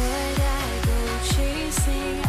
Would I go chasing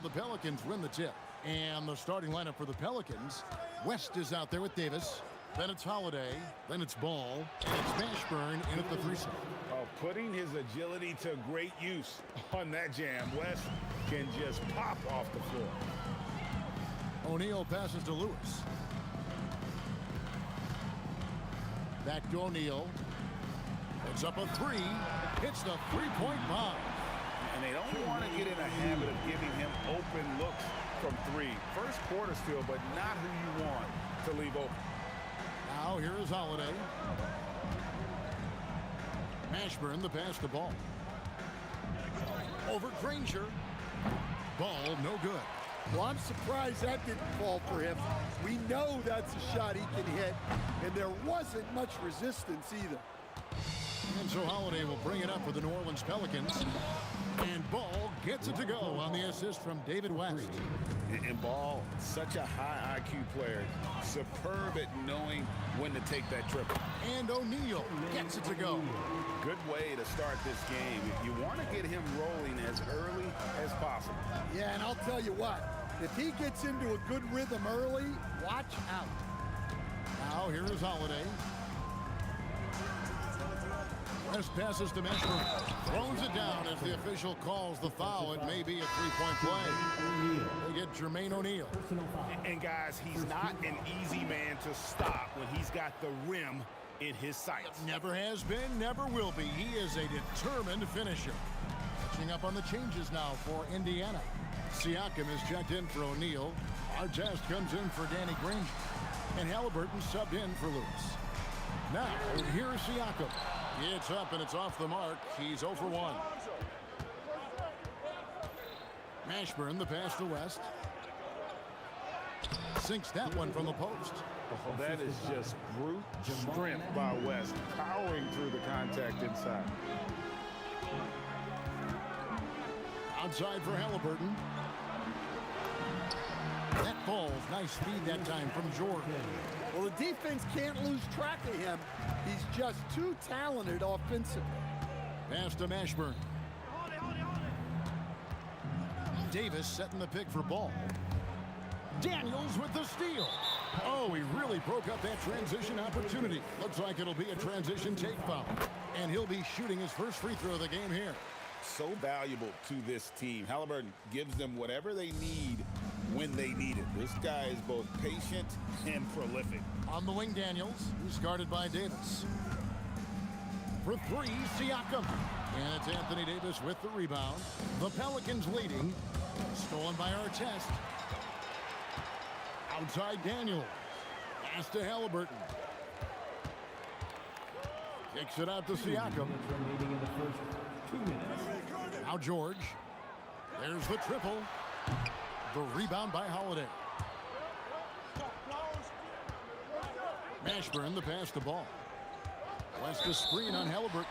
the Pelicans win the tip. And the starting lineup for the Pelicans, West is out there with Davis. Then it's Holiday. Then it's Ball. And it's Mashburn in at the 3 side. Putting his agility to great use on that jam. West can just pop off the floor. O'Neal passes to Lewis. Back to O'Neal. It's up a 3. Hits the three-point bomb. And they don't want to get in a habit of giving him open looks from 3. First quarter still, but not who you want to leave open. Now here is Holiday. Mashburn, the pass to Ball. Over Granger. Ball, no good. Well, I'm surprised that didn't fall for him. We know that's a shot he can hit, and there wasn't much resistance either. And so Holiday will bring it up for the New Orleans Pelicans. And Ball gets it to go on the assist from David West. And Ball, such a high IQ player, superb at knowing when to take that triple. And O'Neal gets it to go. Good way to start this game. You want to get him rolling as early as possible. Yeah, and I'll tell you what, if he gets into a good rhythm early, watch out. Now here is Holiday. West passes to Mashburn. Throws it down as the official calls the foul. It may be a three-point play. They get Jermaine O'Neal. And guys, he's not an easy man to stop when he's got the rim in his sights. Never has been, never will be. He is a determined finisher. Catching up on the changes now for Indiana. Siakam is checked in for O'Neal. Artest comes in for Danny Granger. And Halliburton subbed in for Lewis. Now, here's Siakam. It's up and it's off the mark. He's 0 for 1. Mashburn, the pass to West. Sinks that one from the post. Oh, that is just brute strength by West, powering through the contact inside. Outside for Halliburton. That falls. Nice feed that time from Jordan. Well, the defense can't lose track of him. He's just too talented offensively. Pass to Mashburn. Davis setting the pick for Ball. Daniels with the steal. Oh, he really broke up that transition opportunity. Looks like it'll be a transition take foul. And he'll be shooting his first free throw of the game here. So valuable to this team. Halliburton gives them whatever they need when they need it. This guy is both patient and prolific. On the wing, Daniels, who's guarded by Davis. For 3, Siakam. And it's Anthony Davis with the rebound. The Pelicans leading. Stolen by Artest. Outside Daniels. Pass to Halliburton. Kicks it out to Siakam. Now George. There's the triple. The rebound by Holiday. Mashburn, the pass to Ball. West a screen on Halliburton.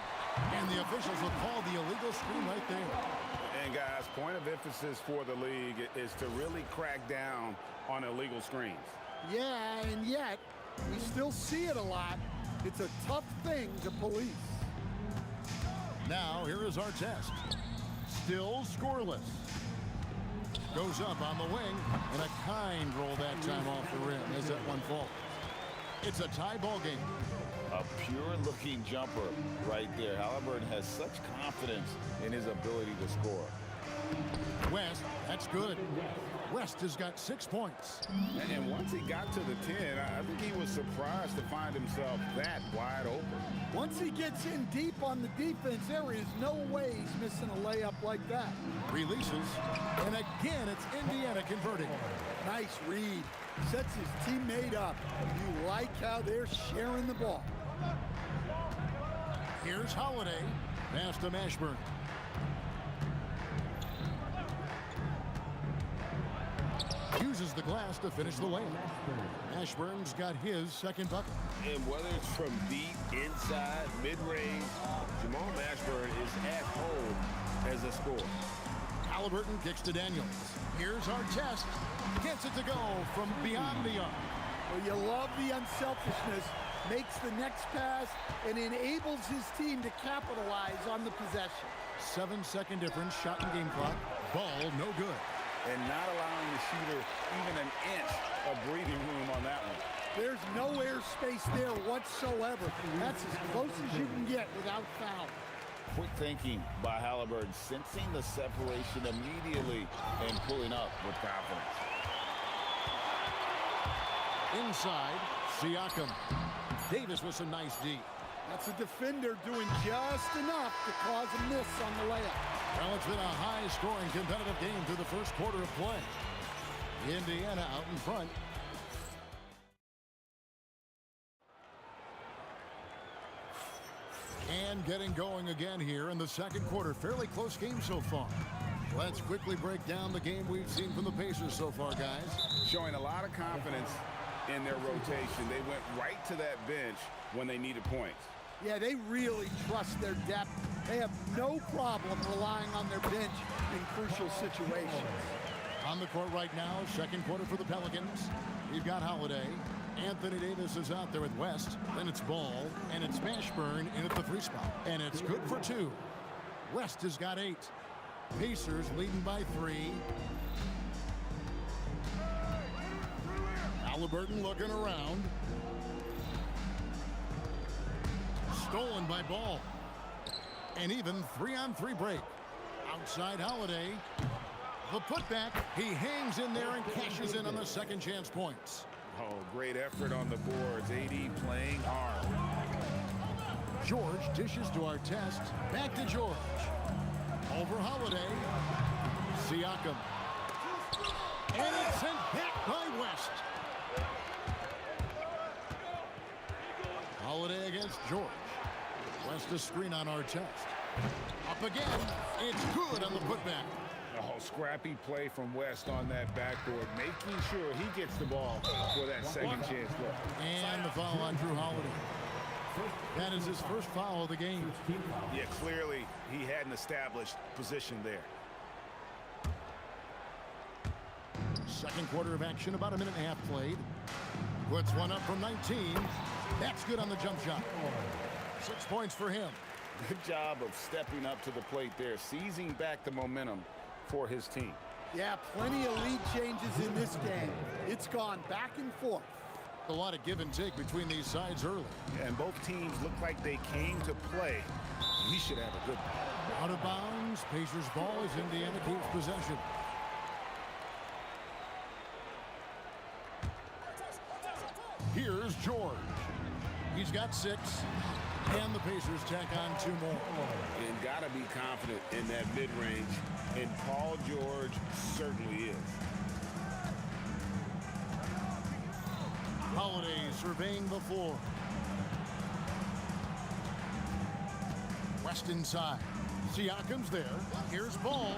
And the officials will call the illegal screen right there. And guys, point of emphasis for the league is to really crack down on illegal screens. Yeah, and yet, we still see it a lot. It's a tough thing to police. Now, here is Artest. Still scoreless. Goes up on the wing, and a kind roll that time off the rim as that one falls. It's a tie ball game. A pure-looking jumper right there. Halliburton has such confidence in his ability to score. West, that's good. West has got 6 points. And once he got to the 10, I think he was surprised to find himself that wide open. Once he gets in deep on the defense, there is no way he's missing a layup like that. Releases, and again, it's Indiana converting. Nice read. Sets his teammate up. You like how they're sharing the ball. Here's Holiday. Pass to Mashburn. Uses the glass to finish the layup. Mashburn's got his second bucket. And whether it's from deep, inside, mid-range, Jamal Mashburn is at home as a scorer. Halliburton kicks to Daniels. Here's Artest. Gets it to go from beyond the arc. Well, you love the unselfishness. Makes the next pass and enables his team to capitalize on the possession. 7-second difference, shot and game clock. Ball, no good. and not allowing the shooter even an inch of breathing room on that one. There's no airspace there whatsoever. That's as close as you can get without foul. Quick thinking by Halliburton, sensing the separation immediately and pulling up with confidence. Inside, Siakam. Davis with some nice D. That's a defender doing just enough to cause a miss on the layup. Well, it's been a high-scoring competitive game through the first quarter of play. Indiana out in front. And getting going again here in the second quarter. Fairly close game so far. Let's quickly break down the game we've seen from the Pacers so far, guys. Showing a lot of confidence in their rotation. They went right to that bench when they needed points. Yeah, they really trust their depth. They have no problem relying on their bench in crucial situations. On the court right now, second quarter for the Pelicans. We've got Holiday. Anthony Davis is out there with West. Then it's Ball, and it's Mashburn in at the 3 spot. And it's good for 2. West has got 8. Pacers leading by 3. Halliburton looking around. Stolen by Ball. And even 3-on-3 break. Outside Holiday. The putback. He hangs in there and cashes in on the second chance points. Oh, great effort on the boards. AD playing hard. George dishes to Artest. Back to George. Over Holiday. Siakam. And it's sent back by West. Holiday against George. West a screen on Artest. Up again. It's good on the putback. Oh, scrappy play from West on that backboard, making sure he gets the ball for that second chance look. And the foul on Drew Holiday. That is his first foul of the game. Yeah, clearly he hadn't established position there. Second quarter of action, about a minute and a half played. Puts one up from 19. That's good on the jump shot. 6 points for him. Good job of stepping up to the plate there, seizing back the momentum for his team. Yeah, plenty of lead changes in this game. It's gone back and forth. A lot of give and take between these sides early. And both teams look like they came to play. We should have a good one. Out of bounds, Pacers ball as Indiana keeps possession. Here's George. He's got 6. And the Pacers tack on 2 more. And got to be confident in that mid-range. And Paul George certainly is. Holiday surveying the floor. West inside. Siakam's there. Here's Ball.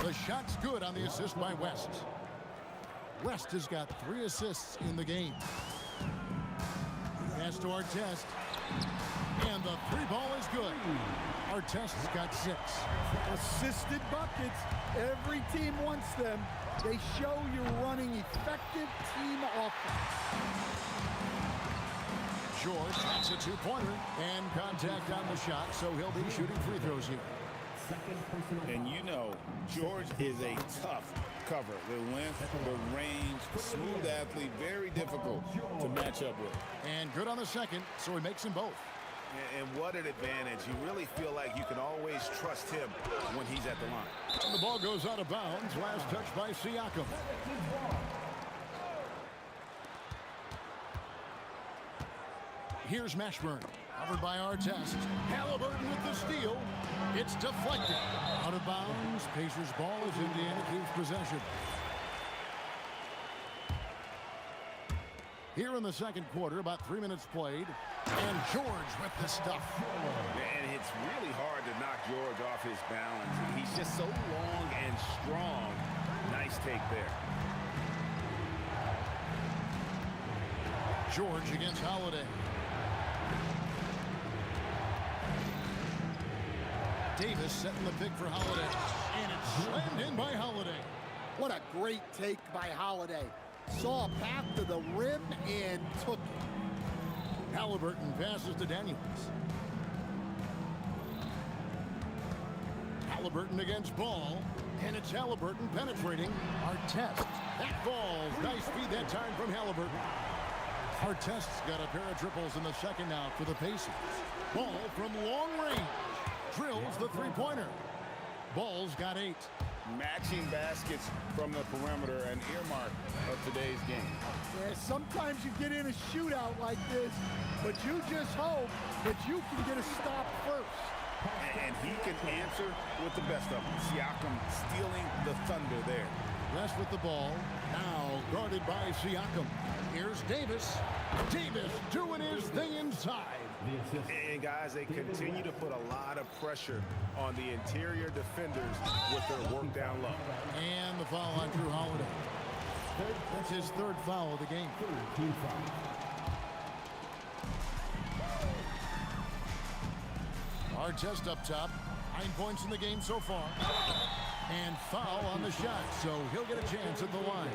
The shot's good on the assist by West. West has got 3 assists in the game. Pass to Artest. And the 3 ball is good. Artest's got 6. Assisted buckets. Every team wants them. They show you're running effective team offense. George makes a 2-pointer and contact on the shot, so he'll be shooting free throws here. And you know, George is a tough cover. The length, the range, smooth athlete, very difficult to match up with. And good on the second, so he makes them both. And what an advantage. You really feel like you can always trust him when he's at the line. And the ball goes out of bounds. Last touch by Siakam. Here's Mashburn. Covered by Artest. Halliburton with the steal. It's deflected. Out of bounds. Pacers ball as Indiana keeps possession. Here in the second quarter, about 3 minutes played. And George with the stuff. And it's really hard to knock George off his balance. He's just so long and strong. Nice take there. George against Holiday. Davis setting the pick for Holiday. And it's slammed in by Holiday. What a great take by Holiday. Saw a path to the rim and took it. Halliburton passes to Daniels. Halliburton against Ball. And it's Halliburton penetrating. Artest. That falls. Nice feed that time from Halliburton. Artest's got a pair of triples in the second now for the Pacers. Ball from long range. Drills the three-pointer. Ball's got 8. Matching baskets from the perimeter, an earmark of today's game. Yeah, sometimes you get in a shootout like this, but you just hope that you can get a stop first. And he can answer with the best of them. Siakam stealing the thunder there. West with the ball. Now guarded by Siakam. Here's Davis. Davis doing his thing inside. And guys, they continue to put a lot of pressure on the interior defenders with their work down low. And the foul on Drew Holiday. That's his 3rd foul of the game. Artest up top. 9 points in the game so far. And foul on the shot, so he'll get a chance at the line.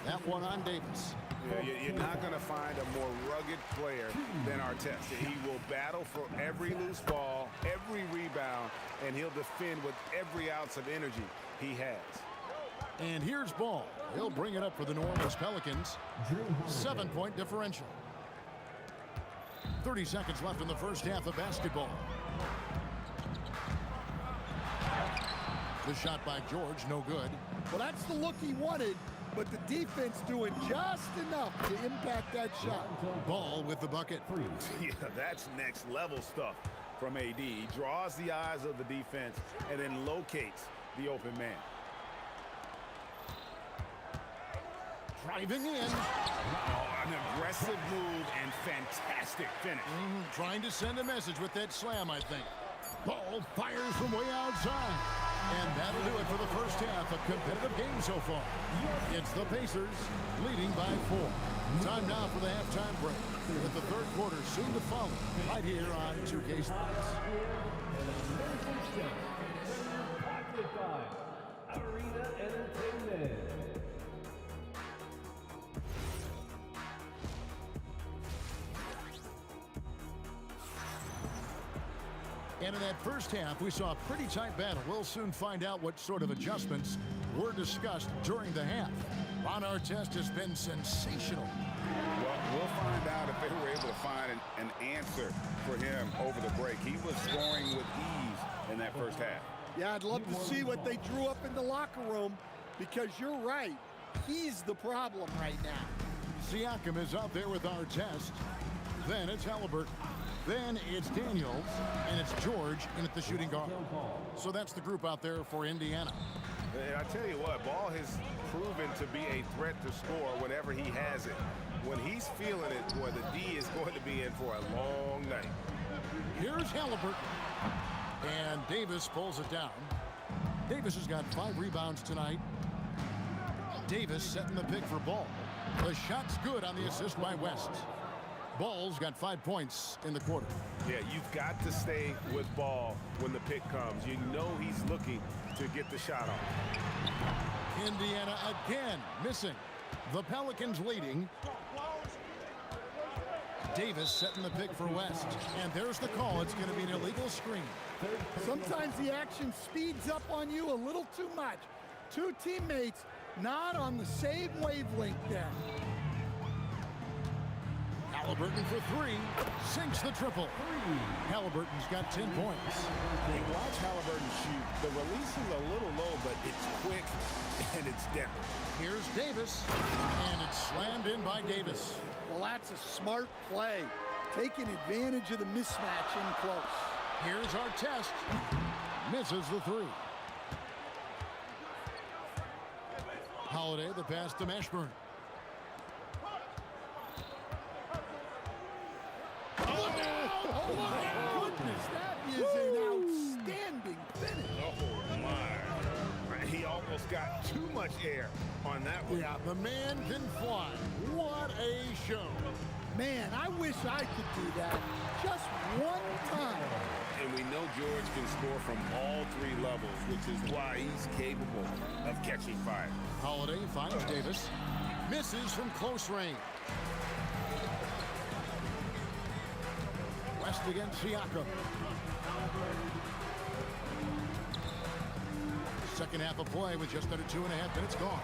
That one on Davis. Yeah, you're not going to find a more rugged player than Artest. He will battle for every loose ball, every rebound, and he'll defend with every ounce of energy he has. And here's Ball. He'll bring it up for the New Orleans Pelicans. 7-point differential. 30 seconds left in the first half of basketball. The shot by George, no good. Well, that's the look he wanted, but the defense doing just enough to impact that shot. Ball with the bucket. Yeah, that's next level stuff from AD. He draws the eyes of the defense and then locates the open man. Driving in. Oh, an aggressive move and fantastic finish. Trying to send a message with that slam, I think. Ball fires from way outside. And that'll do it for the first half. A competitive game so far. It's the Pacers leading by 4. Time now for the halftime break. With the 3rd quarter soon to follow right here on 2K Sports. Arena Entertainment. And in that first half, we saw a pretty tight battle. We'll soon find out what sort of adjustments were discussed during the half. Ron Artest has been sensational. Well, we'll find out if they were able to find an answer for him over the break. He was scoring with ease in that first half. Yeah, I'd love to see what they drew up in the locker room, because you're right. He's the problem right now. Siakam is out there with Artest. Then it's Halliburton. Then it's Daniels, and it's George in at the shooting guard. So that's the group out there for Indiana. And I tell you what, Ball has proven to be a threat to score whenever he has it. When he's feeling it, boy, the D is going to be in for a long night. Here's Halliburton. And Davis pulls it down. Davis has got 5 rebounds tonight. Davis setting the pick for Ball. The shot's good on the assist by West. Ball's got 5 points in the quarter. Yeah, you've got to stay with Ball when the pick comes. You know he's looking to get the shot off. Indiana again missing. The Pelicans leading. Davis setting the pick for West. And there's the call. It's going to be an illegal screen. Sometimes the action speeds up on you a little too much. 2 teammates not on the same wavelength there. Halliburton for 3. Sinks the triple. Halliburton's got 10 points. Hey, watch Halliburton shoot. The release is a little low, but it's quick and it's deadly. Here's Davis. And it's slammed in by Davis. Well, that's a smart play. Taking advantage of the mismatch in close. Here's Artest. Misses the 3. Holiday, the pass to Mashburn. Oh, my goodness, that is an outstanding finish. Oh, my. He almost got too much air on that one. Yeah, the man can fly. What a show. Man, I wish I could do that just one time. And we know George can score from all 3 levels, which is why he's capable of catching fire. Holiday finds Davis. Misses from close range. West against Siakam. Second half of play with just under 2.5 minutes gone.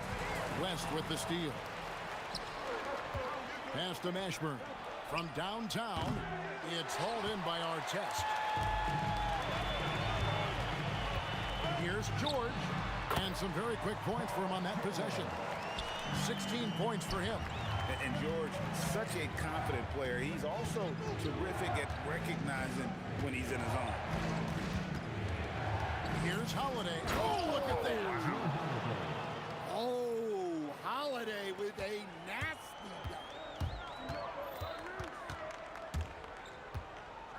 West with the steal. Pass to Mashburn. From downtown, it's hauled in by Artest. Here's George. And some very quick points for him on that possession. 16 points for him. And George, such a confident player. He's also terrific at recognizing when he's in his zone. Here's Holiday. Oh, look at that. Oh, Holiday with a nasty dunk.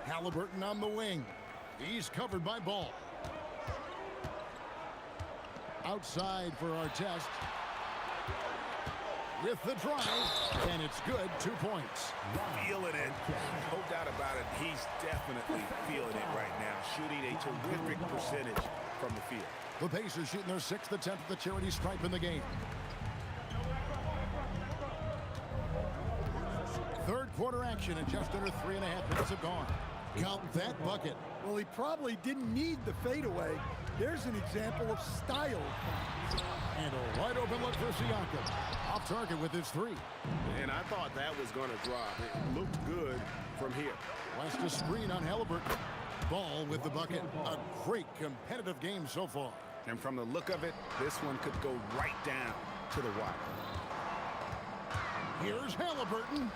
Halliburton on the wing. He's covered by Ball. Outside for Artest. With the drive, and it's good, 2 points. Feeling it. No doubt about it. He's definitely feeling it right now. Shooting a terrific percentage from the field. The Pacers shooting their 6th attempt at the charity stripe in the game. Third quarter action and just under 3.5 minutes have gone. Count that bucket. Well, he probably didn't need the fadeaway. There's an example of style. And a wide open look for Siakam. Off target with his 3. And I thought that was going to drop. It looked good from here. West a screen on Halliburton. Ball with the bucket. A great competitive game so far. And from the look of it, this one could go right down to the wire. Here's Halliburton.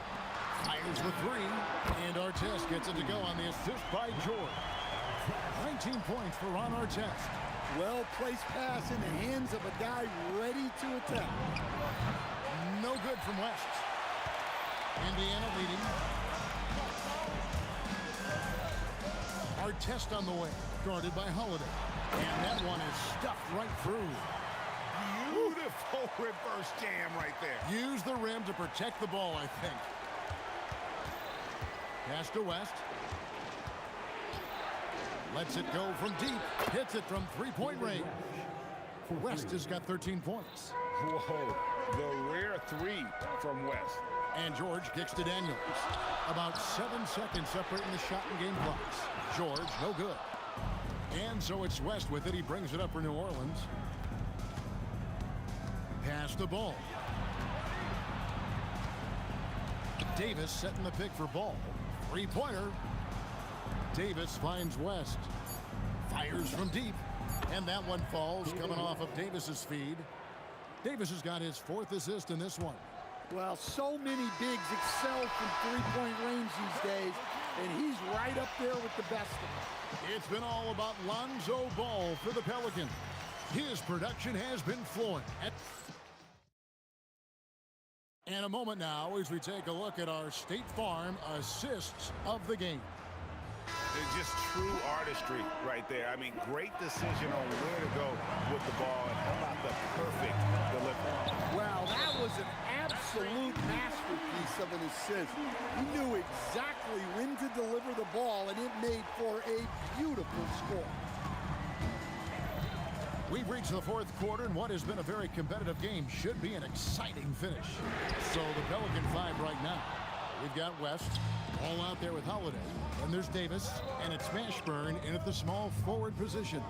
Fires the 3. And Artest gets it to go on the assist by George. 19 points for Ron Artest. Well-placed pass in the hands of a guy ready to attack. No good from West. Indiana leading. Artest on the way. Guarded by Holiday. And that one is stuffed right through. Beautiful reverse jam right there. Use the rim to protect the ball, I think. Pass to West. Lets it go from deep. Hits it from three-point range. West has got 13 points. Whoa, the rare 3 from West. And George kicks to Daniels. About 7 seconds separating the shot and game clocks. George, no good. And so it's West with it. He brings it up for New Orleans. Pass the ball. Davis setting the pick for Ball. Three-pointer. Davis finds West. Fires from deep. And that one falls coming off of Davis's feed. Davis has got his 4th assist in this one. Well, so many bigs excel from three-point range these days, and he's right up there with the best of them. It's been all about Lonzo Ball for the Pelicans. His production has been flowing. And a moment now as we take a look at our State Farm assists of the game. It's just true artistry right there. I mean, great decision on where to go with the ball, and how about the perfect delivery? Wow, that was an absolute masterpiece of an assist. He knew exactly when to deliver the ball, and it made for a beautiful score. We've reached the 4th quarter, and what has been a very competitive game should be an exciting finish. So the Pelican 5 right now. We've got West all out there with Holiday. And there's Davis, and it's Mashburn in at the small forward position.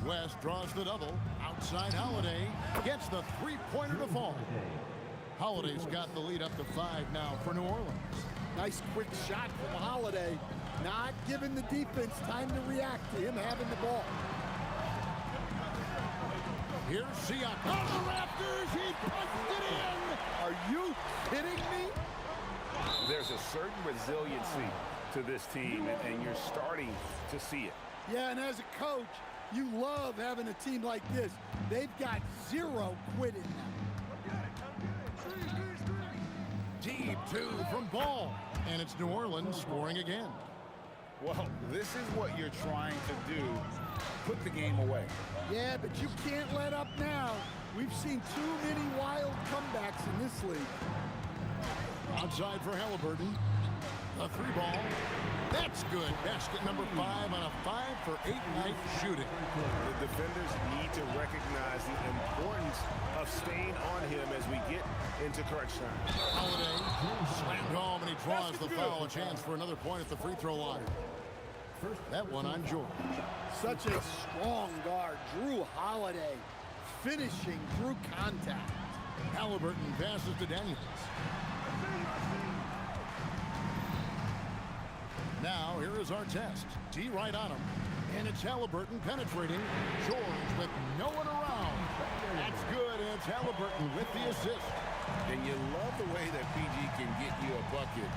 West draws the double. Outside Holiday gets the three-pointer to fall. Holiday's got the lead up to 5 now for New Orleans. Nice quick shot from Holiday. Not giving the defense time to react to him having the ball. Here's Siakam. On the Raptors, he punched it in. Are you kidding me? There's a certain resiliency to this team, and you're starting to see it. Yeah, and as a coach, you love having a team like this. They've got zero quit in them. Deep 2 from Ball. And it's New Orleans scoring again. Well, this is what you're trying to do. Put the game away. Yeah, but you can't let up now. We've seen too many wild comebacks in this league. Outside for Halliburton. A 3-ball. That's good. Basket number 5 on a 5-for-8 night shooting. The defenders need to recognize the importance of staying on him as we get into crunch time. Holiday slammed home, and he draws the foul. A chance for another point at the free throw line. That one on George. Such a strong guard. Drew Holiday finishing through contact. Halliburton passes to Daniels. Now, here is our test. T right on him. And it's Halliburton penetrating. George with no one around. That's good, and it's Halliburton with the assist. And you love the way that PG can get you a bucket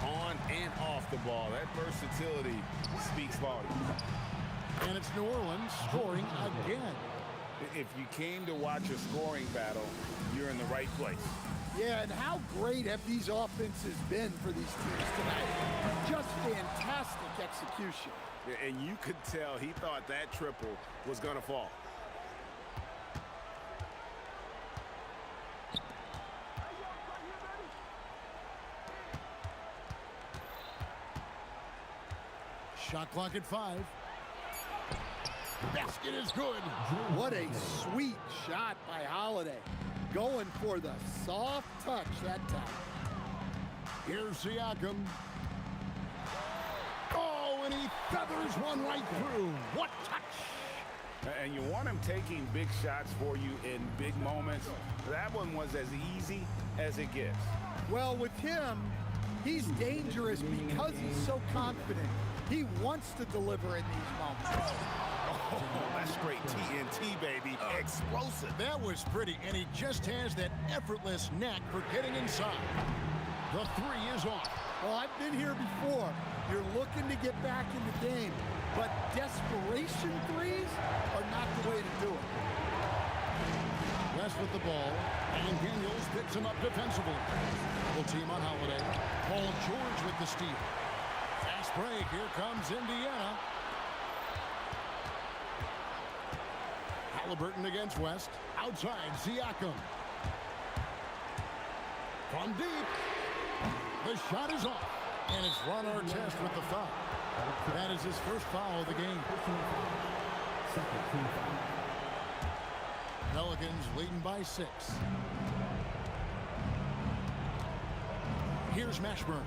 on and off the ball. That versatility speaks volumes. And it's New Orleans scoring again. If you came to watch a scoring battle, you're in the right place. Yeah, and how great have these offenses been for these teams tonight? Just fantastic execution. And you could tell he thought that triple was going to fall. Shot clock at 5. Basket is good. What a sweet shot by Holiday. Going for the soft touch that time. Here's Siakam. Oh, and he feathers one right through. What touch! And you want him taking big shots for you in big moments. That one was as easy as it gets. Well, with him, he's dangerous because he's so confident. He wants to deliver in these moments. Oh, that's straight TNT, baby. Explosive. That was pretty, and he just has that effortless knack for getting inside. The three is off. Well, I've been here before. You're looking to get back in the game, but desperation threes are not the way to do it. West with the ball, and Daniels picks him up defensively. Double team on Holiday. Paul George with the steal. Fast break. Here comes Indiana. Halliburton against West. Outside, Siakam. From deep. The shot is off. And it's Ron Artest with the foul. That is his first foul of the game. Pelicans leading by 6. Here's Mashburn.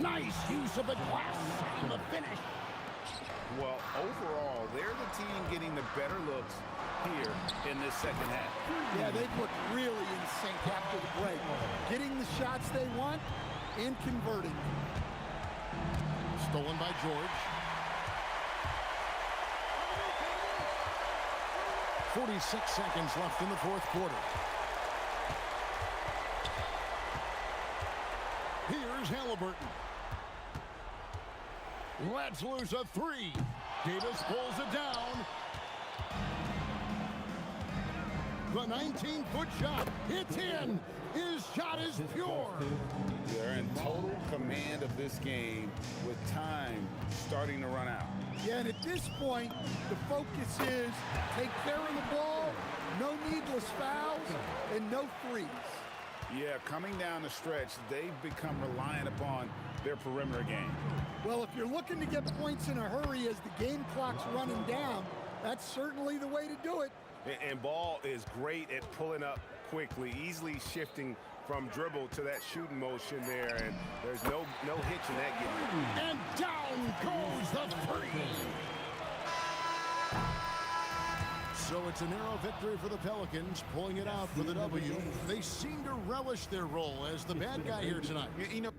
Nice use of the glass and the finish. Well, overall, they're the team getting the better looks here in this second half. Yeah, they've looked really in sync after the break. Getting the shots they want and converting. Stolen by George. 46 seconds left in the fourth quarter. Here's Halliburton. Let's lose a 3. Davis pulls it down. The 19-foot shot. It's in. His shot is pure. They're in total command of this game with time starting to run out. Yeah, and at this point, the focus is take care of the ball, no needless fouls, and no threes. Yeah, coming down the stretch, they've become reliant upon their perimeter game. Well, if you're looking to get points in a hurry as the game clock's running down, that's certainly the way to do it. And Ball is great at pulling up quickly, easily shifting from dribble to that shooting motion there, and there's no hitch in that game. And down goes the 3. So it's a narrow victory for the Pelicans, pulling it out for the W. They seem to relish their role as the bad guy here tonight. You know,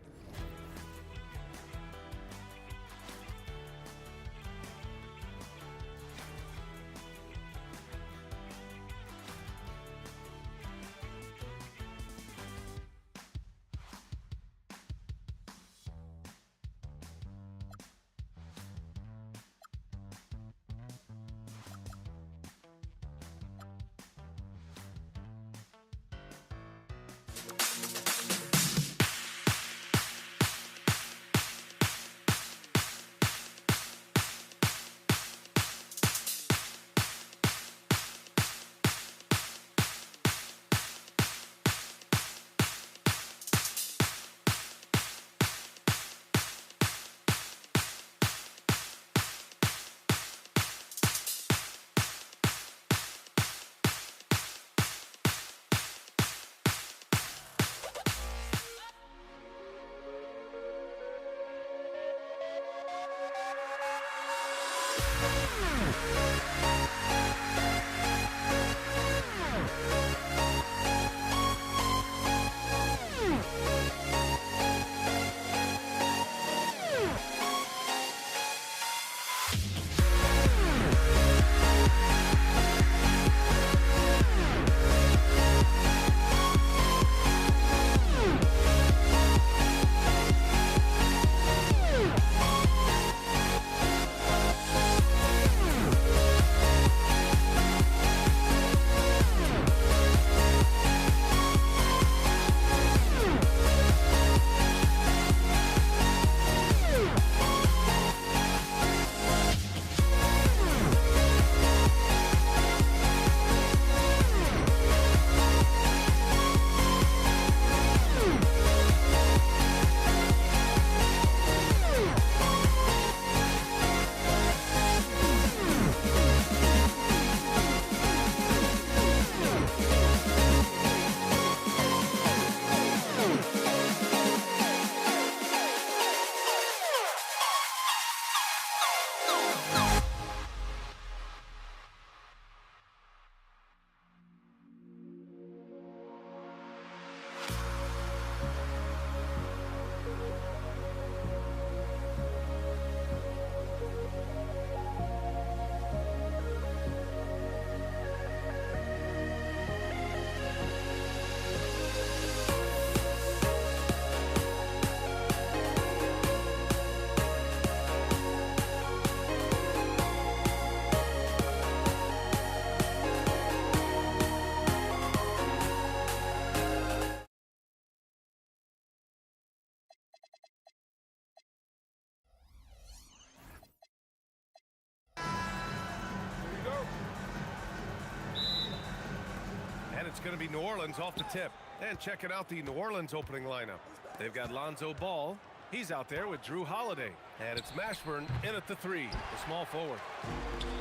It's going to be New Orleans off the tip. And checking out the New Orleans opening lineup. They've got Lonzo Ball. He's out there with Drew Holiday. And it's Mashburn in at the 3, the small forward.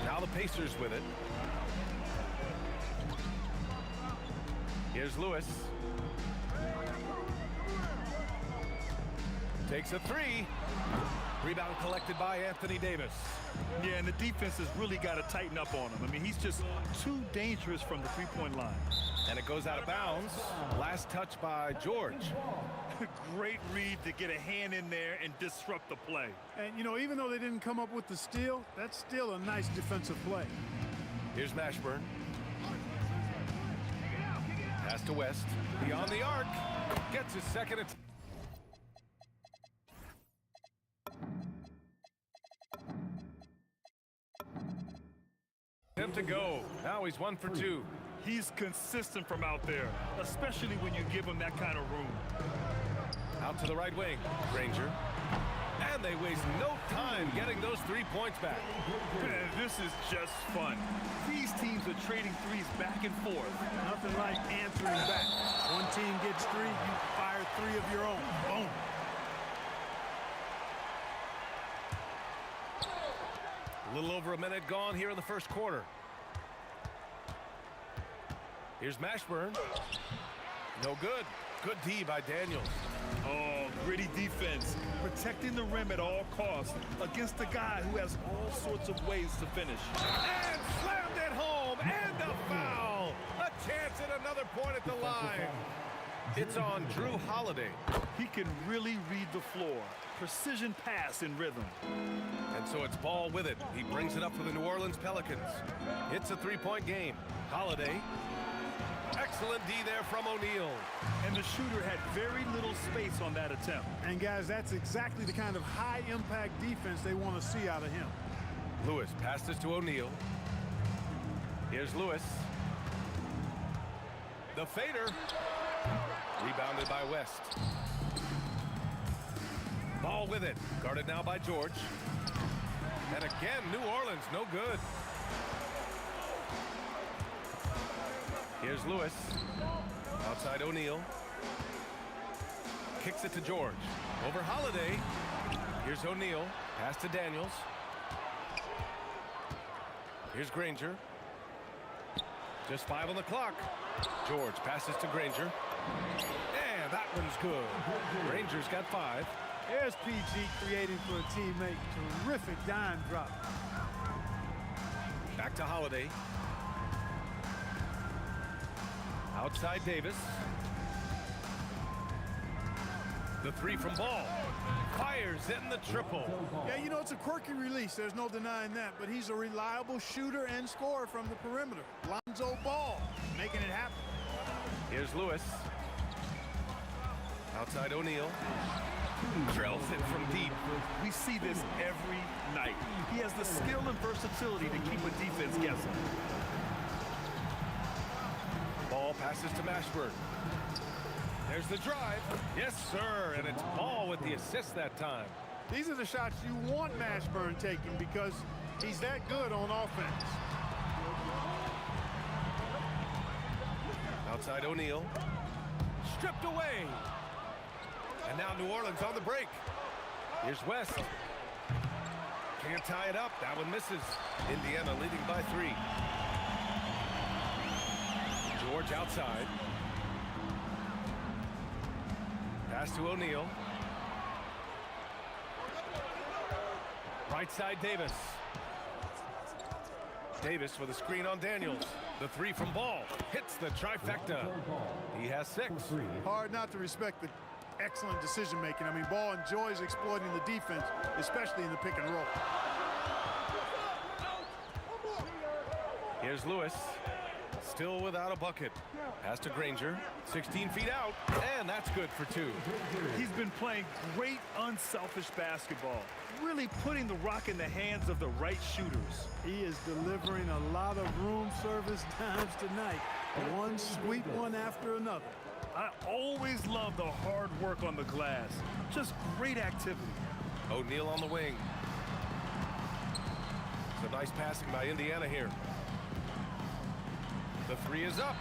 Now the Pacers with it. Here's Lewis. Takes a 3. Rebound collected by Anthony Davis. Yeah, and the defense has really got to tighten up on him. I mean, he's just too dangerous from the three-point line. And it goes out of bounds. Last touch by George. Great read to get a hand in there and disrupt the play. And, you know, even though they didn't come up with the steal, that's still a nice defensive play. Here's Mashburn. Pass to West. Beyond the arc. Gets his second attempt. To go. Now he's 1 for 2. He's consistent from out there, especially when you give him that kind of room. Out to the right wing. Granger. And they waste no time getting those 3 points back. This is just fun. These teams are trading threes back and forth. Nothing like answering back. One team gets 3, you fire 3 of your own. Boom. A little over a minute gone here in the first quarter. Here's Mashburn. No good. Good D by Daniels. Oh, gritty defense. Protecting the rim at all costs against a guy who has all sorts of ways to finish. And slammed it home. And a foul. A chance at another point at the line. It's on Drew Holiday. He can really read the floor. Precision pass in rhythm. And so it's Ball with it. He brings it up for the New Orleans Pelicans. It's a 3-point game. Holiday. Excellent D there from O'Neal. And the shooter had very little space on that attempt. And, guys, that's exactly the kind of high-impact defense they want to see out of him. Lewis passes to O'Neal. Here's Lewis. The fader. Rebounded by West. Ball with it. Guarded now by George. And again, New Orleans, no good. Here's Lewis. Outside O'Neal. Kicks it to George. Over Holiday. Here's O'Neal. Pass to Daniels. Here's Granger. Just 5 on the clock. George passes to Granger. And that one's good. Granger's got 5. There's PG creating for a teammate. Terrific dime drop. Back to Holiday. Outside Davis. The 3 from Ball. Fires in the triple. Yeah, you know, it's a quirky release. There's no denying that. But he's a reliable shooter and scorer from the perimeter. Lonzo Ball making it happen. Here's Lewis. Outside O'Neal. Drills it from deep. We see this every night. He has the skill and versatility to keep a defense guessing. Ball passes to Mashburn. There's the drive. Yes, sir. And it's Ball with the assist that time. These are the shots you want Mashburn taking because he's that good on offense. Outside O'Neal. Stripped away. And now New Orleans on the break. Here's West. Can't tie it up. That one misses. Indiana leading by 3. George outside. Pass to O'Neal. Right side Davis. Davis with a screen on Daniels. The 3 from Ball. Hits the trifecta. He has 6. Hard not to respect the excellent decision making. I mean, Ball enjoys exploiting the defense, especially in the pick and roll. Here's Lewis. Still without a bucket. Pass to Granger. 16 feet out. And that's good for 2. He's been playing great unselfish basketball. Really putting the rock in the hands of the right shooters. He is delivering a lot of room service times tonight. One sweet one after another. I always love the hard work on the glass. Just great activity. O'Neal on the wing. It's a nice passing by Indiana here. The 3 is up.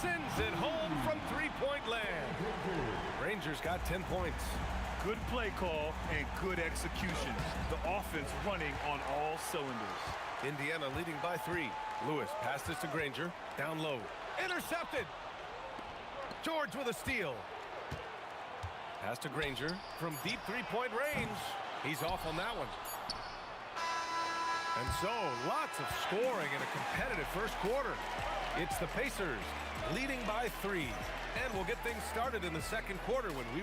Sends it home from three-point land. Rangers got 10 points. Good play call and good execution. The offense running on all cylinders. Indiana leading by 3. Lewis passes to Granger. Down low. Intercepted. George with a steal. Pass to Granger from deep three-point range. He's off on that one. And so, lots of scoring in a competitive first quarter. It's the Pacers leading by 3. And we'll get things started in the second quarter when we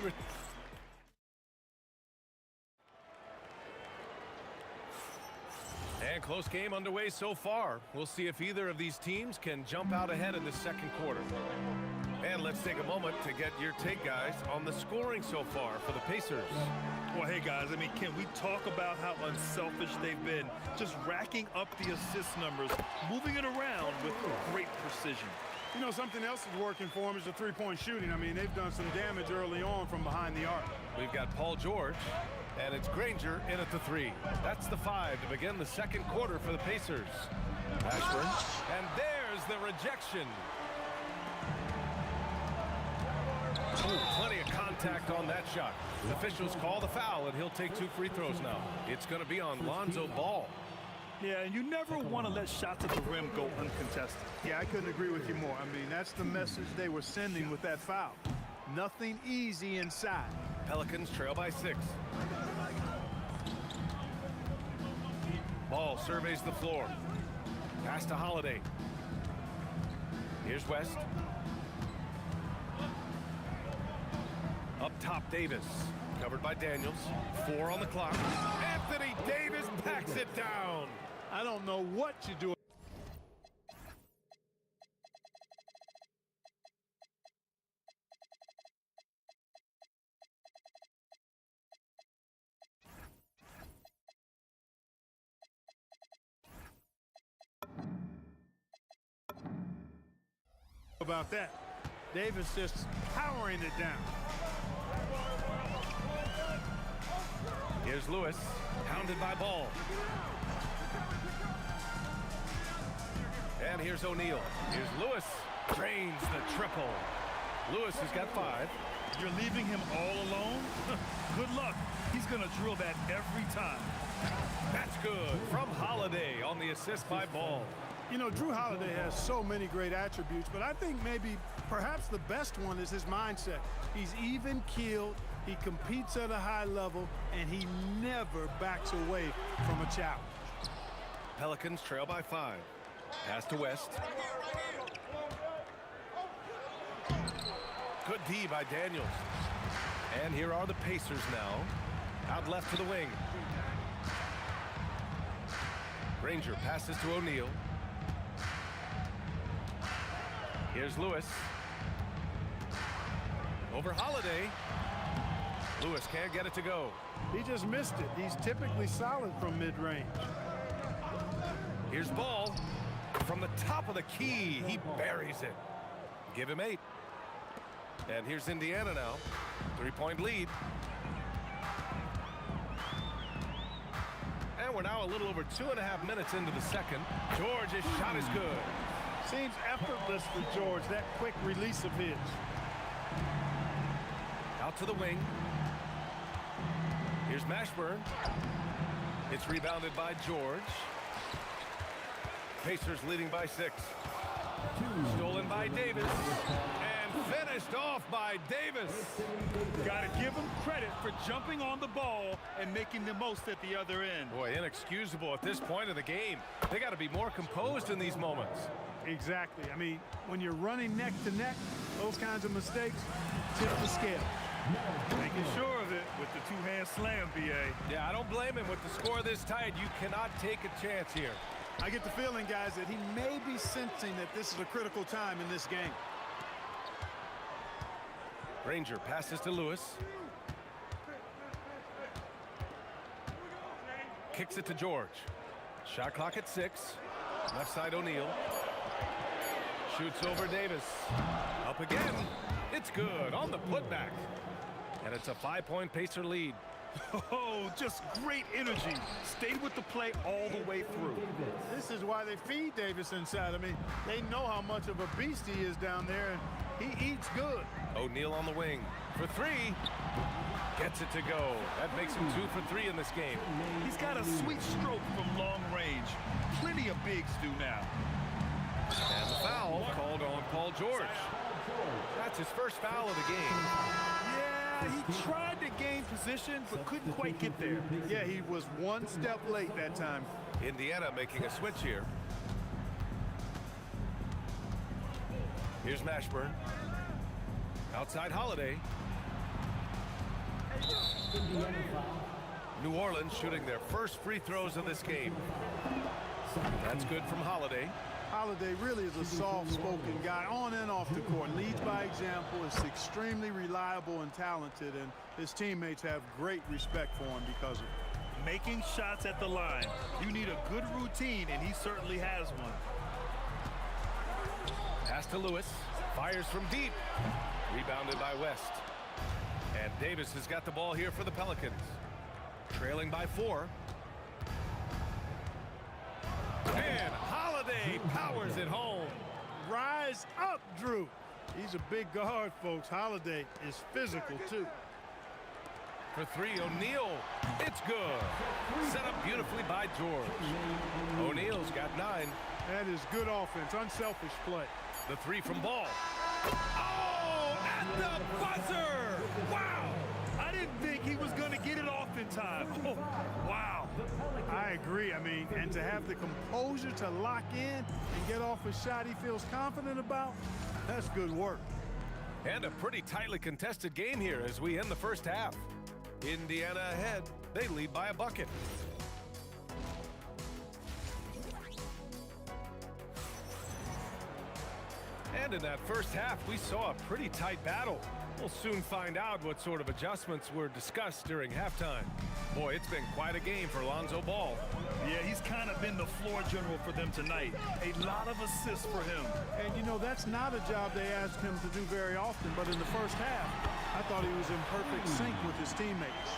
And close game underway so far. We'll see if either of these teams can jump out ahead in the second quarter. And let's take a moment to get your take, guys, on the scoring so far for the Pacers. Well, hey, guys, I mean, can we talk about how unselfish they've been? Just racking up the assist numbers, moving it around with great precision. You know, something else is working for them is the three-point shooting. I mean, they've done some damage early on from behind the arc. We've got Paul George, and it's Granger in at the 3. That's the 5 to begin the second quarter for the Pacers. Ashburn, and there's the rejection. Ooh, plenty of contact on that shot. Officials call the foul, and he'll take 2 free throws now. It's going to be on Lonzo Ball. Yeah, and you never want to let shots at the rim go uncontested. Yeah, I couldn't agree with you more. I mean, that's the message they were sending with that foul. Nothing easy inside. Pelicans trail by 6. Ball surveys the floor. Pass to Holiday. Here's West. Up top, Davis. Covered by Daniels. 4 on the clock. Anthony Davis packs it down. I don't know what you do. About that. Davis just powering it down. Here's Lewis, hounded by Ball. And here's O'Neal. Here's Lewis, drains the triple. Lewis has got 5. You're leaving him all alone? Good luck. He's going to drill that every time. That's good from Holiday on the assist by Ball. You know, Drew Holiday has so many great attributes, but I think perhaps the best one is his mindset. He's even-keeled, he competes at a high level, and he never backs away from a challenge. Pelicans trail by 5. Pass to West. Good D by Daniels. And here are the Pacers now. Out left to the wing. Granger passes to O'Neal. Here's Lewis. Over Holiday. Lewis can't get it to go. He just missed it. He's typically solid from mid-range. Here's Ball. From the top of the key, he buries it. Give him 8. And here's Indiana now. 3-point lead. And we're now a little over 2.5 minutes into the second. George's shot is good. Seems effortless for George, that quick release of his. Out to the wing. Here's Mashburn. It's rebounded by George. Pacers leading by 6. Stolen by Davis. And finished off by Davis. Got to give him credit for jumping on the ball and making the most at the other end. Boy, inexcusable at this point of the game. They got to be more composed in these moments. Exactly. I mean, when you're running neck to neck, those kinds of mistakes tip the scale. Making sure of it with the two-hand slam, B.A. Yeah, I don't blame him. With the score this tight, you cannot take a chance here. I get the feeling, guys, that he may be sensing that this is a critical time in this game. Granger passes to Lewis. Kicks it to George. Shot clock at 6. Left side O'Neal. Shoots over Davis. Up again. It's good on the putback. And it's a 5-point Pacer lead. Oh, just great energy. Stayed with the play all the way through. This is why they feed Davis inside. I mean, they know how much of a beast he is down there, and he eats good. O'Neal on the wing for three. Gets it to go. That makes him 2 for 3 in this game. He's got a sweet stroke from long range. Plenty of bigs do now. And the foul called on Paul George. That's his first foul of the game. Yeah, he tried to gain position, but couldn't quite get there. Yeah, he was one step late that time. Indiana making a switch here. Here's Mashburn. Outside Holiday. New Orleans shooting their first free throws of this game. That's good from Holiday. Holiday really is a soft-spoken guy on and off the court. Leads by example, is extremely reliable and talented, and his teammates have great respect for him because of it. Making shots at the line. You need a good routine, and he certainly has one. Pass to Lewis. Fires from deep. Rebounded by West. And Davis has got the ball here for the Pelicans. Trailing by 4. And Holiday powers it home. Rise up, Drew. He's a big guard, folks. Holiday is physical, too. For 3, O'Neal. It's good. Set up beautifully by George. O'Neal's got 9. That is good offense, unselfish play. The 3 from Ball. Oh, at the buzzer! Wow! I didn't think he was going to get it off in time. Oh, wow. I agree. I mean, and to have the composure to lock in and get off a shot he feels confident about, that's good work. And a pretty tightly contested game here as we end the first half. Indiana ahead. They lead by a bucket. And in that first half, we saw a pretty tight battle. We'll soon find out what sort of adjustments were discussed during halftime. Boy, it's been quite a game for Lonzo Ball. Yeah, he's kind of been the floor general for them tonight. A lot of assists for him. And, you know, that's not a job they ask him to do very often, but in the first half, I thought he was in perfect sync with his teammates.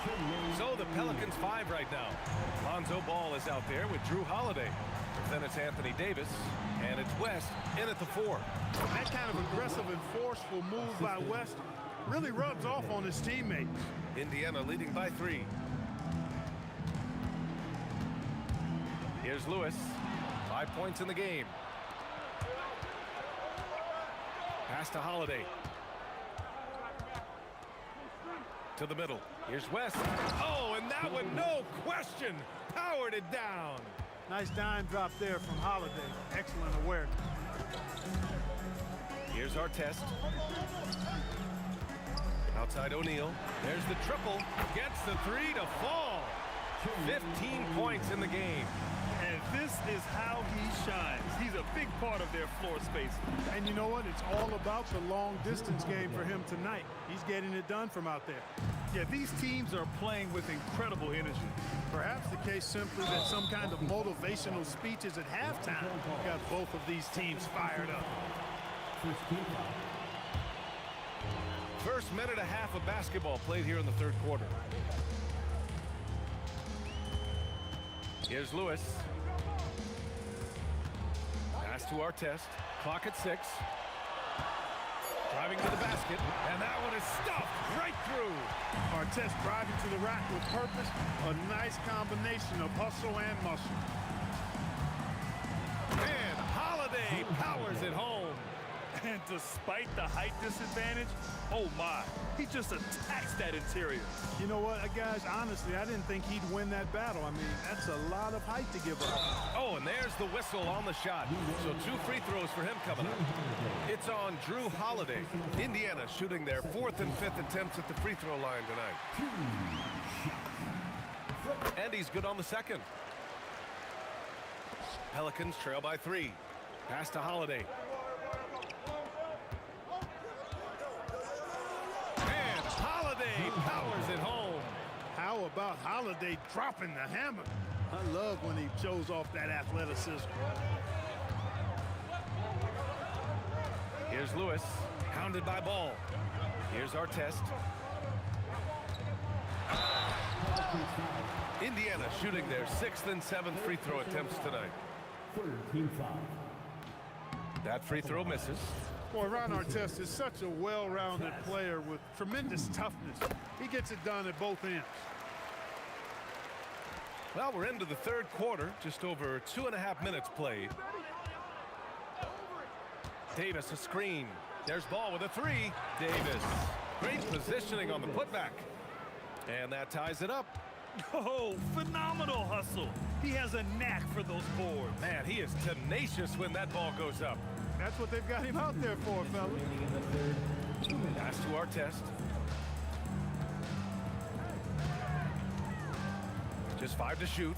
So the Pelicans 5 right now. Lonzo Ball is out there with Drew Holiday. Then it's Anthony Davis, and it's West in at the 4. That kind of aggressive and forceful move by West really rubs off on his teammates. Indiana leading by 3. Here's Lewis. 5 points in the game. Pass to Holiday. To the middle. Here's West. Oh, and that one, no question, powered it down. Nice dime drop there from Holiday. Excellent awareness. Here's our test. Outside O'Neal. There's the triple. Gets the 3 to fall. 15 points in the game. And this is how he shines. He's a big part of their floor space. And you know what? It's all about the long-distance game for him tonight. He's getting it done from out there. Yeah, these teams are playing with incredible energy. Perhaps the case simply that some kind of motivational speeches at halftime got both of these teams fired up. First minute and a half of basketball played here in the third quarter. Here's Lewis. Pass to Artest. Clock at 6. Driving to the basket, and that one is stuffed right through. Artest driving to the rack with purpose. A nice combination of hustle and muscle. And Holiday powers it home. And despite the height disadvantage, oh my, he just attacks that interior. You know what, guys, honestly, I didn't think he'd win that battle. I mean, that's a lot of height to give up. Oh, and there's the whistle on the shot. So 2 free throws for him coming up. It's on Drew Holiday. Indiana shooting their 4th and 5th attempts at the free throw line tonight. And he's good on the second. Pelicans trail by 3. Pass to Holiday. And Holiday powers it home. How about Holiday dropping the hammer? I love when he shows off that athleticism. Here's Lewis, hounded by Ball. Here's Artest. Indiana shooting their 6th and 7th free throw attempts tonight. Team foul. That free throw misses. Boy, Ron Artest is such a well-rounded player with tremendous toughness. He gets it done at both ends. Well, we're into the third quarter, just over 2.5 minutes played. Davis a screen. There's ball with a three. Davis. Great positioning on the putback. And that ties it up. Oh, phenomenal hustle. He has a knack for those boards. Man, he is tenacious when that ball goes up. That's what they've got him out there for, fellas. Pass to Artest. Just 5 to shoot.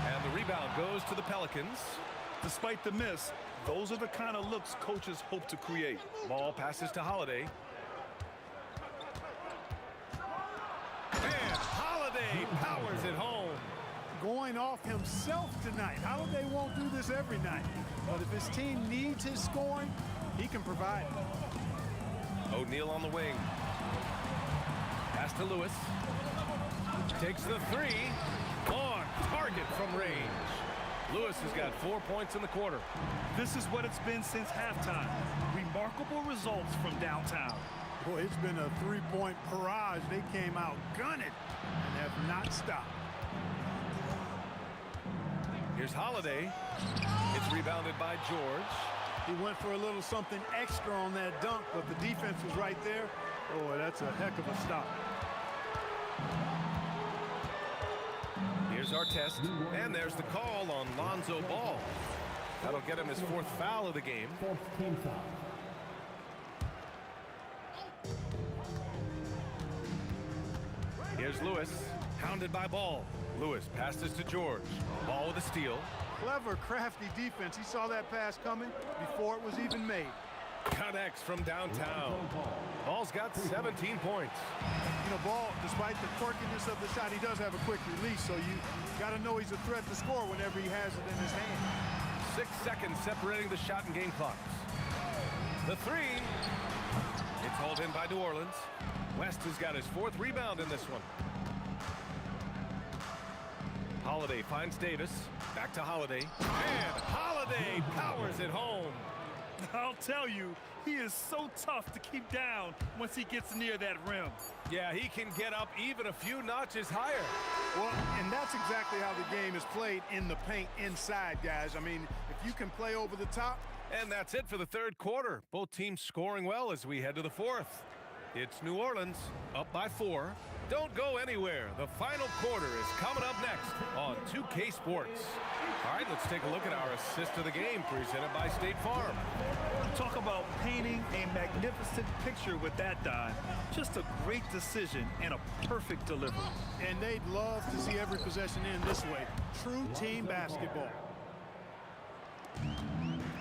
And the rebound goes to the Pelicans. Despite the miss, those are the kind of looks coaches hope to create. Ball passes to Holiday. And Holiday powers it home. Going off himself tonight. Holiday won't do this every night. But if his team needs his scoring, he can provide it. O'Neal on the wing. Pass to Lewis. Takes the three. On target from range. Lewis has got 4 points in the quarter. This is what it's been since halftime. Remarkable results from downtown. Boy, it's been a three-point barrage. They came out gunning and have not stopped. Here's Holiday. It's rebounded by George. He went for a little something extra on that dunk, but the defense was right there. Boy, that's a heck of a stop. Here's Artest, and there's the call on Lonzo Ball. That'll get him his 4th foul of the game. Team foul. Here's Lewis, hounded by Ball. Lewis passes to George. Ball with a steal. Clever, crafty defense. He saw that pass coming before it was even made. Connects from downtown. Ball's got 17 points. You know, Ball, despite the quirkiness of the shot, he does have a quick release, so you got to know he's a threat to score whenever he has it in his hand. 6 seconds separating the shot and game clocks. The three. It's hauled in by New Orleans. West has got his 4th rebound in this one. Holiday finds Davis. Back to Holiday. And Holiday powers it home. I'll tell you, he is so tough to keep down once he gets near that rim. Yeah, he can get up even a few notches higher. Well, and that's exactly how the game is played in the paint inside, guys. I mean, if you can play over the top. And that's it for the third quarter. Both teams scoring well as we head to the 4th. It's New Orleans up by 4. Don't go anywhere. The final quarter is coming up next on 2K Sports. All right, let's take a look at our assist of the game presented by State Farm. Talk about painting a magnificent picture with that dive. Just a great decision and a perfect delivery. And they'd love to see every possession end this way. True team basketball.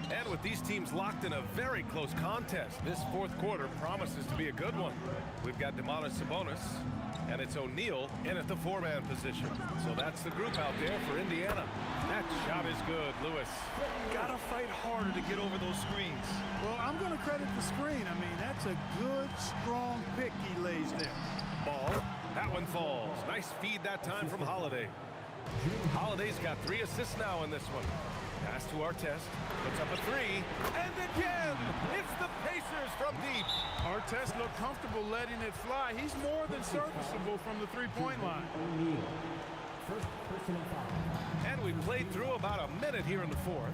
And with these teams locked in a very close contest, this 4th quarter promises to be a good one. We've got Domantas Sabonis, and it's O'Neal in at the 4-man position. So that's the group out there for Indiana. That shot is good, Lewis. Gotta fight harder to get over those screens. Well, I'm going to credit the screen. I mean, that's a good, strong pick he lays there. Ball. That one falls. Nice feed that time from Holiday. Holiday's got 3 assists now in this one. Pass to Artest. Puts up a 3. And again, it's the Pacers from deep. Artest looked comfortable letting it fly. He's more than serviceable from the three-point line. O'Neal. First personal foul. And we played through about a minute here in the 4th.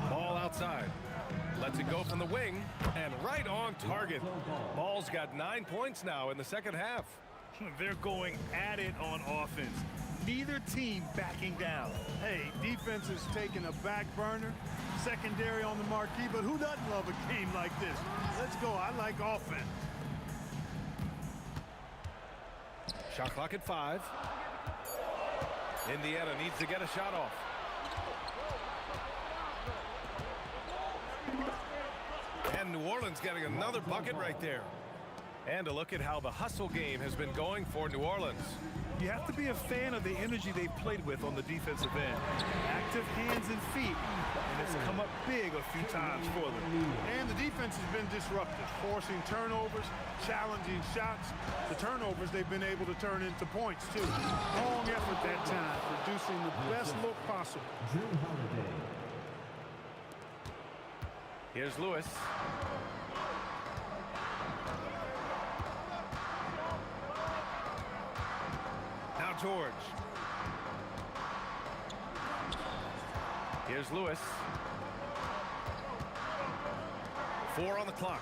Ball outside. Lets it go from the wing. And right on target. Ball's got 9 points now in the second half. They're going at it on offense. Neither team backing down. Hey, defense is taking a back burner, secondary on the marquee, but who doesn't love a game like this? Let's go. I like offense. Shot clock at 5. Indiana needs to get a shot off. And New Orleans getting another bucket right there. And a look at how the hustle game has been going for New Orleans. You have to be a fan of the energy they've played with on the defensive end. Active hands and feet, and it's come up big a few times for them. And the defense has been disruptive, forcing turnovers, challenging shots. The turnovers they've been able to turn into points, too. Long effort that time, producing the best look possible. Here's Lewis. Now George. Here's Lewis. 4 on the clock.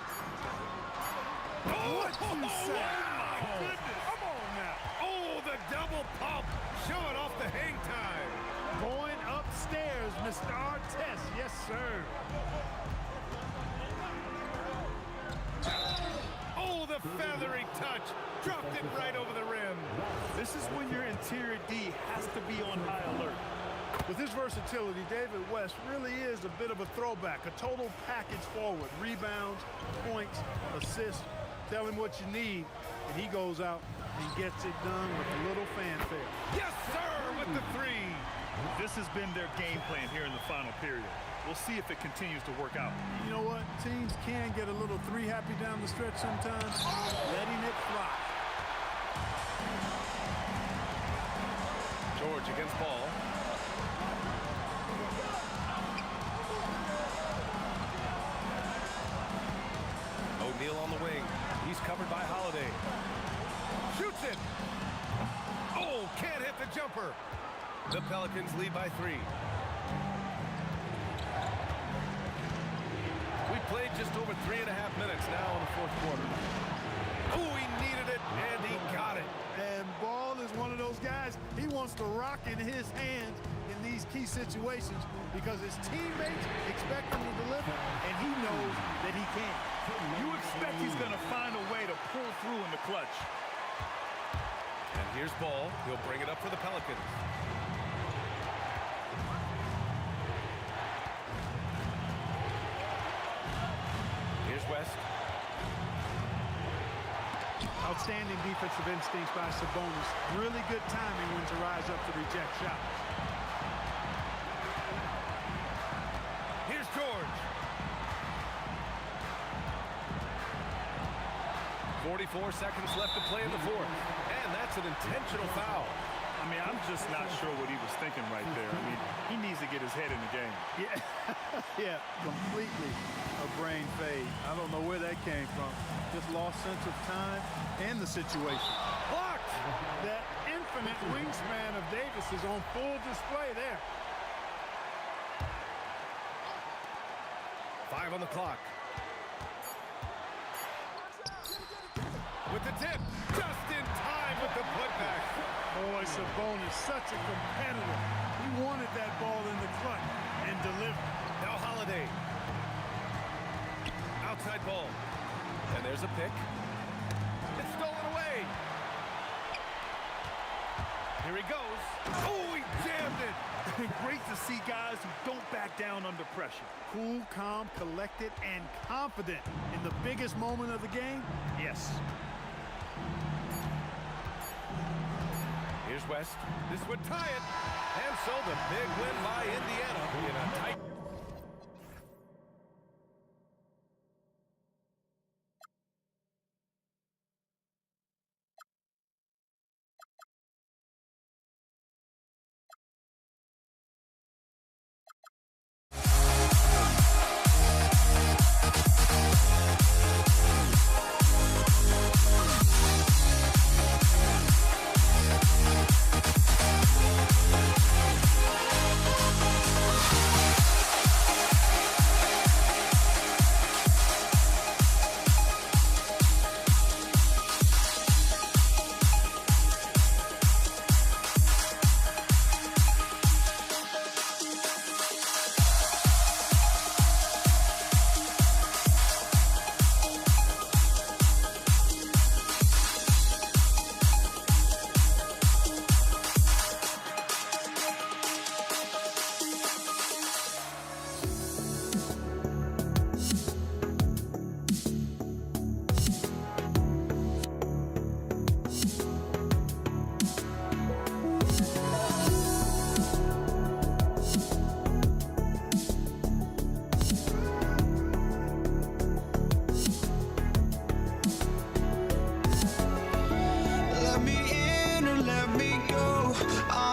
What you say? Wow. Oh, goodness. Come on now. Oh, the double pump. Showing off the hang time. Going upstairs, Mr. Artest. Yes, sir. Oh, the feathery touch. Dropped it right over the rim. This is when your interior D has to be on high alert. With his versatility, David West really is a bit of a throwback, a total package forward. Rebounds, points, assists. Tell him what you need, and he goes out and gets it done with a little fanfare. Yes, sir, with the 3. This has been their game plan here in the final period. We'll see if it continues to work out. You know what? Teams can get a little 3 happy down the stretch sometimes. Letting it fly. George against ball. O'Neal on the wing. He's covered by Holiday. Shoots it. Oh, can't hit the jumper. The Pelicans lead by 3. We played just over 3.5 minutes now in the 4th quarter. Oh, he needed it, and he got it. And Ball is one of those guys, he wants to rock in his hands in these key situations because his teammates expect him to deliver, and he knows that he can. You expect he's going to find a way to pull through in the clutch. And here's Ball. He'll bring it up for the Pelicans. Here's West. Outstanding defensive instincts by Sabonis. Really good timing when to rise up to reject shots. Here's George. 44 seconds left to play in the 4th. And that's an intentional foul. I mean, I'm just not sure what he was thinking right there. I mean, he needs to get his head in the game. Yeah, completely a brain fade. I don't know where that came from. Just lost sense of time and the situation. Blocked! That infinite wingspan of Davis is on full display there. 5 on the clock. With the tip, just in time with the putback. Boy, Sabonis, such a competitor. He wanted that ball in the clutch and delivered. Now Holiday. Outside ball. And there's a pick. It's stolen away. Here he goes. Oh, he jammed it. Great to see guys who don't back down under pressure. Cool, calm, collected, and confident in the biggest moment of the game. Yes. Here's West. This would tie it. And so the big win by Indiana in a tight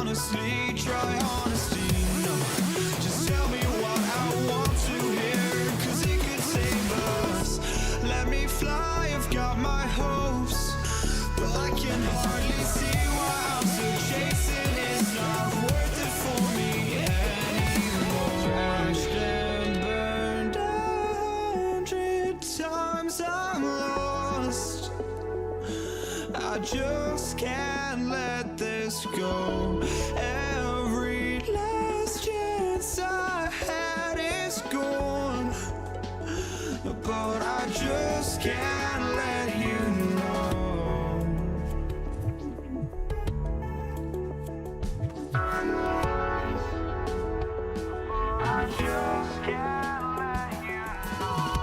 honestly, try honesty. No, just tell me what I want to hear, 'cause it could save us. Let me fly, I've got my hopes, but I can hardly see why I'm still chasing. It's not worth it for me anymore. Crashed and burned 100 times, I'm lost. I just can't let this go. Every last chance I had is gone, but I just can't let you know. I just can't let you know.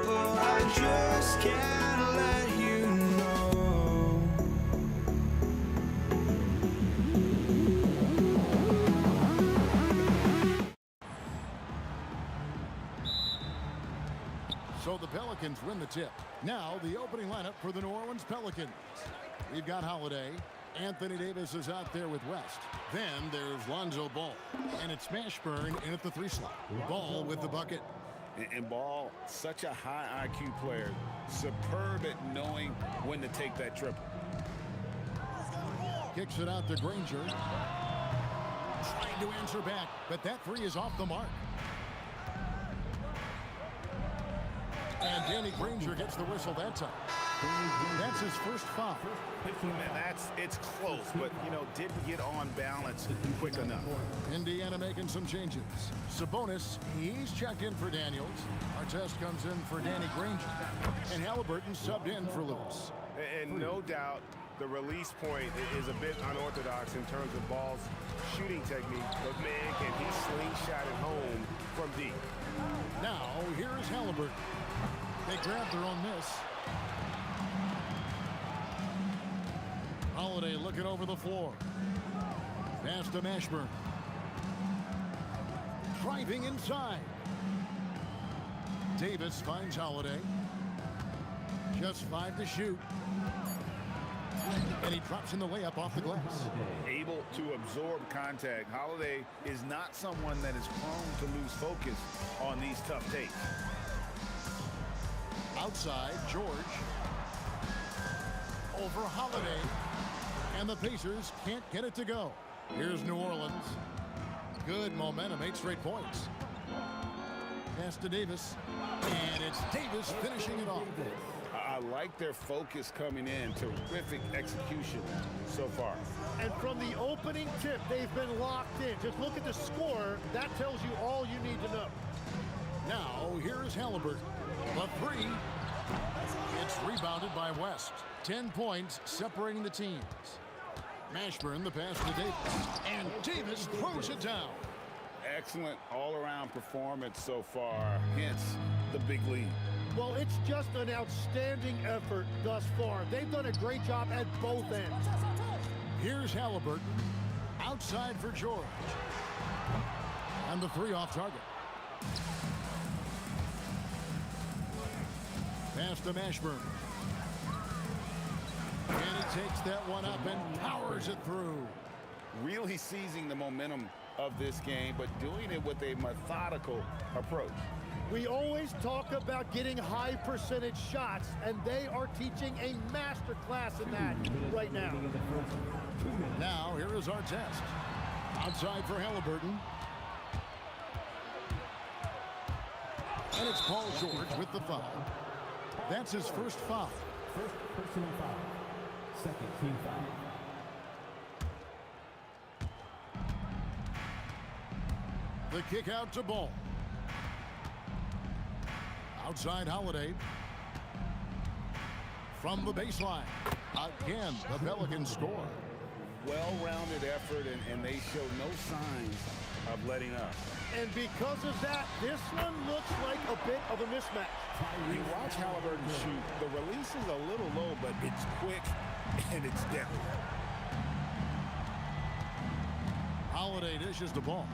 But I just can't let you know. So the Pelicans win the tip. Now the opening lineup for the New Orleans Pelicans. We've got Holiday. Anthony Davis is out there with West. Then there's Lonzo Ball. And it's Mashburn in at the 3 slot. Ball with the bucket. And Ball, such a high IQ player. Superb at knowing when to take that triple. Kicks it out to Granger. Trying to answer back, but that 3 is off the mark. And Danny Granger gets the whistle that time. That's his first foul. And it's close, but, didn't get on balance quick enough. Indiana making some changes. Sabonis, he's checked in for Daniels. Artest comes in for Danny Granger. And Halliburton subbed in for Lewis. And no doubt, the release point is a bit unorthodox in terms of Ball's shooting technique. But, man, can he slingshot it home from deep. Now, here's Halliburton. They grab their own miss. Holiday looking over the floor. Pass to Mashburn. Driving inside. Davis finds Holiday. Just 5 to shoot. And he drops in the layup off the glass. Able to absorb contact. Holiday is not someone that is prone to lose focus on these tough takes. Outside, George. Over Holiday. And the Pacers can't get it to go. Here's New Orleans. Good momentum, 8 straight points. Pass to Davis. And it's Davis finishing it off. I like their focus coming in. Terrific execution so far. And from the opening tip, they've been locked in. Just look at the score. That tells you all you need to know. Now, here's Halliburton. The 3. It's rebounded by West. 10 points separating the teams. Mashburn, the pass to Davis. And Davis throws it down. Excellent all-around performance so far, hence the big lead. Well, it's just an outstanding effort thus far. They've done a great job at both ends. Here's Halliburton. Outside for George. And the three off target. Pass to Mashburn. And he takes that one up and powers it through. Really seizing the momentum of this game, but doing it with a methodical approach. We always talk about getting high percentage shots, and they are teaching a master class in that right now. Now, here is our test. Outside for Halliburton. And it's Paul George with the foul. That's his first foul. First personal foul. Second team foul. The kick out to Ball. Outside Holiday. From the baseline. Again, the Pelicans score. Well-rounded effort, and they show no signs of letting up. And because of that, this one looks like a bit of a mismatch. You watch Halliburton shoot. The release is a little low, but it's quick and it's deadly. Holiday dishes the ball.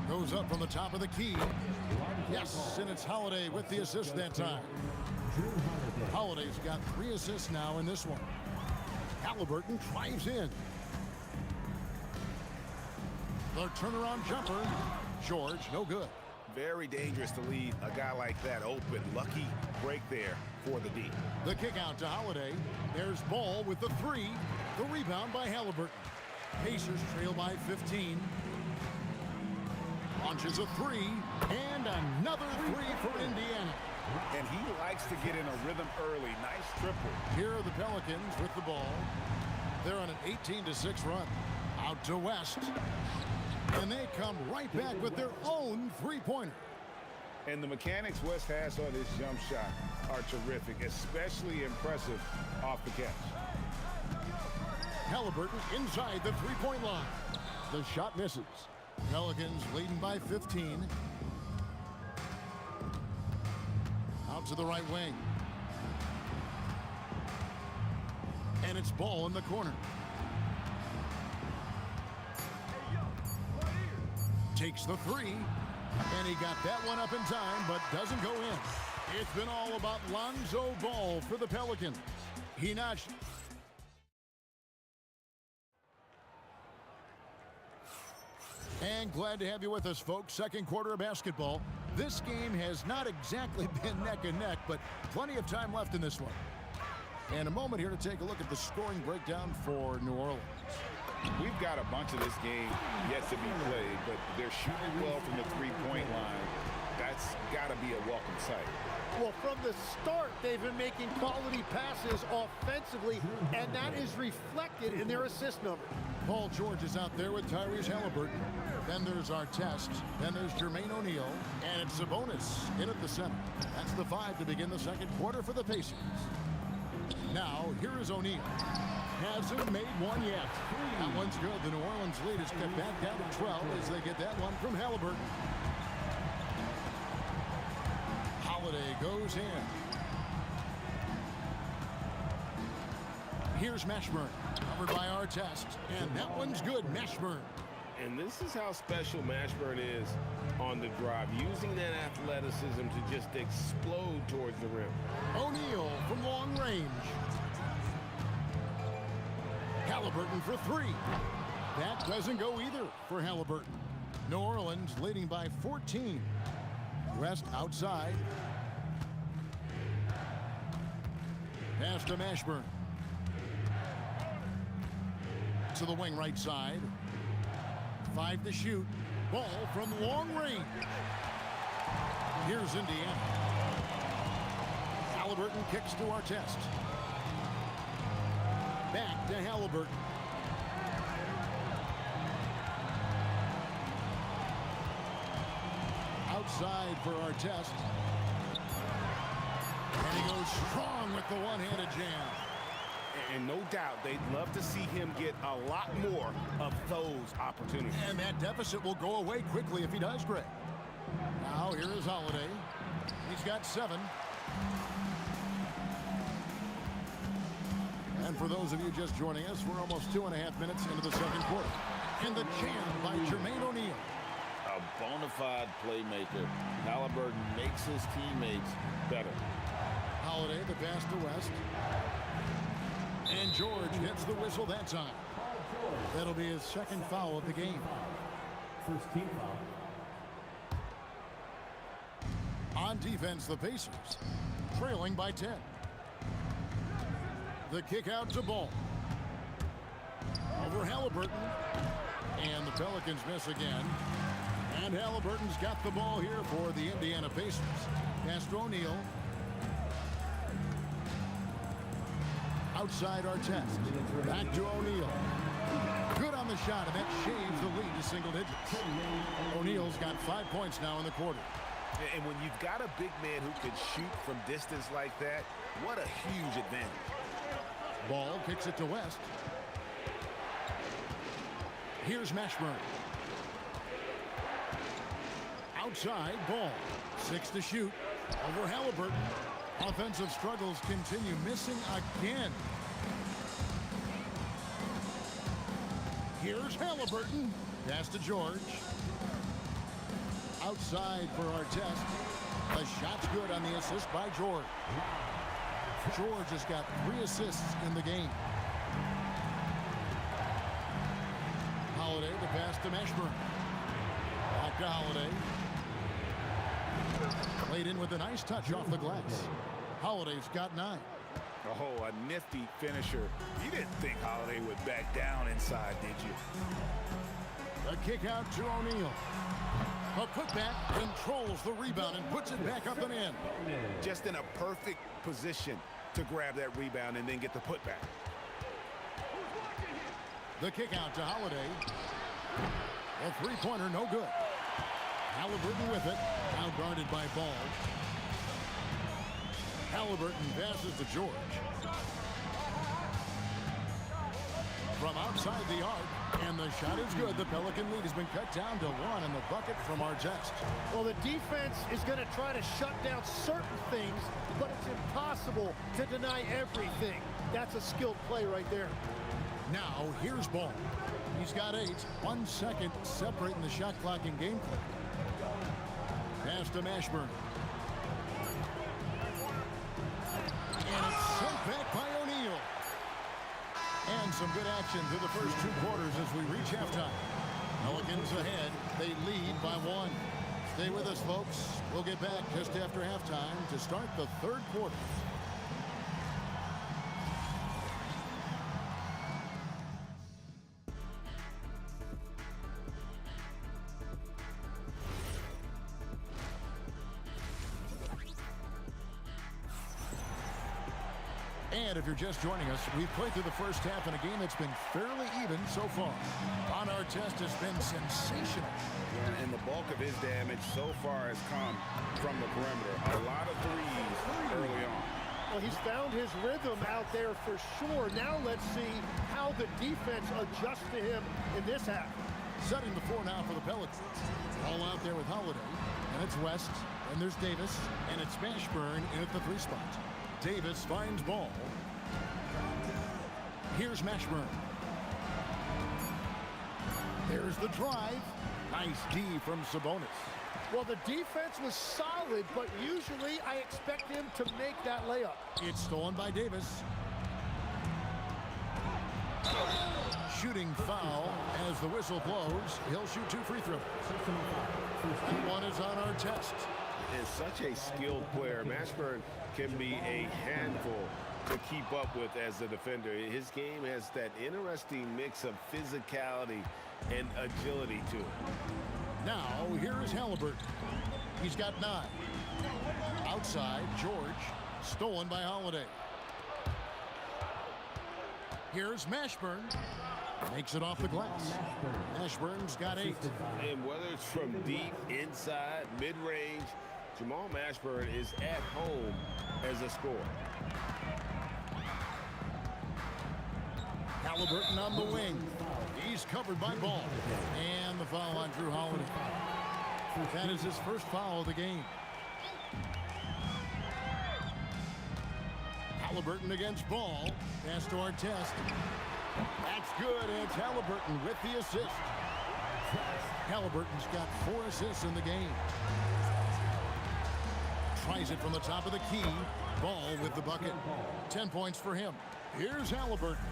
Goes up from the top of the key. Yes, and it's Holiday with the assist that time. Holiday's got 3 assists now in this one. Halliburton drives in. The turnaround jumper. George, no good. Very dangerous to leave a guy like that open. Lucky break there for the D. The kick out to Holiday. There's Ball with the 3. The rebound by Halliburton. Pacers trail by 15. Launches a 3. And another 3 for Indiana. And he likes to get in a rhythm early. Nice triple. Here are the Pelicans with the ball. They're on an 18-6 run. Out to West. And they come right back with their own three-pointer. And the mechanics West has on his jump shot are terrific, especially impressive off the catch. Halliburton inside the three-point line. The shot misses. Pelicans leading by 15. Out to the right wing. And it's Ball in the corner. Takes the 3. And he got that one up in time, but doesn't go in. It's been all about Lonzo Ball for the Pelicans. He notched. And glad to have you with us, folks. Second quarter of basketball. This game has not exactly been neck and neck, but plenty of time left in this one. And a moment here to take a look at the scoring breakdown for New Orleans. We've got a bunch of this game yet to be played, but they're shooting well from the three-point line. That's got to be a welcome sight. Well, from the start, they've been making quality passes offensively, and that is reflected in their assist number. Paul George is out there with Tyrese Halliburton. Then there's Artest. Then there's Jermaine O'Neal. And it's Sabonis in at the center. That's the 5 to begin the second quarter for the Pacers. Now, here is O'Neal. Hasn't made one yet. That one's good. The New Orleans lead is kept back down to 12 as they get that one from Halliburton. Holiday goes in. Here's Mashburn, covered by Artest, and that one's good. Mashburn. And this is how special Mashburn is on the drive, using that athleticism to just explode towards the rim. O'Neal from long range. Halliburton for 3. That doesn't go either for Halliburton. New Orleans leading by 14. West outside. Pass to Mashburn. To the wing right side. 5 to shoot. Ball from long range. Here's Indiana. Halliburton kicks to Artest. Back to Halliburton. Outside for Artest. And he goes strong with the one-handed jam. And no doubt they'd love to see him get a lot more of those opportunities. And that deficit will go away quickly if he does, Greg. Now here is Holiday. He's got 7. And for those of you just joining us, we're almost 2.5 minutes into the second quarter. And the jam by Jermaine O'Neal. A bona fide playmaker. Halliburton makes his teammates better. Holiday, the pass to West. And George hits the whistle that time. That'll be his second foul of the game. First team foul. On defense, the Pacers, trailing by 10. The kick out to Ball. Over Halliburton. And the Pelicans miss again. And Halliburton's got the ball here for the Indiana Pacers. Pass to O'Neal. Outside Artest. Back to O'Neal. Good on the shot, and that shaves the lead to single digits. O'Neal's got 5 points now in the quarter. And when you've got a big man who can shoot from distance like that, what a huge advantage. Ball kicks it to West. Here's Mashburn. Outside, Ball. 6 to shoot. Over Halliburton. Offensive struggles continue, missing again. Here's Halliburton. Pass to George. Outside for Artest. The shot's good on the assist by George. George has got 3 assists in the game. Holiday, the pass to Mashburn. Back to Holiday. Played in with a nice touch off the glass. Holiday's got 9. Oh, a nifty finisher. You didn't think Holiday would back down inside, did you? A kick out to O'Neal. A putback, controls the rebound and puts it back up and in. Just in a perfect position to grab that rebound and then get the putback. The kick out to Holiday. A three-pointer, no good. Halliburton with it. Now guarded by Ball. Halliburton passes to George. From outside the arc, and the shot is good. The Pelican lead has been cut down to 1 in the bucket from Artest. Well, the defense is going to try to shut down certain things, but it's impossible to deny everything. That's a skilled play right there. Now, here's Ball. He's got 8. 1 second separating the shot clock and game clock. Pass to Mashburn. And it's sent back by O'Neal. And some good action through the first 2 quarters as we reach halftime. Pelicans ahead. They lead by 1. Stay with us, folks. We'll get back just after halftime to start the third quarter. And if you're just joining us, we've played through the first half in a game that's been fairly even so far. On our test has been sensational. Yeah, and the bulk of his damage so far has come from the perimeter. A lot of threes early on. Well, he's found his rhythm out there for sure. Now let's see how the defense adjusts to him in this half. Setting the floor now for the Pelicans. All out there with Holiday. And it's West. And there's Davis. And it's Mashburn in at the 3 spot. Davis finds Ball. Here's Mashburn. There's the drive. Nice D from Sabonis. Well, the defense was solid, but usually I expect him to make that layup. It's stolen by Davis. Shooting foul as the whistle blows. He'll shoot 2 free throws. And 1 is on our test. Is such a skilled player. Mashburn can be a handful to keep up with as a defender. His game has that interesting mix of physicality and agility to it. Now, here is Halliburton. He's got 9. Outside, George. Stolen by Holiday. Here's Mashburn. Makes it off the glass. Mashburn's got 8. And whether it's from deep, inside, mid-range, Jamal Mashburn is at home as a scorer. Halliburton on the wing. He's covered by Ball. And the foul on Drew Holiday. That is his first foul of the game. Halliburton against Ball. Pass to Artest. That's good. It's Halliburton with the assist. Halliburton's got 4 assists in the game. Tries it from the top of the key. Ball with the bucket. 10 points for him. Here's Halliburton.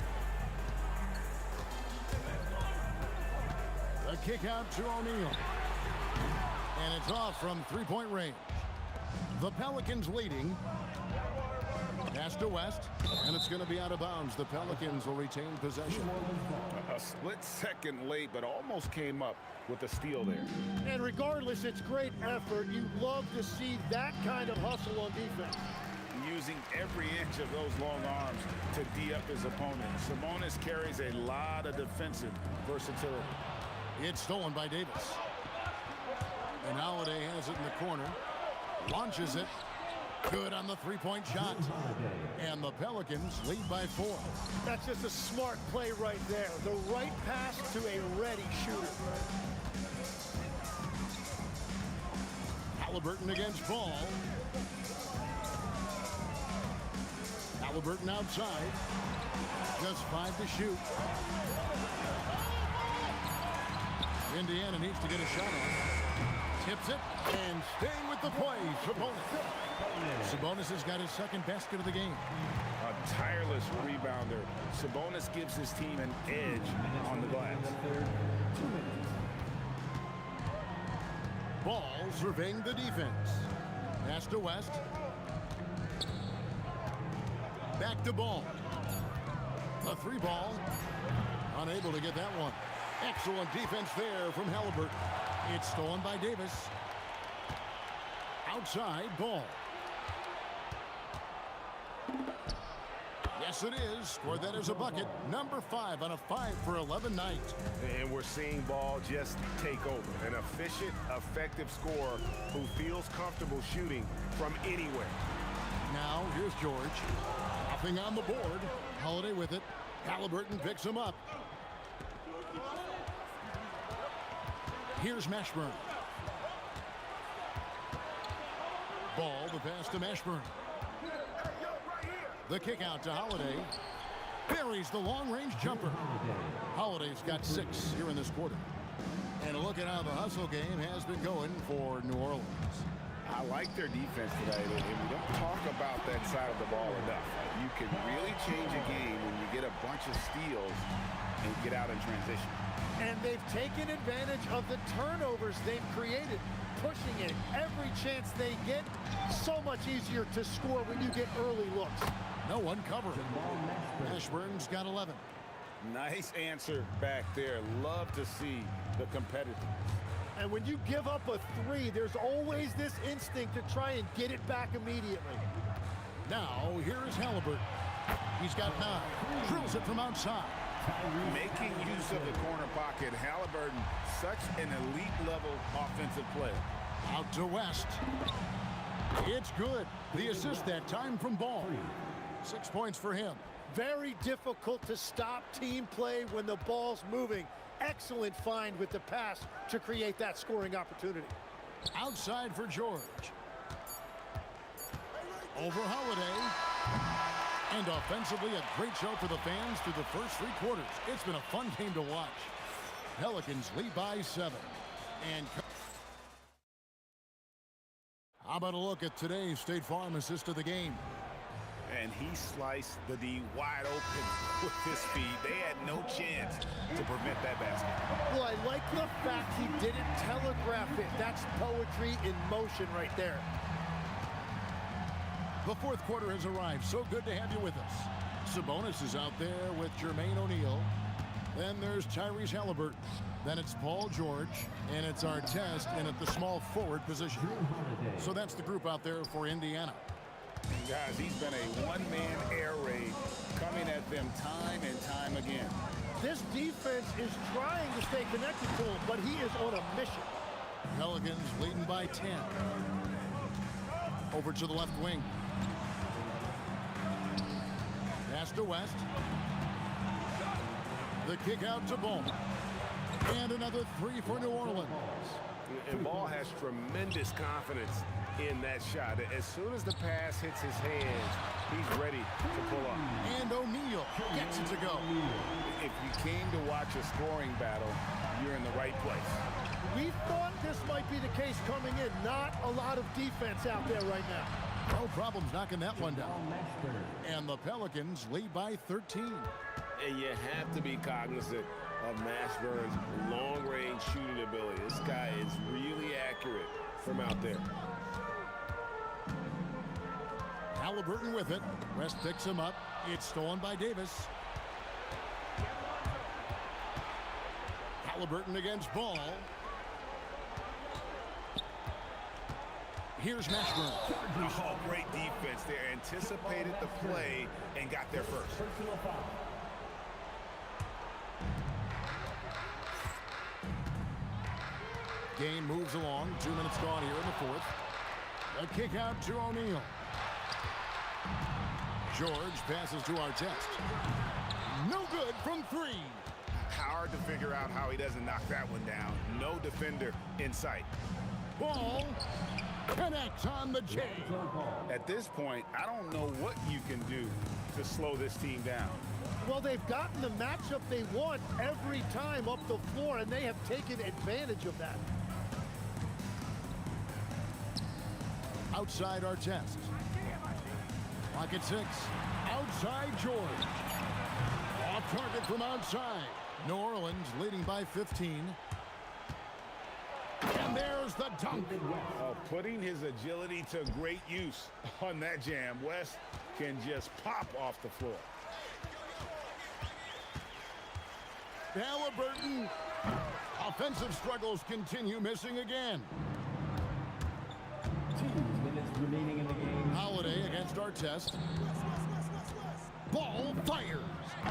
A kick out to O'Neal. And it's off from three-point range. The Pelicans leading. Pass to West, and it's going to be out of bounds. The Pelicans will retain possession. A split second late, but almost came up with a steal there. And regardless, it's great effort. You love to see that kind of hustle on defense. Using every inch of those long arms to D up his opponent. Sabonis carries a lot of defensive versatility. It's stolen by Davis. And Holiday has it in the corner. Launches it. Good on the three-point shot. And the Pelicans lead by 4. That's just a smart play right there. The right pass to a ready shooter. Halliburton against Ball. Halliburton outside. Just 5 to shoot. Indiana needs to get a shot on. Tips it and staying with the play. Sabonis has got his second basket of the game. A tireless rebounder. Sabonis gives his team an edge on the glass. Ball surveying the defense. Pass to West. Back to Ball. A 3-ball. Unable to get that one. Excellent defense there from Halliburton. It's stolen by Davis. Outside, Ball. Yes, it is. Scored that as a bucket. Number 5 on a 5 for 11 night. And we're seeing Ball just take over. An efficient, effective scorer who feels comfortable shooting from anywhere. Now, here's George. Nothing on the board. Holiday with it. Halliburton picks him up. Here's Mashburn. Ball, the pass to Mashburn. The kick out to Holiday. Buries the long-range jumper. Holiday's got 6 here in this quarter. And a look at how the hustle game has been going for New Orleans. I like their defense today, and we don't talk about that side of the ball enough. You can really change a game when you get a bunch of steals and get out in transition. And they've taken advantage of the turnovers they've created, pushing it every chance they get. So much easier to score when you get early looks. No one covering. Mashburn's got 11. Nice answer back there. Love to see the competitiveness. And when you give up a 3, there's always this instinct to try and get it back immediately. Now, here is Halliburton. He's got 9. Drills it from outside. Making use of the corner pocket. Halliburton, such an elite-level offensive player. Out to West. It's good. The assist that time from Ball. 6 points for him. Very difficult to stop team play when the ball's moving. Excellent find with the pass to create that scoring opportunity. Outside for George. Over Holiday. And offensively, a great show for the fans through the first 3 quarters. It's been a fun game to watch. Pelicans lead by 7. And how about a look at today's State Farm assist of the game? And he sliced the D wide open with his speed. They had no chance to prevent that basket. Well, I like the fact he didn't telegraph it. That's poetry in motion right there. The 4th quarter has arrived. So good to have you with us. Sabonis is out there with Jermaine O'Neal. Then there's Tyrese Halliburton. Then it's Paul George. And it's Artest in at the small forward position. So that's the group out there for Indiana. Guys, he's been a one-man air raid coming at them time and time again. This defense is trying to stay connected to him, but he is on a mission. Pelicans leading by 10. Over to the left wing. Pass to West. The kick out to Ball. And another three for New Orleans. And Ball has tremendous confidence in that shot. As soon as the pass hits his hands, he's ready to pull up. And O'Neal gets it to go. If you came to watch a scoring battle, you're in the right place. We thought this might be the case coming in. Not a lot of defense out there right now. No problems knocking that one down. And the Pelicans lead by 13. And you have to be cognizant of Mashburn's long-range shooting ability. This guy is really accurate from out there. Halliburton with it. West picks him up. It's stolen by Davis. Halliburton against Ball. Here's Mashburn. Oh, great defense there. Anticipated the play and got there first. Game moves along. 2 minutes gone here in the fourth. A kick out to O'Neal. George passes to Artest. No good from three. Hard to figure out how he doesn't knock that one down. No defender in sight. Ball connects on the J. At this point, I don't know what you can do to slow this team down. Well, they've gotten the matchup they want every time up the floor, and they have taken advantage of that. Outside Artest. Clock at 6. Outside George. Off target from outside. New Orleans leading by 15. And there's the dunk. Putting his agility to great use on that jam. West can just pop off the floor. Halliburton. Offensive struggles continue, missing again. 2 minutes remaining in the game. Holiday against Artest. Ball fires.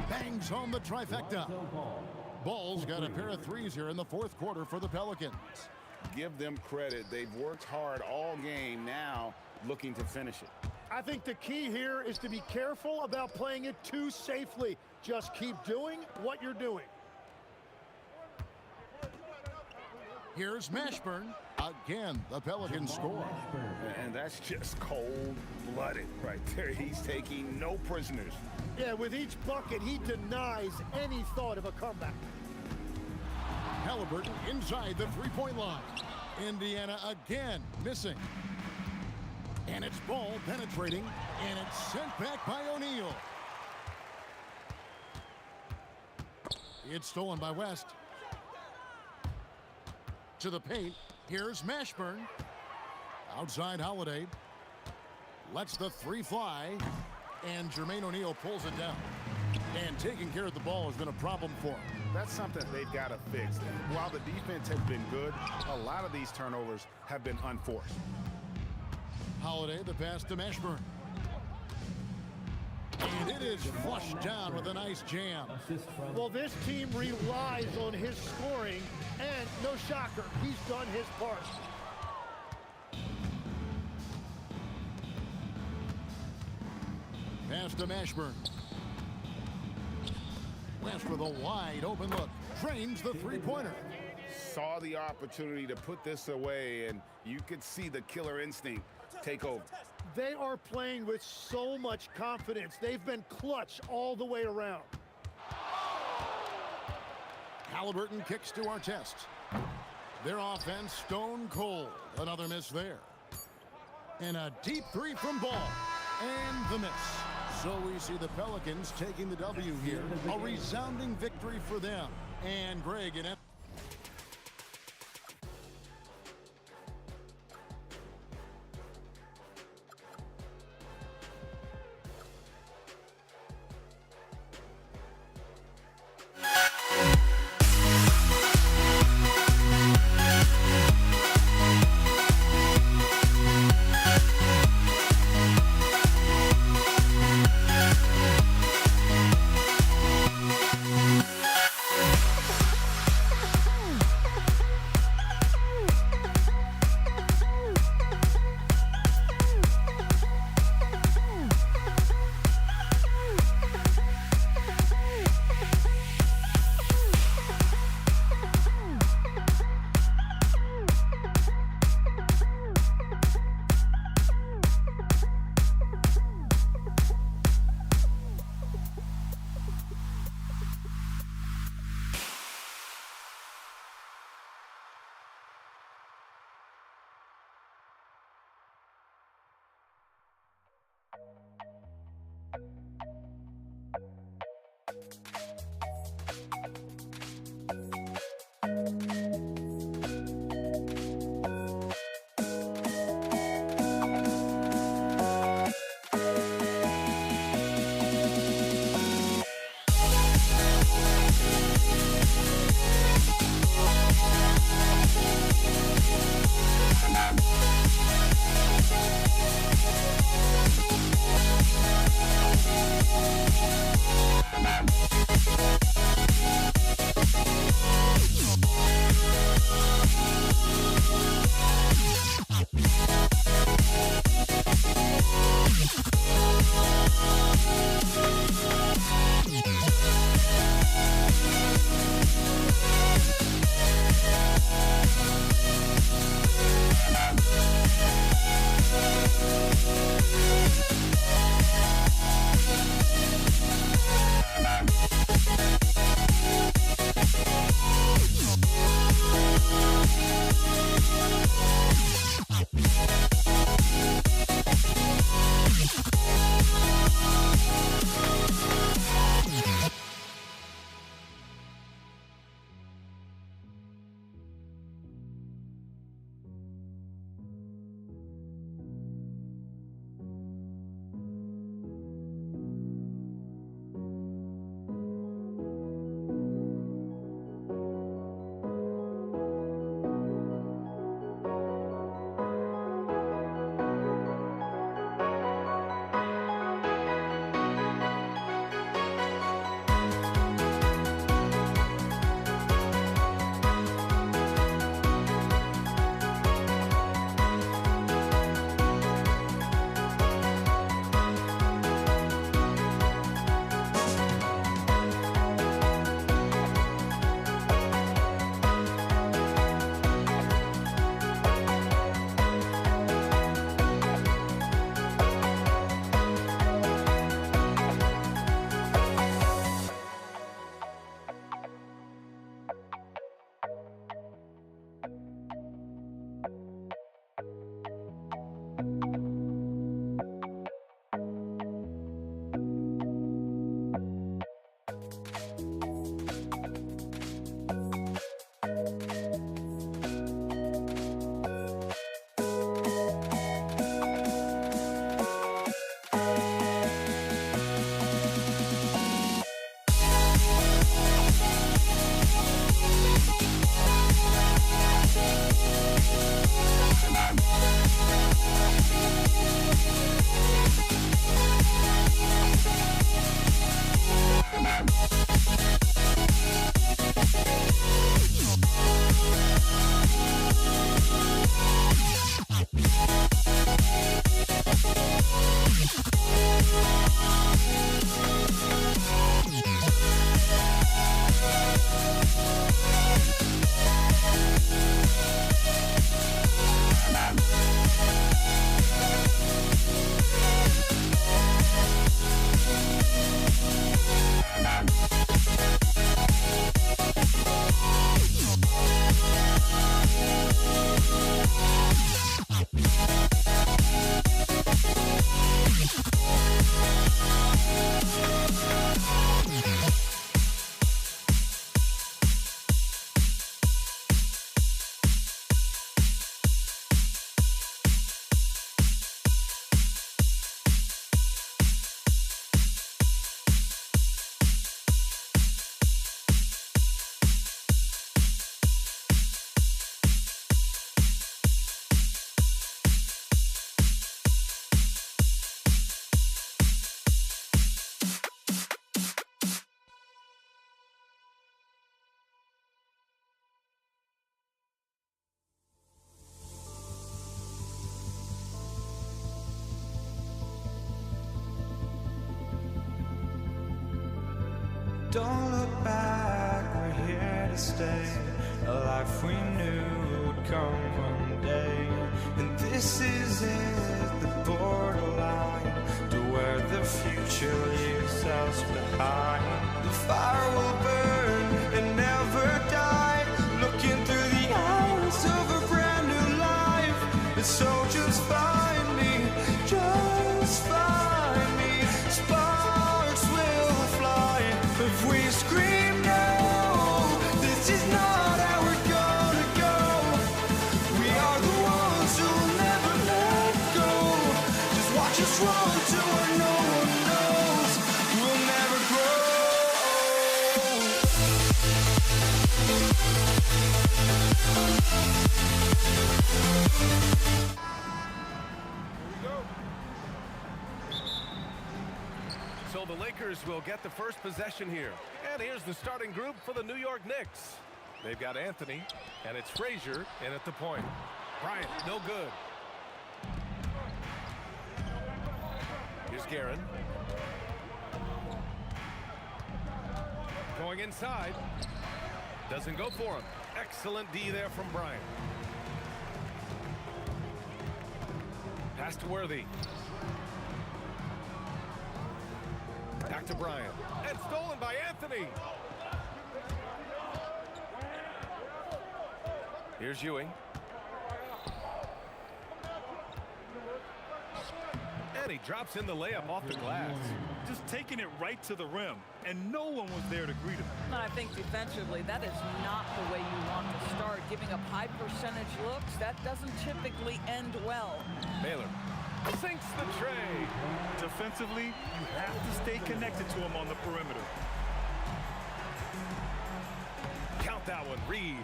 Bangs on the trifecta. Ball's got a pair of threes here in the fourth quarter for the Pelicans. Give them credit. They've worked hard all game, now looking to finish it. I think the key here is to be careful about playing it too safely. Just keep doing what you're doing. Here's Mashburn. Again, the Pelicans score. And that's just cold-blooded right there. He's taking no prisoners. Yeah, with each bucket, he denies any thought of a comeback. Halliburton inside the three-point line. Indiana again missing. And it's Ball penetrating, and it's sent back by O'Neal. It's stolen by West. To the paint. Here's Mashburn. Outside Holiday. Lets the three fly. And Jermaine O'Neal pulls it down. And taking care of the ball has been a problem for him. That's something they've got to fix. While the defense has been good, a lot of these turnovers have been unforced. Holiday, the pass to Mashburn. And it is flushed down with a nice jam. Well, this team relies on his scoring, and no shocker, he's done his part. Pass to Mashburn. West with a wide open look. Trains the three-pointer. Saw the opportunity to put this away, and you could see the killer instinct take over. They are playing with so much confidence. They've been clutch all the way around. Halliburton kicks to Artest. Their offense stone cold. Another miss there. And a deep three from Ball. And the miss. So we see the Pelicans taking the W here. A resounding victory for them. And Greg in it. Don't look back, we're here to stay. A life we knew would come one day. And this is it, the borderline to where the future leaves us behind. The fire will burn and never die. Looking through the eyes of a brand new life. And so just find me, just find me. Sparks will fly if we scream no. This is not how we're gonna go. We are the ones who'll never let go. Just watch us run to where no one knows. We'll never grow. So the Lakers will get the first possession here. And here's the starting group for the New York Knicks. They've got Anthony, and it's Frazier in at the point. Bryant, no good. Here's Guerin. Going inside. Doesn't go for him. Excellent D there from Bryant. Pass to Worthy. Back to Bryant. And stolen by Anthony. Here's Ewing. And he drops in the layup off the glass. Just taking it right to the rim, and no one was there to greet him. And I think defensively, that is not the way you want to start. Giving up high percentage looks, that doesn't typically end well. Baylor sinks the tray. Defensively, you have to stay connected to him on the perimeter. Count that one, Reed.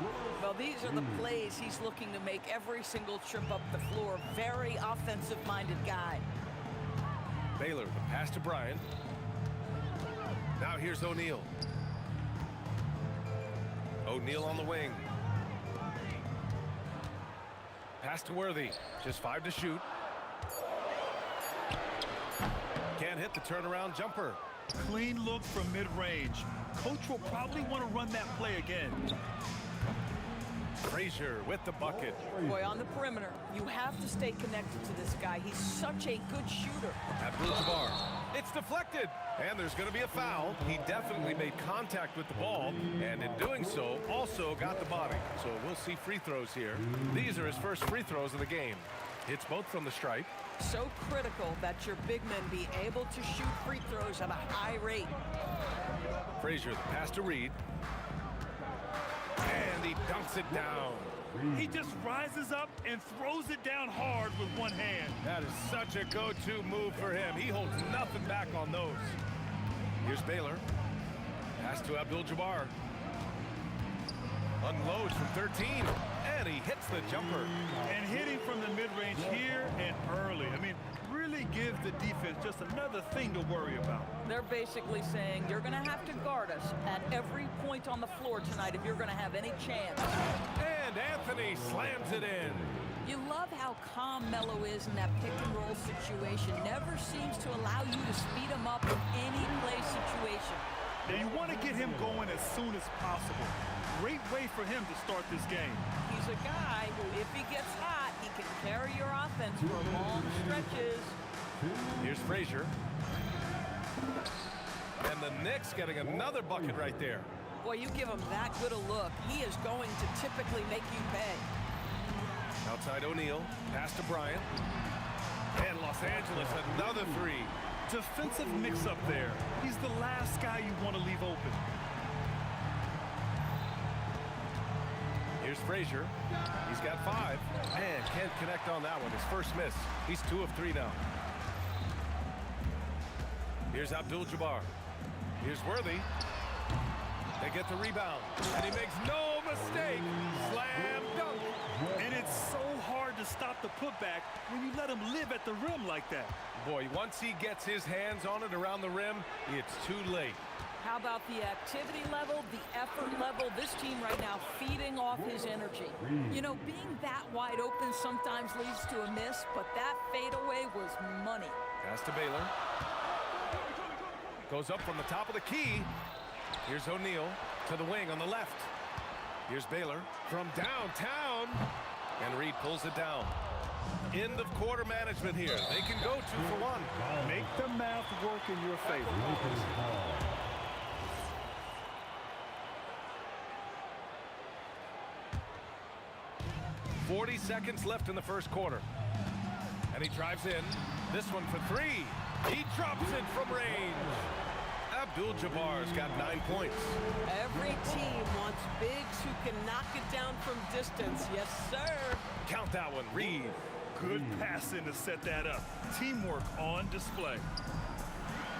Well, these are the plays he's looking to make every single trip up the floor. Very offensive-minded guy. Baylor, the pass to Bryant. Now here's O'Neal. O'Neal on the wing. Pass to Worthy. Just 5 to shoot. Can't hit the turnaround jumper. Clean look from mid-range. Coach will probably want to run that play again. Frazier with the bucket. Boy, on the perimeter, you have to stay connected to this guy. He's such a good shooter. Abdul-Jabbar. It's deflected. And there's going to be a foul. He definitely made contact with the ball, and in doing so, also got the body. So we'll see free throws here. These are his first free throws of the game. Hits both from the stripe. So critical that your big men be able to shoot free throws at a high rate. Frazier, the pass to Reed. And he dunks it down. He just rises up and throws it down hard with one hand. That is such a go-to move for him. He holds nothing back on those. Here's Baylor. Pass to Abdul-Jabbar. Unloads from 13. And he hits the jumper. And hitting from the mid-range here and early. I mean, really gives the defense just another thing to worry about. They're basically saying you're going to have to guard us at every point on the floor tonight if you're going to have any chance. And Anthony slams it in. You love how calm Melo is in that pick-and-roll situation. Never seems to allow you to speed him up in any play situation. Now you want to get him going as soon as possible. Great way for him to start this game. He's a guy who, if he gets hot, he can carry your offense for long stretches. Here's Frazier. And the Knicks getting another bucket right there. Boy, you give him that good a look, he is going to typically make you pay. Outside O'Neal. Pass to Bryant. And Los Angeles, another three. Defensive mix-up there. He's the last guy you want to leave open. Here's Frazier. He's got 5. And can't connect on that one. His first miss. He's 2 of 3 now. Here's Abdul-Jabbar. Here's Worthy. They get the rebound. And he makes no mistake. Slam dunk. And it's so hard to stop the putback when you let him live at the rim like that. Boy, once he gets his hands on it around the rim, it's too late. How about the activity level, the effort level? This team right now feeding off his energy. You know, being that wide open sometimes leads to a miss, but that fadeaway was money. Pass to Baylor. Goes up from the top of the key. Here's O'Neal to the wing on the left. Here's Baylor from downtown. And Reed pulls it down. End of quarter management here. They can go 2 for 1. Make the math work in your favor. 40 seconds left in the first quarter. And he drives in. This one for 3. He drops it from range. Abdul-Jabbar's got 9 points. Every team wants bigs who can knock it down from distance. Yes, sir. Count that one, Reed. Good passing to set that up. Teamwork on display.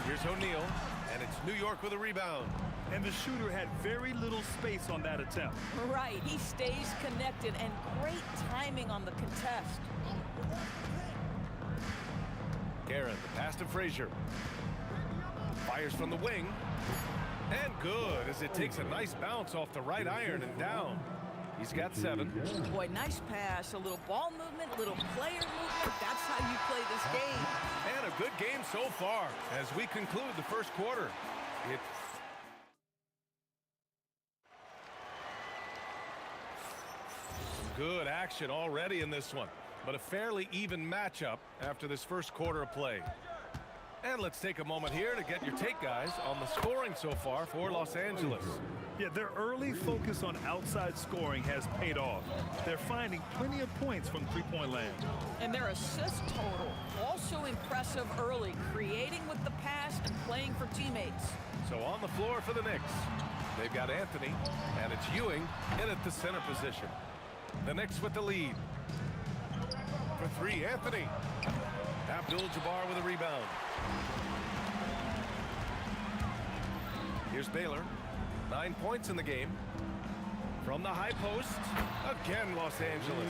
Here's O'Neal, and it's New York with a rebound. And the shooter had very little space on that attempt. Right, he stays connected, and great timing on the contest. Garrett, the pass to Frazier. Fires from the wing. And good, as it takes a nice bounce off the right iron and down. He's got 7. Boy, nice pass. A little ball movement, a little player movement. That's how you play this game. And a good game so far as we conclude the first quarter. Some good action already in this one, but a fairly even matchup after this first quarter of play. And let's take a moment here to get your take, guys, on the scoring so far for Los Angeles. Yeah, their early focus on outside scoring has paid off. They're finding plenty of points from three-point land. And their assist total, also impressive early, creating with the pass and playing for teammates. So on the floor for the Knicks, they've got Anthony, and it's Ewing in at the center position. The Knicks with the lead. For 3, Anthony. Abdul-Jabbar with a rebound. Here's Baylor. 9 points in the game. From the high post, again Los Angeles.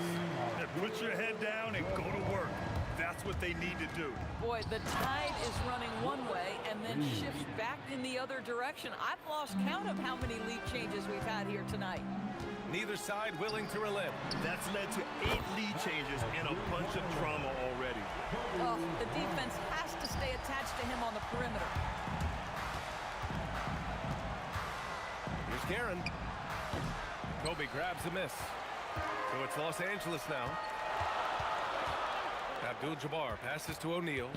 And put your head down and go to work. That's what they need to do. Boy, the tide is running one way and then shifts back in the other direction. I've lost count of how many lead changes we've had here tonight. Neither side willing to relent. That's led to 8 lead changes and a bunch of drama already. Oh, the defense has to stay attached to him on the perimeter. Here's Guerin. Kobe grabs a miss. So it's Los Angeles now. Abdul-Jabbar passes to O'Neal.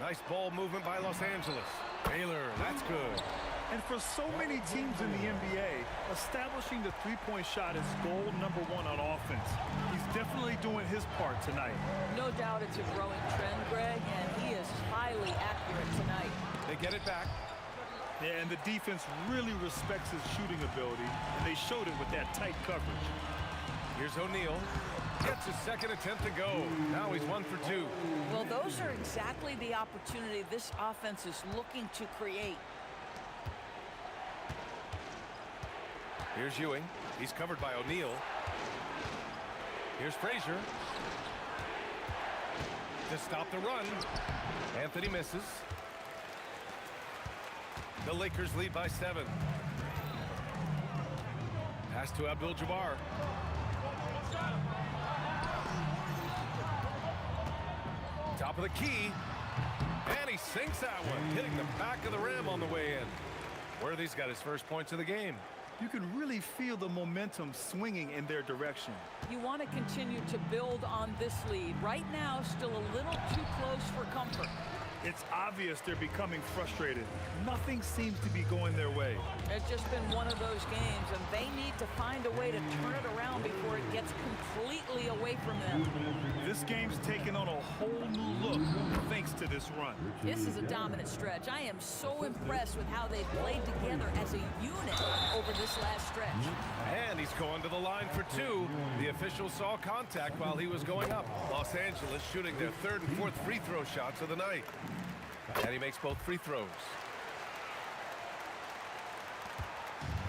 Nice ball movement by Los Angeles. Baylor, that's good. And for so many teams in the NBA, establishing the three-point shot is goal number 1 on offense. He's definitely doing his part tonight. No doubt it's a growing trend, Greg, and he is highly accurate tonight. They get it back. Yeah, and the defense really respects his shooting ability, and they showed it with that tight coverage. Here's O'Neal. Gets his second attempt to go. Now he's 1 for 2. Well, those are exactly the opportunity this offense is looking to create. Here's Ewing. He's covered by O'Neal. Here's Frazier. To stop the run. Anthony misses. The Lakers lead by 7. Pass to Abdul-Jabbar. Top of the key. And he sinks that one, hitting the back of the rim on the way in. Worthy's got his first points of the game. You can really feel the momentum swinging in their direction. You want to continue to build on this lead. Right now, still a little too close for comfort. It's obvious they're becoming frustrated. Nothing seems to be going their way. It's just been one of those games, and they need to find a way to turn it around before it gets completely away from them. This game's taken on a whole new look thanks to this run. This is a dominant stretch. I am so impressed with how they've played together as a unit over this last stretch. And he's going to the line for 2. The official saw contact while he was going up. Los Angeles shooting their 3rd and 4th free throw shots of the night. And he makes both free throws.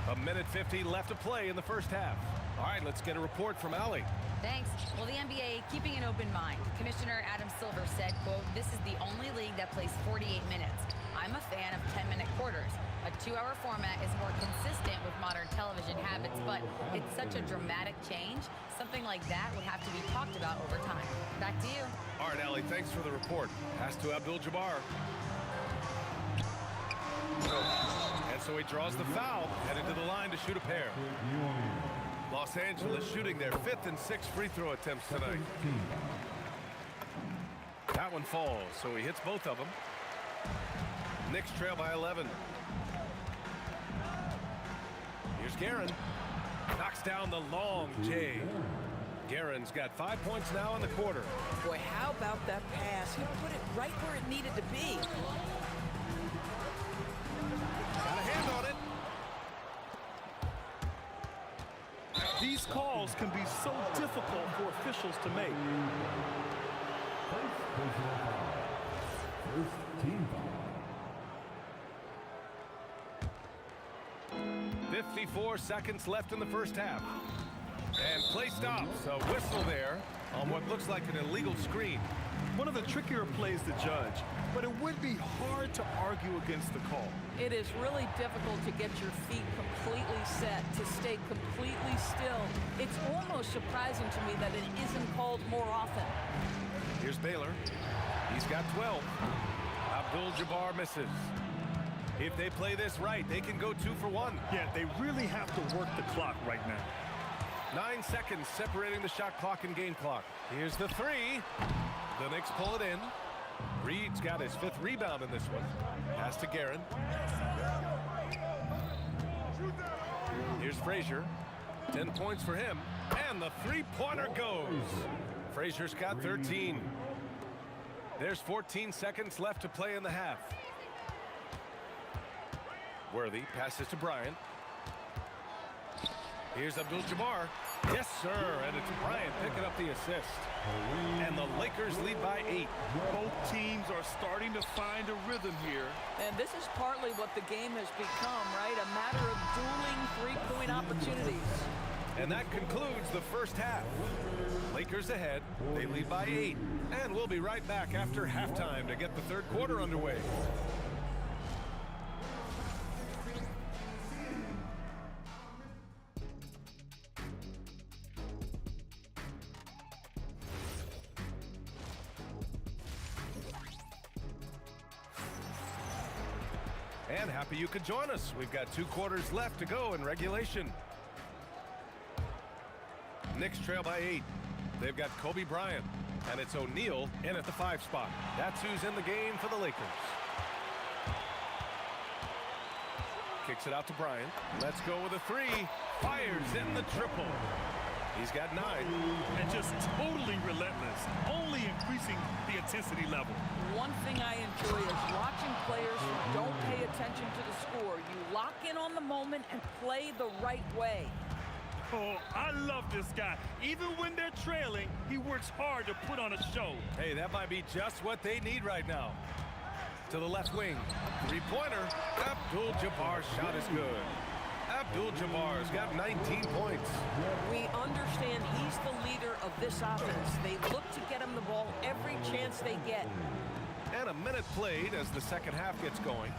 1:50 left to play in the first half. All right, let's get a report from Allie. Thanks. Well, the NBA keeping an open mind. Commissioner Adam Silver said, quote, "This is the only league that plays 48 minutes. I'm a fan of 10-minute quarters. A 2-hour format is more consistent with modern television habits, but it's such a dramatic change. Something like that would have to be talked about over time." Back to you. All right, Allie, thanks for the report. Pass to Abdul-Jabbar. And So he draws the foul, headed to the line to shoot a pair. Los Angeles shooting their 5th and 6th free throw attempts tonight. That one falls, so he hits both of them. Knicks trail by 11. Here's Guerin. Knocks down the long J. Guerin's got 5 points now in the quarter. Boy, how about that pass? He put it right where it needed to be. Got a hand on it. These calls can be so difficult for officials to make. First team foul. 54 seconds left in the first half. And play stops. A whistle there on what looks like an illegal screen. One of the trickier plays to judge, but it would be hard to argue against the call. It is really difficult to get your feet completely set, to stay completely still. It's almost surprising to me that it isn't called more often. Here's Baylor. He's got 12. Abdul-Jabbar misses. If they play this right, they can go 2 for 1. Yeah, they really have to work the clock right now. 9 seconds separating the shot clock and game clock. Here's the 3. The Knicks pull it in. Reed's got his 5th rebound in this one. Pass to Guerin. Here's Frazier. 10 points for him. And the three-pointer goes. Frazier's got 13. There's 14 seconds left to play in the half. Worthy passes to Bryant. Here's Abdul-Jabbar. Yes, sir. And it's Bryant picking up the assist. And the Lakers lead by 8. Both teams are starting to find a rhythm here. And this is partly what the game has become, right? A matter of dueling three-point opportunities. And that concludes the first half. Lakers ahead. They lead by 8. And we'll be right back after halftime to get the third quarter underway. And happy you could join us. We've got 2 quarters left to go in regulation. Knicks trail by 8. They've got Kobe Bryant, and it's O'Neal in at the 5 spot. That's who's in the game for the Lakers. Kicks it out to Bryant. Let's go with a 3. Fires in the triple. He's got 9. And just totally relentless, only increasing the intensity level. One thing I enjoy is watching players who don't pay attention to the score. You lock in on the moment and play the right way. Oh, I love this guy. Even when they're trailing, he works hard to put on a show. Hey, that might be just what they need right now. To the left wing. 3-pointer. Abdul-Jabbar's shot is good. Abdul-Jabbar's got 19 points. We understand he's the leader of this offense. They look to get him the ball every chance they get. And a minute played as the second half gets going.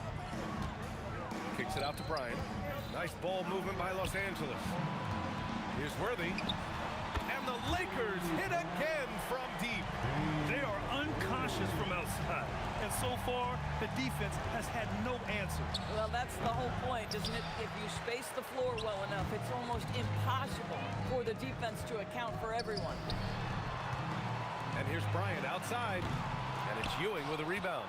Kicks it out to Bryant. Nice ball movement by Los Angeles. Here's Worthy. And the Lakers hit again from deep. They are unconscious from outside. And so far, the defense has had no answer. Well, that's the whole point, isn't it? If you space the floor well enough, it's almost impossible for the defense to account for everyone. And here's Bryant outside. And it's Ewing with a rebound.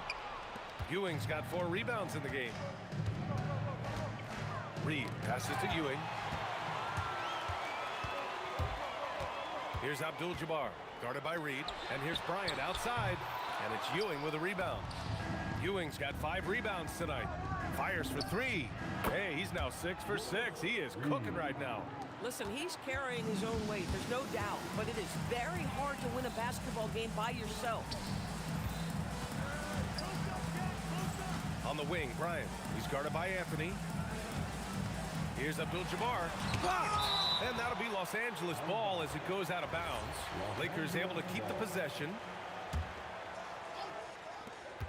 Ewing's got 4 rebounds in the game. Reed passes to Ewing. Here's Abdul-Jabbar, guarded by Reed. And here's Bryant outside. And it's Ewing with a rebound. Ewing's got 5 rebounds tonight. Fires for 3. Hey, he's now 6 for 6. He is cooking right now. Listen, he's carrying his own weight, there's no doubt. But it is very hard to win a basketball game by yourself. On the wing, Bryant. He's guarded by Anthony. Here's Abdul-Jabbar. Ah! And that'll be Los Angeles ball as it goes out of bounds. Lakers able to keep the possession.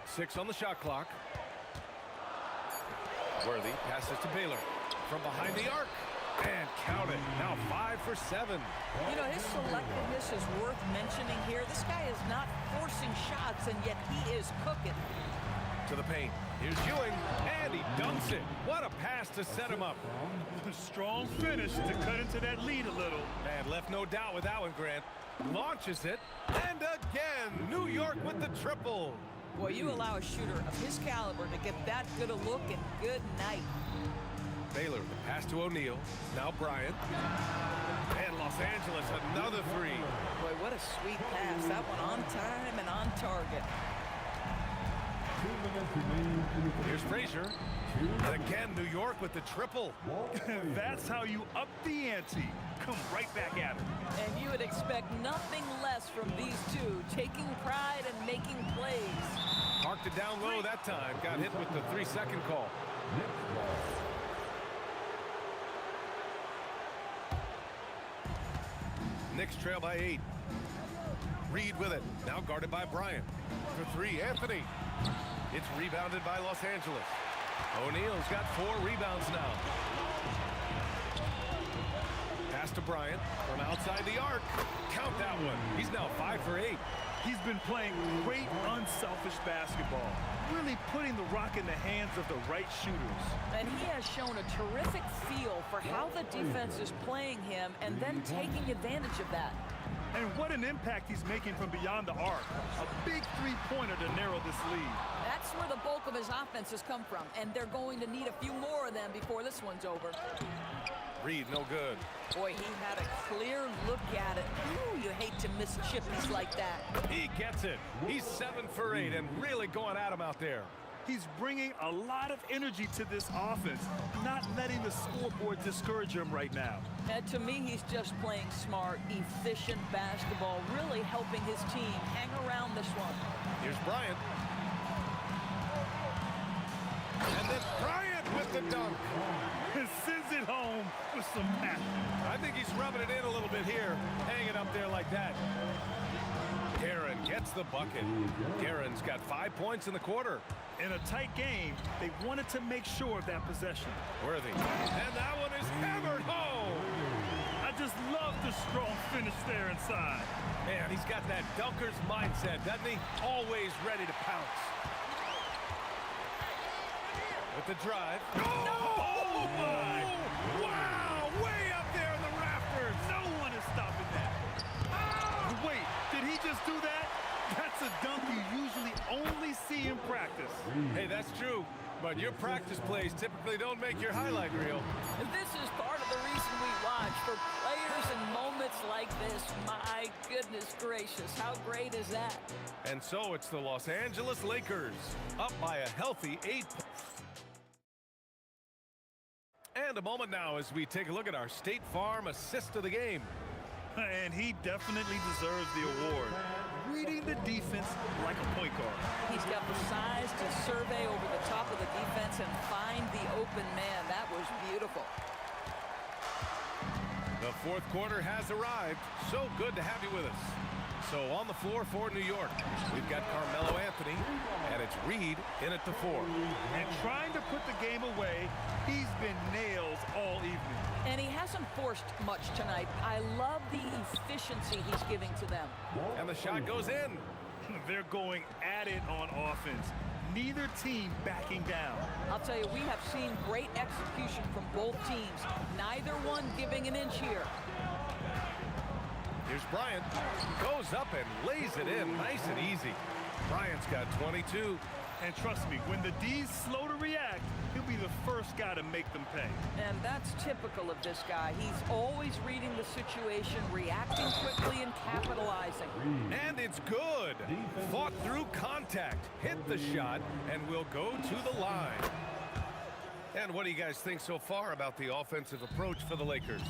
6 on the shot clock. Worthy passes to Baylor. From behind the arc. And count it. Now 5 for 7. You know, his selectiveness is worth mentioning here. This guy is not forcing shots, and yet he is cooking. To the paint. Here's Ewing, and he dunks it. What a pass to set him up. A strong finish to cut into that lead a little. And left no doubt with that one, Grant. Launches it, and again, New York with the triple. Boy, you allow a shooter of his caliber to get that good a look, and good night. Baylor, the pass to O'Neal. Now Bryant. And Los Angeles, another three. Boy, what a sweet pass. That one on time and on target. Here's Frazier. And again, New York with the triple. That's how you up the ante. Come right back at it. And you would expect nothing less from these two, taking pride and making plays. Parked it down low that time. Got hit with the 3-second call. Knicks trail by 8. Reed with it. Now guarded by Bryant. For 3, Anthony. It's rebounded by Los Angeles. O'Neal's got 4 rebounds now. Pass to Bryant from outside the arc. Count that one. He's now 5 for 8. He's been playing great unselfish basketball, really putting the rock in the hands of the right shooters. And he has shown a terrific feel for how the defense is playing him and then taking advantage of that. And what an impact he's making from beyond the arc. A big three-pointer to narrow this lead. That's where the bulk of his offense has come from, and they're going to need a few more of them before this one's over. Reed, no good. Boy, he had a clear look at it. Ooh, you hate to miss chippies like that. He gets it. He's 7 for 8 and really going at him out there. He's bringing a lot of energy to this offense, not letting the scoreboard discourage him right now. And to me, he's just playing smart, efficient basketball, really helping his team hang around this one. Here's Bryant. And then Bryant with the dunk. Sends it home with some passion. I think he's rubbing it in a little bit here, hanging up there like that. Guerin gets the bucket. Guerin's got 5 points in the quarter. In a tight game, they wanted to make sure of that possession. Worthy. And that one is hammered home. I just love the strong finish there inside. Man, he's got that dunker's mindset, doesn't he? Always ready to pounce. With the drive. Oh, my! Wow! Way up there in the rafters. No one is stopping that. Oh! Wait, did he just do that? That's a dunk you usually only see in practice. Hey, that's true. But your practice plays typically don't make your highlight reel. This is part of the reason we watch. For players in moments like this, my goodness gracious, how great is that? And so it's the Los Angeles Lakers, up by a healthy 8. And a moment now as we take a look at our State Farm assist of the game. And he definitely deserves the award. Reading the defense like a point guard. He's got the size to survey over the top of the defense and find the open man. That was beautiful. The fourth quarter has arrived. So good to have you with us. So on the floor for New York, we've got Carmelo Anthony, and it's Reed in at the 4. And trying to put the game away, he's been nails all evening. And he hasn't forced much tonight. I love the efficiency he's giving to them. And the shot goes in. They're going at it on offense. Neither team backing down. I'll tell you, we have seen great execution from both teams. Neither one giving an inch here. Here's Bryant. Goes up and lays it in nice and easy. Bryant's got 22. And trust me, when the D's slow to react, he'll be the first guy to make them pay. And that's typical of this guy. He's always reading the situation, reacting quickly, and capitalizing. And it's good. Fought through contact, hit the shot, and will go to the line. And what do you guys think so far about the offensive approach for the Lakers?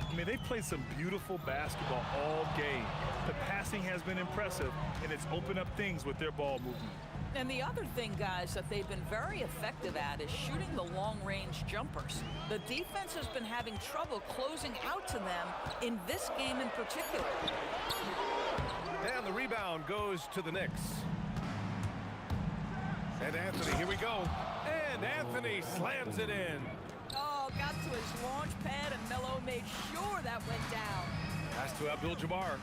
I mean, they've played some beautiful basketball all game. The passing has been impressive, and it's opened up things with their ball movement. And the other thing, guys, that they've been very effective at is shooting the long-range jumpers. The defense has been having trouble closing out to them in this game in particular. And the rebound goes to the Knicks. And Anthony, here we go. And Anthony slams it in. Oh, got to his launch pad, and Melo made sure that went down. Pass to Abdul-Jabbar.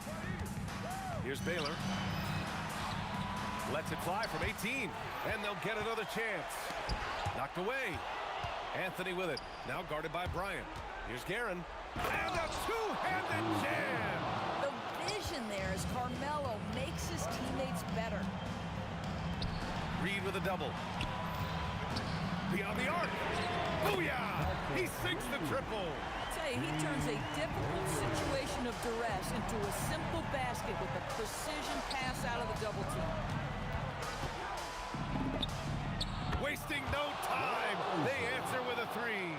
Here's Baylor. Lets it fly from 18, and they'll get another chance. Knocked away. Anthony with it. Now guarded by Bryant. Here's Guerin. And a two-handed jam. The vision there as Carmelo makes his teammates better. Reed with a double. Beyond the arc. Booyah! He sinks the triple. He turns a difficult situation of duress into a simple basket with a precision pass out of the double team. Wasting no time. They answer with a three.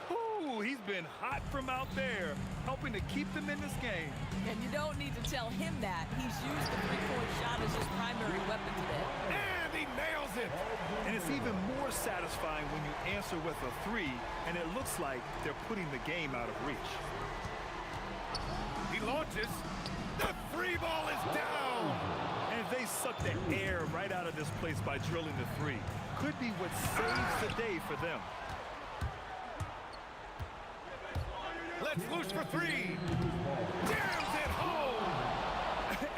Ooh, he's been hot from out there, helping to keep them in this game. And you don't need to tell him that. He's used the three-point shot as his primary weapon today. And he nails it. And it's even more satisfying when you answer with a three, and it looks like they're putting the game out of reach. He launches. The free ball is down. And they suck the air right out of this place by drilling the three. Could be what saves the day for them. Let's loose for three. Jams it home.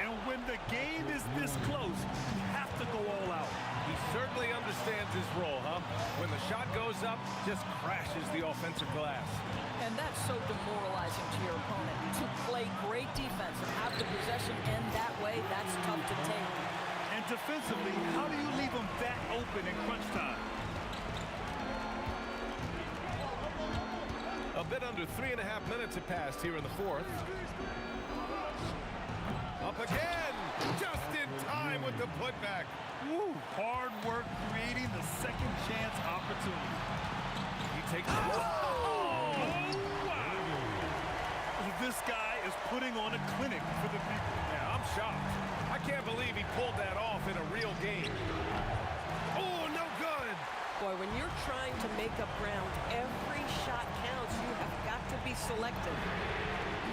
And when the game is this close, you have to go all out. He certainly understands his role, huh? When the shot goes up, just crashes the offensive glass. And that's so demoralizing to your opponent. To play great defense and have the possession end that way, that's tough to take. And defensively, how do you leave them that open in crunch time? A bit under 3.5 minutes have passed here in the fourth. Up again! Just in time with the putback. Woo! Hard work creating the second chance opportunity. He takes it. Oh! Wow! This guy is putting on a clinic for the people. Yeah, I'm shocked. I can't believe he pulled that off in a real game. Oh, no good! Boy, when you're trying to make up ground, every shot counts. You have got to be selective.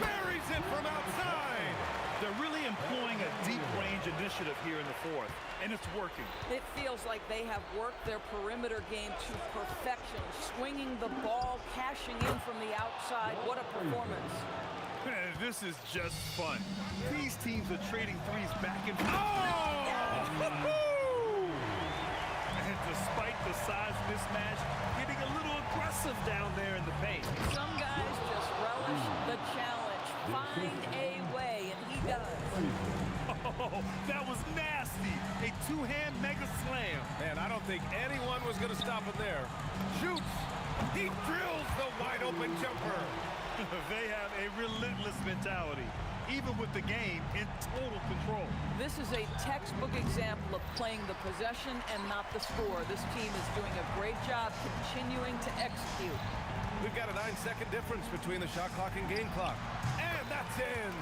Buries it from outside! They're really employing a deep-range initiative here in the fourth, and it's working. It feels like they have worked their perimeter game to perfection, swinging the ball, cashing in from the outside. What a performance. This is just fun. These teams are trading threes back and forth. Oh! And despite the size mismatch, getting a little aggressive down there in the paint. Some guys just relish the challenge. Find a way, and he does. Oh, that was nasty. A two-hand mega slam. Man, I don't think anyone was going to stop him there. Shoots. He drills the wide-open jumper. They have a relentless mentality, even with the game in total control. This is a textbook example of playing the possession and not the score. This team is doing a great job continuing to execute. We've got a 9-second difference between the shot clock and game clock. And that's in.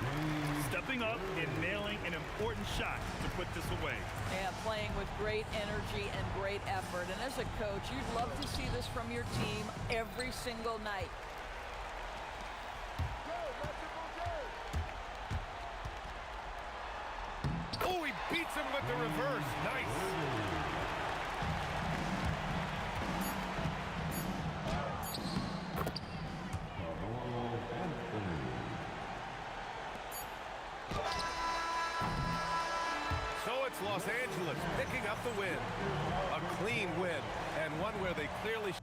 Stepping up and nailing an important shot to put this away. Yeah, playing with great energy and great effort. And as a coach, you'd love to see this from your team every single night. Oh, he beats him with the reverse. Nice. So it's Los Angeles picking up the win. A clean win, and one where they clearly...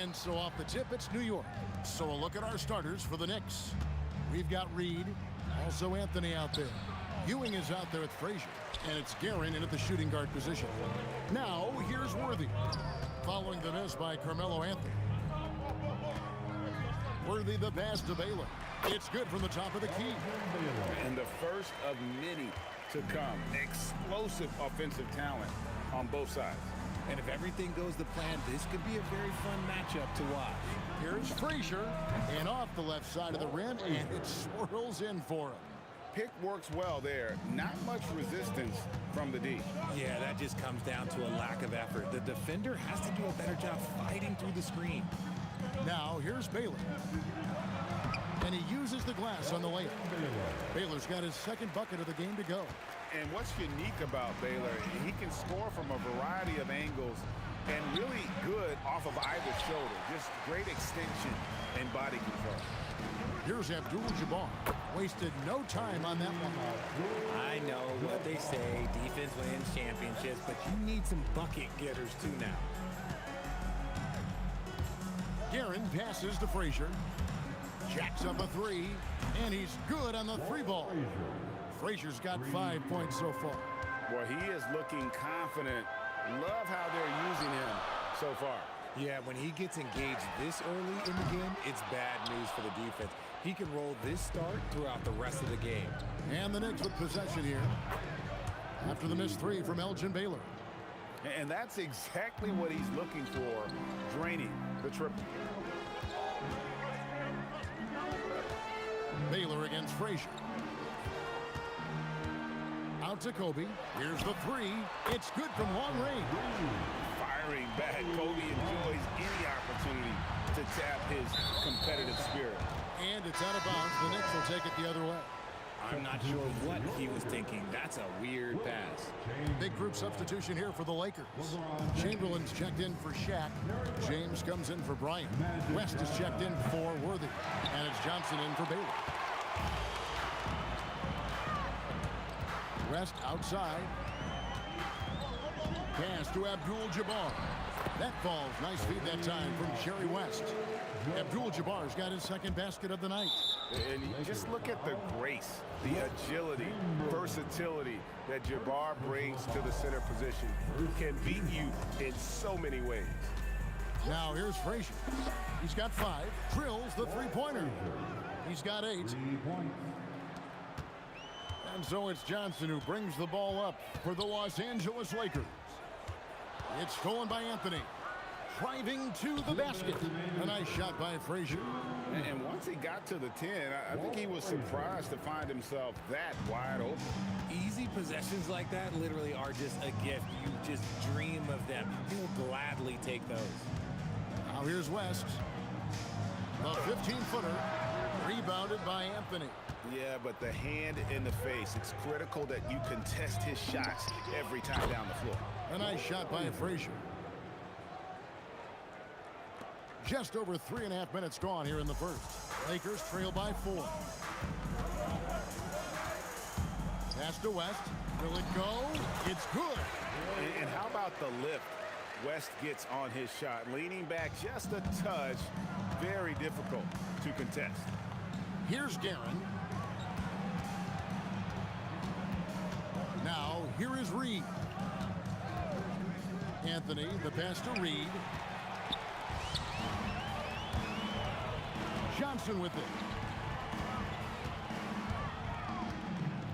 And so off the tip, it's New York. So a look at our starters for the Knicks. We've got Reed, also Anthony out there. Ewing is out there with Frazier, and it's Guerin in at the shooting guard position. Now, here's Worthy, following the miss by Carmelo Anthony. Worthy the pass to Baylor. It's good from the top of the key. And the first of many to come. Explosive offensive talent on both sides. And if everything goes to plan, this could be a very fun matchup to watch. Here's Frazier, and off the left side of the rim, and it swirls in for him. Pick works well there. Not much resistance from the D. Yeah, that just comes down to a lack of effort. The defender has to do a better job fighting through the screen. Now, here's Baylor. And he uses the glass on the layup. Baylor's got his second bucket of the game to go. And what's unique about Baylor, he can score from a variety of angles and really good off of either shoulder. Just great extension and body control. Here's Abdul-Jabbar. Wasted no time on that one. I know what they say, defense wins championships, but you need some bucket getters too now. Guerin passes to Frazier. Jacks up a three, and he's good on the three ball. Frazier's got 5 points so far. Boy, he is looking confident. Love how they're using him so far. Yeah, when he gets engaged this early in the game, it's bad news for the defense. He can roll this start throughout the rest of the game. And the Knicks with possession here after the missed three from Elgin Baylor. And that's exactly what he's looking for, draining the triple. Baylor against Frazier. Out to Kobe. Here's the three. It's good from long range. Firing back. Kobe enjoys any opportunity to tap his competitive spirit. And it's out of bounds. The Knicks will take it the other way. I'm not sure what he was thinking. That's a weird pass. Big group substitution here for the Lakers. Chamberlain's checked in for Shaq. James comes in for Bryant. West is checked in for Worthy. And it's Johnson in for Baylor. West outside. Pass to Abdul-Jabbar. That falls. Nice feed that time from Jerry West. Abdul-Jabbar's got his second basket of the night. And you just look at the grace, the agility, versatility that Jabbar brings to the center position. Can beat you in so many ways. Now here's Frazier. He's got 5. Drills the three-pointer. He's got 8. And so it's Johnson who brings the ball up for the Los Angeles Lakers. It's stolen by Anthony. Driving to the basket. A nice shot by Frazier. And once he got to the 10, I think he was surprised to find himself that wide open. Easy possessions like that literally are just a gift. You just dream of them. You'll gladly take those. Now here's West. The 15-footer. Rebounded by Anthony. Yeah, but the hand in the face, it's critical that you contest his shots every time down the floor. A nice shot by Frazier. Just over 3.5 minutes gone here in the first. Lakers trail by 4. Pass to West. Will it go? It's good. And how about the lift? West gets on his shot, leaning back just a touch. Very difficult to contest. Here's Guerin. Now, here is Reed. Anthony, the pass to Reed. Johnson with it.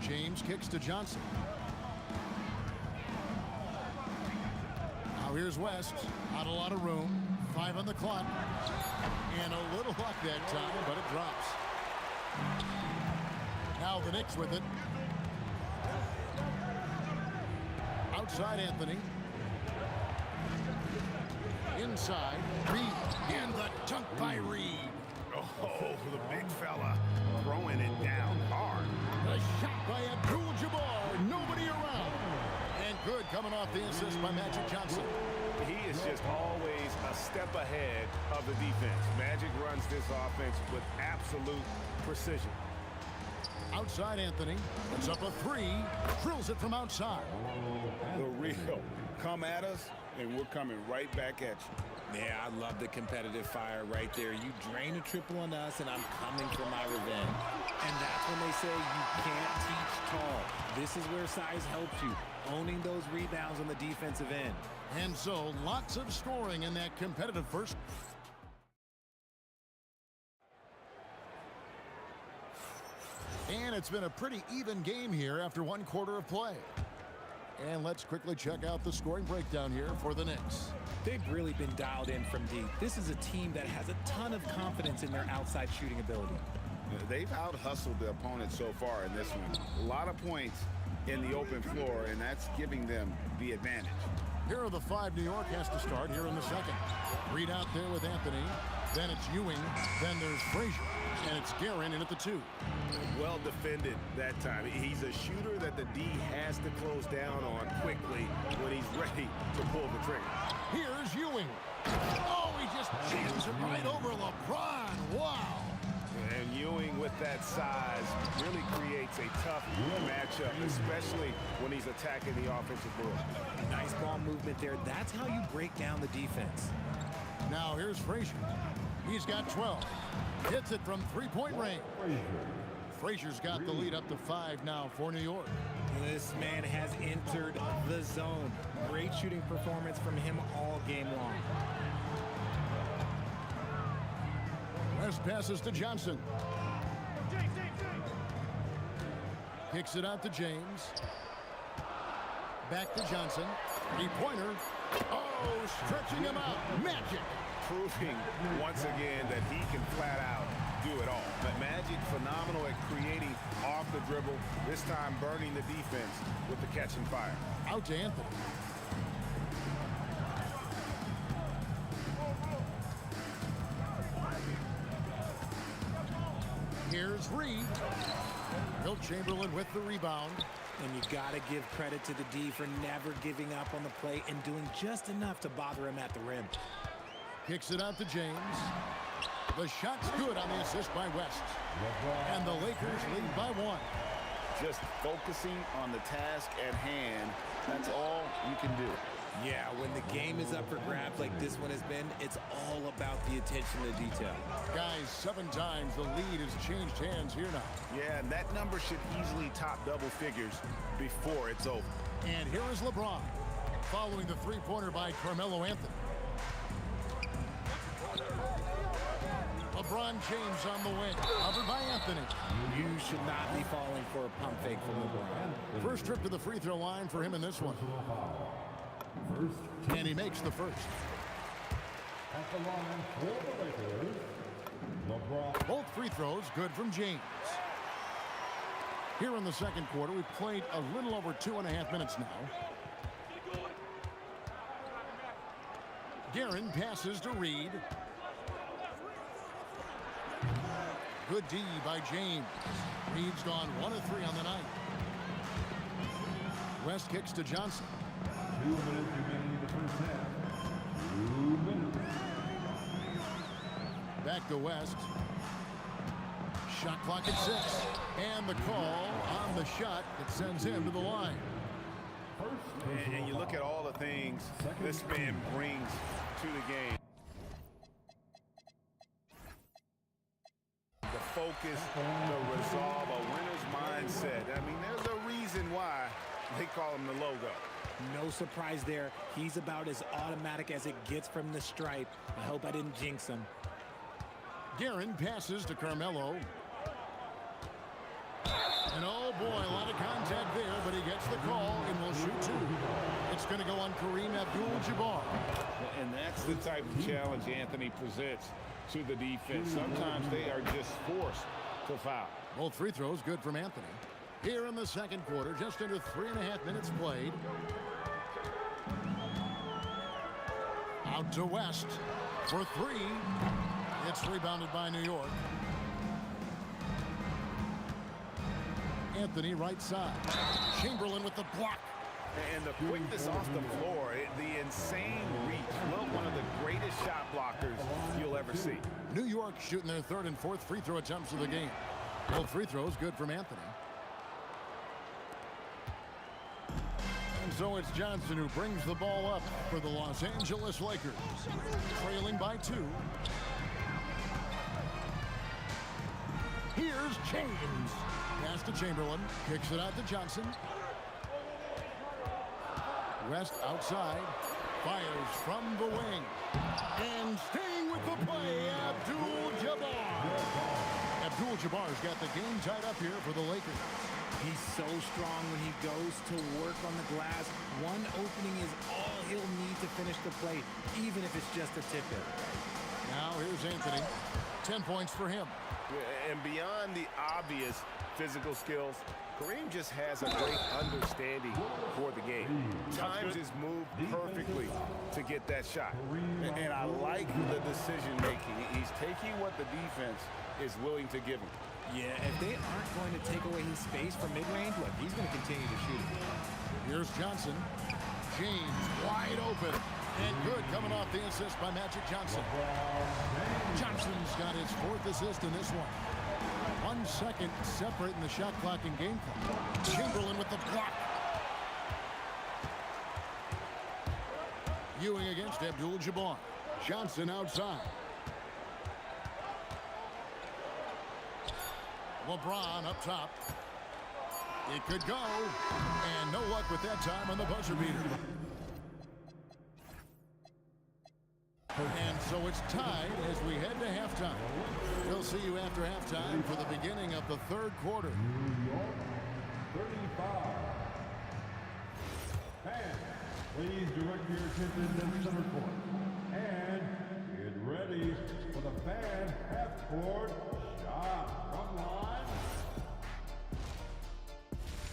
James kicks to Johnson. Now here's West. Not a lot of room. 5 on the clock. And a little luck that time, but it drops. Now the Knicks with it. Outside Anthony. Inside. Reed. And the dunk by Reed. Oh, the big fella throwing it down hard. A shot by Abdul-Jabbar. Nobody around. And good coming off the assist by Magic Johnson. He is just always a step ahead of the defense. Magic runs this offense with absolute precision. Outside Anthony. Puts up a 3. Drills it from outside. The real. Come at us, and we're coming right back at you. Yeah, I love the competitive fire right there. You drain a triple on us, and I'm coming for my revenge. And that's when they say you can't teach tall. This is where size helps you, owning those rebounds on the defensive end. And so, lots of scoring in that competitive first. And it's been a pretty even game here after 1 quarter of play. And let's quickly check out the scoring breakdown here for the Knicks. They've really been dialed in from deep. This is a team that has a ton of confidence in their outside shooting ability. They've out-hustled the opponent so far in this one. A lot of points in the open floor, and that's giving them the advantage. Here are the 5 New York has to start here in the second. Reed out there with Anthony. Then it's Ewing. Then there's Frazier. And it's Guerin in at the 2. Well defended that time. He's a shooter that the D has to close down on quickly when he's ready to pull the trigger. Here's Ewing. Oh, he just jams it right over LeBron. Wow. And Ewing with that size really creates a tough matchup, especially when he's attacking the offensive board. Nice ball movement there. That's how you break down the defense. Now here's Frazier. He's got 12. Hits it from 3-point range. Frazier's got the lead up to 5 now for New York. This man has entered the zone. Great shooting performance from him all game long. West passes to Johnson. Kicks it out to James. Back to Johnson. 3-pointer. Oh, stretching him out. Magic. Proving once again that he can flat out do it all. But Magic phenomenal at creating off the dribble, this time burning the defense with the catch and fire. Out to Anthony. Here's Reed. Wilt Chamberlain with the rebound. And you got to give credit to the D for never giving up on the play and doing just enough to bother him at the rim. Kicks it out to James. The shot's good on the assist by West. And the Lakers lead by 1. Just focusing on the task at hand, that's all you can do. Yeah, when the game is up for grabs like this one has been, it's all about the attention to detail. Guys, 7 times the lead has changed hands here now. Yeah, and that number should easily top double figures before it's over. And here is LeBron, following the 3-pointer by Carmelo Anthony. LeBron James on the wing, covered by Anthony. You should not be falling for a pump fake from LeBron. First trip to the free throw line for him in this one. And he makes the first. At the line for the Lakers, LeBron. Both free throws good from James. Here in the second quarter, we've played a little over 2.5 minutes now. Guerin passes to Reed. Good D by James. Reed's gone 1 of 3 on the night. West kicks to Johnson. 2 minutes remaining in the first half. 2 minutes. Back to West. Shot clock at 6. And the call on the shot that sends him to the line. And you look at all the things this man brings to the game. The focus, the resolve, a winner's mindset. I mean, there's a reason why they call him the logo. No surprise there. He's about as automatic as it gets from the stripe. I hope I didn't jinx him. Guerin passes to Carmelo. And oh boy, a lot of contact there, but he gets the call and will shoot 2. It's going to go on Kareem Abdul-Jabbar. And that's the type of challenge Anthony presents to the defense. Sometimes they are just forced to foul. Both free throws good from Anthony. Here in the second quarter, just under 3.5 minutes played. Out to West for 3. It's rebounded by New York. Anthony right side. Chamberlain with the block. And the quickness off the floor, the insane reach. Well, one of the greatest shot blockers you'll ever see. New York shooting their 3rd and 4th free throw attempts of the game. Both free throws good from Anthony. And so it's Johnson who brings the ball up for the Los Angeles Lakers. Trailing by 2. Here's James. Pass to Chamberlain. Kicks it out to Johnson. West outside. Fires from the wing. And staying with the play, Abdul-Jabbar. Abdul-Jabbar's got the game tied up here for the Lakers. He's so strong when he goes to work on the glass. One opening is all he'll need to finish the play, even if it's just a tip-in. Now here's Anthony. 10 points for him. And beyond the obvious physical skills, Kareem just has a great understanding for the game. Times his move perfectly to get that shot. And I like the decision making. He's taking what the defense is willing to give him. Yeah, if they aren't going to take away his space from mid-range, look, he's going to continue to shoot. Here's Johnson. James wide open. And good coming off the assist by Magic Johnson. Johnson's got his 4th assist in this one. 1 second separating the shot clock and game clock. Chamberlain with the block. Ewing against Abdul-Jabbar. Johnson outside. LeBron up top. It could go. And no luck with that time on the buzzer beater. And so it's tied as we head to halftime. We'll see you after halftime for the beginning of the 3rd quarter. New York, 35. Fans, please direct your attention to the center court. And get ready for the fan half-court shot. From line.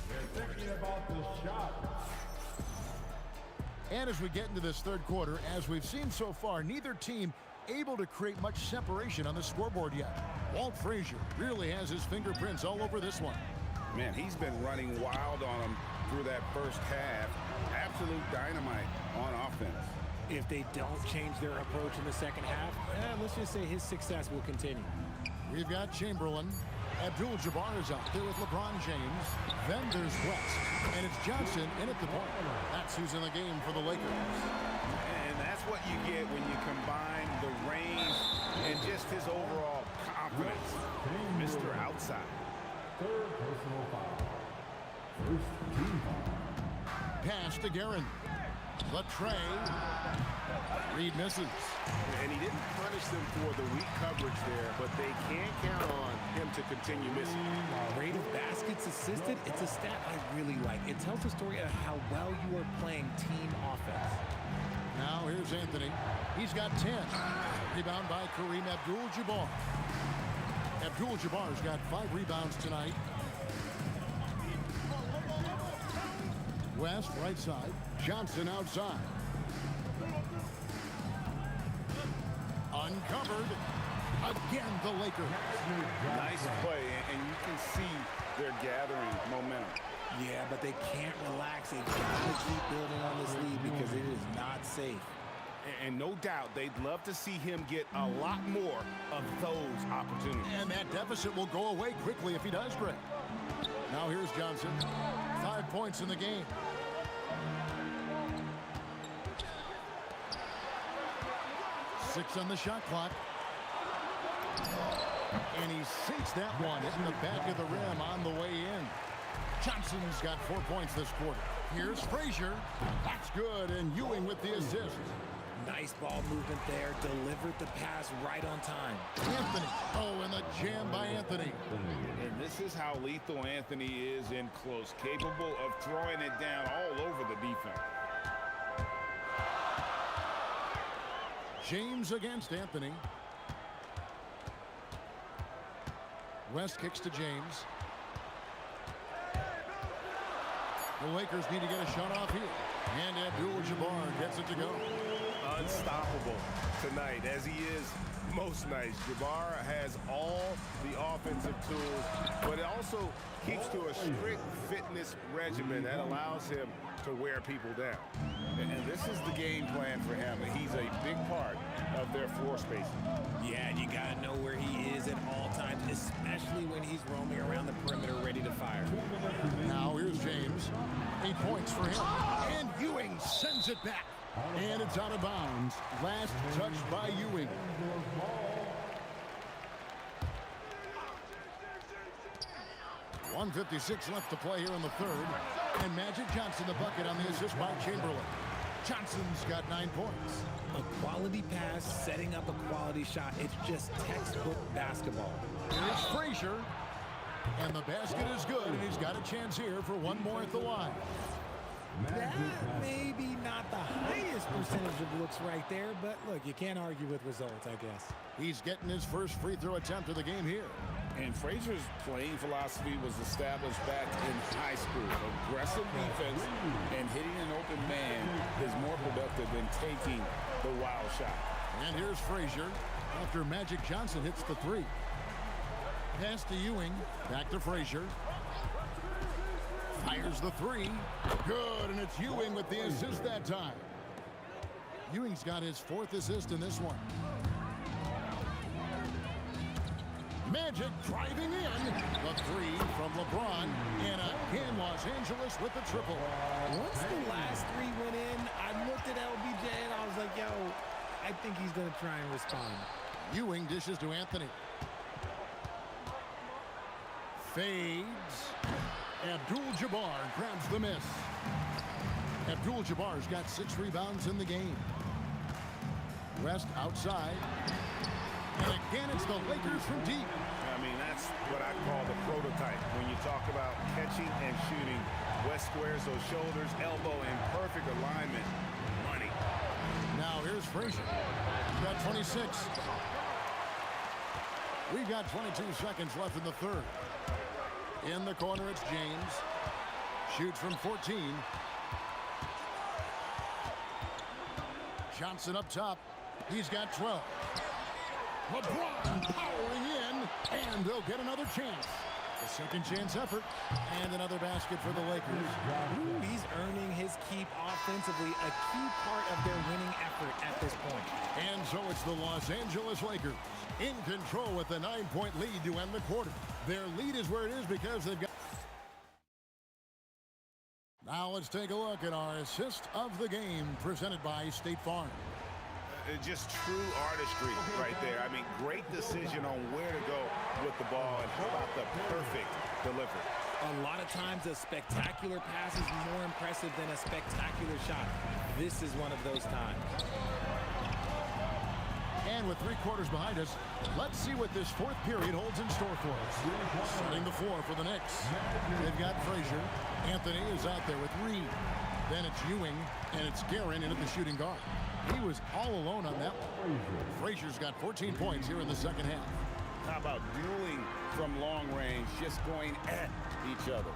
They're thinking about the shot. And as we get into this 3rd quarter, as we've seen so far, neither team able to create much separation on the scoreboard yet. Walt Frazier really has his fingerprints all over this one. Man, he's been running wild on him through that first half. Absolute dynamite on offense. If they don't change their approach in the second half, let's just say his success will continue. We've got Chamberlain. Abdul-Jabbar is out there with LeBron James. Then there's West. And it's Johnson in at the point. That's who's in the game for the Lakers. And that's what you get when you combine the range and just his overall confidence. Mr. Outside. 3rd personal foul. 1st team foul. Pass to Guerin. The tray. Reed misses. And he didn't punish them for the weak coverage there, but they can't count on him to continue missing. Rate of baskets assisted, it's a stat I really like. It tells the story of how well you are playing team offense. Now here's Anthony. He's got 10. Rebound by Kareem Abdul-Jabbar. Abdul-Jabbar's got 5 rebounds tonight. West, right side. Johnson outside. Uncovered. Again, the Lakers. Nice play, and you can see they're gathering momentum. Yeah, but they can't relax. They gotta keep building on this lead because it is not safe. And no doubt, they'd love to see him get a lot more of those opportunities. And that deficit will go away quickly if he does, Greg. Now here's Johnson. 5 points in the game. Six on the shot clock. And he sinks that one, hitting the back of the rim on the way in. Johnson's got 4 points this quarter. Here's Frazier. That's good, and Ewing with the assist. Nice ball movement there. Delivered the pass right on time. Anthony. Oh, and the jam by Anthony. And this is how lethal Anthony is in close. Capable of throwing it down all over the defense. James against Anthony. West kicks to James. The Lakers need to get a shot off here. And Abdul-Jabbar gets it to go. Unstoppable tonight, as he is most nights. Jabbar has all the offensive tools, but it also keeps to a strict fitness regimen that allows him to wear people down. And this is the game plan for him. He's a big part of their floor spacing. Yeah, you got to know where he is at all times, especially when he's roaming around the perimeter ready to fire. Now here's James. 8 points for him. And Ewing sends it back. And it's out of bounds. Last touch by Ewing. .156 left to play here in the third. And Magic Johnson the bucket on the assist by Chamberlain. Johnson's got 9 points. A quality pass, setting up a quality shot. It's just textbook basketball. Here's Frazier. And the basket is good, and he's got a chance here for one more at the line. That may be not the highest percentage of looks right there, but look, you can't argue with results, I guess. He's getting his first free throw attempt of the game here. And Frazier's playing philosophy was established back in high school. Aggressive defense and hitting an open man is more productive than taking the wild shot. And here's Frazier after Magic Johnson hits the three. Pass to Ewing. Back to Frazier. Fires the three. Good, and it's Ewing with the assist that time. Ewing's got his 4th assist in this one. Magic driving in. The three from LeBron. And again, Los Angeles with the triple. Once the last 3 went in, I looked at LBJ and I was like, yo, I think he's going to try and respond. Ewing dishes to Anthony. Fades. Abdul-Jabbar grabs the miss. Abdul-Jabbar's got 6 rebounds in the game. West outside. And again, it's the Lakers from deep. I mean, that's what I call the prototype. When you talk about catching and shooting, West squares those shoulders, elbow in perfect alignment. Money. Now here's Frazier. He's got 26. We've got 22 seconds left in the third. In the corner, it's James. Shoots from 14. Johnson up top. He's got 12. LeBron powering in, and they'll get another chance. A second chance effort, and another basket for the Lakers. Ooh, he's earning his keep offensively, a key part of their winning effort at this point. And so it's the Los Angeles Lakers in control with a 9-point lead to end the quarter. Their lead is where it is because they've got... Now let's take a look at our assist of the game presented by State Farm. Just true artistry right there. I mean, great decision on where to go with the ball, and how about the perfect delivery. A lot of times a spectacular pass is more impressive than a spectacular shot. This is one of those times. And with 3 quarters behind us, let's see what this 4th period holds in store for us. Setting the floor for the Knicks. They've got Frazier. Anthony is out there with Reed. Then it's Ewing, and it's Guerin in at the shooting guard. He was all alone on that one. Frazier's got 14 points here in the second half. How about dueling from long range, just going at each other?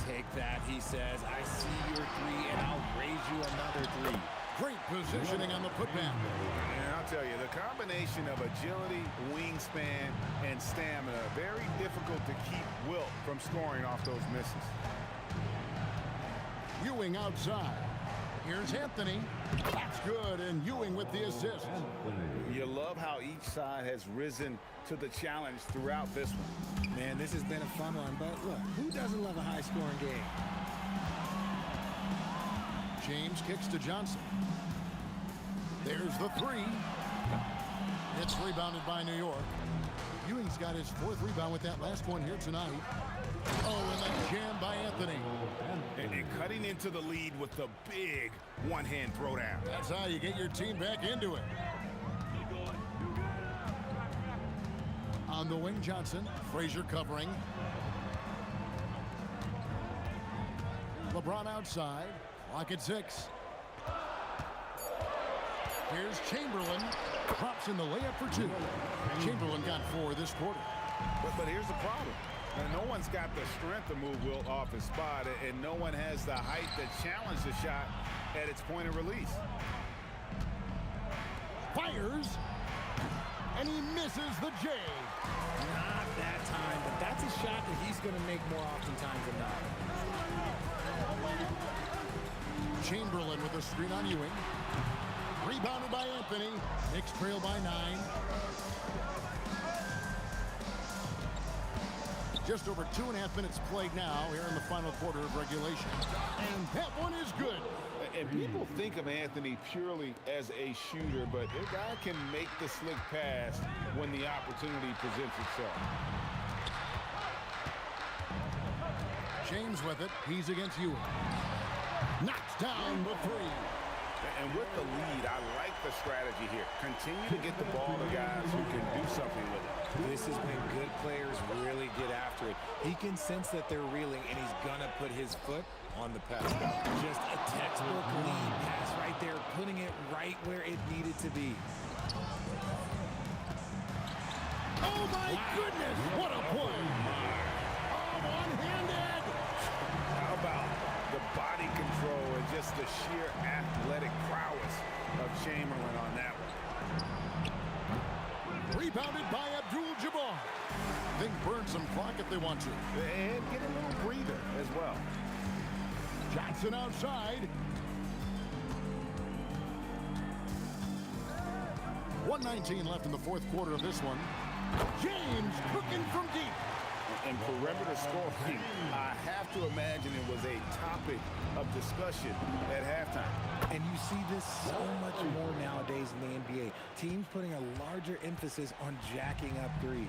Take that, he says. I see your 3, and I'll raise you another 3. Great positioning on the putback. And I'll tell you, the combination of agility, wingspan, and stamina, very difficult to keep Wilt from scoring off those misses. Ewing outside. Here's Anthony. That's good, and Ewing with the assist. You love how each side has risen to the challenge throughout this one. Man, this has been a fun one, but look, who doesn't love a high-scoring game? James kicks to Johnson. There's the 3. It's rebounded by New York. Ewing's got his 4th rebound with that last one here tonight. Oh, and then jammed by Anthony. And cutting into the lead with the big one-hand throwdown. That's how you get your team back into it. On the wing, Johnson. Frazier covering. LeBron outside. Clock at 6. Here's Chamberlain. Drops in the layup for 2. Chamberlain got 4 this quarter. But here's the problem. No one's got the strength to move Wilt off his spot, and no one has the height to challenge the shot at its point of release. Fires. And he misses the J. Not that time, but that's a shot that he's going to make more oftentimes than not. Chamberlain with a screen on Ewing. Rebounded by Anthony. Knicks trail by 9. Just over 2.5 minutes played now here in the final quarter of regulation. And that one is good. And people think of Anthony purely as a shooter, but the guy can make the slick pass when the opportunity presents itself. James with it. He's against Ewing. Knocks down the 3. And with the lead, I like the strategy here. Continue to get the ball to guys who can do something with it. This is when good players really get after it. He can sense that they're reeling, and he's going to put his foot on the pedal. Just a textbook lead pass right there, putting it right where it needed to be. Oh, my goodness. What a play. Oh, one-handed. How about the body control and just the sheer athletic prowess of Chamberlain on that one. Rebounded by Abdul-Jabbar. They can burn some clock if they want to. And get a little breather as well. Johnson outside. 1:19 left in the 4th quarter of this one. James cooking from deep. And perimeter scoring, I have to imagine it was a topic of discussion at halftime. And you see this so much more nowadays in the NBA. Teams putting a larger emphasis on jacking up threes.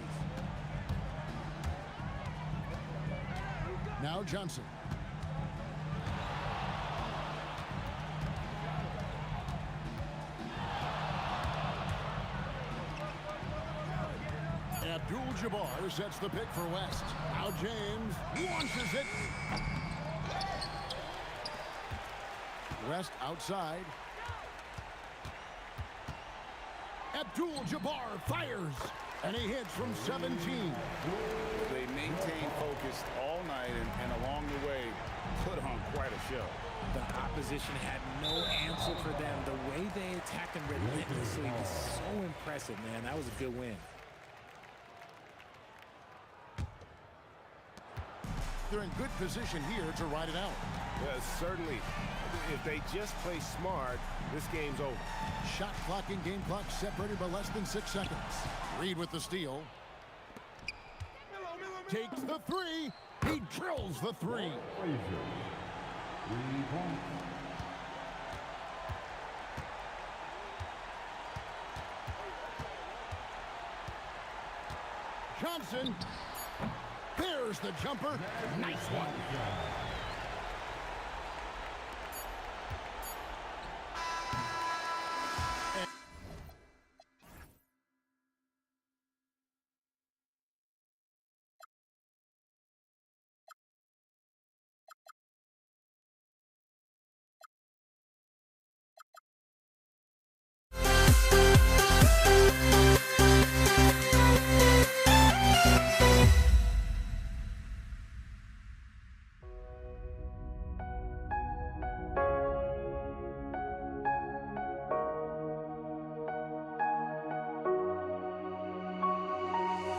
Now Johnson. Abdul-Jabbar sets the pick for West. Now James launches it. West outside. Abdul-Jabbar fires, and he hits from 17. They maintained focus all night and along the way put on quite a show. The opposition had no answer for them. The way they attacked them relentlessly was so impressive, man. That was a good win. They're in good position here to ride it out. Certainly. If they just play smart, this game's over. Shot clock and game clock separated by less than 6 seconds. Reed with the steal. Takes the 3. He drills the 3. Johnson There's the jumper. Nice one.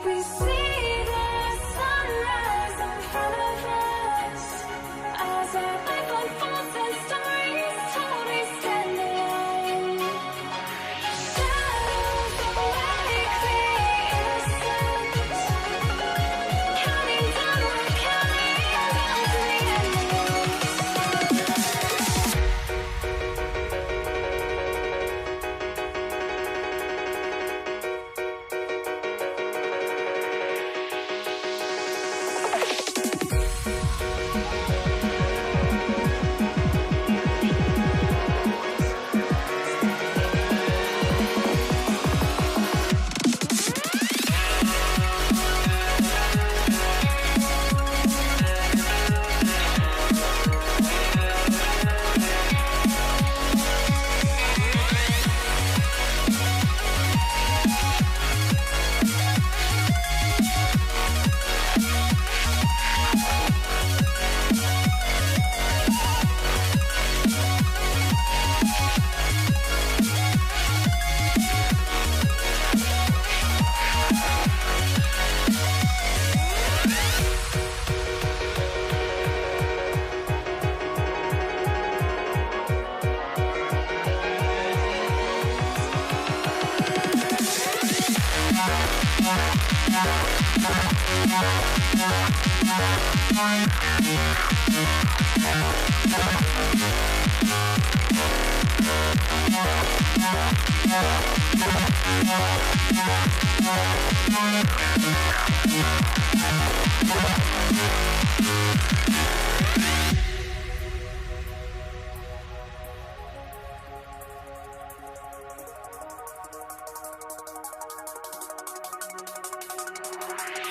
We see the sunrise in front of us as our life unfolds and stories told. We stand alone. Shadows awake the innocent, counting down, we're counting down to the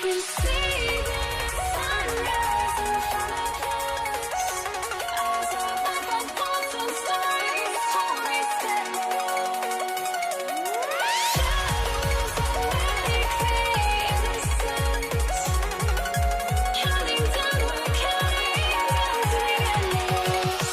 We see the sunrise in front of us as our life unfolds and stories told. We stand alone. Shadows awake the innocent, counting down, we're counting down to the endless.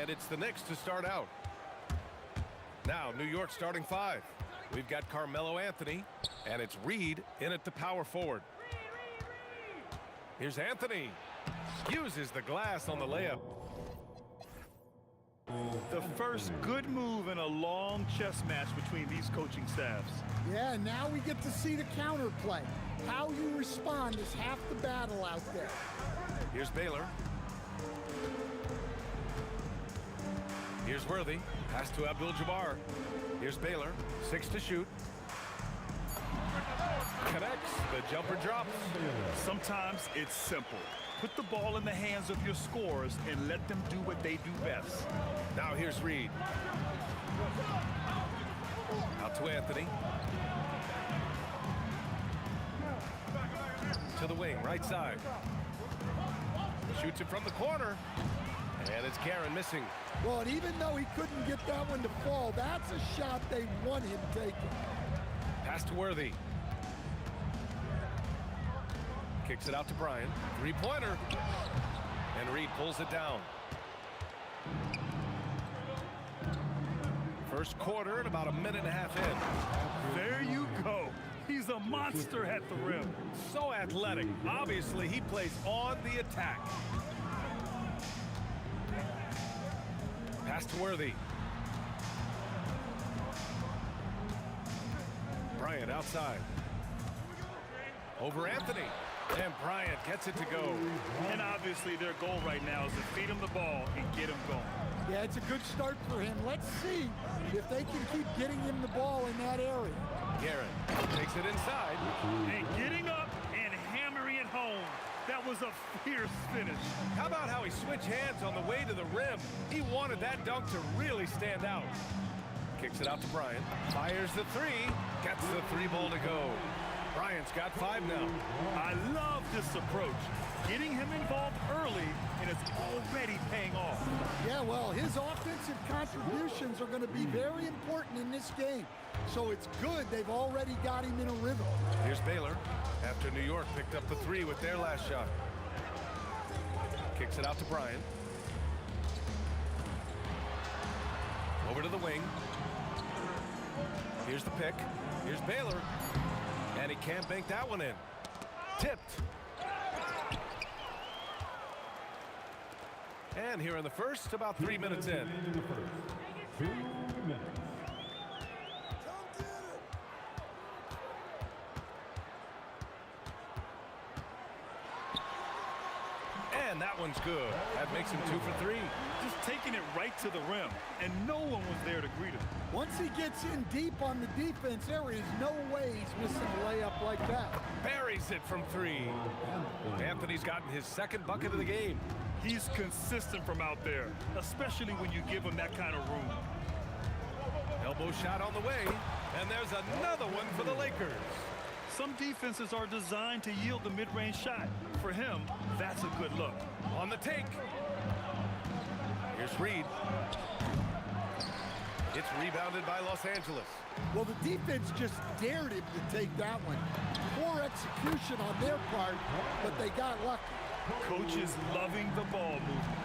And it's the Knicks to start out. Now, New York starting 5. We've got Carmelo Anthony, and it's Reed in at the power forward. Here's Anthony. Uses the glass on the layup. The first good move in a long chess match between these coaching staffs. Yeah, now we get to see the counterplay. How you respond is half the battle out there. Here's Baylor. Here's Worthy. Pass to Abdul-Jabbar. Here's Baylor. 6 to shoot. Connects. The jumper drops. Sometimes it's simple. Put the ball in the hands of your scorers and let them do what they do best. Now here's Reed. Out to Anthony. To the wing, right side. Shoots it from the corner. And it's Karen missing. Well, and even though he couldn't get that one to fall, that's a shot they want him taking. Pass to Worthy. Kicks it out to Bryant. Three-pointer. And Reed pulls it down. First quarter and about a minute and a half in. There you go. He's a monster at the rim. So athletic. Obviously, he plays on the attack. Pass to Worthy. Bryant outside. Over Anthony. And Bryant gets it to go. And obviously their goal right now is to feed him the ball and get him going. Yeah, it's a good start for him. Let's see if they can keep getting him the ball in that area. Garrett takes it inside. And getting up and hammering it home. That was a fierce finish. How about how he switched hands on the way to the rim? He wanted that dunk to really stand out. Kicks it out to Bryant. Fires the three. Gets the three ball to go. Bryant's got 5 now. I love this approach. Getting him involved early, and it's already paying off. Yeah, well, his offensive contributions are going to be very important in this game. So it's good they've already got him in a rhythm. Here's Baylor after New York picked up the 3 with their last shot. Kicks it out to Bryant. Over to the wing. Here's the pick. Here's Baylor. And he can't bank that one in. Tipped. And here in the first, about 3 minutes in. 2 minutes. And that one's good. That makes him 2 for 3. Just taking it right to the rim, and no one was there to greet him. Once he gets in deep on the defense, there is no way he's missing a layup like that. Buries it from 3. Anthony's gotten his second bucket of the game. He's consistent from out there, especially when you give him that kind of room. Elbow shot on the way, and there's another one for the Lakers. Some defenses are designed to yield the mid-range shot. For him, that's a good look. On the take. Here's Reed. It's rebounded by Los Angeles. Well, the defense just dared him to take that one. Poor execution on their part, but they got lucky. Coaches loving the ball movement.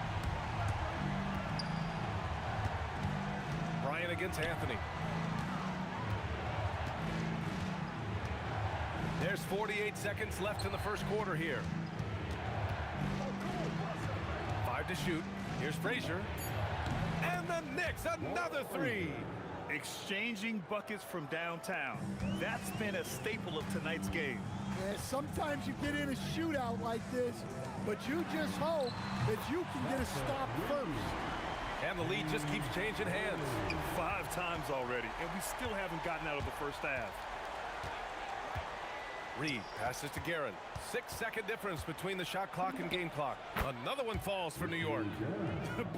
Bryant against Anthony. There's 48 seconds left in the first quarter here. 5 to shoot. Here's Frazier. And the Knicks, another 3. Exchanging buckets from downtown. That's been a staple of tonight's game. Yeah, sometimes you get in a shootout like this, but you just hope that you can get a stop first. And the lead just keeps changing hands. 5 times already, and we still haven't gotten out of the first half. Reed passes to Guerin. 6-second difference between the shot clock and game clock. Another one falls for New York.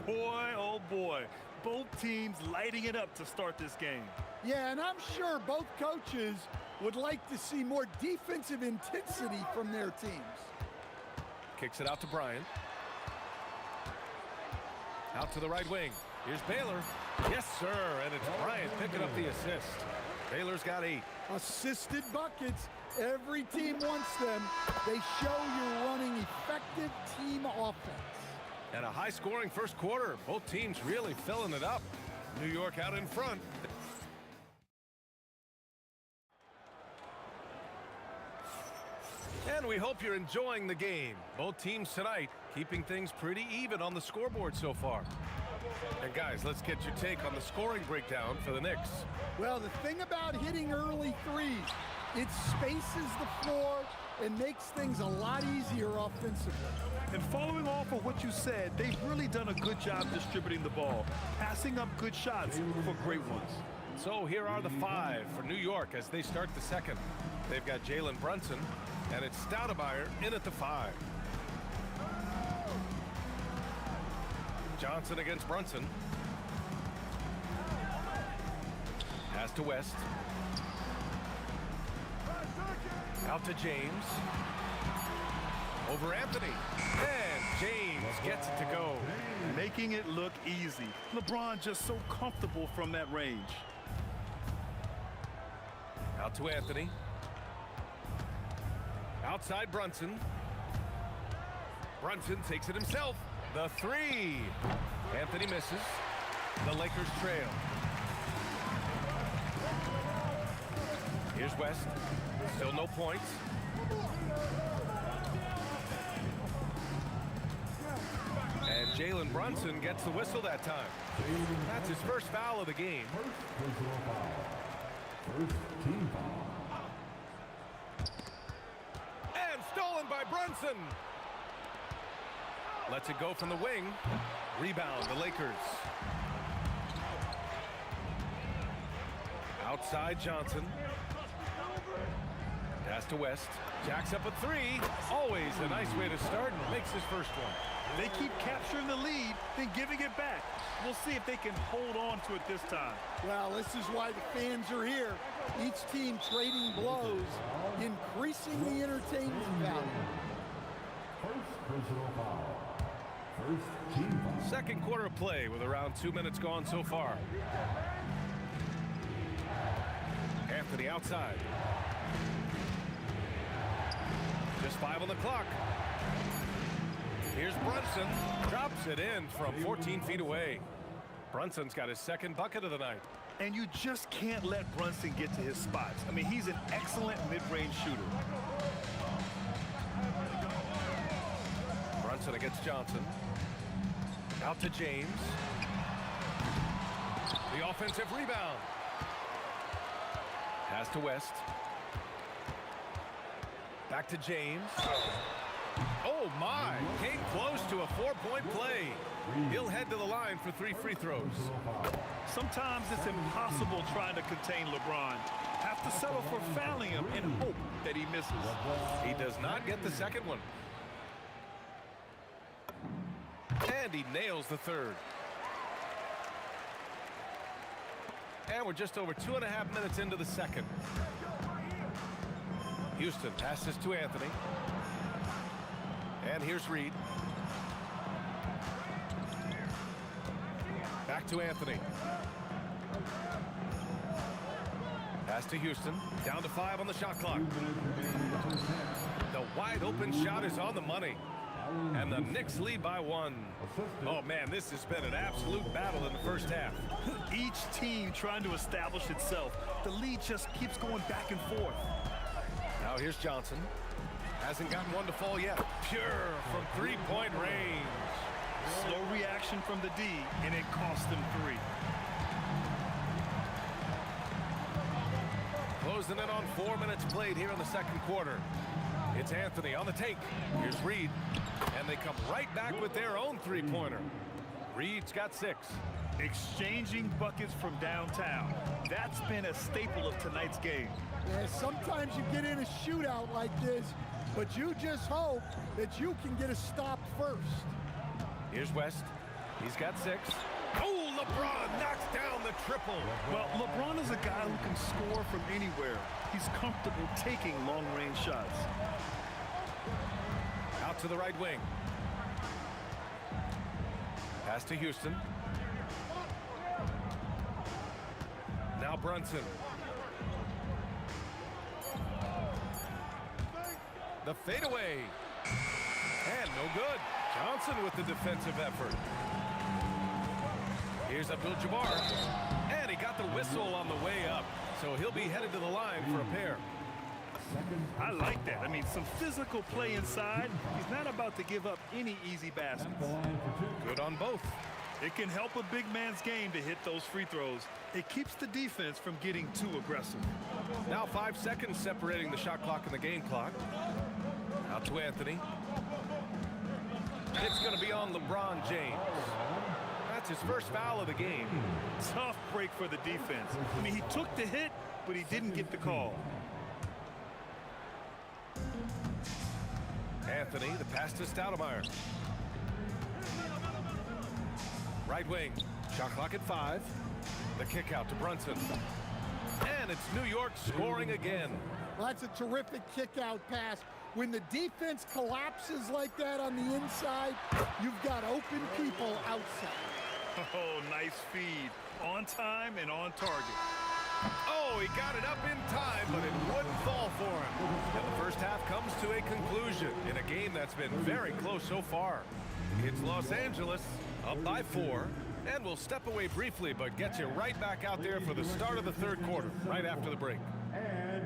Boy, oh boy. Both teams lighting it up to start this game. Yeah, and I'm sure both coaches would like to see more defensive intensity from their teams. Kicks it out to Bryant. Out to the right wing. Here's Baylor. Yes, sir. And it's Bryant picking up the assist. Baylor's got 8. Assisted buckets. Every team wants them. They show you're running effective team offense. And a high-scoring first quarter. Both teams really filling it up. New York out in front. And we hope you're enjoying the game. Both teams tonight keeping things pretty even on the scoreboard so far. And guys, let's get your take on the scoring breakdown for the Knicks. Well, the thing about hitting early threes, it spaces the floor and makes things a lot easier offensively. And following off of what you said, they've really done a good job distributing the ball, passing up good shots for great ones. So here are the 5 for New York as they start the second. They've got Jalen Brunson, and it's Stoudemire in at the 5. Johnson against Brunson. Pass to West. Out to James. Over Anthony. And James gets it to go. Making it look easy. LeBron just so comfortable from that range. Out to Anthony. Outside Brunson. Brunson takes it himself. The 3. Anthony misses. The Lakers trail. Here's West. Still no points. And Jalen Brunson gets the whistle that time. That's his first foul of the game. First team foul. And stolen by Brunson. Lets it go from the wing. Rebound, the Lakers. Outside Johnson. Pass to West. Jacks up a 3. Always a nice way to start and makes his first one. They keep capturing the lead, then giving it back. We'll see if they can hold on to it this time. Well, this is why the fans are here. Each team trading blows, increasing the entertainment value. First personal foul. First team foul. Second quarter of play with around 2 minutes gone so far. Anthony outside. Just 5 on the clock. Here's Brunson. Drops it in from 14 feet away. Brunson's got his second bucket of the night. And you just can't let Brunson get to his spots. I mean, he's an excellent mid-range shooter. Brunson against Johnson. Out to James. The offensive rebound. Pass to West. Back to James. Oh, my. Came close to a 4-point play. He'll head to the line for 3 free throws. Sometimes it's impossible trying to contain LeBron. Have to settle for fouling him and hope that he misses. He does not get the second one. And he nails the third. And we're just over 2.5 minutes into the second. Houston passes to Anthony. And here's Reed. Back to Anthony. Pass to Houston. Down to 5 on the shot clock. The wide open shot is on the money. And the Knicks lead by 1. Oh, man, this has been an absolute battle in the first half. Each team trying to establish itself. The lead just keeps going back and forth. Now here's Johnson. Hasn't gotten one to fall yet. Pure from 3-point range. Slow reaction from the D, and it cost them 3. Closing in on 4 minutes played here in the second quarter. It's Anthony on the take. Here's Reed. And they come right back with their own 3-pointer. Reed's got 6. Exchanging buckets from downtown. That's been a staple of tonight's game. Yeah, sometimes you get in a shootout like this, but you just hope that you can get a stop first. Here's West. He's got 6. Oh, LeBron knocks down the triple. Well, LeBron is a guy who can score from anywhere. He's comfortable taking long-range shots. Out to the right wing. Pass to Houston. Now Brunson. The fadeaway. And no good. Johnson with the defensive effort. Here's Abdul-Jabbar. And he got the whistle on the way up. So he'll be headed to the line for a pair. I like that. I mean, some physical play inside. He's not about to give up any easy baskets. Good on both. It can help a big man's game to hit those free throws. It keeps the defense from getting too aggressive. Now 5 seconds separating the shot clock and the game clock. Out to Anthony. It's going to be on LeBron James. That's his first foul of the game. Tough break for the defense. I mean, he took the hit, but he didn't get the call. Anthony, the pass to Stoudemire. Right wing, shot clock at 5. The kick out to Brunson. And it's New York scoring again. Well, that's a terrific kick-out pass. When the defense collapses like that on the inside, you've got open people outside. Oh, nice feed. On time and on target. Oh, he got it up in time, but it wouldn't fall for him. And the first half comes to a conclusion in a game that's been very close so far. It's Los Angeles up by 4, and we'll step away briefly, but get you right back out there for the start of the third quarter, right after the break. And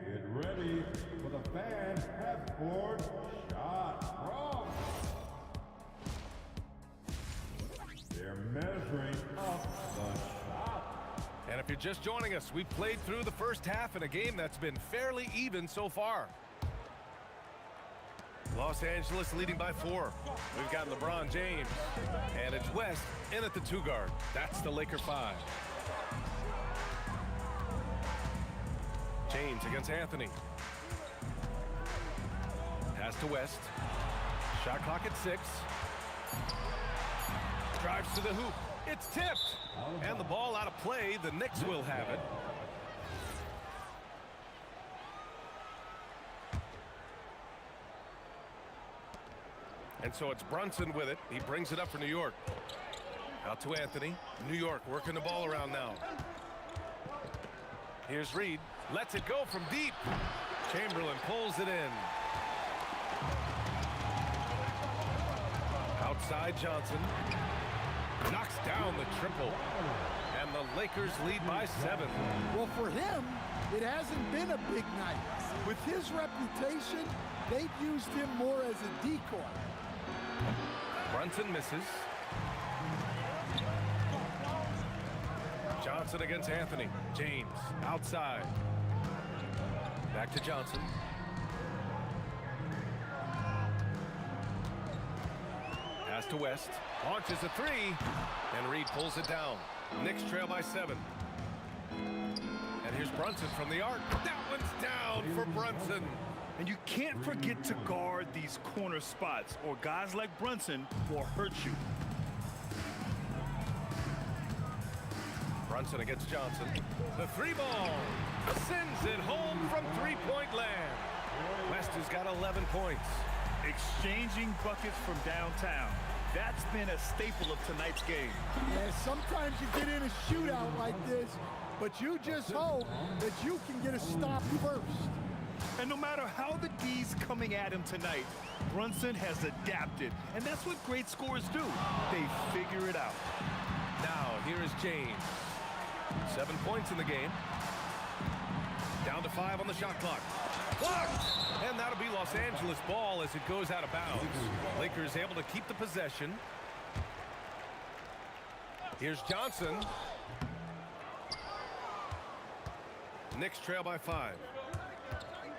get ready for the fan half-court shot. They're measuring up the shot. And if you're just joining us, we've played through the first half in a game that's been fairly even so far. Los Angeles leading by 4. We've got LeBron James. And it's West in at the 2 guard. That's the Laker 5. James against Anthony. Pass to West. Shot clock at 6. Drives to the hoop. It's tipped. And the ball out of play. The Knicks will have it. And so it's Brunson with it. He brings it up for New York. Out to Anthony. New York working the ball around now. Here's Reed. Lets it go from deep. Chamberlain pulls it in. Outside Johnson. Knocks down the triple. And the Lakers lead by 7. Well, for him, it hasn't been a big night. With his reputation, they've used him more as a decoy. Brunson misses. Johnson against Anthony. James outside. Back to Johnson. Pass to West. Launches a 3. And Reed pulls it down. Knicks trail by 7. And here's Brunson from the arc. That one's down for Brunson. And you can't forget to guard these corner spots, or guys like Brunson will hurt you. Brunson against Johnson. The 3 ball. Sends it home from 3-point land. West has got 11 points. Exchanging buckets from downtown. That's been a staple of tonight's game. Yeah, sometimes you get in a shootout like this, but you just hope that you can get a stop first. And no matter how the D's coming at him tonight, Brunson has adapted. And that's what great scorers do. They figure it out. Now, here is James. 7 points in the game. Down to 5 on the shot clock. Blocked! And that'll be Los Angeles ball as it goes out of bounds. Lakers able to keep the possession. Here's Johnson. Knicks trail by 5.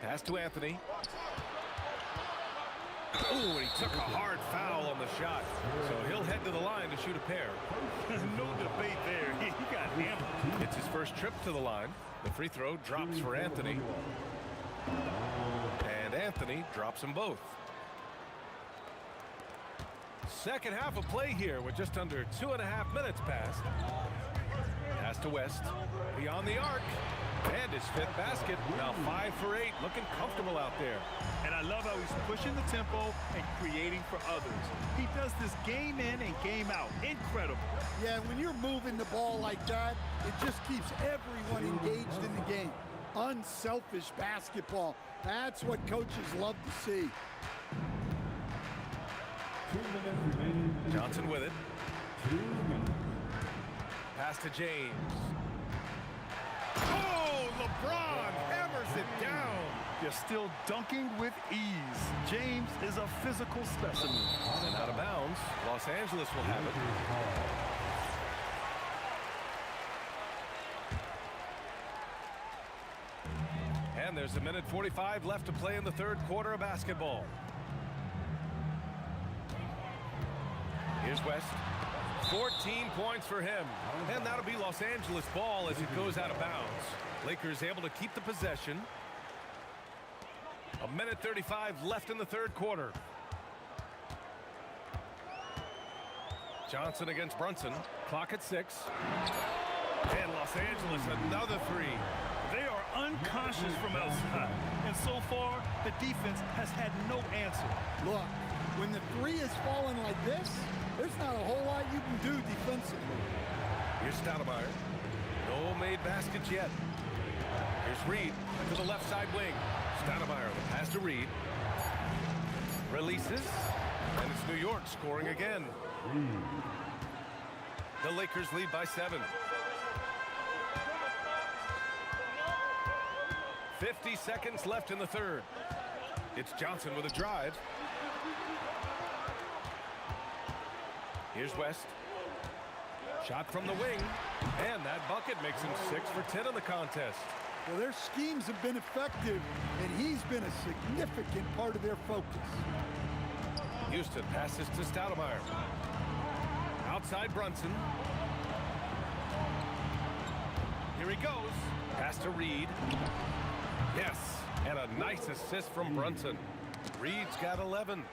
Pass to Anthony. Oh, and he took a hard foul on the shot. So he'll head to the line to shoot a pair. No debate there. He got hammered. It's his first trip to the line. The free throw drops for Anthony. And Anthony drops them both. Second half of play here with just under 2.5 minutes passed. Pass to West. Beyond the arc. And his 5th basket. Now 5 for 8. Looking comfortable out there. And I love how he's pushing the tempo and creating for others. He does this game in and game out. Incredible. Yeah, when you're moving the ball like that, it just keeps everyone engaged in the game. Unselfish basketball. That's what coaches love to see. 2 minutes remaining. Johnson with it. 2 minutes. Pass to James. Oh, LeBron hammers it down. They're still dunking with ease. James is a physical specimen. And out of bounds. Los Angeles will have it. And there's 1:45 left to play in the third quarter of basketball. Here's West. 14 points for him. And that'll be Los Angeles ball as it goes out of bounds. Lakers able to keep the possession. 1:35 left in the third quarter. Johnson against Brunson. Clock at 6. And Los Angeles another three. They are unconscious from outside. And so far, the defense has had no answer. Look, when the three is falling like this, there's not a whole lot you can do defensively. Here's Stoudemire. No made baskets yet. Here's Reed to the left side wing. Stoudemire, the pass to Reed. Releases. And it's New York scoring again. The Lakers lead by 7. 50 seconds left in the third. It's Johnson with a drive. Here's West. Shot from the wing. And that bucket makes him 6 for 10 in the contest. Well, their schemes have been effective, and he's been a significant part of their focus. Houston passes to Stoudemire. Outside Brunson. Here he goes. Pass to Reed. Yes, and a nice assist from Brunson. Reed's got 11.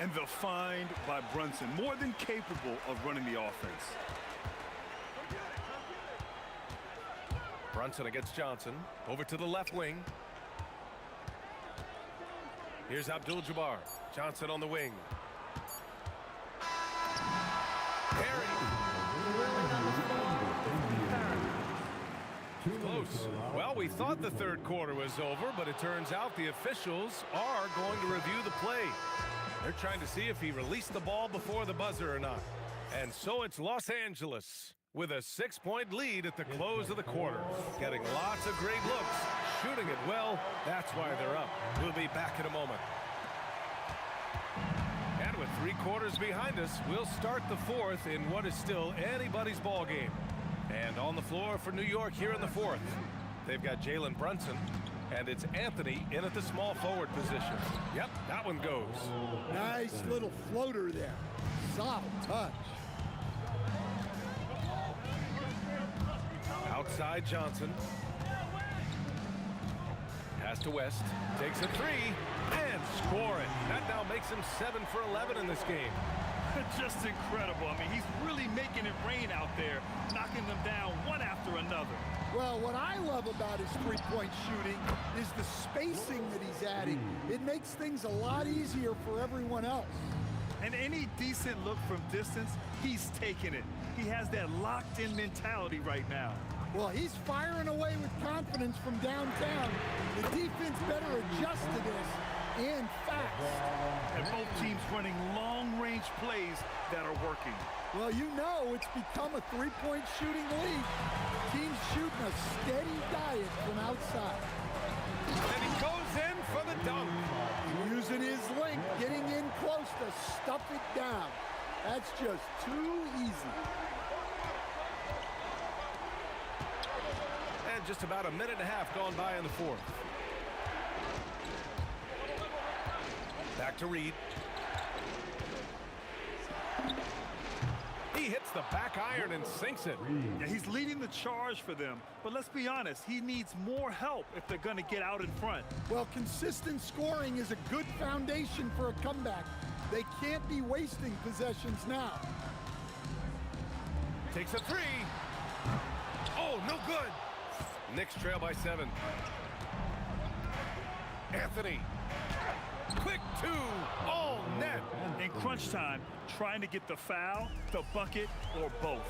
And the find by Brunson, more than capable of running the offense. Brunson against Johnson. Over to the left wing. Here's Abdul-Jabbar. Johnson on the wing. Perry. Close. Well, we thought the third quarter was over, but it turns out the officials are going to review the play. They're trying to see if he released the ball before the buzzer or not. And so it's Los Angeles with a 6-point lead at the close of the quarter. Getting lots of great looks, shooting it well. That's why they're up. We'll be back in a moment. And with 3 quarters behind us, we'll start the fourth in what is still anybody's ball game. And on the floor for New York here in the fourth, they've got Jalen Brunson, and it's Anthony in at the small forward position. Yep, that one goes. Nice little floater there. Solid touch. Outside Johnson. Pass to West. Takes a 3 and score it. That now makes him 7 for 11 in this game. Just incredible. I mean, he's really making it rain out there, knocking them down one after another. Well, what I love about his three-point shooting is the spacing that he's adding. It makes things a lot easier for everyone else. And any decent look from distance, he's taking it. He has that locked-in mentality right now. Well, he's firing away with confidence from downtown. The defense better adjust to this, and fast. And both teams running long-range plays that are working. Well, you know it's become a three-point shooting league. Teams shooting a steady diet from outside. And he goes in for the dunk. Using his length, getting in close to stuff it down. That's just too easy. And just about a minute and a half gone by in the fourth. Back to Reed. He hits the back iron and sinks it. Yeah, he's leading the charge for them. But let's be honest, he needs more help if they're going to get out in front. Well, consistent scoring is a good foundation for a comeback. They can't be wasting possessions now. Takes a 3. Oh, no good. Knicks trail by 7. Anthony. Quick 2. All net. In crunch time, trying to get the foul, the bucket, or both.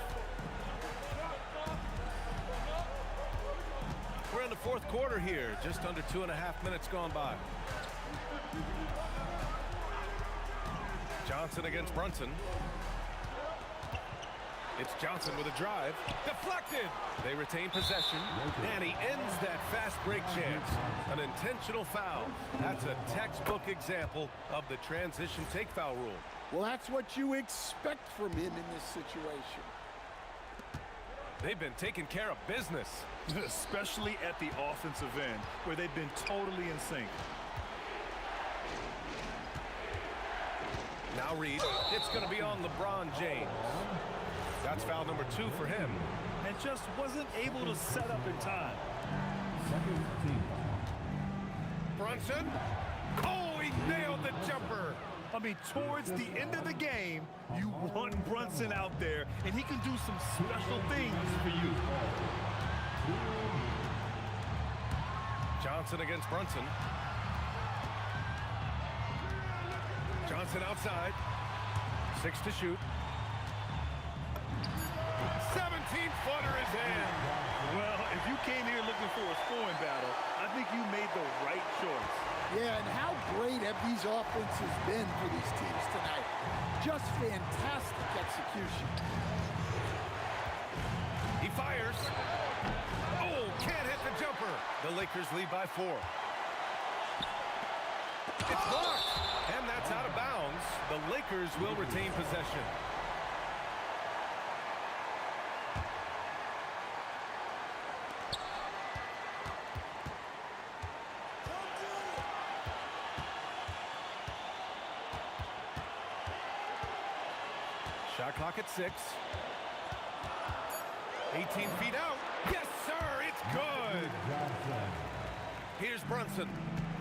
We're in the fourth quarter here. Just under 2.5 minutes gone by. Johnson against Brunson. It's Johnson with a drive. Deflected. They retain possession. And he ends that fast break chance. An intentional foul. That's a textbook example of the transition take foul rule. Well, that's what you expect from him in this situation. They've been taking care of business. Especially at the offensive end, where they've been totally in sync. Now Reed. It's going to be on LeBron James. That's foul number 2 for him. And just wasn't able to set up in time. Brunson. Oh, he nailed the jumper. I mean, towards the end of the game, you want Brunson out there, and he can do some special things for you. Johnson against Brunson. Johnson outside. 6 to shoot. 17-footer is in. Well, if you came here looking for a scoring battle, I think you made the right choice. Yeah, and how great have these offenses been for these teams tonight? Just fantastic execution. He fires. Oh, can't hit the jumper. The Lakers lead by 4. It's blocked, and that's out of bounds. The Lakers will retain possession. Shot clock at 6. 18 feet out. Yes, sir, it's good. Here's Brunson.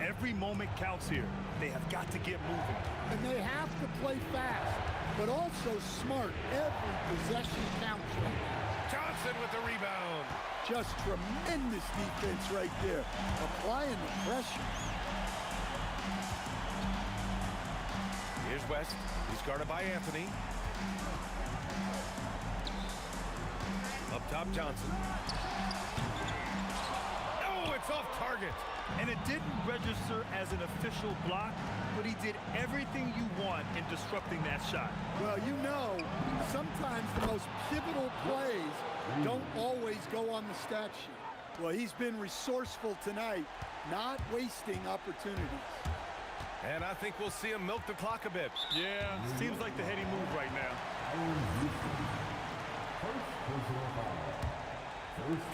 Every moment counts here. They have got to get moving. And they have to play fast, but also smart. Every possession counts right now. Johnson with the rebound. Just tremendous defense right there. Applying the pressure. Here's West. He's guarded by Anthony. Up top, Johnson. Oh, it's off target. And it didn't register as an official block, but he did everything you want in disrupting that shot. Well, you know, sometimes the most pivotal plays don't always go on the stat sheet. Well, he's been resourceful tonight, not wasting opportunities. And I think we'll see him milk the clock a bit. Yeah, seems like the heady move right now.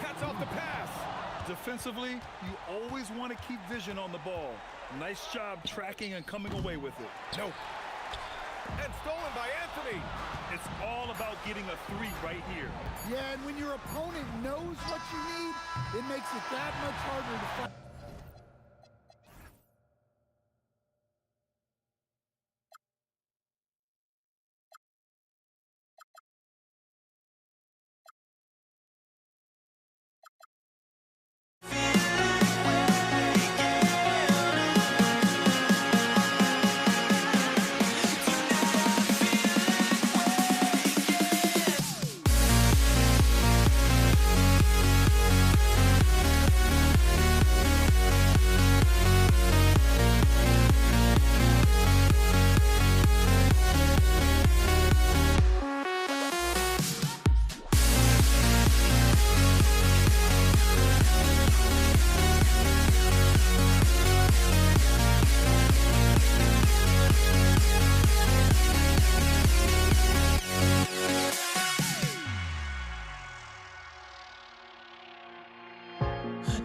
Cuts off the pass. Defensively, you always want to keep vision on the ball. Nice job tracking and coming away with it. Nope. And stolen by Anthony. It's all about getting a 3 right here. Yeah, and when your opponent knows what you need, it makes it that much harder to fight.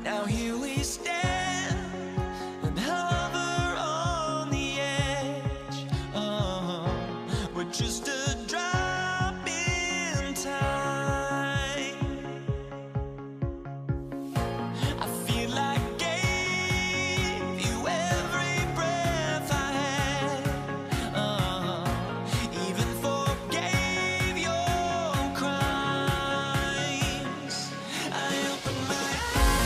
Now here we stand and hover on the edge. We're just a drop in time. I feel like I gave you every breath I had. Even forgave your crimes. I opened my eyes.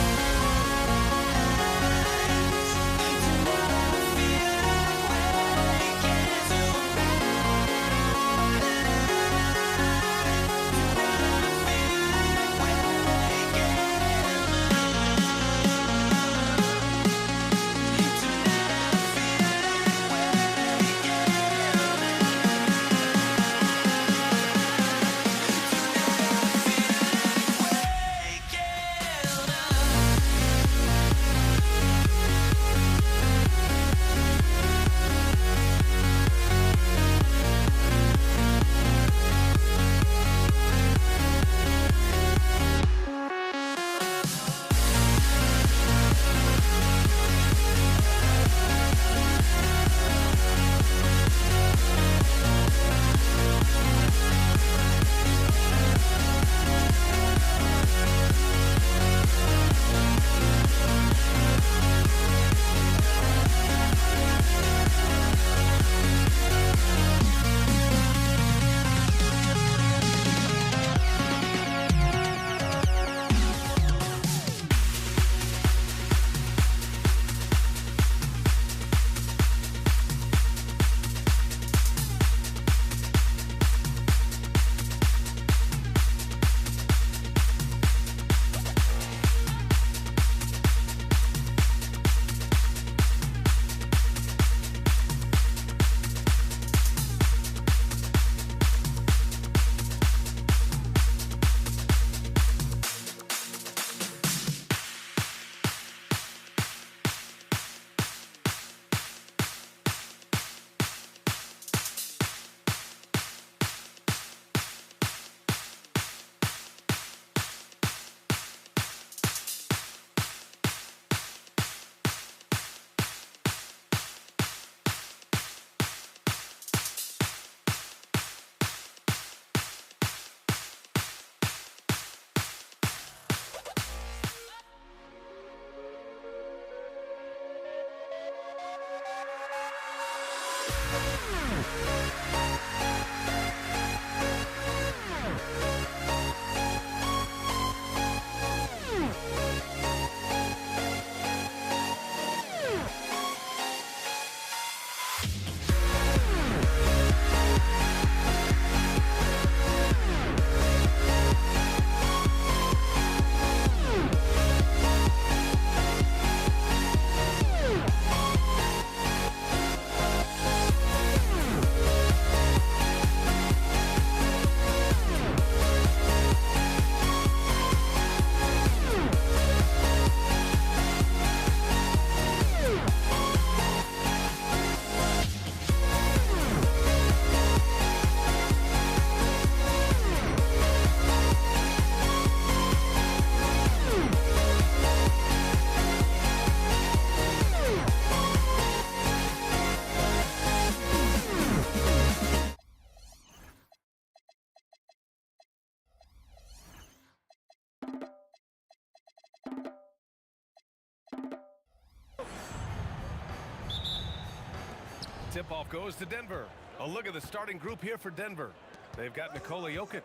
tip-off goes to Denver. A look at the starting group here for Denver. They've got Nikola Jokic,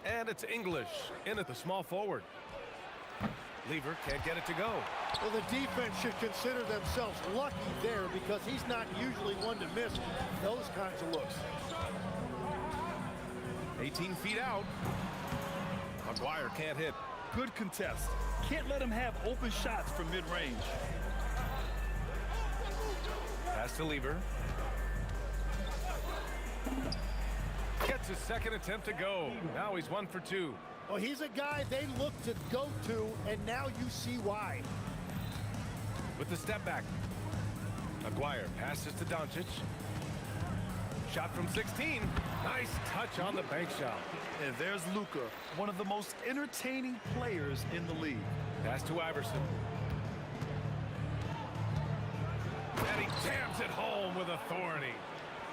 and it's English in at the small forward. Lever can't get it to go. Well, the defense should consider themselves lucky there because he's not usually one to miss those kinds of looks. 18 feet out. Maguire can't hit. Good contest. Can't let him have open shots from mid-range. Pass to Lever. Gets his second attempt to go. Now he's 1 for 2. Well, he's a guy they look to go to, and now you see why. With the step back. Maguire passes to Doncic. Shot from 16. Nice touch on the bank shot. And there's Luka, one of the most entertaining players in the league. Pass to Iverson. And he jams it home with authority.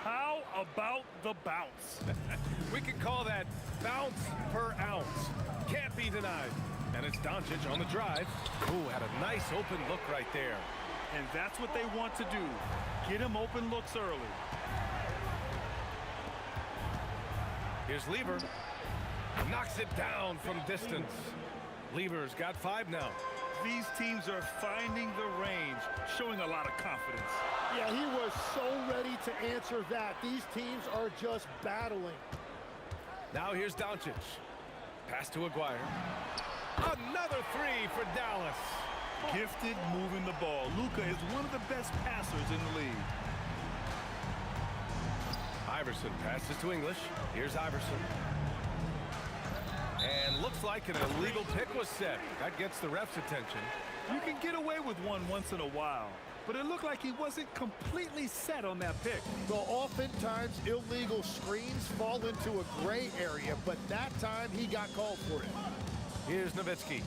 How about the bounce? We could call that bounce per ounce. Can't be denied. And it's Doncic on the drive. Ooh, had a nice open look right there. And that's what they want to do. Get him open looks early. Here's Lever. Knocks it down from distance. Lever's got 5 now. These teams are finding the range, showing a lot of confidence. Yeah, he was so ready to answer that. These teams are just battling. Now here's Doncic. Pass to Aguirre. Another 3 for Dallas. Gifted moving the ball. Luka is one of the best passers in the league. Iverson passes to English. Here's Iverson. And looks like an illegal pick was set. That gets the ref's attention. You can get away with one once in a while, but it looked like he wasn't completely set on that pick. Well, oftentimes illegal screens fall into a gray area, but that time he got called for it. Here's Nowitzki.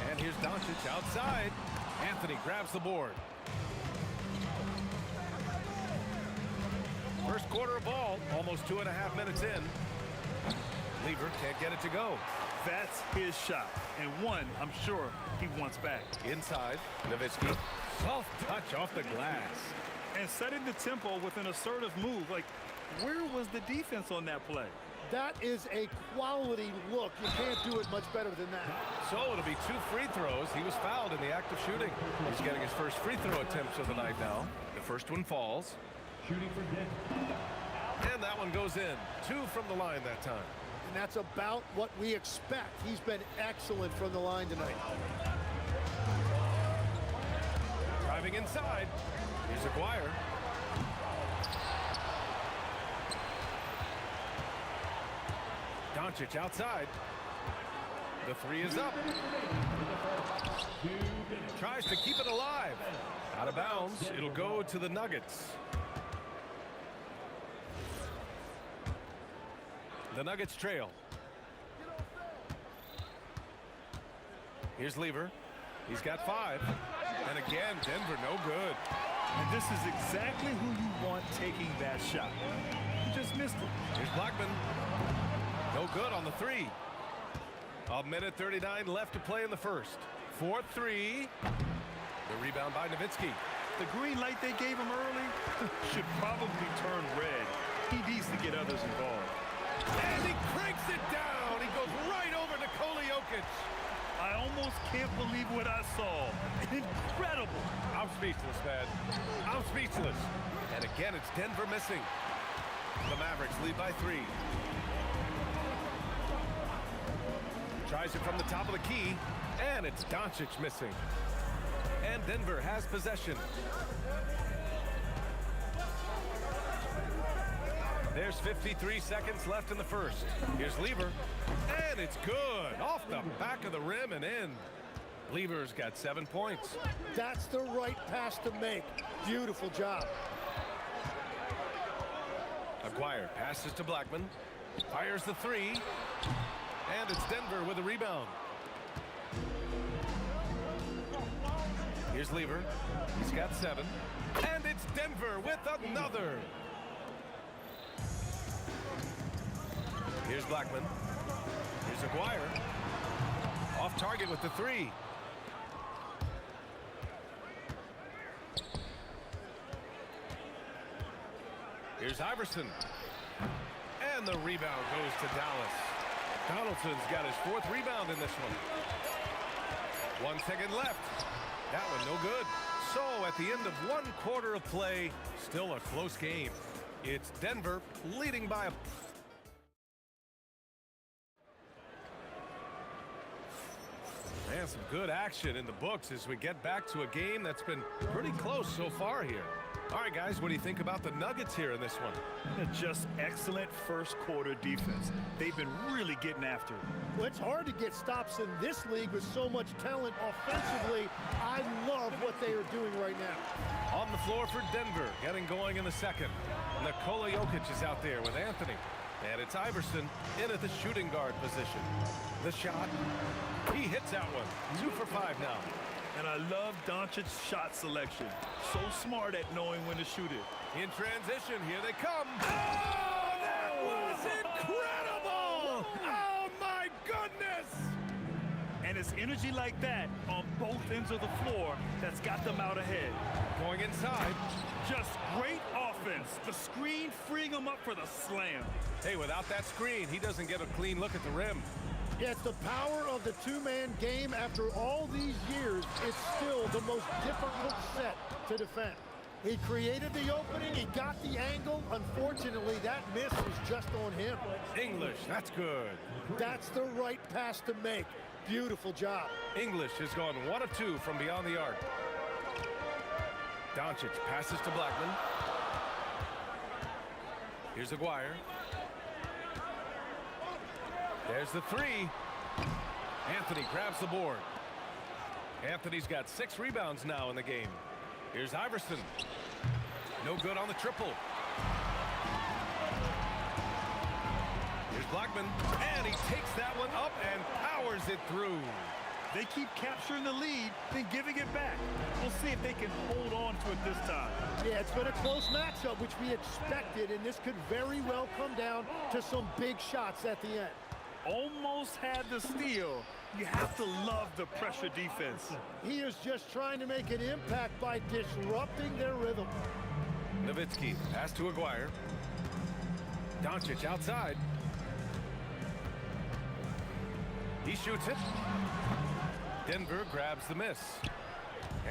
And here's Doncic outside. Anthony grabs the board. First quarter of ball, almost 2.5 minutes in. Lever can't get it to go. That's his shot, and one I'm sure he wants back. Inside, Nowitzki. Soft touch off the glass. And setting the tempo with an assertive move. Like, where was the defense on that play? That is a quality look. You can't do it much better than that. So it'll be 2 free throws. He was fouled in the act of shooting. He's getting his first free throw attempts of the night now. The first one falls. Shooting for Denver. And that one goes in. 2 from the line that time. And that's about what we expect. He's been excellent from the line tonight. Driving inside. Here's Aguirre. Doncic outside. The 3 is up. Tries to keep it alive. Out of bounds. It'll go to the Nuggets. The Nuggets trail. Here's Lever. He's got 5. And again, Denver no good. And this is exactly who you want taking that shot. He just missed it. Here's Blackman. No good on the 3. 1:39 left to play in the first. 4-3. The rebound by Nowitzki. The green light they gave him early should probably turn red. He needs to get others involved. And he cranks it down. He goes right over Nikola Jokic. I almost can't believe what I saw. Incredible. I'm speechless, man. I'm speechless. And again, it's Denver missing. The Mavericks lead by 3. Tries it from the top of the key, and it's Doncic missing. And Denver has possession. There's 53 seconds left in the first. Here's Lever, and it's good. Off the back of the rim and in. Lever's got 7 points. That's the right pass to make. Beautiful job. Aguirre passes to Blackman. Fires the 3. And it's Denver with a rebound. Here's Lever. He's got 7. And it's Denver with another. Here's Blackman. Here's Aguirre. Off target with the 3. Here's Iverson. And the rebound goes to Dallas. Donaldson's got his 4th rebound in this one. 1 second left. That one no good. So at the end of 1 quarter of play, still a close game. It's Denver leading by a... And some good action in the books as we get back to a game that's been pretty close so far here. All right, guys, what do you think about the Nuggets here in this one? Just excellent first quarter defense. They've been really getting after it. Well, it's hard to get stops in this league with so much talent offensively. I love what they are doing right now. On the floor for Denver, getting going in the second. Nikola Jokic is out there with Anthony. And it's Iverson in at the shooting guard position. The shot. He hits that one. 2 for 5 now. And I love Doncic's shot selection. So smart at knowing when to shoot it. In transition, here they come. Oh, that was incredible! Oh, my goodness! And it's energy like that on both ends of the floor that's got them out ahead. Going inside. Just great offense. The screen freeing him up for the slam. Hey, without that screen, he doesn't get a clean look at the rim. Yeah, it's the power of the two-man game. After all these years, it's still the most difficult set to defend. He created the opening, he got the angle. Unfortunately, that miss was just on him. English, that's good. That's the right pass to make. Beautiful job. English has gone 1 of 2 from beyond the arc. Doncic passes to Blackman. Here's Aguirre. There's the 3. Anthony grabs the board. Anthony's got 6 rebounds now in the game. Here's Iverson. No good on the triple. Here's Blackman. And he takes that one up and powers it through. They keep capturing the lead, then giving it back. We'll see if they can hold on to it this time. Yeah, it's been a close matchup, which we expected, and this could very well come down to some big shots at the end. Almost had the steal. You have to love the pressure defense. He is just trying to make an impact by disrupting their rhythm. Nowitzki, pass to Aguirre. Doncic outside. He shoots it. Denver grabs the miss.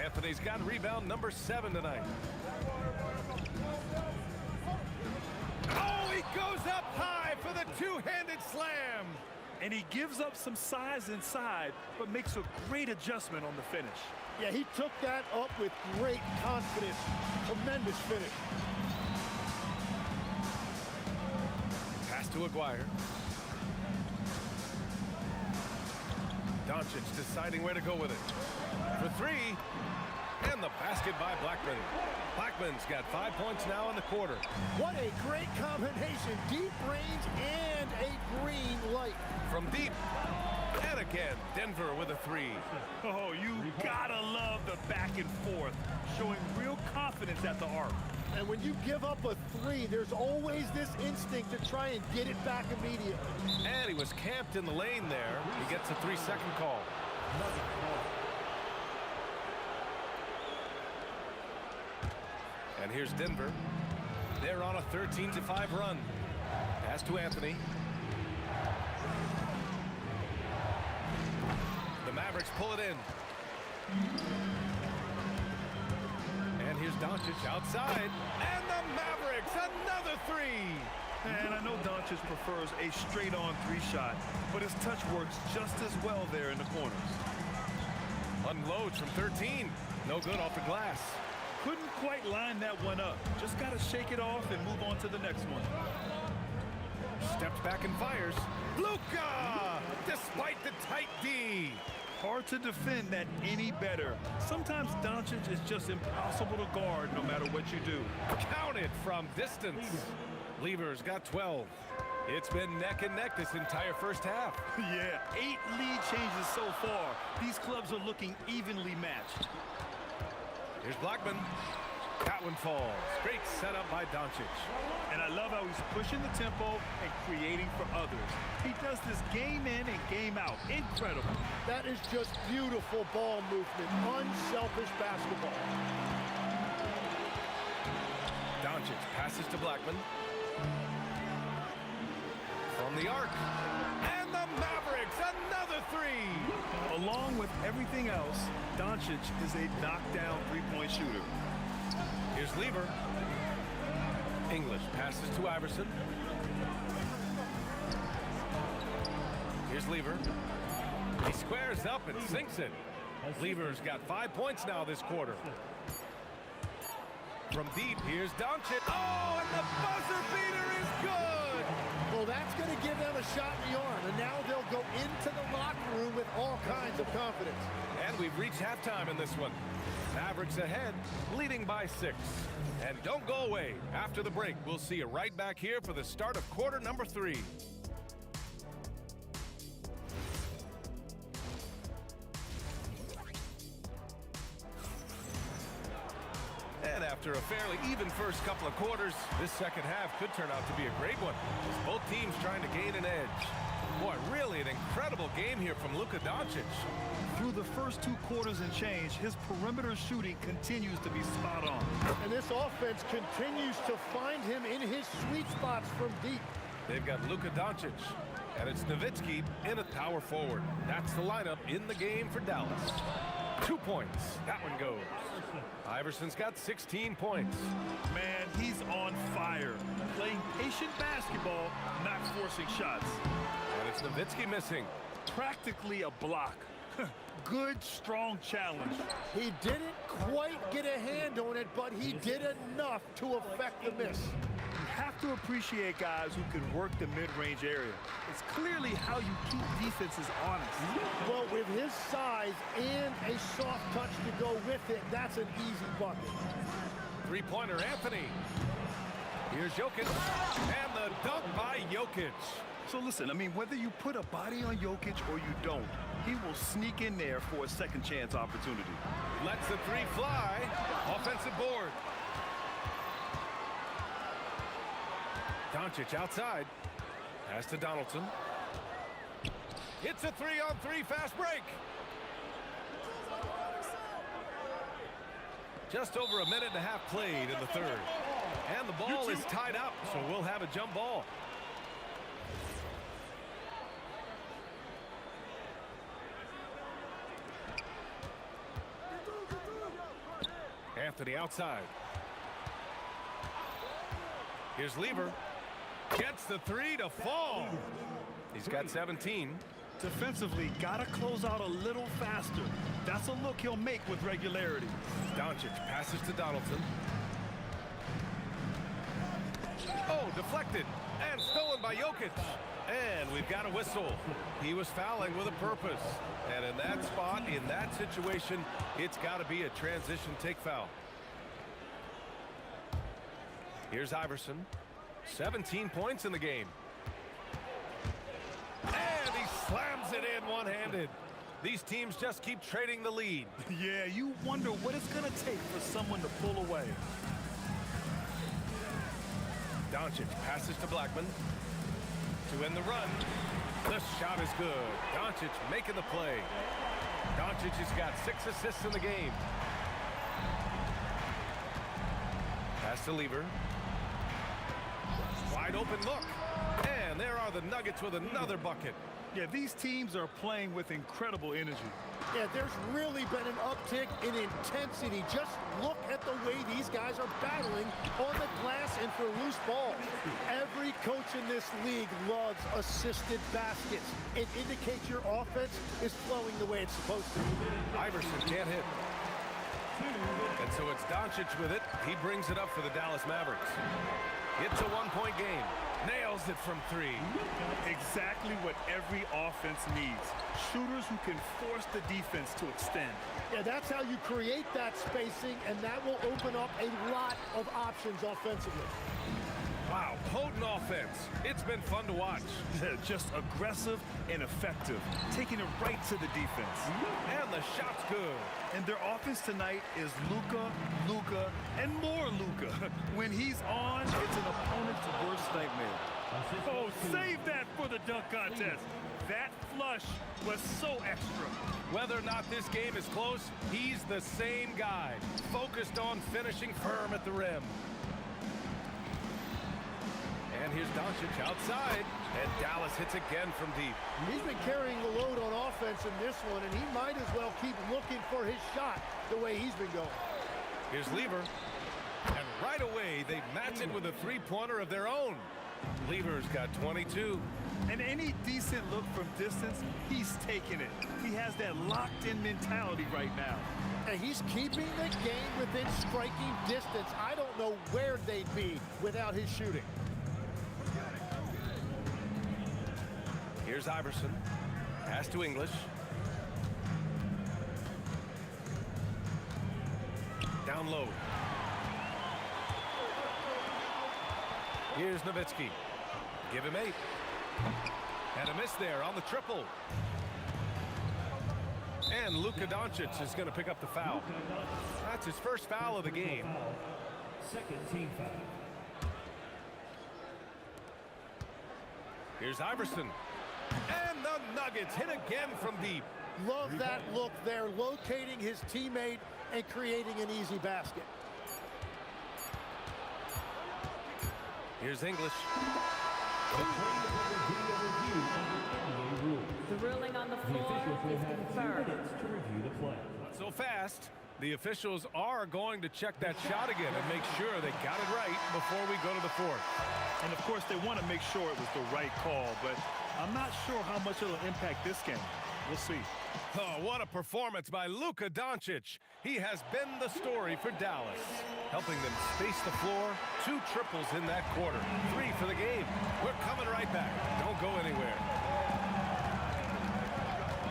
Anthony's got rebound number 7 tonight. Oh, he goes up high for the two-handed slam. And he gives up some size inside, but makes a great adjustment on the finish. Yeah, he took that up with great confidence. Tremendous finish. Pass to Aguirre. Doncic deciding where to go with it. For 3. And the basket by Blackman. Blackman's got 5 points now in the quarter. What a great combination. Deep range and a green light. From deep. And again, Denver with a 3. Oh, you gotta love the back and forth. Showing real confidence at the arc. And when you give up a 3, there's always this instinct to try and get it back immediately. And he was camped in the lane there. He gets a 3-second call. And here's Denver. They're on a 13-5 run. Pass to Anthony. The Mavericks pull it in. And here's Doncic outside. And the Mavericks, another 3. And I know Doncic prefers a straight-on 3 shot, but his touch works just as well there in the corners. Unloads from 13. No good off the glass. Couldn't quite line that one up. Just got to shake it off and move on to the next one. Steps back and fires. Luka! Despite the tight D. Hard to defend that any better. Sometimes Doncic is just impossible to guard no matter what you do. Count it from distance. Lever's got 12. It's been neck and neck this entire first half. Yeah, 8 lead changes so far. These clubs are looking evenly matched. Here's Blackman. That one falls. Great setup by Doncic. And I love how he's pushing the tempo and creating for others. He does this game in and game out. Incredible. That is just beautiful ball movement. Unselfish basketball. Doncic passes passes to Blackman. From the arc. And the Mavericks, another three. Along with everything else, Doncic is a knockdown three-point shooter. Here's Lever. English passes to Iverson. Here's Lever. He squares up and sinks it. Lever's got 5 points now this quarter. From deep, here's Doncic. Oh, and the buzzer beater is good! Well, that's going to give them a shot in the arm, and now they'll go into the locker room with all kinds of confidence. And we've reached halftime in this one. Mavericks ahead, leading by 6. And don't go away. After the break, we'll see you right back here for the start of quarter number 3. And after a fairly even first couple of quarters, this second half could turn out to be a great one, as both teams trying to gain an edge. Boy, really an incredible game here from Luka Doncic. Through the first 2 quarters and change, his perimeter shooting continues to be spot on. And this offense continues to find him in his sweet spots from deep. They've got Luka Doncic, and it's Nowitzki in at power forward. That's the lineup in the game for Dallas. 2 points. That one goes. Iverson's got 16 points. Man, he's on fire. Playing patient basketball, not forcing shots. And it's Nowitzki missing. Practically a block. Good, strong challenge. He didn't quite get a hand on it, but he did enough to affect the miss. You have to appreciate guys who can work the mid-range area. It's clearly how you keep defenses honest. Well, with his size and a soft touch to go with it, that's an easy bucket. Three-pointer, Anthony. Here's Jokic, and the dunk by Jokic. So listen, I mean, whether you put a body on Jokic or you don't, he will sneak in there for a second chance opportunity. Lets the three fly. Offensive board. Doncic outside. Pass to Donaldson. It's a 3-on-3 fast break. Just over a minute and a half played in the third. And the ball is tied up, so we'll have a jump ball. Anthony outside. Here's Lever. Gets the three to fall. He's got 17. Defensively, got to close out a little faster. That's a look he'll make with regularity. Doncic passes to Donaldson. Oh, deflected and stolen by Jokic. And we've got a whistle. He was fouling with a purpose. And in that spot, in that situation, it's got to be a transition take foul. Here's Iverson. 17 points in the game. And he slams it in one-handed. These teams just keep trading the lead. Yeah, you wonder what it's going to take for someone to pull away. Doncic passes to Blackman. To end the run. The shot is good. Doncic making the play. Doncic has got 6 assists in the game. Pass to Lever. Wide open look. And there are the Nuggets with another bucket. Yeah, these teams are playing with incredible energy. Yeah, there's really been an uptick in intensity. Just look at the way these guys are battling on the glass and for loose balls. Every coach in this league loves assisted baskets. It indicates your offense is flowing the way it's supposed to. Iverson can't hit. And so it's Doncic with it. He brings it up for the Dallas Mavericks. It's a one-point game. Nails it from 3. Exactly what every offense needs. Shooters who can force the defense to extend. Yeah, that's how you create that spacing, and that will open up a lot of options offensively. Wow, potent offense. It's been fun to watch. Just aggressive and effective, taking it right to the defense. And the shot's good. And their offense tonight is Luka, and more Luka. When he's on, it's an opponent's worst nightmare. Oh, save that for the dunk contest. That flush was so extra. Whether or not this game is close, he's the same guy, focused on finishing firm at the rim. here's Doncic outside, and Dallas hits again from deep. He's been carrying the load on offense in this one, and he might as well keep looking for his shot the way he's been going. Here's Lever, and right away they match it with a three-pointer of their own. Lever's got 22. And any decent look from distance, he's taking it. He has that locked-in mentality right now. And he's keeping the game within striking distance. I don't know where they'd be without his shooting. Here's Iverson. Pass to English. Down low. Here's Nowitzki. Give him 8. And a miss there on the triple. And Luka Doncic is going to pick up the foul. That's his first foul of the game. Second team foul. Here's Iverson. And the Nuggets hit again from deep. Love that look there, locating his teammate and creating an easy basket. Here's English. The ruling on the floor is confirmed. Not so fast. The officials are going to check that shot again and make sure they got it right before we go to the fourth. And of course, they want to make sure it was the right call, but I'm not sure how much it'll impact this game. We'll see. Oh, what a performance by Luka Doncic. He has been the story for Dallas, helping them space the floor. 2 triples in that quarter. 3 for the game. We're coming right back. Don't go anywhere.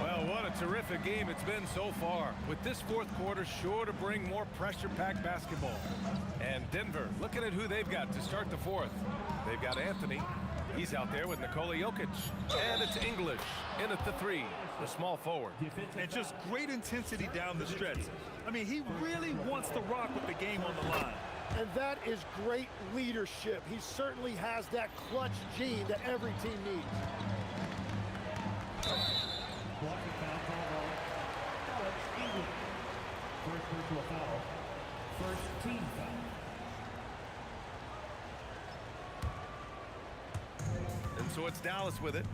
Well, what a terrific game it's been so far, with this fourth quarter sure to bring more pressure-packed basketball. And Denver, looking at who they've got to start the fourth. They've got Anthony. He's out there with Nikola Jokic. And it's English in at the 3, the small forward. And just great intensity down the stretch. I mean, he really wants to rock with the game on the line. And that is great leadership. He certainly has that clutch gene that every team needs. Blocking foul call. Alex English. First personal foul. First team foul. And so it's Dallas with it.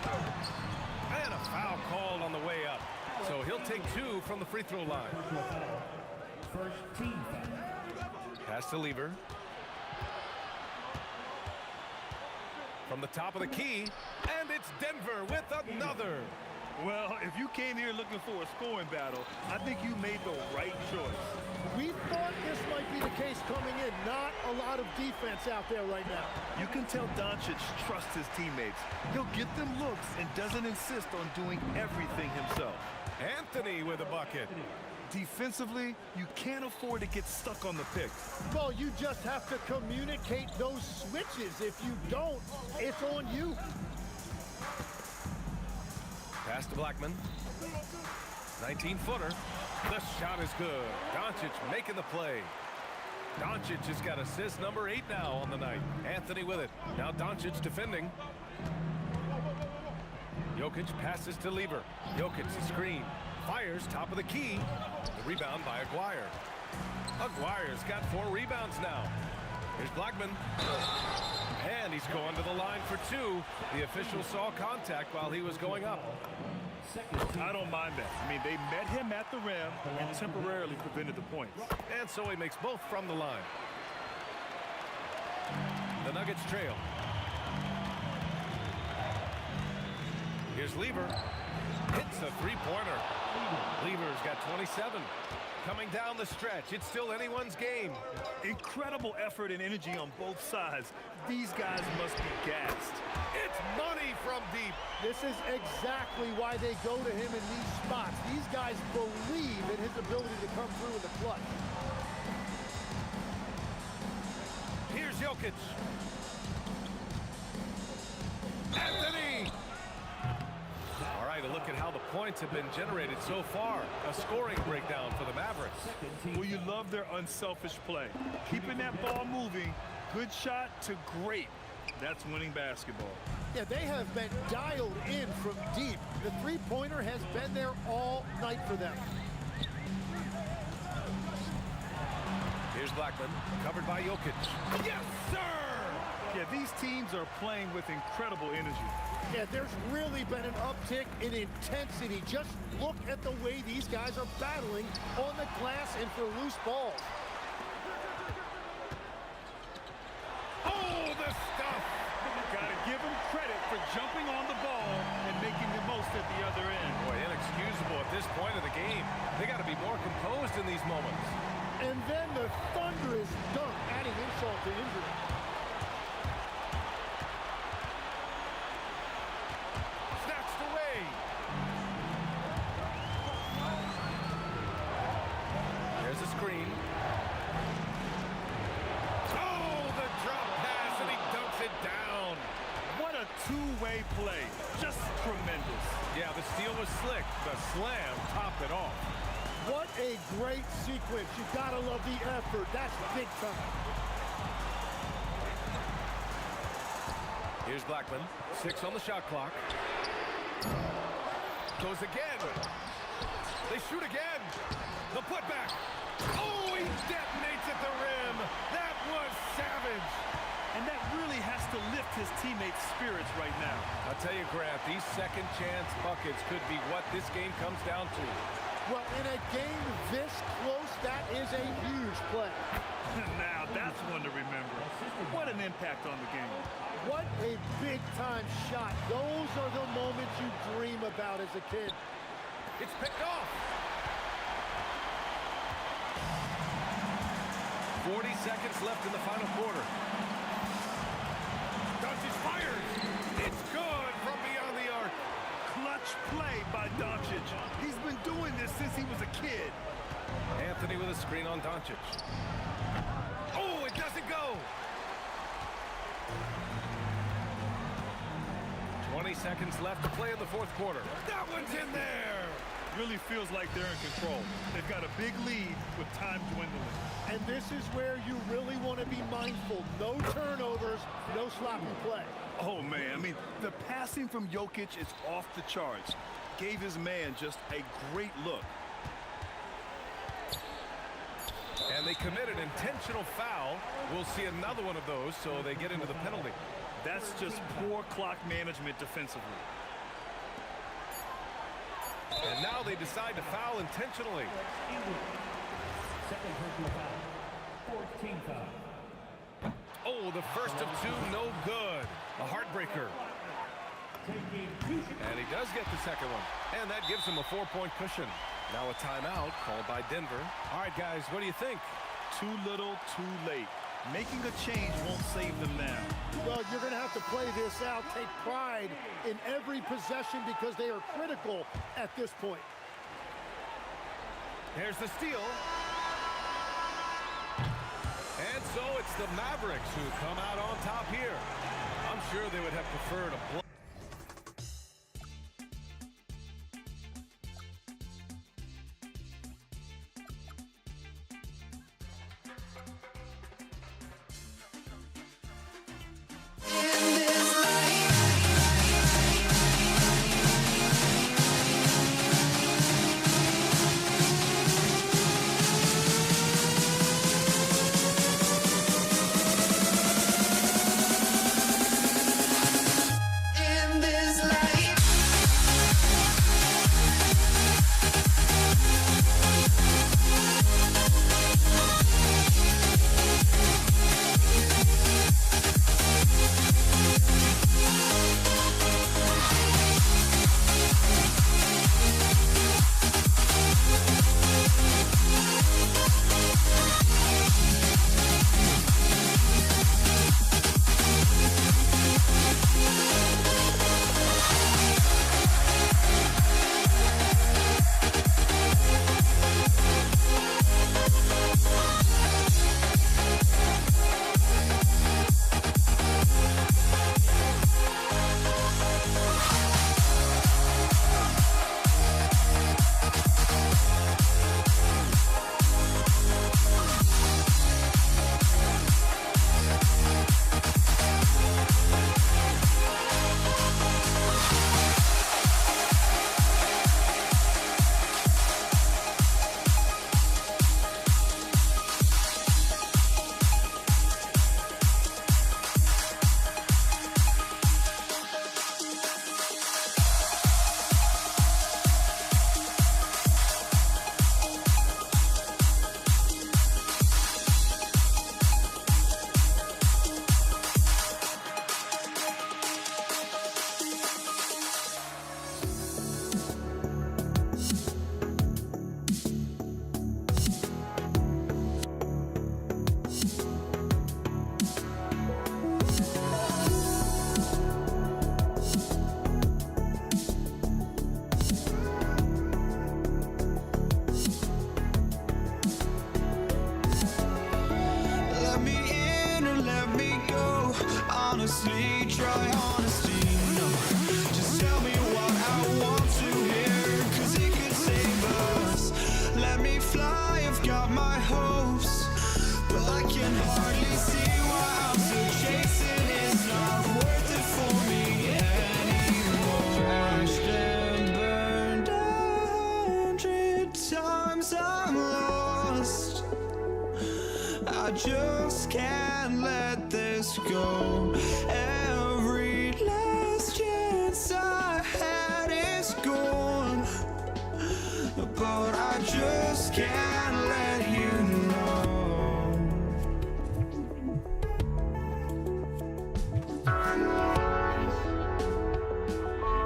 And a foul called on the way up. So he'll take 2 from the free throw line. First team foul. Pass to Lever. From the top of the key. And it's Denver with another. Well, if you came here looking for a scoring battle, I think you made the right choice. We thought this might be the case coming in. Not a lot of defense out there right now. You can tell Doncic trusts his teammates. He'll get them looks and doesn't insist on doing everything himself. Anthony with a bucket. Defensively, you can't afford to get stuck on the pick. Well, you just have to communicate those switches. If you don't, it's on you. Pass to Blackman. 19-footer. The shot is good. Doncic making the play. Doncic has got assist number 8 now on the night. Anthony with it. Now Doncic defending. Jokic passes to Lever. Jokic the screen. Fires top of the key. The rebound by Aguirre. Aguirre's got 4 rebounds now. Here's Blackman. And he's going to the line for 2. The official saw contact while he was going up. I don't mind that. I mean, they met him at the rim and temporarily prevented the points. And so he makes both from the line. The Nuggets trail. Here's Lever. Hits a 3-pointer. Lever's got 27. Coming down the stretch, it's still anyone's game. Incredible effort and energy on both sides. These guys must be gassed. It's money from deep. This is exactly why they go to him in these spots. These guys believe in his ability to come through in the clutch. Here's Jokic. Anthony! All right, a look at how the points have been generated so far. A scoring breakdown for the Mavericks. Well, you love their unselfish play. Keeping that ball moving, good shot to great. That's winning basketball. Yeah, they have been dialed in from deep. The three-pointer has been there all night for them. Here's Blackman, covered by Jokic. Yes, sir! Yeah, these teams are playing with incredible energy. Yeah, there's really been an uptick in intensity. Just look at the way these guys are battling on the glass and for loose balls. Oh, the stuff! Gotta give him credit for jumping on the ball and making the most at the other end. Boy, inexcusable at this point of the game. They got to be more composed in these moments. And then the thunderous dunk, adding insult to injury. Snatched away. There's a screen. Oh, the drop pass, and he dunks it down. What a two-way play. Just tremendous. Yeah, the steal was slick. The slam topped it off. What a great sequence. You gotta love the effort. That's big time. Here's Blackman. 6 on the shot clock. Goes again. They shoot again. The putback. Oh, he detonates at the rim. That was savage. And that really has to lift his teammates' spirits right now. I'll tell you, Grant, these second chance buckets could be what this game comes down to. Well, in a game this close, that is a huge play. Now, that's one to remember. What an impact on the game. What a big-time shot. Those are the moments you dream about as a kid. It's picked off. 40 seconds left in the final quarter. Doncic fires. It's good from beyond the arc. Clutch play by Doncic. He's been doing this since he was a kid. Anthony with a screen on Doncic. Oh, it doesn't go. 20 seconds left to play in the fourth quarter. That one's in there. Really feels like they're in control. They've got a big lead with time dwindling. And this is where you really want to be mindful. No turnovers, no sloppy play. Oh, man. I mean, the passing from Jokic is off the charts. Gave his man just a great look. And they commit an intentional foul. We'll see another one of those, so they get into the penalty. That's just poor clock management defensively. And now they decide to foul intentionally. Second personal foul. 14th foul. Oh, the first of two, no good. A heartbreaker. And he does get the second one. And that gives him a 4-point cushion. Now a timeout called by Denver. All right, guys, what do you think? Too little, too late. Making a change won't save them now. Well, you're going to have to play this out. Take pride in every possession because they are critical at this point. Here's the steal. And so it's the Mavericks who come out on top here. I'm sure they would have preferred a blow. just can't let this go. Every last chance I had is gone, but I just can't let you know.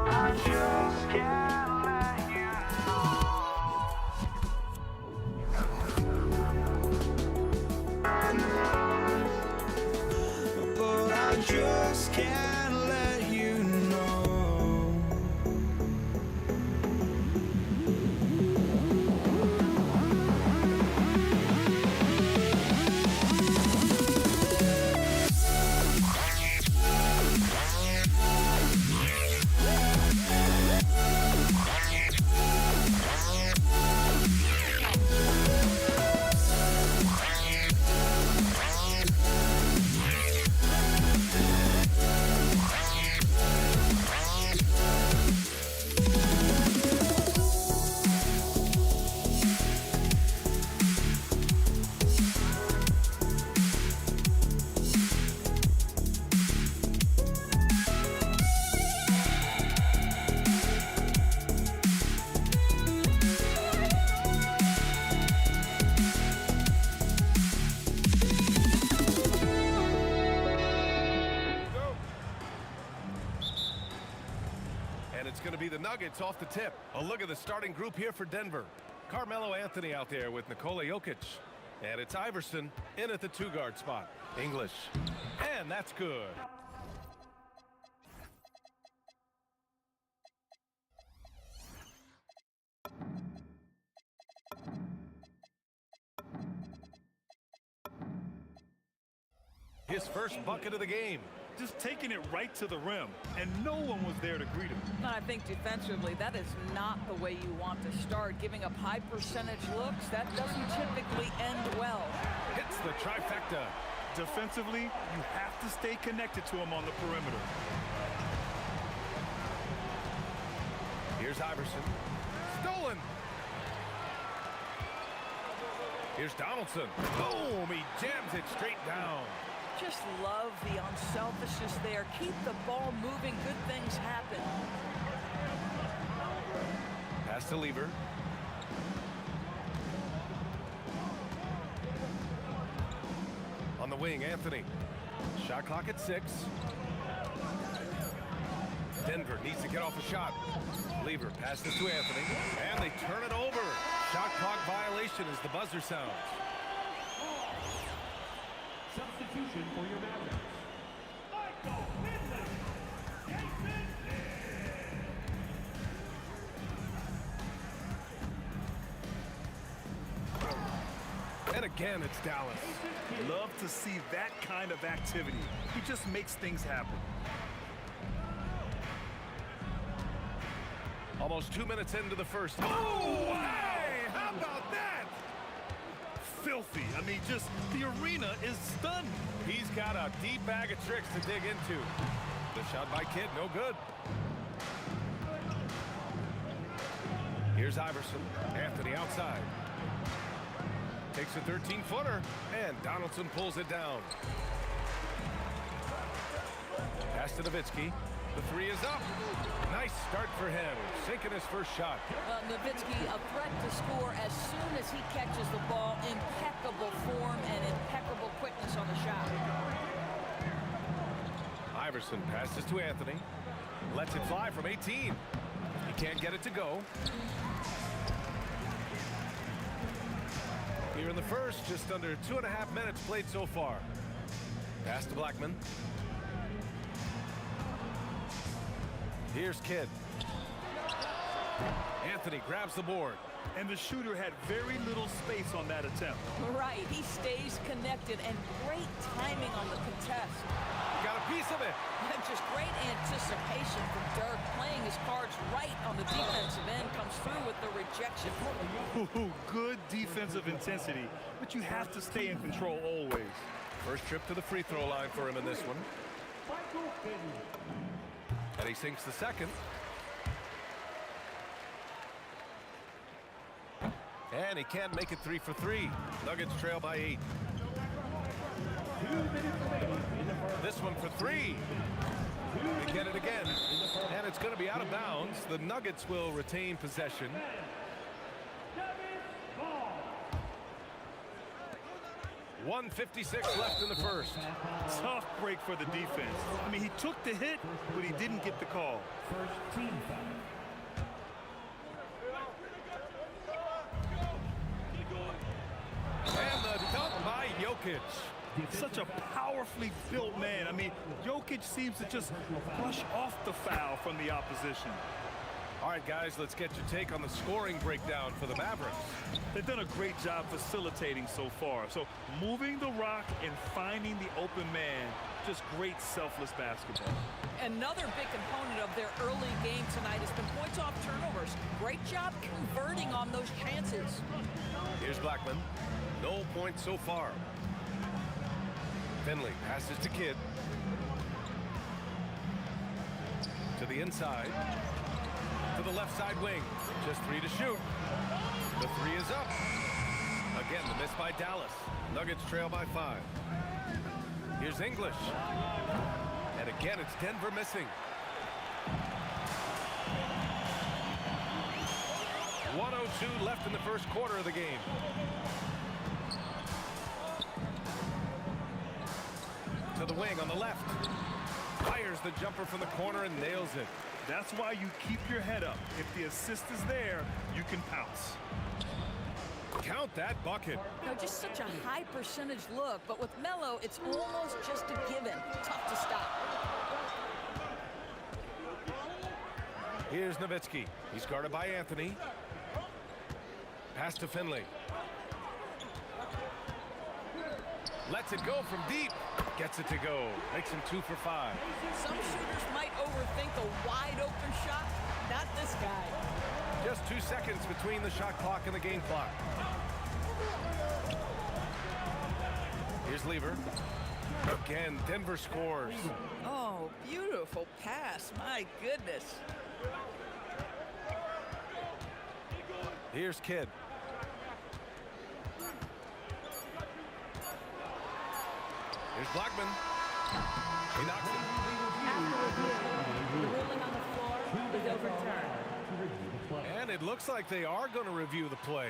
I just can't let you know. But I just can't let you know. And it's going to be the Nuggets off the tip. A look at the starting group here for Denver. Carmelo Anthony out there with Nikola Jokic. And it's Iverson in at the 2-guard spot. English. And that's good. His first bucket of the game. Just taking it right to the rim, and no one was there to greet him. I think defensively, that is not the way you want to start. Giving up high percentage looks, that doesn't typically end well. Hits the trifecta. Defensively, you have to stay connected to him on the perimeter. Here's Iverson. Stolen. Here's Donaldson. Boom! He jams it straight down. Just love the unselfishness there. Keep the ball moving. Good things happen. Pass to Lever. On the wing, Anthony. Shot clock at 6. Denver needs to get off a shot. Lever passes to Anthony. And they turn it over. Shot clock violation as the buzzer sounds. Substitution for your Mavericks. And again, it's Dallas. Love to see that kind of activity. He just makes things happen. Almost 2 minutes into the first. Oh, hey, how about that? Filthy. I mean, just the arena is stunned. He's got a deep bag of tricks to dig into. The shot by Kidd, no good. Here's Iverson. Anthony outside. Takes a 13-footer, and Donaldson pulls it down. Pass to Nowitzki. The 3 is up. Nice start for him, sinking his first shot. Nowitzki, a threat to score as soon as he catches the ball. Impeccable form and impeccable quickness on the shot. Iverson passes to Anthony. Lets it fly from 18. He can't get it to go. Here in the first, just under 2.5 minutes played so far. Pass to Blackman. Here's Kidd. Anthony grabs the board. And the shooter had very little space on that attempt. Right, he stays connected, and great timing on the contest. Got a piece of it. And just great anticipation from Dirk, playing his cards right on the defensive end, comes through with the rejection. Ooh, good defensive intensity, but you have to stay in control always. First trip to the free throw line for him in this one. And he sinks the second. And he can't make it 3 for 3. Nuggets trail by 8. This one for three. They get it again, and it's going to be out of bounds. The Nuggets will retain possession. .156 left in the first. Tough break for the defense. I mean, he took the hit, but he didn't get the call. First team foul. And the dunk by Jokic. Such a powerfully built man. I mean, Jokic seems to just brush off the foul from the opposition. All right, guys, let's get your take on the scoring breakdown for the Mavericks. They've done a great job facilitating so far. So moving the rock and finding the open man, just great selfless basketball. Another big component of their early game tonight has been points off turnovers. Great job converting on those chances. Here's Blackman. No points so far. Finley passes to Kidd. To the inside. To the left side wing. Just three to shoot. The three is up. Again, the miss by Dallas. Nuggets trail by 5. Here's English. And again, it's Denver missing. 1:02 left in the first quarter of the game. To the wing on the left. Fires the jumper from the corner and nails it. That's why you keep your head up. If the assist is there, you can pounce. Count that bucket. Now, just such a high percentage look, but with Melo, it's almost just a given. Tough to stop. Here's Nowitzki. He's guarded by Anthony. Pass to Finley. Lets it go from deep. Gets it to go. Makes him 2 for 5. Some shooters might overthink a wide open shot. Not this guy. Just 2 seconds between the shot clock and the game clock. Here's Lever. Again, Denver scores. Oh, beautiful pass. My goodness. Here's Kidd. Here's Blackman. He knocks it. The ruling on the floor is overturned. And it looks like they are going to review the play.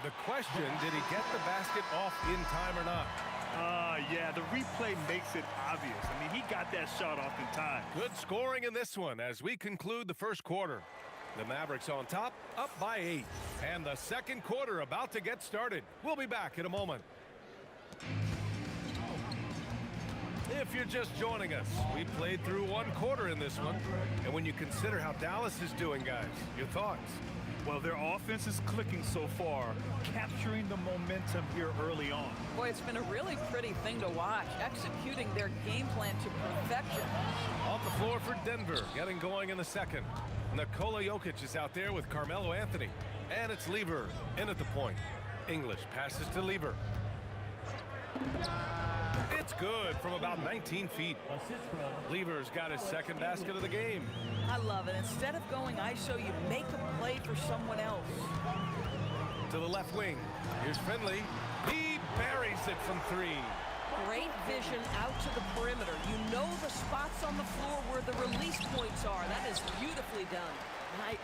The question, did he get the basket off in time or not? Yeah, the replay makes it obvious. I mean, he got that shot off in time. Good scoring in this one as we conclude the first quarter. The Mavericks on top, up by 8. And the second quarter about to get started. We'll be back in a moment. If you're just joining us, we played through one quarter in this one. And when you consider how Dallas is doing, guys, your thoughts? Well, their offense is clicking so far, capturing the momentum here early on. Boy, it's been a really pretty thing to watch, executing their game plan to perfection. Off the floor for Denver, getting going in the second. Nikola Jokic is out there with Carmelo Anthony. And it's Lever in at the point. English passes to Lever. It's good from about 19 feet. Lever's got his second basket of the game. I love it. Instead of going ISO, you make a play for someone else. To the left wing. Here's Finley. He buries it from 3. Great vision out to the perimeter. You know the spots on the floor where the release points are. That is beautifully done.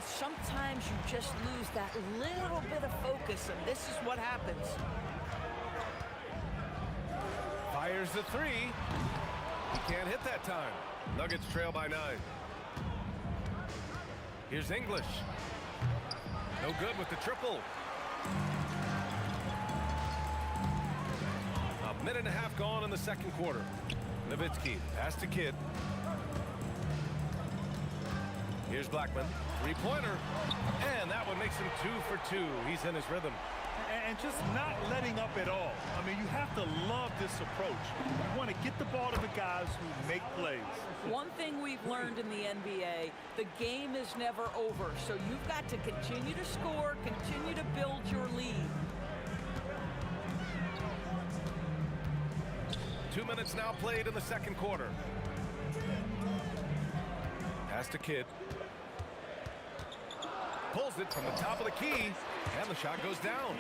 Sometimes you just lose that little bit of focus, and this is what happens. Fires the 3. He can't hit that time. Nuggets trail by 9. Here's English. No good with the triple. A minute and a half gone in the second quarter. Nowitzki pass to Kidd. Here's Blackman. 3-pointer. And that one makes him 2 for 2. He's in his rhythm. And just not letting up at all. I mean, you have to love this approach. You want to get the ball to the guys who make plays. One thing we've learned in the NBA, the game is never over. So you've got to continue to score, continue to build your lead. 2 minutes now played in the second quarter. Pass to Kidd. Pulls it from the top of the key, and the shot goes down.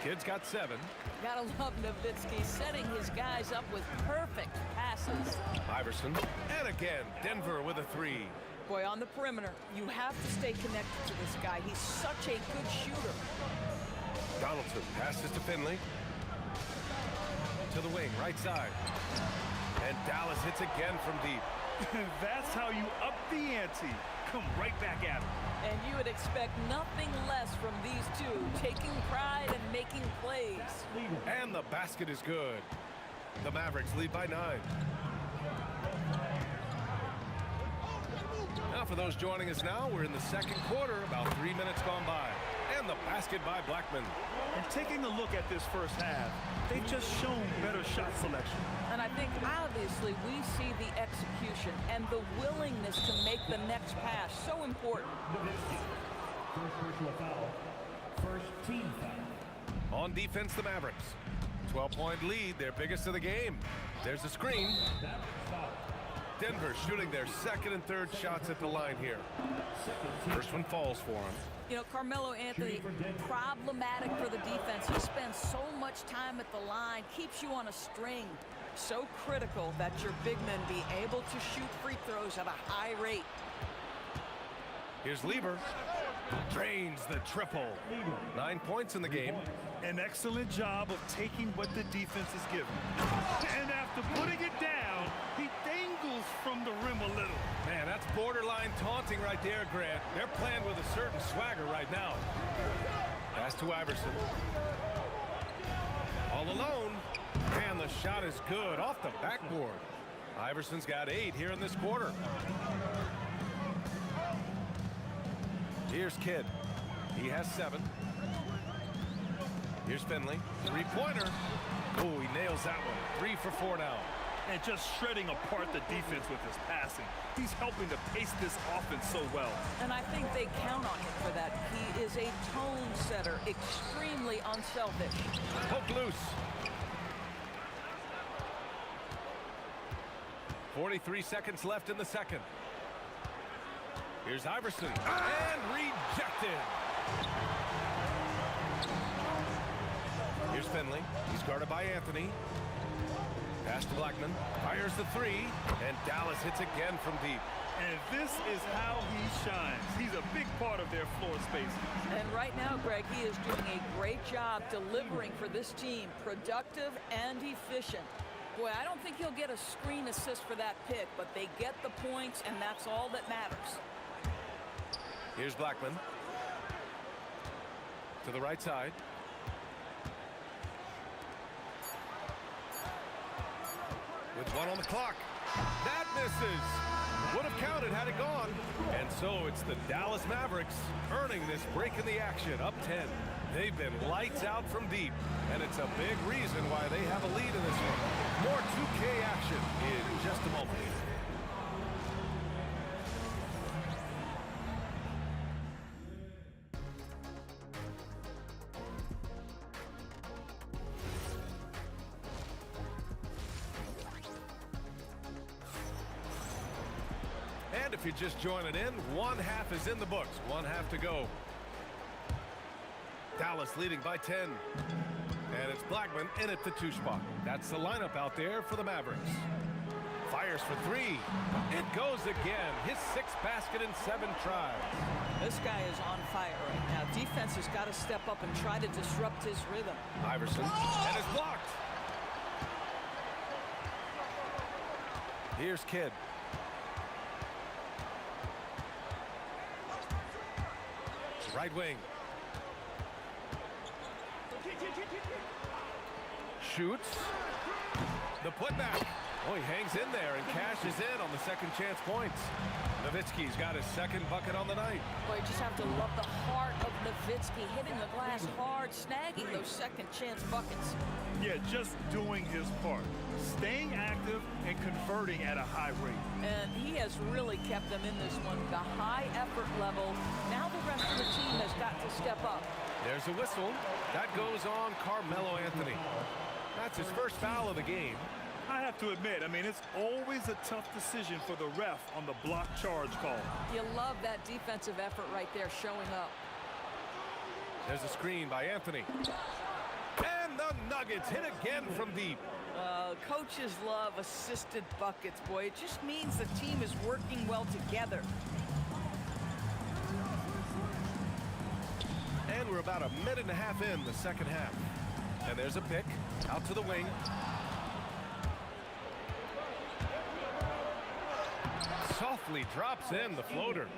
Kid's got 7. Gotta love Nowitzki setting his guys up with perfect passes. Iverson. And again, Denver with a 3. Boy, on the perimeter, you have to stay connected to this guy. He's such a good shooter. Donaldson passes to Finley. To the wing, right side. And Dallas hits again from deep. That's how you up the ante. Come right back at him. And you would expect nothing less from these two, taking pride and making plays. And the basket is good. The Mavericks lead by 9. Now for those joining us now, we're in the second quarter, about 3 minutes gone by. And the basket by Blackman. And taking a look at this first half, they've just shown better shot selection. And I think obviously we see the execution and the willingness to make the next pass so important. First personal foul. First team foul. On defense, the Mavericks. 12-point lead, their biggest of the game. There's a screen. Denver shooting their second and third shots at the line here. First one falls for him. You know, Carmelo Anthony, problematic for the defense. He spends so much time at the line, keeps you on a string. So critical that your big men be able to shoot free throws at a high rate. Here's Lever. Drains the triple. 9 points in the game. An excellent job of taking what the defense is given. And after putting it down, he dangles from the rim a little. Man, that's borderline taunting right there, Grant. They're playing with a certain swagger right now. Pass to Iverson. All alone. And the shot is good off the backboard. Iverson's got 8 here in this quarter. Here's Kidd. He has 7. Here's Finley. 3-pointer. Oh, he nails that one. 3 for 4 now. And just shredding apart the defense with his passing. He's helping to pace this offense so well. And I think they count on him for that. He is a tone setter, extremely unselfish. Poke loose. 43 seconds left in the second. Here's Iverson. And rejected. Here's Finley. He's guarded by Anthony. Pass to Blackman. Fires the 3. And Dallas hits again from deep. And this is how he shines. He's a big part of their floor space. And right now, Greg, he is doing a great job delivering for this team. Productive and efficient. Boy, I don't think he'll get a screen assist for that pick, but they get the points, and that's all that matters. Here's Blackman. To the right side. With 1 on the clock. That misses. Would have counted had it gone. And so it's the Dallas Mavericks earning this break in the action, up 10. They've been lights out from deep, and it's a big reason why they have a lead in this one. More 2K action in just a moment. And if you're just joining in, 1 half is in the books. 1 half to go. Dallas leading by 10. And it's Blackman in at the 2 spot. That's the lineup out there for the Mavericks. Fires for 3. It goes again. His 6th basket in 7 tries. This guy is on fire right now. Defense has got to step up and try to disrupt his rhythm. Iverson. And it's blocked. Here's Kidd. Right wing. Shoots. The putback. Oh, he hangs in there and cashes in on the second chance points. Nowitzki's got his 2nd bucket on the night. Boy, you just have to love the heart of Nowitzki, hitting the glass hard, snagging those second chance buckets. Yeah, just doing his part. Staying active and converting at a high rate. And he has really kept them in this one. The high effort level. Now the rest of the team has got to step up. There's a whistle. That goes on Carmelo Anthony. That's his first foul of the game. I have to admit, I mean, it's always a tough decision for the ref on the block charge call. You love that defensive effort right there showing up. There's a screen by Anthony. And the Nuggets hit again from deep. Coaches love assisted buckets, boy. It just means the team is working well together. And we're about a minute and a half in the second half. And there's a pick out to the wing. Softly drops in the floater.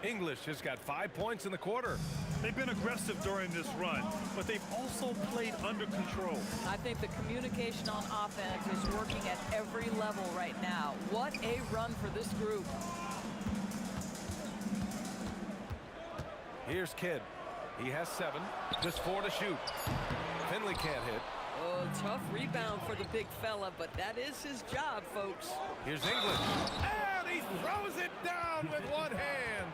English has got 5 points in the quarter. They've been aggressive during this run, but they've also played under control. I think the communication on offense is working at every level right now. What a run for this group. Here's Kidd. He has 7, just 4 to shoot. Finley can't hit. Oh, tough rebound for the big fella, but that is his job, folks. Here's English. And he throws it down with one hand.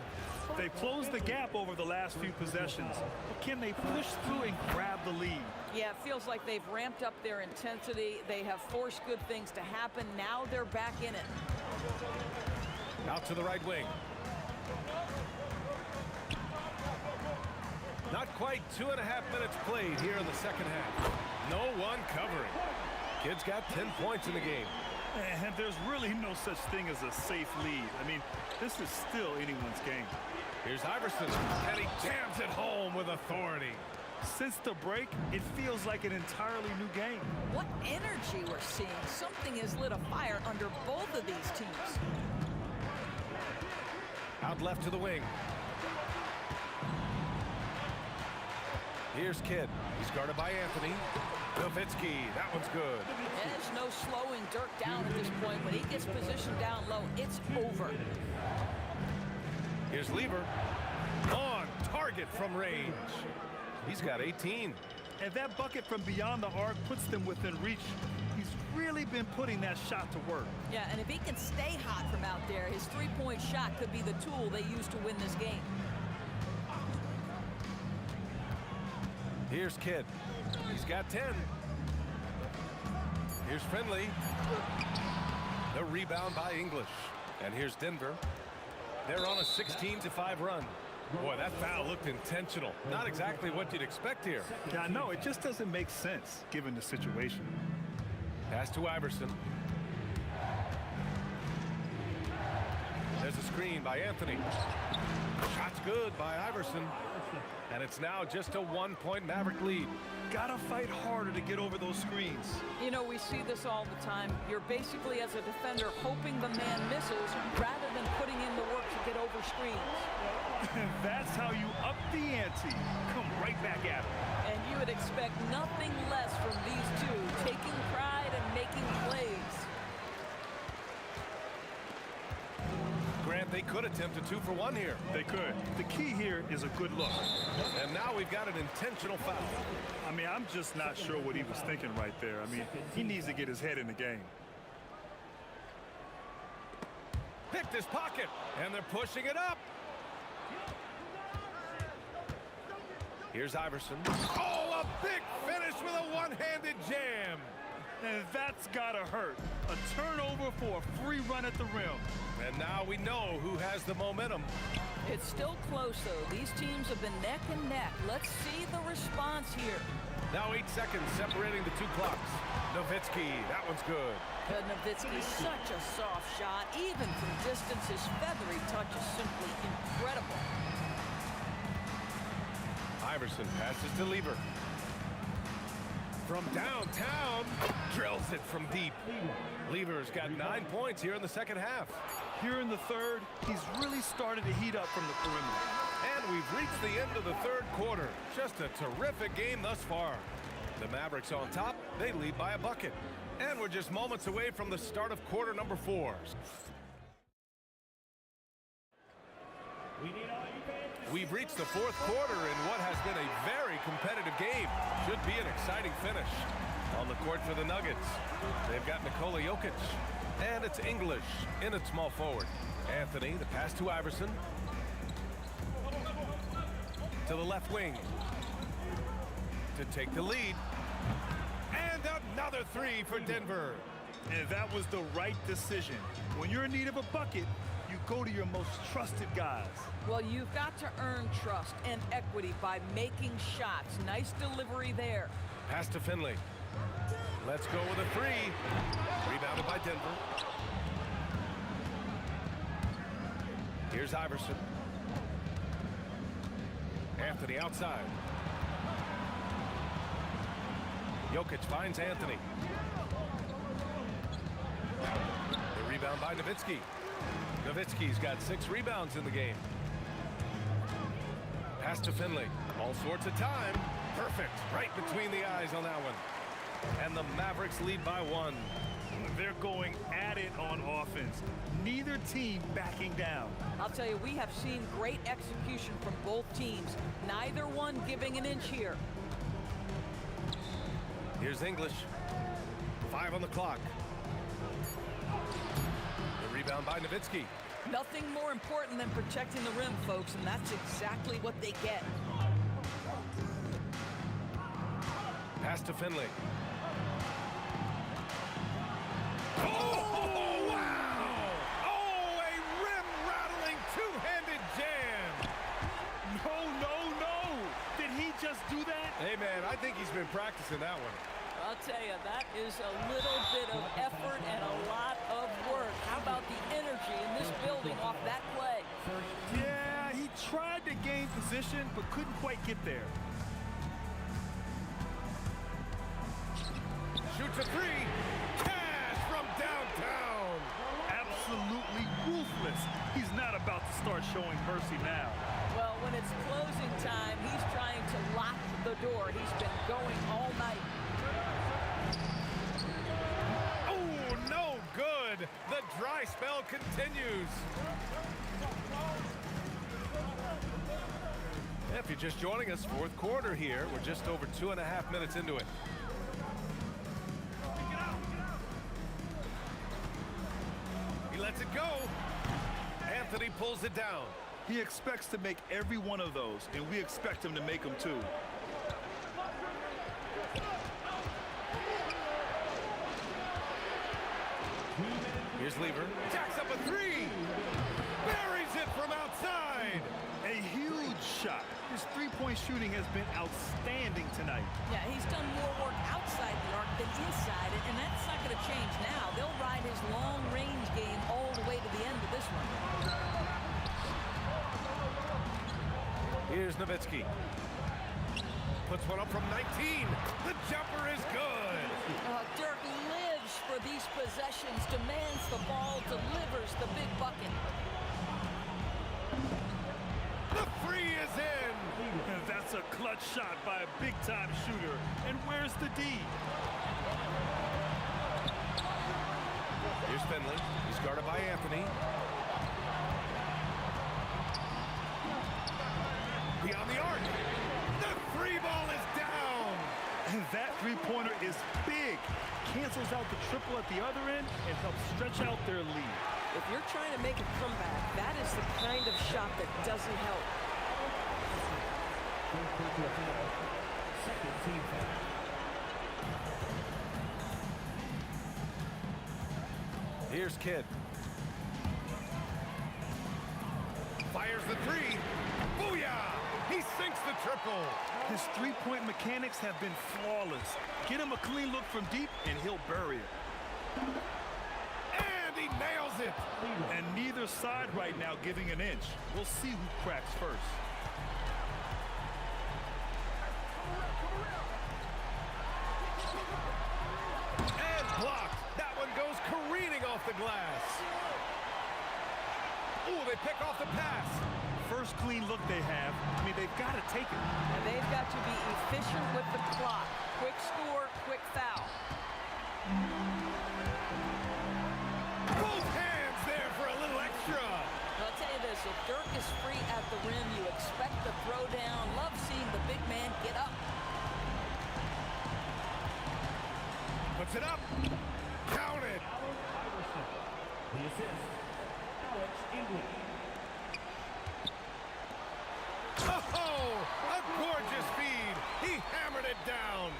They've closed the gap over the last few possessions. But can they push through and grab the lead? Yeah, it feels like they've ramped up their intensity. They have forced good things to happen. Now they're back in it. Out to the right wing. Not quite 2.5 minutes played here in the second half. No one covering. Kidd's got 10 points in the game. And there's really no such thing as a safe lead. I mean, this is still anyone's game. Here's Iverson, and he jams it home with authority. Since the break, it feels like an entirely new game. What energy we're seeing. Something has lit a fire under both of these teams. Out left to the wing. Here's Kidd. He's guarded by Anthony. Nowitzki, that one's good. There's no slowing Dirk down at this point. When he gets positioned down low, it's over. Here's Lever. On target from range. He's got 18. And that bucket from beyond the arc puts them within reach. He's really been putting that shot to work. Yeah, and if he can stay hot from out there, his three-point shot could be the tool they use to win this game. Here's Kidd. He's got 10. Here's Finley. The rebound by English. And here's Denver. They're on a 16-5 run. Boy, that foul looked intentional. Not exactly what you'd expect here. Yeah, no, it just doesn't make sense given the situation. Pass to Iverson. There's a screen by Anthony. Shot's good by Iverson. And it's now just a 1-point Maverick lead. Gotta fight harder to get over those screens. You know, we see this all the time. You're basically, as a defender, hoping the man misses rather than putting in the work to get over screens. That's how you up the ante. Come right back at him. And you would expect nothing less from these two, taking pride and making plays. Grant, they could attempt a 2-for-1 here. They could. The key here is a good look. And now we've got an intentional foul. I mean, I'm just not sure what he was thinking right there. I mean, he needs to get his head in the game. Picked his pocket, and they're pushing it up. Here's Iverson. Oh, a big finish with a one-handed jam. And that's gotta hurt. A turnover for a free run at the rim. And now we know who has the momentum. It's still close, though. These teams have been neck and neck. Let's see the response here. Now 8 seconds separating the two clocks. Nowitzki, that one's good. Nowitzki, such a soft shot. Even from distance, his feathery touch is simply incredible. Iverson passes to Lever. From downtown, drills it from deep. Lever's got 9 points here in the second half. Here in the third, he's really started to heat up from the perimeter. And we've reached the end of the third quarter. Just a terrific game thus far. The Mavericks on top, they lead by a bucket. And we're just moments away from the start of quarter number 4. We've reached the fourth quarter in what has been a very competitive game. Should be an exciting finish. On the court for the Nuggets, they've got Nikola Jokic. And it's English in at small forward. Anthony, the pass to Iverson. To the left wing. To take the lead. And another three for Denver. And that was the right decision. When you're in need of a bucket, you go to your most trusted guys. Well, you've got to earn trust and equity by making shots. Nice delivery there. Pass to Finley. Let's go with a three. Rebounded by Denver. Here's Iverson. Anthony outside. Jokic finds Anthony. The rebound by Nowitzki. Nowitzki's got 6 rebounds in the game. Pass to Finley. All sorts of time. Perfect. Right between the eyes on that one. And the Mavericks lead by 1. They're going at it on offense. Neither team backing down. I'll tell you, we have seen great execution from both teams. Neither one giving an inch here. Here's English. 5 on the clock. The rebound by Nowitzki. Nothing more important than protecting the rim, folks, and that's exactly what they get. Pass to Finley. Oh, wow! Oh, a rim-rattling two-handed jam. No. Did he just do that? Hey, man, I think he's been practicing that one. I'll tell you, that is a little bit of effort and a lot of work. How about the energy in this building off that play? Yeah, he tried to gain position, but couldn't quite get there. Shoots a three. Cash from downtown. Absolutely ruthless. He's not about to start showing mercy now. Well, when it's closing time, he's trying to lock the door. He's been going all night. Oh, no good. The dry spell continues. If you're just joining us, 4th quarter here. We're just over 2.5 minutes into it. He lets it go. Anthony pulls it down. He expects to make every one of those, and we expect him to make them too. Here's Lever. Jacks up a three. Buries it from outside. A huge shot. His three-point shooting has been outstanding tonight. Yeah, he's done more work outside the arc than inside it, and that's not going to change now. They'll ride his long-range game all the way to the end of this one. Here's Nowitzki. Puts one up from 19. The jumper is good. Dirk lives for these possessions, demands the ball, delivers the big bucket. The three is in. And that's a clutch shot by a big-time shooter. And where's the D? Here's Finley. He's guarded by Anthony. Beyond the arc. The three ball is down. And that three-pointer is big. Cancels out the triple at the other end and helps stretch out their lead. If you're trying to make a comeback, that is the kind of shot that doesn't help. Second team foul. Here's Kidd. Fires the three. Booyah! He sinks the triple. His three-point mechanics have been flawless. Get him a clean look from deep, and he'll bury it. And he nails it. And neither side right now giving an inch. We'll see who cracks first. And blocked. That one goes careening off the glass. Ooh, they pick off the pass. First clean look they have. I mean, they've got to take it. And they've got to be efficient with the clock. Quick score, quick foul. Both hands there for a little extra. I'll tell you this, if Dirk is free at the rim, you expect the throwdown. Love seeing the big man get up. Puts it up. Counted. The assist, Alex English. Oh, a gorgeous feed. He hammered it down.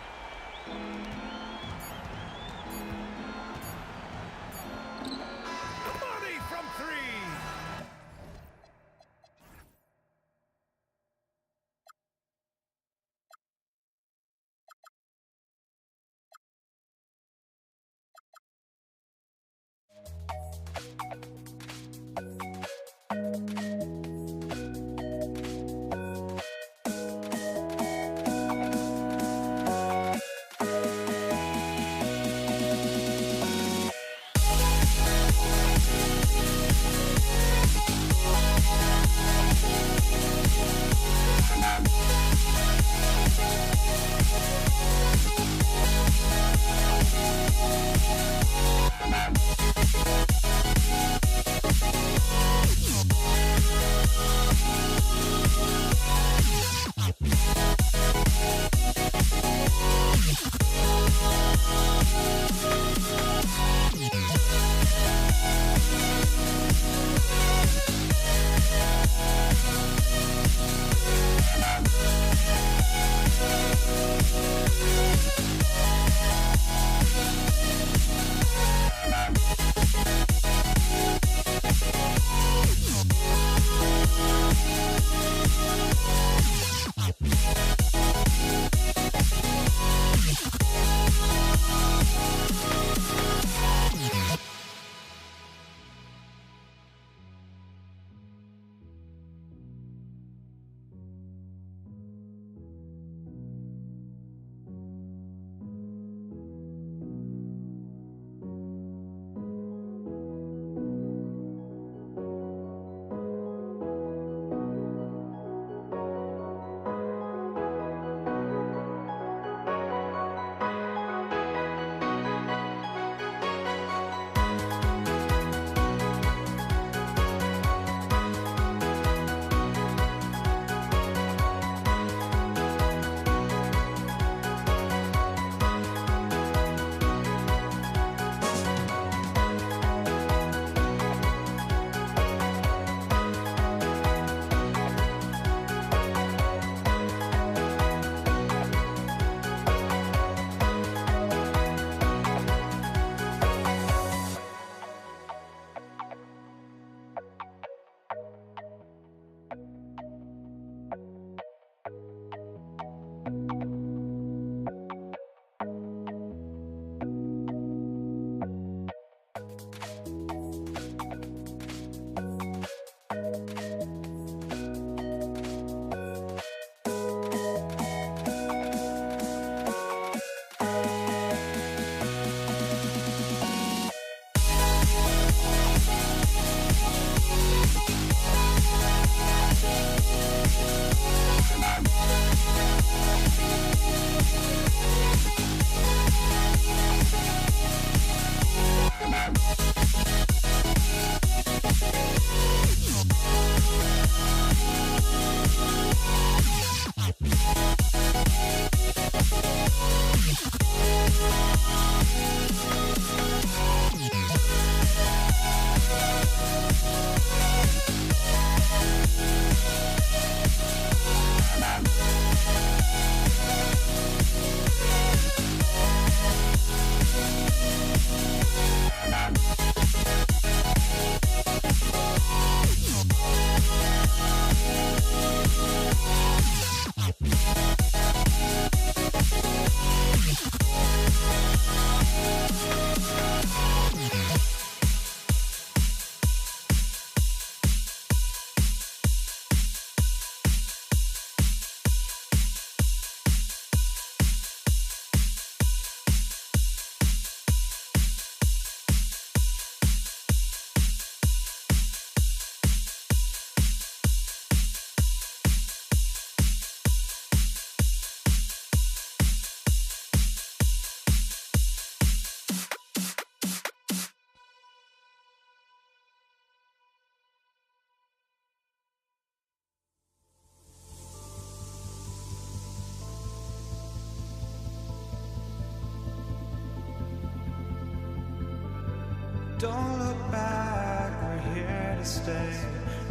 Don't look back, we're here to stay,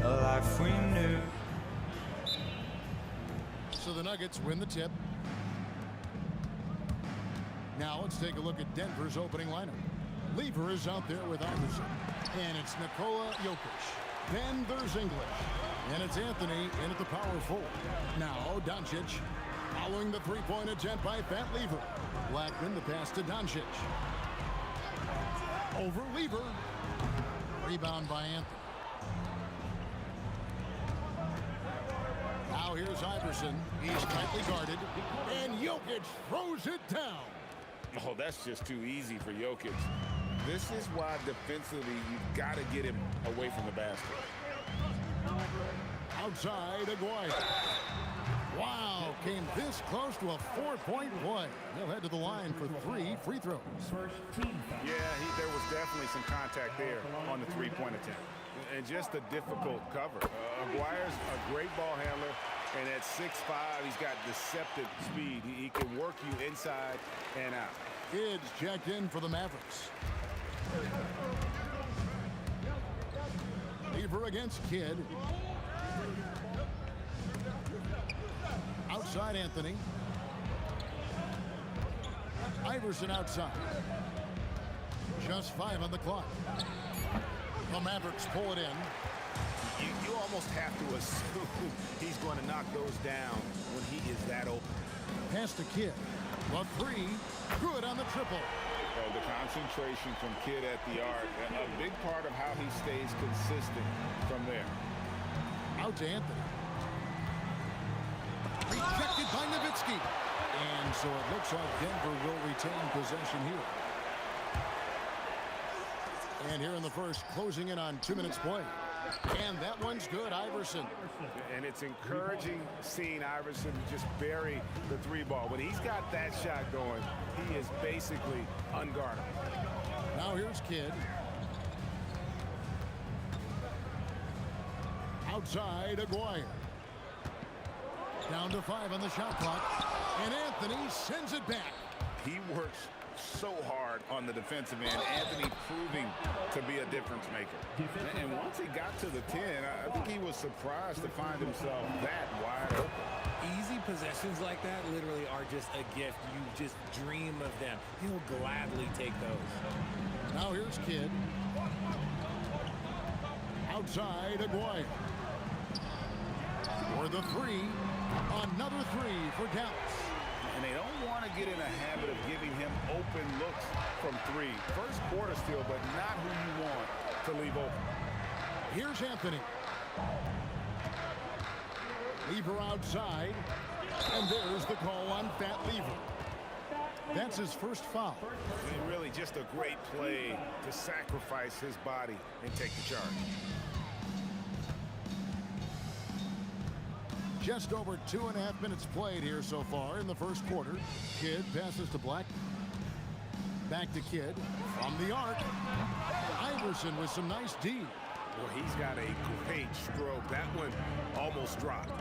a life we knew. So the Nuggets win the tip. Now let's take a look at Denver's opening lineup. Lever is out there with Iverson. And it's Nikola Jokic. Then there's English. And it's Anthony in at the power forward. Now Doncic. Following the three-point attempt by Pat Lever. Blackman the pass to Doncic. Over Lever. Rebound by Anthony. here's Iverson. He's tightly guarded. And Jokic throws it down. Oh, that's just too easy for Jokic. This is why defensively you've got to get him away from the basket. Outside, Aguayo. Wow, came this close to a 4-point play. He'll head to the line for 3 free throws. Yeah, there was definitely some contact there on the three-point attempt. And just a difficult cover. Aguayo's a great ball handler, and at 6'5", he's got deceptive speed. He can work you inside and out. Kidd's checked in for the Mavericks. Lever against Kidd. Outside Anthony. Iverson outside. Just 5 on the clock. The Mavericks pull it in. You almost have to assume he's going to knock those down when he is that open. Pass to Kidd. The 3. Good on the triple. Oh, the concentration from Kidd at the arc. A big part of how he stays consistent from there. Out to Anthony. Rejected by Nowitzki. And so it looks like Denver will retain possession here. And here in the first, closing in on 2 minutes play. And that one's good, Iverson. And it's encouraging seeing Iverson just bury the 3 ball. When he's got that shot going, he is basically unguardable. Now here's Kidd. Outside, Aguayo. Down to 5 on the shot clock. And Anthony sends it back. He works so hard on the defensive end. Anthony proving to be a difference maker. And once he got to the 10, I think he was surprised to find himself that wide open. Easy possessions like that literally are just a gift. You just dream of them. He'll gladly take those. Now here's Kidd. Outside, Aguayo. For the 3. Another 3 for Dallas. And they don't want to get in a habit of giving him open looks from 3. First quarter still, but not who you want to leave open. Here's Anthony. Lever outside. And there's the call on Fat Lever. That's his first foul. And really just a great play to sacrifice his body and take the charge. Just over 2.5 minutes played here so far in the first quarter. Kidd passes to Black. Back to Kidd. From the arc. Iverson with some nice D. Well, he's got a great stroke. That one almost dropped.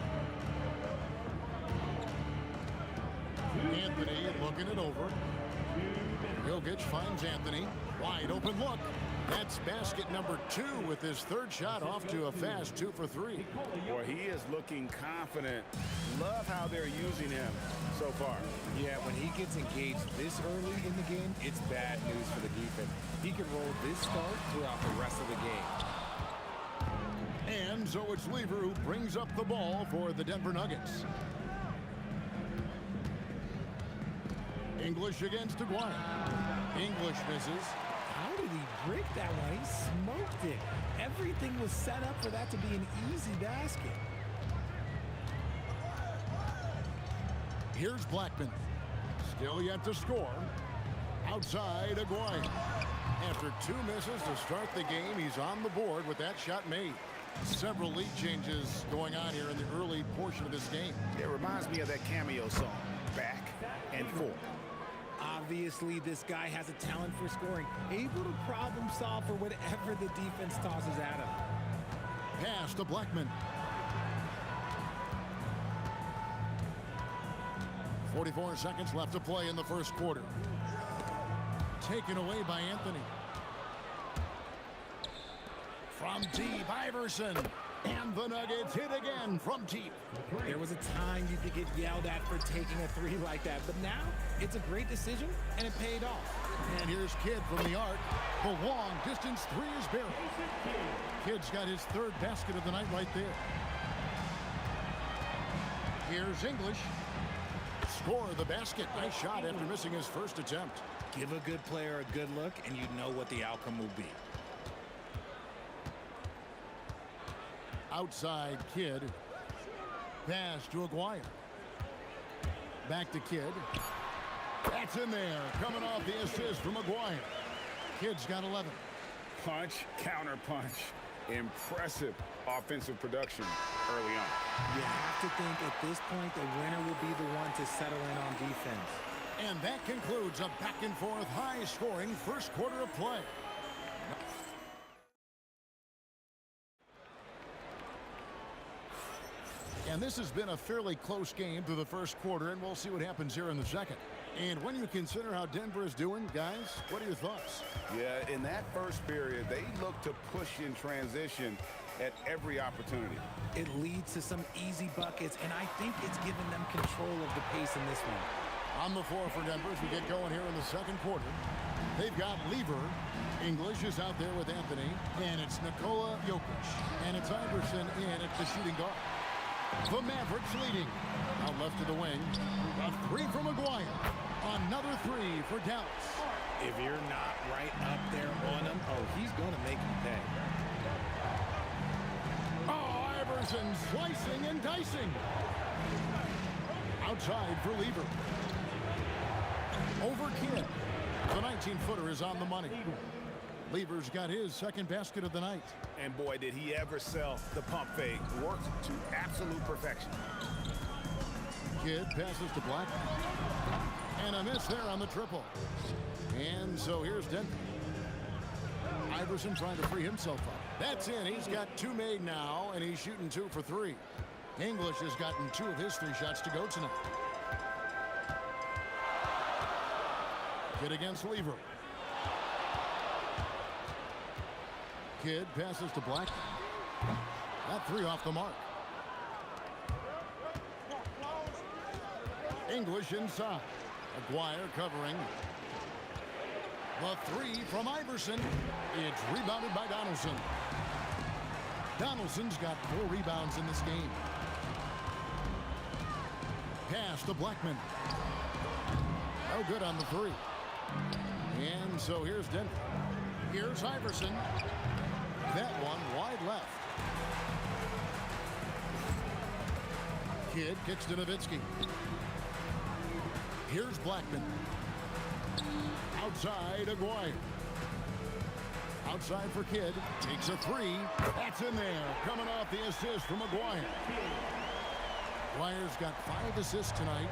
Anthony looking it over. Jokic finds Anthony. Wide open look. That's basket number 2 with his 3rd shot off to a fast 2 for 3. Boy, he is looking confident. Love how they're using him so far. Yeah, when he gets engaged this early in the game, it's bad news for the defense. He can roll this start throughout the rest of the game. And so it's Lever who brings up the ball for the Denver Nuggets. English against Aguayo. English misses. How did he break that one? He smoked it. Everything was set up for that to be an easy basket. Here's Blackman. Still yet to score. Outside, Aguayo. After 2 misses to start the game, he's on the board with that shot made. Several lead changes going on here in the early portion of this game. It reminds me of that cameo song, Back and Forth. Obviously, this guy has a talent for scoring, able to problem solve for whatever the defense tosses at him. Pass to Blackman. 44 seconds left to play in the first quarter. Taken away by Anthony. From deep, Iverson. And the Nuggets hit again from deep. There was a time you could get yelled at for taking a 3 like that, but now it's a great decision, and it paid off. And here's Kidd from the arc. The long distance 3 is buried. Kidd's got his 3rd basket of the night right there. Here's English. Score the basket. Nice shot after missing his first attempt. Give a good player a good look, and you know what the outcome will be. Outside Kidd. Pass to Aguirre. Back to Kidd. That's in there. Coming off the assist from Aguirre. Kidd's got 11. Punch, counter punch. Impressive offensive production early on. You have to think at this point the winner will be the one to settle in on defense. And that concludes a back-and-forth, high-scoring first quarter of play. And this has been a fairly close game through the first quarter, and we'll see what happens here in the second. And when you consider how Denver is doing, guys, what are your thoughts? Yeah, in that first period, they look to push in transition at every opportunity. It leads to some easy buckets, and I think it's given them control of the pace in this one. On the floor for Denver as we get going here in the second quarter. They've got Lever. English is out there with Anthony, and it's Nikola Jokic. And it's Iverson in at the shooting guard. The Mavericks leading. Out left to the wing. A three from Aguirre. Another three for Dallas. If you're not right up there on him, oh, he's going to make you pay. Oh, Iverson slicing and dicing. Outside for Lever. Over Kidd. The 19-footer is on the money. Lever's got his second basket of the night. And boy, did he ever sell the pump fake. Worked to absolute perfection. Kidd passes to Black. And a miss there on the triple. And so here's Denver. Iverson trying to free himself up. That's in. He's got two made now, and he's shooting 2 for 3. English has gotten 2 of his 3 shots to go tonight. Kidd against Lever. Kidd passes to Black. That 3 off the mark. English inside. Aguirre covering. The 3 from Iverson. It's rebounded by Donaldson. Donaldson's got 4 rebounds in this game. Pass to Blackman. No good on the 3. And so here's Denver. Here's Iverson. That one wide left. Kidd kicks to Nowitzki. Here's Blackman. Outside Aguirre. Outside for Kidd. Takes a 3. That's in there. Coming off the assist from Aguirre. Aguirre's got 5 assists tonight.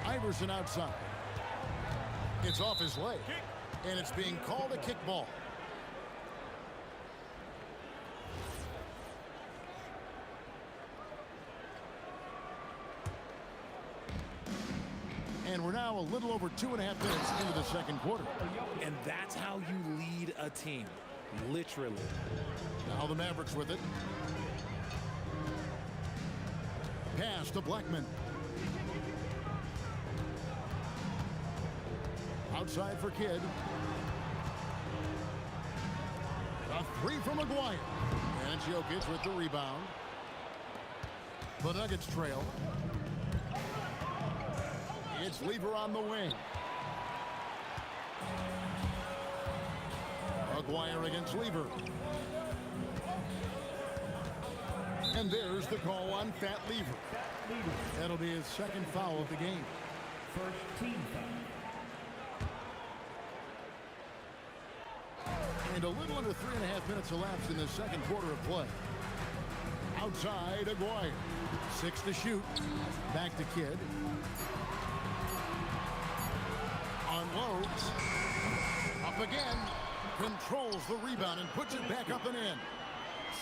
Iverson outside. It's off his leg. And it's being called a kickball. And we're now a little over 2.5 minutes into the second quarter. And that's how you lead a team. Literally. Now the Mavericks with it. Pass to Blackman. Outside for Kidd. A 3 from Aguirre. And it's Jokic with the rebound. The Nuggets trail. It's Lever on the wing. Aguirre against Lever. And there's the call on Fat Lever. That'll be his second foul of the game. First team foul. And a little under 3.5 minutes elapsed in the second quarter of play. Outside Aguirre. 6 to shoot. Back to Kidd. Unloads. Up again. Controls the rebound and puts it back up and in.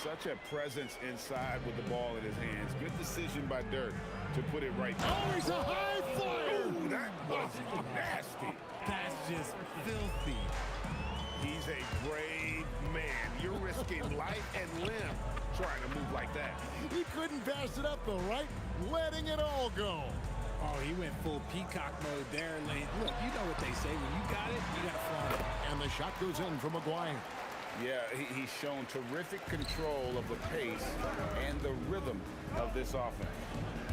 Such a presence inside with the ball in his hands. Good decision by Dirk to put it right back. Oh, he's a high flyer! Ooh, that was nasty. That's just filthy. He's a brave man. You're risking life and limb trying to move like that. He couldn't pass it up though, right? Letting it all go. Oh, he went full peacock mode there. Look, you know what they say. When you got it, you got to flaunt it. And the shot goes in from Aguirre. Yeah, he's shown terrific control of the pace and the rhythm of this offense.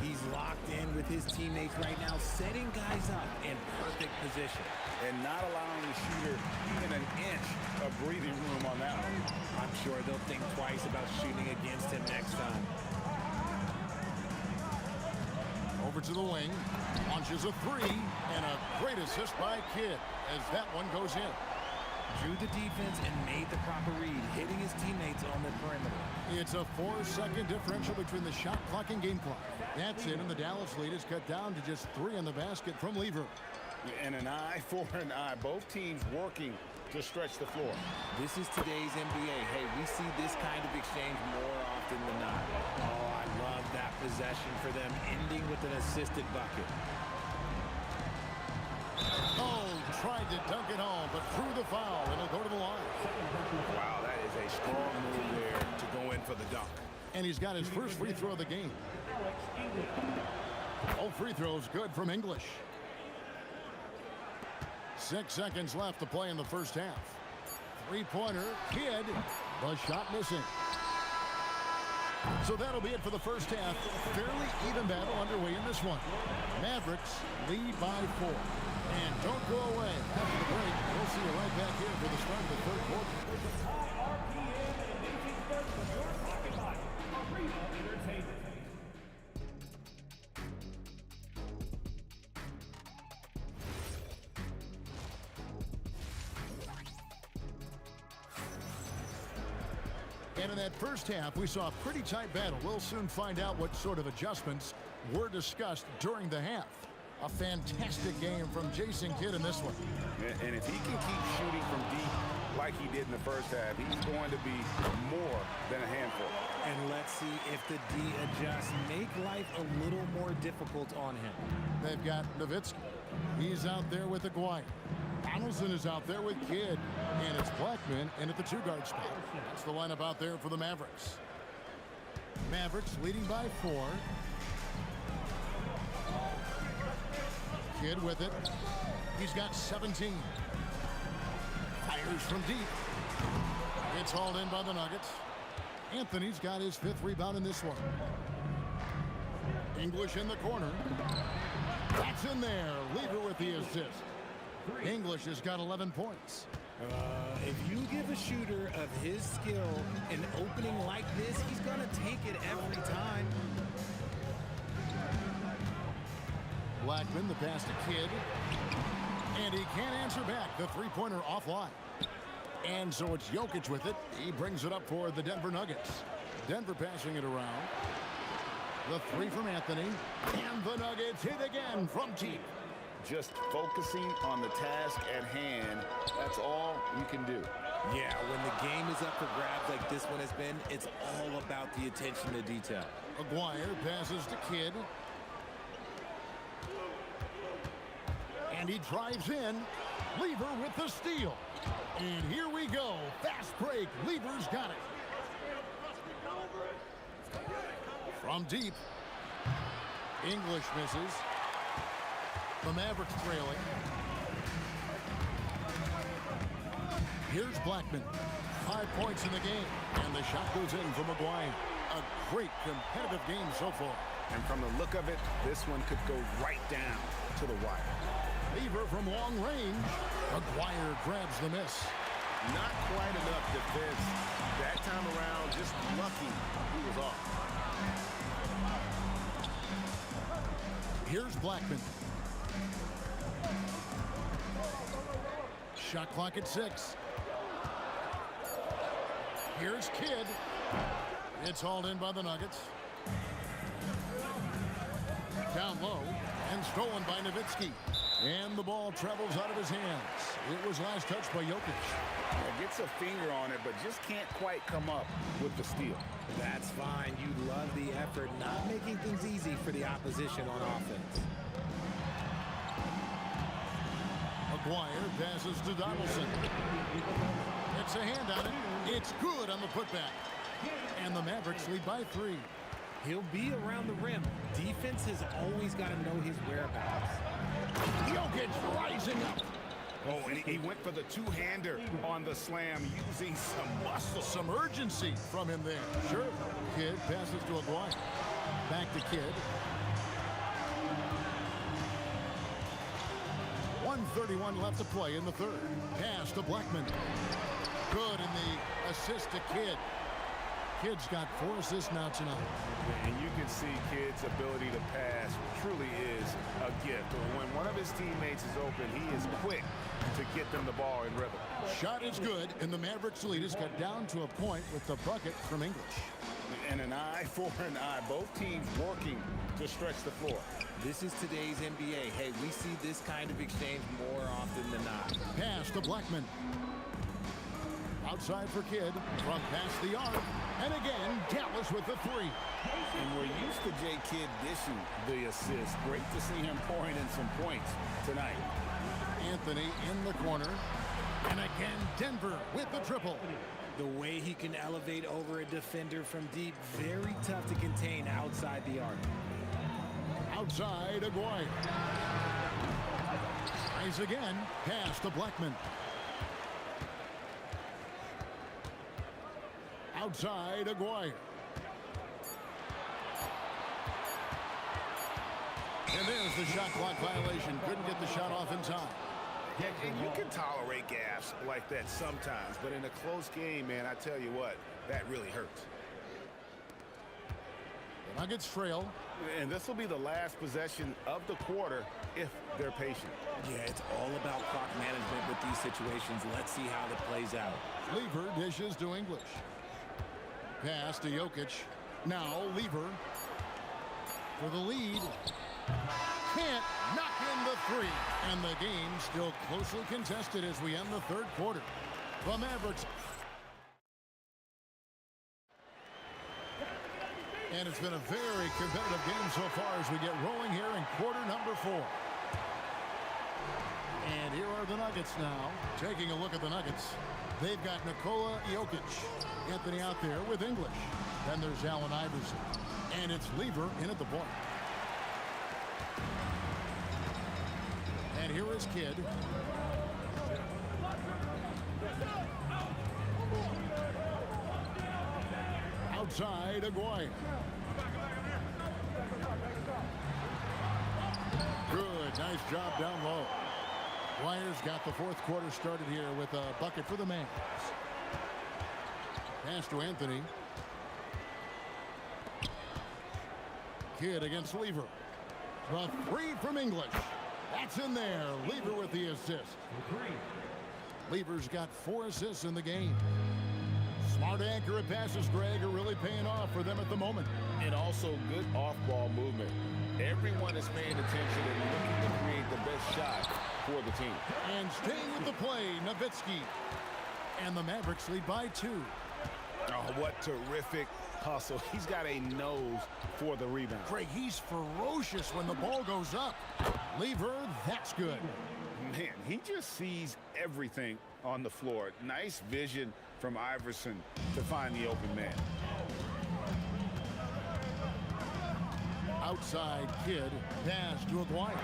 He's locked in with his teammates right now, setting guys up in perfect position. And not allowing the shooter even an inch of breathing room on that one. I'm sure they'll think twice about shooting against to the wing. Launches a three. And a great assist by Kidd as that one goes in. Drew the defense and made the proper read, hitting his teammates on the perimeter. It's a 4-second differential between the shot clock and game clock. That's it, and the Dallas lead is cut down to just 3 in the basket from Lever. And an eye for an eye. Both teams working to stretch the floor. This is today's NBA. Hey, we see this kind of exchange more often than not. Oh, I love that possession for them, ending with an assisted bucket. Oh, tried to dunk it home, but threw the foul, and he'll go to the line. Wow, that is a strong move there to go in for the dunk. And he's got his first free throw of the game. All free throws good from English. 6 seconds left to play in the first half. Three-pointer, Kidd, the shot missing. So that'll be it for the first half. Fairly even battle underway in this one. Mavericks lead by 4. And don't go away. After the break, we'll see you right back here for the start of the third quarter. And in that first half, we saw a pretty tight battle. We'll soon find out what sort of adjustments were discussed during the half. A fantastic game from Jason Kidd in this one. And if he can keep shooting from deep like he did in the first half, he's going to be more than a handful. And let's see if the D adjusts, make life a little more difficult on him. They've got Nowitzki. He's out there with Aguirre. Donaldson is out there with Kidd. And it's Blackman in at the 2-guard spot. That's the lineup out there for the Mavericks. Mavericks leading by 4. Kidd with it. He's got 17. Fires from deep. It's hauled in by the Nuggets. Anthony's got his 5th rebound in this one. English in the corner. That's in there. Lever with the assist. English has got 11 points. If you give a shooter of his skill an opening like this, he's going to take it every time. Blackman, the pass to Kidd. And he can't answer back. The three-pointer offline. And so it's Jokic with it. He brings it up for the Denver Nuggets. Denver passing it around. The 3 from Anthony. And the Nuggets hit again from deep. Just focusing on the task at hand, that's all you can do. Yeah, when the game is up for grabs like this one has been, it's all about the attention to detail. Aguirre passes to Kidd. And he drives in. Lever with the steal. And here we go. Fast break. Lever's got it. From deep. English misses. The Mavericks trailing. Here's Blackman. 5 points in the game. And the shot goes in from Aguirre. A great competitive game so far. And from the look of it, this one could go right down to the wire. Lever from long range. Aguirre grabs the miss. Not quite enough defense. That time around, just lucky he was off. Here's Blackman. Shot clock at 6. Here's Kidd. It's hauled in by the Nuggets. Down low and stolen by Nowitzki. And the ball travels out of his hands. It was last touched by Jokic. Gets a finger on it, but just can't quite come up with the steal. That's fine. You love the effort, not making things easy for the opposition on offense. Aguirre passes to Donaldson. It's a hand on it. It's good on the putback. And the Mavericks lead by 3. He'll be around the rim. Defense has always got to know his whereabouts. Jokic rising up. Oh, and he went for the two-hander on the slam, using some muscle. Some urgency from him there. Sure. Kidd passes to Aguirre. Back to Kidd. 1:31 left to play in the third. Pass to Blackman. Good in the assist to Kidd. Kidd's got 4 assists now tonight. And you can see Kidd's ability to pass truly is a gift. When one of his teammates is open, he is quick to get them the ball in rhythm. Shot is good, and the Mavericks lead is cut down to a point with the bucket from English. And an eye for an eye. Both teams working to stretch the floor. This is today's NBA. Hey, we see this kind of exchange more often than not. Pass to Blackman. Outside for Kidd, from past the arc, and again, Dallas with the 3. And we're used to J. Kidd dishing the assist. Great to see him pouring in some points tonight. Anthony in the corner, and again, Denver with the triple. The way he can elevate over a defender from deep, very tough to contain outside the arc. Outside, Aguirre. Tries again, pass to Blackman. Outside, Aguirre. And there's the shot clock violation. Couldn't get the shot off in time. Yeah, and you can tolerate gaffes like that sometimes, but in a close game, man, I tell you what, that really hurts. The Nuggets trail. And this will be the last possession of the quarter if they're patient. Yeah, it's all about clock management with these situations. Let's see how it plays out. Lever dishes to English. Pass to Jokic. Now Lever for the lead. Can't knock in the 3. And the game still closely contested as we end the 3rd quarter. The Mavericks. And it's been a very competitive game so far as we get rolling here in quarter number 4. And here are the Nuggets now. Taking a look at the Nuggets. They've got Nikola Jokic. Anthony out there with English. Then there's Allen Iverson. And it's Lever in at the point. And here is Kidd. Outside, Aguirre. Good, nice job down low. Aguirre's got the 4th quarter started here with a bucket for the Mavs. Pass to Anthony. Kidd against Lever. The 3 from English. That's in there. Lever with the assist. Lever's got 4 assists in the game. Smart accurate passes, Greg, are really paying off for them at the moment. And also good off-ball movement. Everyone is paying attention and looking to create the best shot for the team. And staying with the play, Nowitzki. And the Mavericks lead by 2. Oh, what terrific hustle. He's got a nose for the rebound. Greg, he's ferocious when the ball goes up. Lever, that's good. Man, he just sees everything on the floor. Nice vision from Iverson to find the open man. Outside Kidd, pass to Aguirre.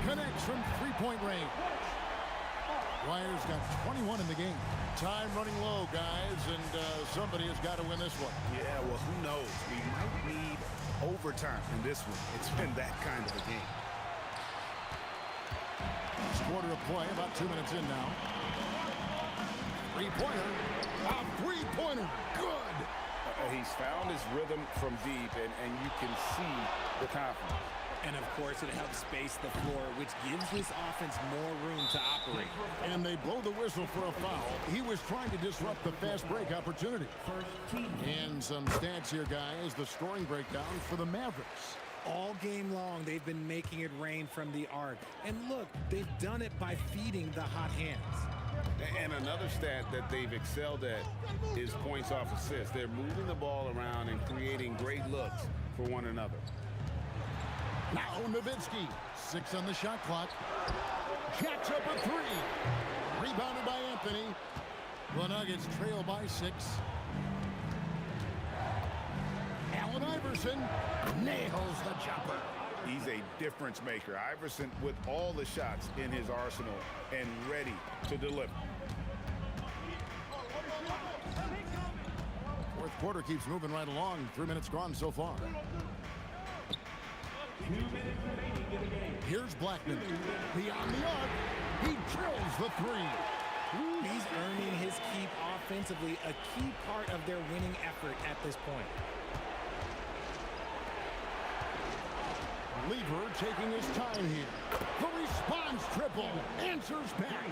Connects from 3-point range. Aguirre's got 21 in the game. Time running low, guys, and somebody has got to win this one. Yeah, well, who knows? We might need overtime in this one. It's been that kind of a game. This quarter of play, about 2 minutes in now. 3-pointer. A 3-pointer. Good. He's found his rhythm from deep, and you can see the confidence. And, of course, it helps space the floor, which gives this offense more room to operate. And they blow the whistle for a foul. He was trying to disrupt the fast break opportunity. And some stats here, guys. The scoring breakdown for the Mavericks. All game long, they've been making it rain from the arc. And look, they've done it by feeding the hot hands. And another stat that they've excelled at is points off assists. They're moving the ball around and creating great looks for one another. Now Nowitzki, 6 on the shot clock. Jacks up a 3. Rebounded by Anthony. The Nuggets trail by 6. Allen Iverson nails the jumper. He's a difference maker. Iverson with all the shots in his arsenal and ready to deliver. 4th quarter keeps moving right along. 3 minutes gone so far. Here's Blackman. Beyond the arc. He drills the 3. He's earning his keep offensively, a key part of their winning effort at this point. Lever taking his time here. The response triple answers back.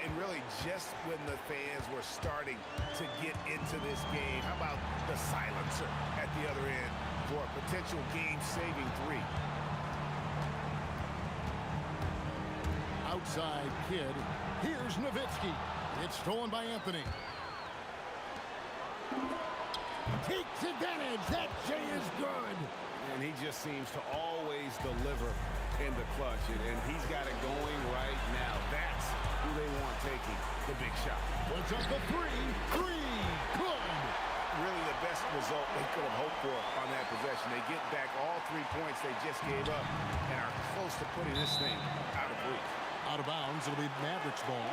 And really just when the fans were starting to get into this game, how about the silencer at the other end for a potential game-saving three? Outside kid. Here's Nowitzki. It's stolen by Anthony. Takes advantage. That J is good. And he just seems to always deliver in the clutch. And he's got it going right now. That's who they want taking the big shot. Puts up the three. Good. Really the best result they could have hoped for on that possession. They get back all 3 points they just gave up and are close to putting this thing out of reach. Out of bounds. It'll be Mavericks ball.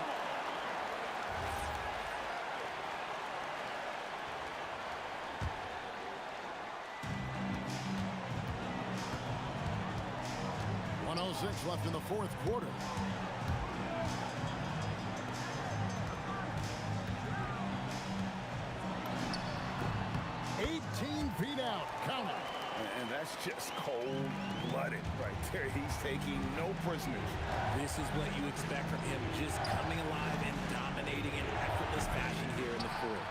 Left in the fourth quarter. 18 feet out. Count it. And that's just cold-blooded right there. He's taking no prisoners. This is what you expect from him, just coming alive and dominating in effortless fashion here in the fourth.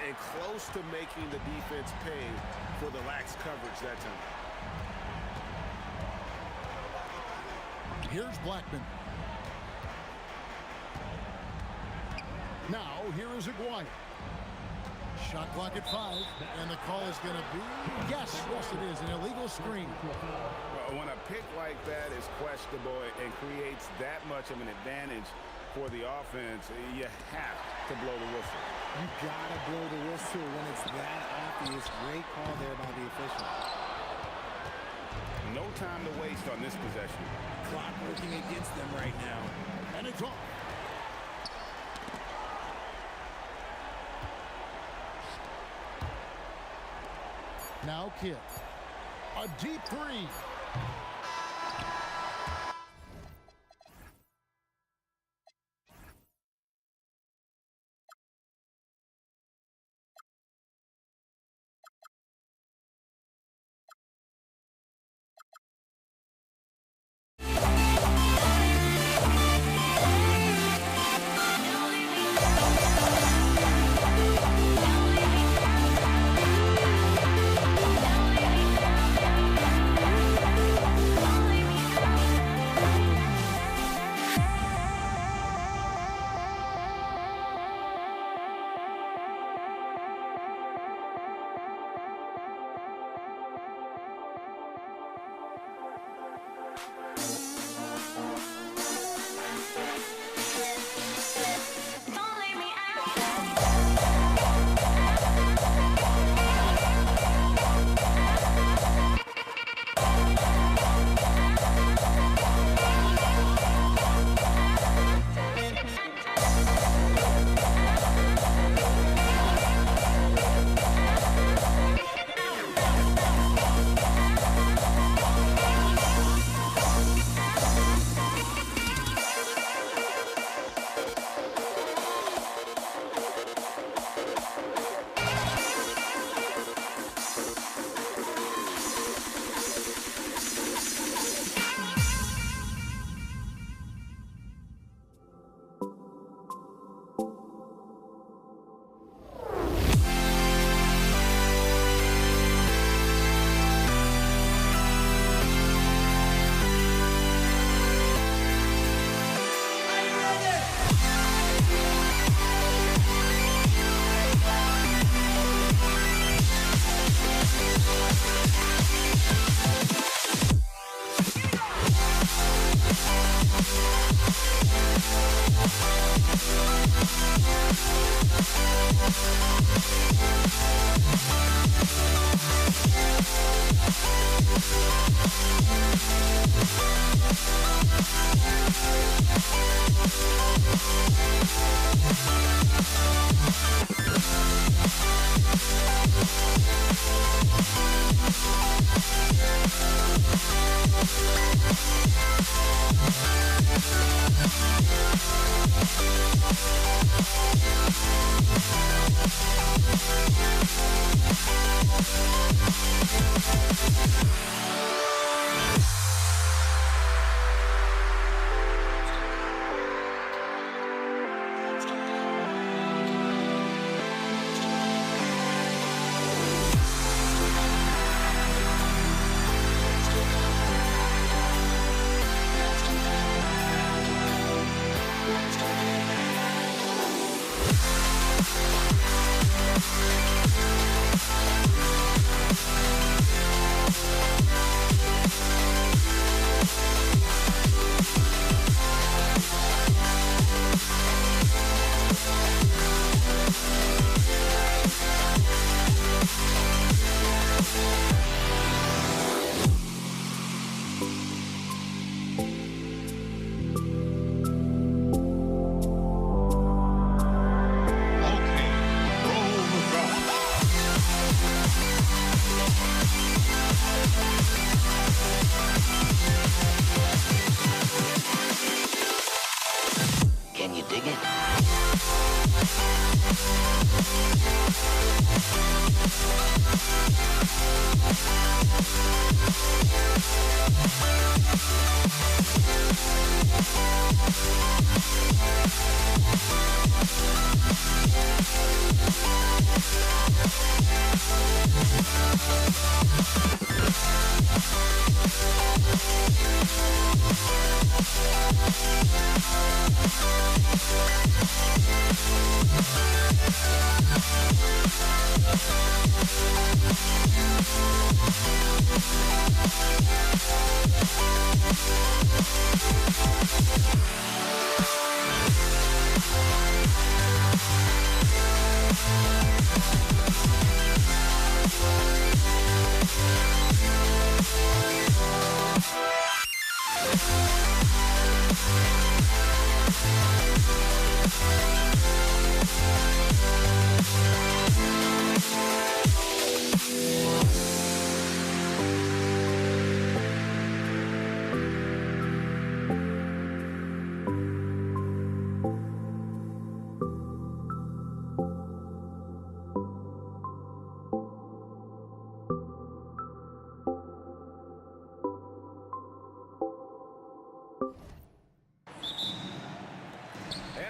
And close to making the defense pay for the lax coverage that time. Here's Blackman. Now, here is Aguirre. Shot clock at 5, and the call is going to be, yes, it is, an illegal screen. Well, when a pick like that is questionable and creates that much of an advantage for the offense, you have to blow the whistle. You got to blow the whistle when it's that obvious. Great call there by the official. No time to waste on this possession. Clock working against them right now. And it's off. Now Kidd. A deep three.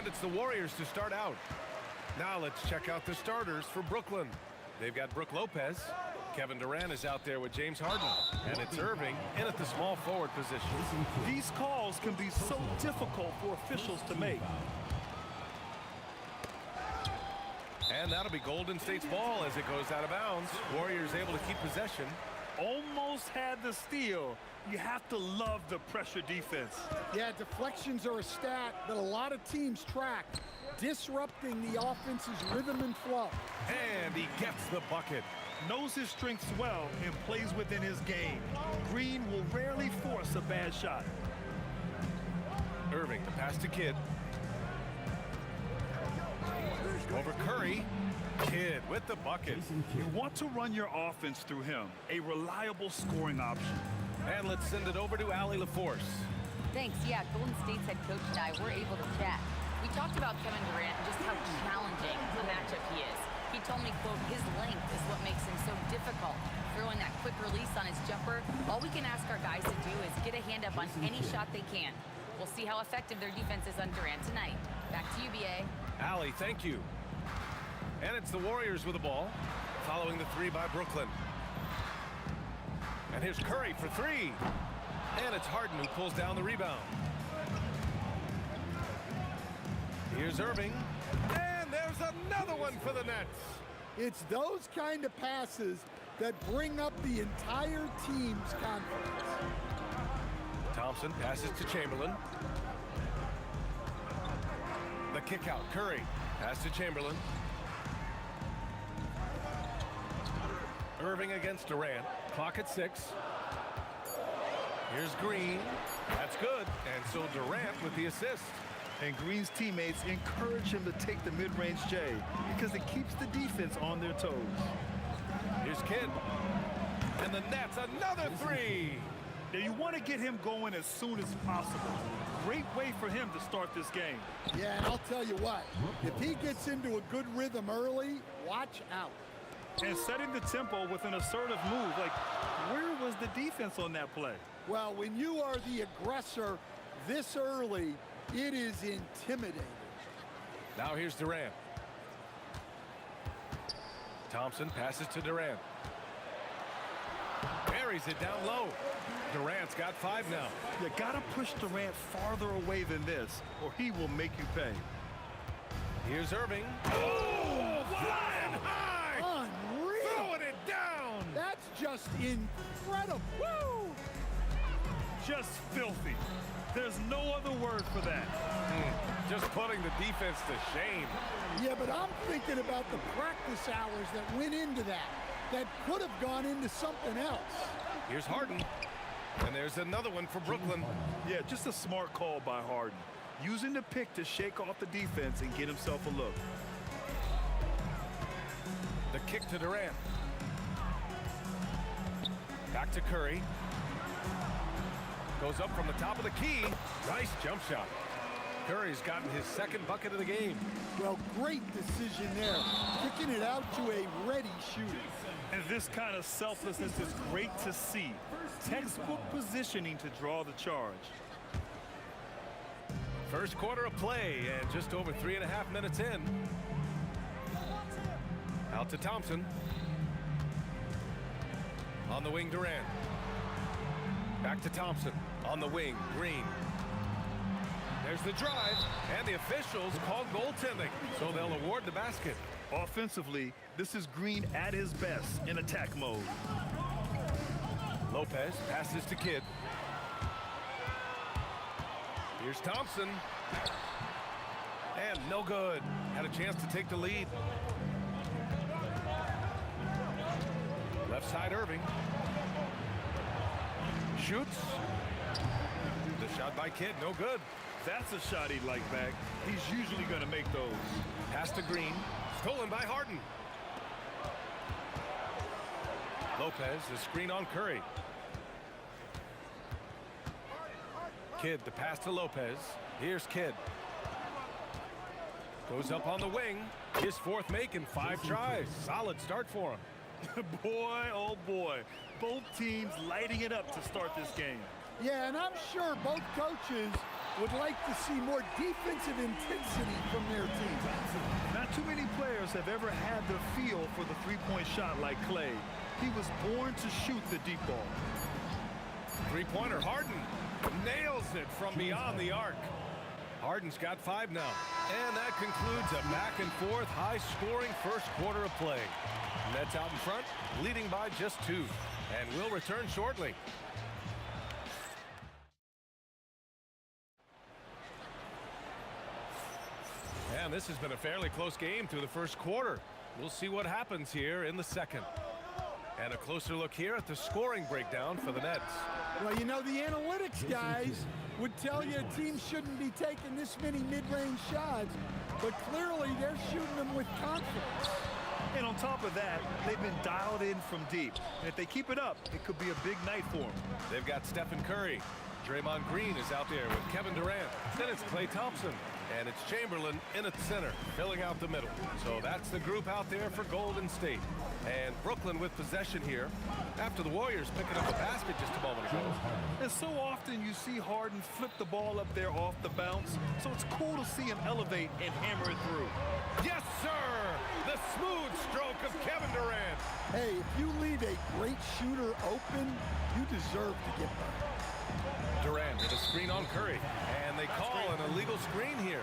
It's the Warriors to start out. Now let's check out the starters for Brooklyn. They've got Brook Lopez. Kevin Durant is out there with James Harden. And it's Irving in at the small forward position. These calls can be so difficult for officials to make. And that'll be Golden State's ball as it goes out of bounds. Warriors able to keep possession. Almost had the steal. You have to love the pressure defense. Yeah, deflections are a stat that a lot of teams track, disrupting the offense's rhythm and flow. And he gets the bucket. Knows his strengths well and plays within his game. Green will rarely force a bad shot. Irving, the pass to Kidd. Over Curry. Kidd with the bucket. You want to run your offense through him, a reliable scoring option. And let's send it over to Allie LaForce. Thanks. Yeah, Golden State's head coach and I were able to chat. We talked about Kevin Durant and just how challenging a matchup he is. He told me, quote, his length is what makes him so difficult. Throwing that quick release on his jumper, all we can ask our guys to do is get a hand up on any shot they can. We'll see how effective their defense is on Durant tonight. Back to you, BA. Allie, thank you. And it's the Warriors with the ball, following the three by Brooklyn. And here's Curry for three. And it's Harden who pulls down the rebound. Here's Irving. And there's another one for the Nets. It's those kind of passes that bring up the entire team's confidence. Thompson passes to Chamberlain. The kick out, Curry. Pass to Chamberlain. Irving against Durant. Clock at 6. Here's Green. That's good. And so Durant with the assist. And Green's teammates encourage him to take the mid-range J because it keeps the defense on their toes. Here's Kidd. And the Nets, another three. Now you want to get him going as soon as possible. Great way for him to start this game. Yeah, and I'll tell you what, if he gets into a good rhythm early, watch out. And setting the tempo with an assertive move. Like, where was the defense on that play? Well, when you are the aggressor this early, it is intimidating. Now here's Durant. Thompson passes to Durant. Buries it down low. Durant's got 5 now. You gotta push Durant farther away than this, or he will make you pay. Here's Irving. Oh, flying high! Unreal! Throwing it down! That's just incredible! Woo! Just filthy. There's no other word for that. Just putting the defense to shame. Yeah, but I'm thinking about the practice hours that went into that could have gone into something else. Here's Harden. And there's another one for Brooklyn. Yeah, just a smart call by Harden. Using the pick to shake off the defense and get himself a look. The kick to Durant. Back to Curry. Goes up from the top of the key. Nice jump shot. Curry's gotten his second bucket of the game. Well, great decision there. Kicking it out to a ready shooter. And this kind of selflessness is great to see. Textbook positioning to draw the charge. First quarter of play and just over 3.5 minutes in. Out to Thompson. On the wing, Durant. Back to Thompson. On the wing, Green. There's the drive, and the officials called goaltending, so they'll award the basket. Offensively, this is Green at his best in attack mode. Lopez passes to Kidd. Here's Thompson. And no good. Had a chance to take the lead. Left side, Irving. Shoots. The shot by Kidd, no good. That's a shot he'd like back. He's usually going to make those. Pass to Green. Stolen by Harden. Lopez, the screen on Curry. Kidd, the pass to Lopez. Here's Kidd. Goes up on the wing. His fourth make in 5 tries. Solid start for him. Boy, oh boy. Both teams lighting it up to start this game. Yeah, and I'm sure both coaches would like to see more defensive intensity from their team. Not too many players have ever had the feel for the three-point shot like Clay. He was born to shoot the deep ball. Three-pointer, Harden nails it from beyond the arc. Harden's got 5 now. And that concludes a back-and-forth, high-scoring first quarter of play. Nets out in front, leading by just 2. And we'll return shortly. And this has been a fairly close game through the first quarter. We'll see what happens here in the second. And a closer look here at the scoring breakdown for the Nets. Well, you know, the analytics guys would tell you a team shouldn't be taking this many mid-range shots, but clearly they're shooting them with confidence. And on top of that, they've been dialed in from deep. And if they keep it up, it could be a big night for them. They've got Stephen Curry. Draymond Green is out there with Kevin Durant. Then it's Klay Thompson. And it's Chamberlain in at the center, filling out the middle. So that's the group out there for Golden State. And Brooklyn with possession here after the Warriors picking up a basket just a moment ago. And so often you see Harden flip the ball up there off the bounce. So it's cool to see him elevate and hammer it through. Yes, sir! The smooth stroke of Kevin Durant. Hey, if you leave a great shooter open, you deserve to get burned. Durant with a screen on Curry. And they call an illegal screen here.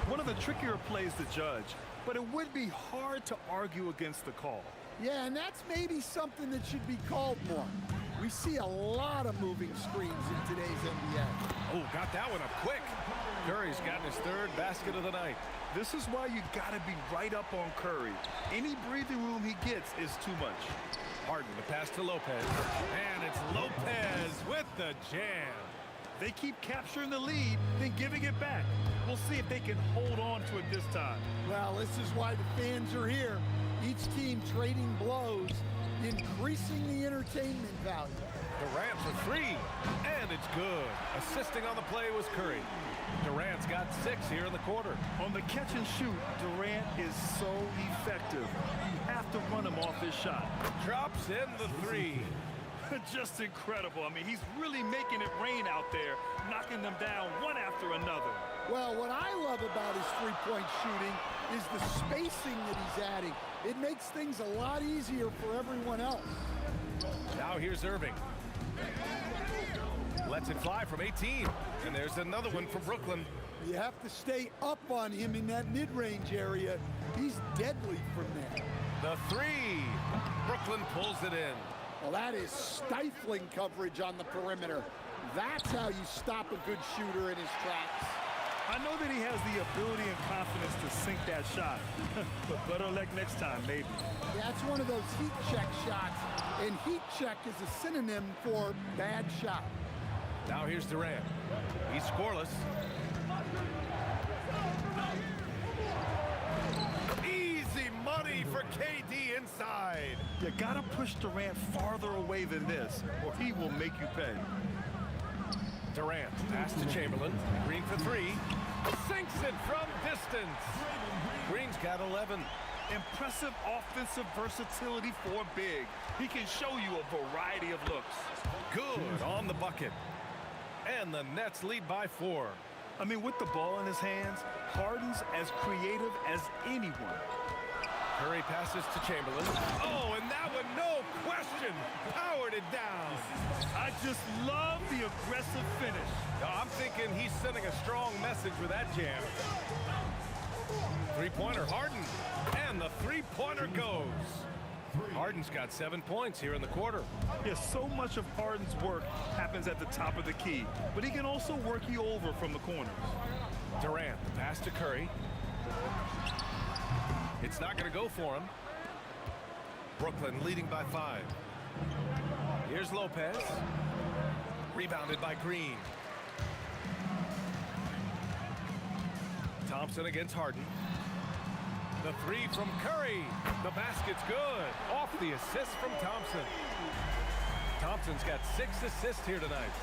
One of the trickier plays to judge, but it would be hard to argue against the call. Yeah, and that's maybe something that should be called more. We see a lot of moving screens in today's NBA. Oh, got that one up quick. Curry's gotten his 3rd basket of the night. This is why you got to be right up on Curry. Any breathing room he gets is too much. Harden, the pass to Lopez. And it's Lopez with the jam. They keep capturing the lead, then giving it back. We'll see if they can hold on to it this time. Well, this is why the fans are here. Each team trading blows, increasing the entertainment value. Durant for 3, and it's good. Assisting on the play was Curry. Durant's got 6 here in the quarter. On the catch and shoot, Durant is so effective. You have to run him off his shot. Drops in the 3. Just incredible. I mean, he's really making it rain out there, knocking them down one after another. Well, what I love about his three-point shooting is the spacing that he's adding. It makes things a lot easier for everyone else. Now here's Irving. Lets it fly from 18. And there's another one for Brooklyn. You have to stay up on him in that mid-range area. He's deadly from there. The 3. Brooklyn pulls it in. Well, that is stifling coverage on the perimeter. That's how you stop a good shooter in his tracks. I know that he has the ability and confidence to sink that shot, but better luck next time, maybe. Yeah, it's one of those heat check shots, and heat check is a synonym for bad shot. Now here's Durant. He's scoreless. Easy money for KD inside. You gotta push Durant farther away than this, or he will make you pay. Durant, pass to Chamberlain. Green for 3. Sinks it from distance. Green's got 11. Impressive offensive versatility for big. He can show you a variety of looks. Good on the bucket. And the Nets lead by 4. I mean, with the ball in his hands, Harden's as creative as anyone. Curry passes to Chamberlain. Oh, and that one, no question, powered it down. I just love the aggressive finish. I'm thinking he's sending a strong message with that jam. Three-pointer, Harden. And the three-pointer goes. Harden's got 7 points here in the quarter. Yeah, so much of Harden's work happens at the top of the key, but he can also work you over from the corners. Durant, the pass to Curry. It's not going to go for him. Brooklyn leading by 5. Here's Lopez. Rebounded by Green. Thompson against Harden. The three from Curry. The basket's good. Off the assist from Thompson. Thompson's got 6 assists here tonight.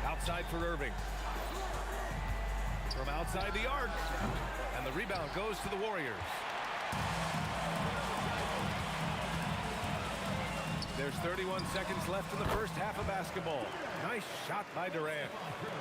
Outside for Irving. From outside the arc. And the rebound goes to the Warriors. There's 31 seconds left in the first half of basketball. Nice shot by Durant.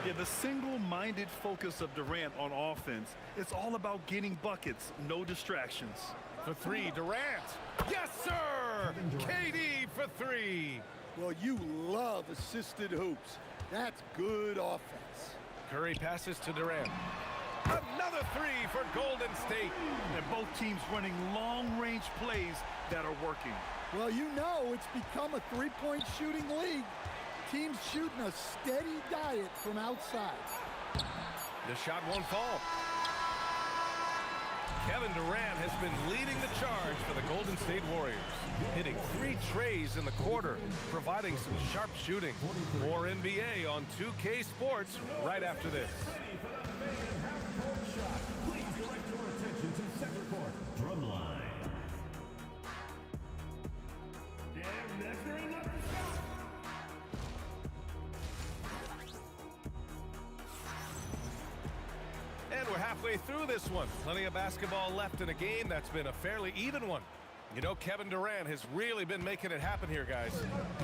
Yeah, the single-minded focus of Durant on offense, it's all about getting buckets, no distractions. For 3, Durant. Yes, sir! KD for 3. Well, you love assisted hoops. That's good offense. Curry passes to Durant. Another 3 for Golden State. And both teams running long-range plays that are working. Well, you know it's become a three-point shooting league. Teams shooting a steady diet from outside. The shot won't fall. Kevin Durant has been leading the charge for the Golden State Warriors, hitting 3 trays in the quarter, providing some sharp shooting. More NBA on 2K Sports right after this. Please direct your attention to center court. Drumline. And we're halfway through this one. Plenty of basketball left in a game that's been a fairly even one. You know, Kevin Durant has really been making it happen here, guys.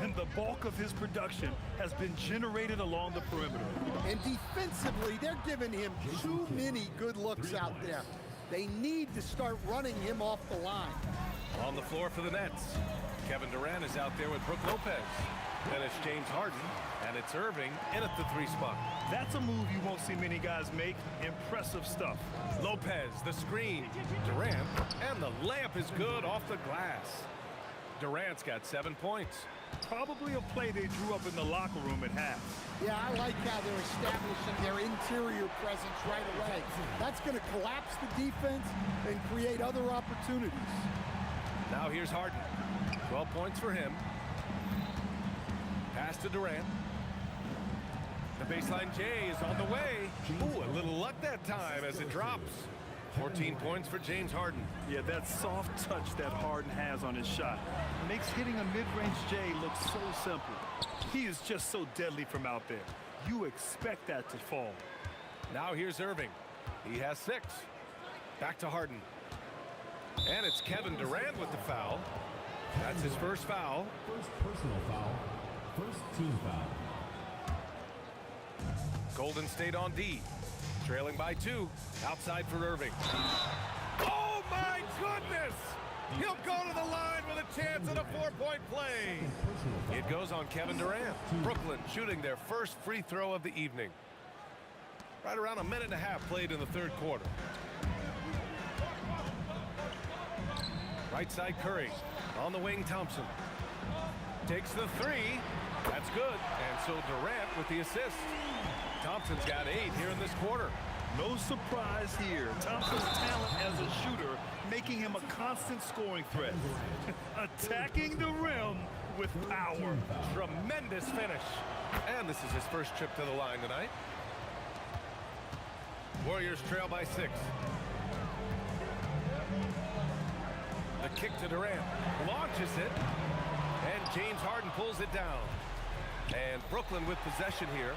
And the bulk of his production has been generated along the perimeter. And defensively, they're giving him too many good looks out there. They need to start running him off the line. On the floor for the Nets, Kevin Durant is out there with Brook Lopez. Then it's James Harden, and it's Irving in at the 3 spot. That's a move you won't see many guys make. Impressive stuff. Lopez, the screen. Durant, and the layup is good off the glass. Durant's got 7 points. Probably a play they drew up in the locker room at half. Yeah, I like how they're establishing their interior presence right away. That's going to collapse the defense and create other opportunities. Now here's Harden. 12 points for him. Pass to Durant. The baseline J is on the way. Ooh, a little luck that time as it drops. 14 points for James Harden. Yeah, that soft touch that Harden has on his shot makes hitting a mid-range J look so simple. He is just so deadly from out there. You expect that to fall. Now here's Irving. He has 6. Back to Harden. And it's Kevin Durant with the foul. That's his first foul. First personal foul. First team foul. Golden State on D. Trailing by 2. Outside for Irving. Oh, my goodness! He'll go to the line with a chance at a 4-point play. It goes on Kevin Durant. Brooklyn shooting their first free throw of the evening. Right around a minute and a half played in the 3rd quarter. Right side Curry. On the wing, Thompson. Takes the 3. That's good. And so Durant with the assist. Thompson's got 8 here in this quarter. No surprise here. Thompson's talent as a shooter making him a constant scoring threat. Attacking the rim with power. Tremendous finish. And this is his first trip to the line tonight. Warriors trail by 6. The kick to Durant. Launches it. And James Harden pulls it down. And Brooklyn with possession here.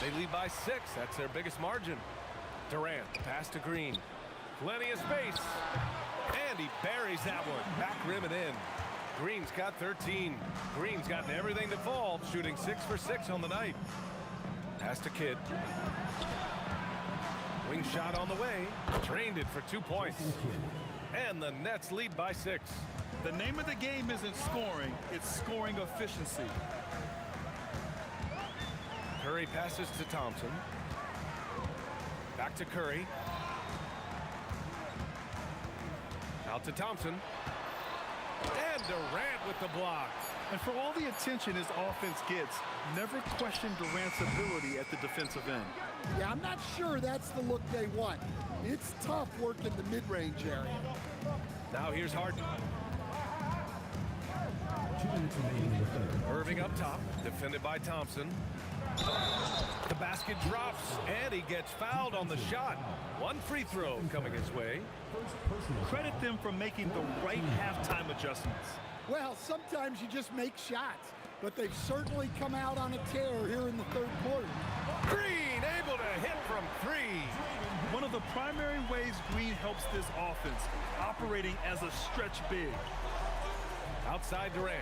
They lead by 6. That's their biggest margin. Durant, pass to Green. Plenty of space. And he buries that one. Back rim and in. Green's got 13. Green's gotten everything to fall, shooting 6 for 6 on the night. Pass to Kidd. Wing shot on the way. Drained it for 2 points. And the Nets lead by 6. The name of the game isn't scoring, it's scoring efficiency. Curry passes to Thompson. Back to Curry. Out to Thompson. And Durant with the block. And for all the attention his offense gets, never question Durant's ability at the defensive end. Yeah, I'm not sure that's the look they want. It's tough working the mid-range area. Now here's Harden. Irving up top, defended by Thompson. The basket drops, and he gets fouled on the shot. One free throw coming his way. Credit them for making the right halftime adjustments. Well, sometimes you just make shots, but they've certainly come out on a tear here in the third quarter. Green able to hit from 3. One of the primary ways Green helps this offense, operating as a stretch big. Outside Durant.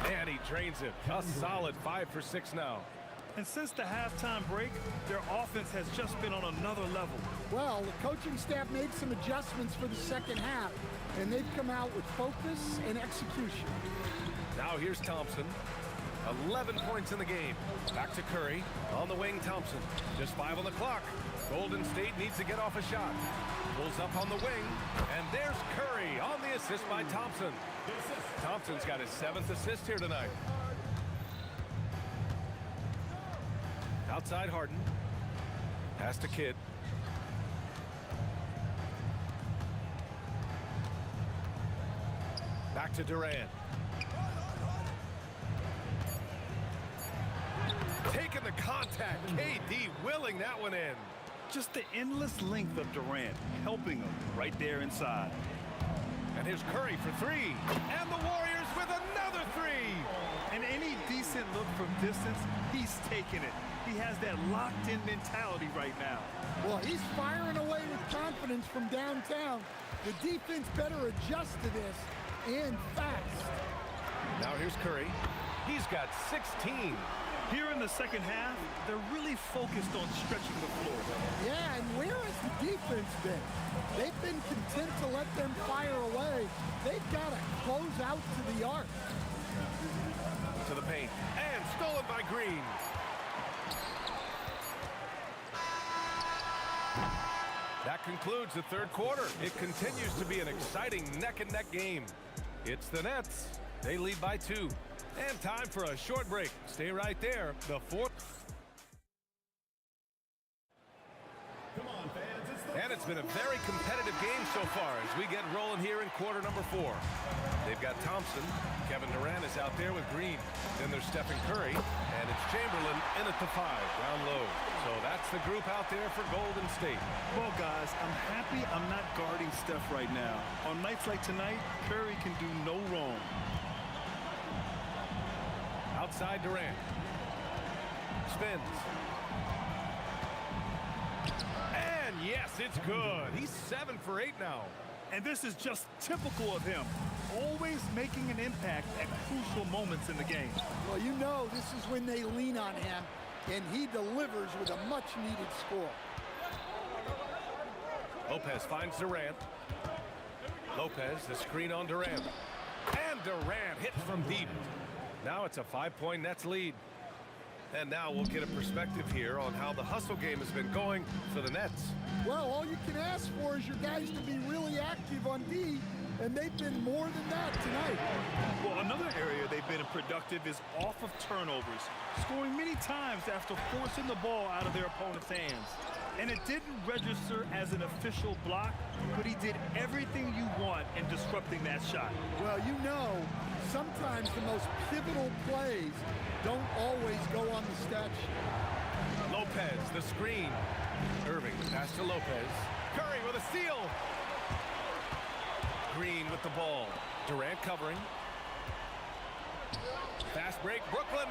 And he drains it. A solid 5 for 6 now. And since the halftime break, their offense has just been on another level. Well, the coaching staff made some adjustments for the second half, and they've come out with focus and execution. Now here's Thompson. 11 points in the game. Back to Curry. On the wing, Thompson. Just 5 on the clock. Golden State needs to get off a shot. Pulls up on the wing. And there's Curry on the assist by Thompson. Thompson's got his 7th assist here tonight. Outside Harden. Pass to Kidd. Back to Durant. Taking the contact. KD willing that one in. Just the endless length of Durant, helping him right there inside. And here's Curry for 3. And the Warriors with another 3. And any decent look from distance, he's taking it. He has that locked-in mentality right now. Well, he's firing away with confidence from downtown. The defense better adjust to this, and fast. Now here's Curry. He's got 16. Here in the second half, they're really focused on stretching the floor. Yeah, and where has the defense been? They've been content to let them fire away. They've got to close out to the arc. To the paint. And stolen by Green. That concludes the third quarter. It continues to be an exciting neck-and-neck game. It's the Nets. They lead by 2. And time for a short break. Stay right there. The fourth. And it's been a very competitive game so far as we get rolling here in quarter number 4. They've got Thompson. Kevin Durant is out there with Green. Then there's Stephen Curry. And it's Chamberlain in at the 5, down low. So that's the group out there for Golden State. Well, guys, I'm happy I'm not guarding Steph right now. On nights like tonight, Curry can do no wrong. Outside Durant. Spins. And yes, it's good. He's 7 for 8 now. And this is just typical of him. Always making an impact at crucial moments in the game. Well, you know this is when they lean on him, and he delivers with a much-needed score. Lopez finds Durant. Lopez, the screen on Durant. And Durant hits from deep. Now it's a 5-point Nets lead. And now we'll get a perspective here on how the hustle game has been going for the Nets. Well, all you can ask for is your guys to be really active on D, and they've been more than that tonight. Well, another area they've been productive is off of turnovers, scoring many times after forcing the ball out of their opponent's hands. And it didn't register as an official block, but he did everything you want in disrupting that shot. Well, you know, sometimes the most pivotal plays don't always go on the stat sheet. Lopez, the screen. Irving, pass to Lopez. Curry with a steal. Green with the ball. Durant covering. Fast break, Brooklyn.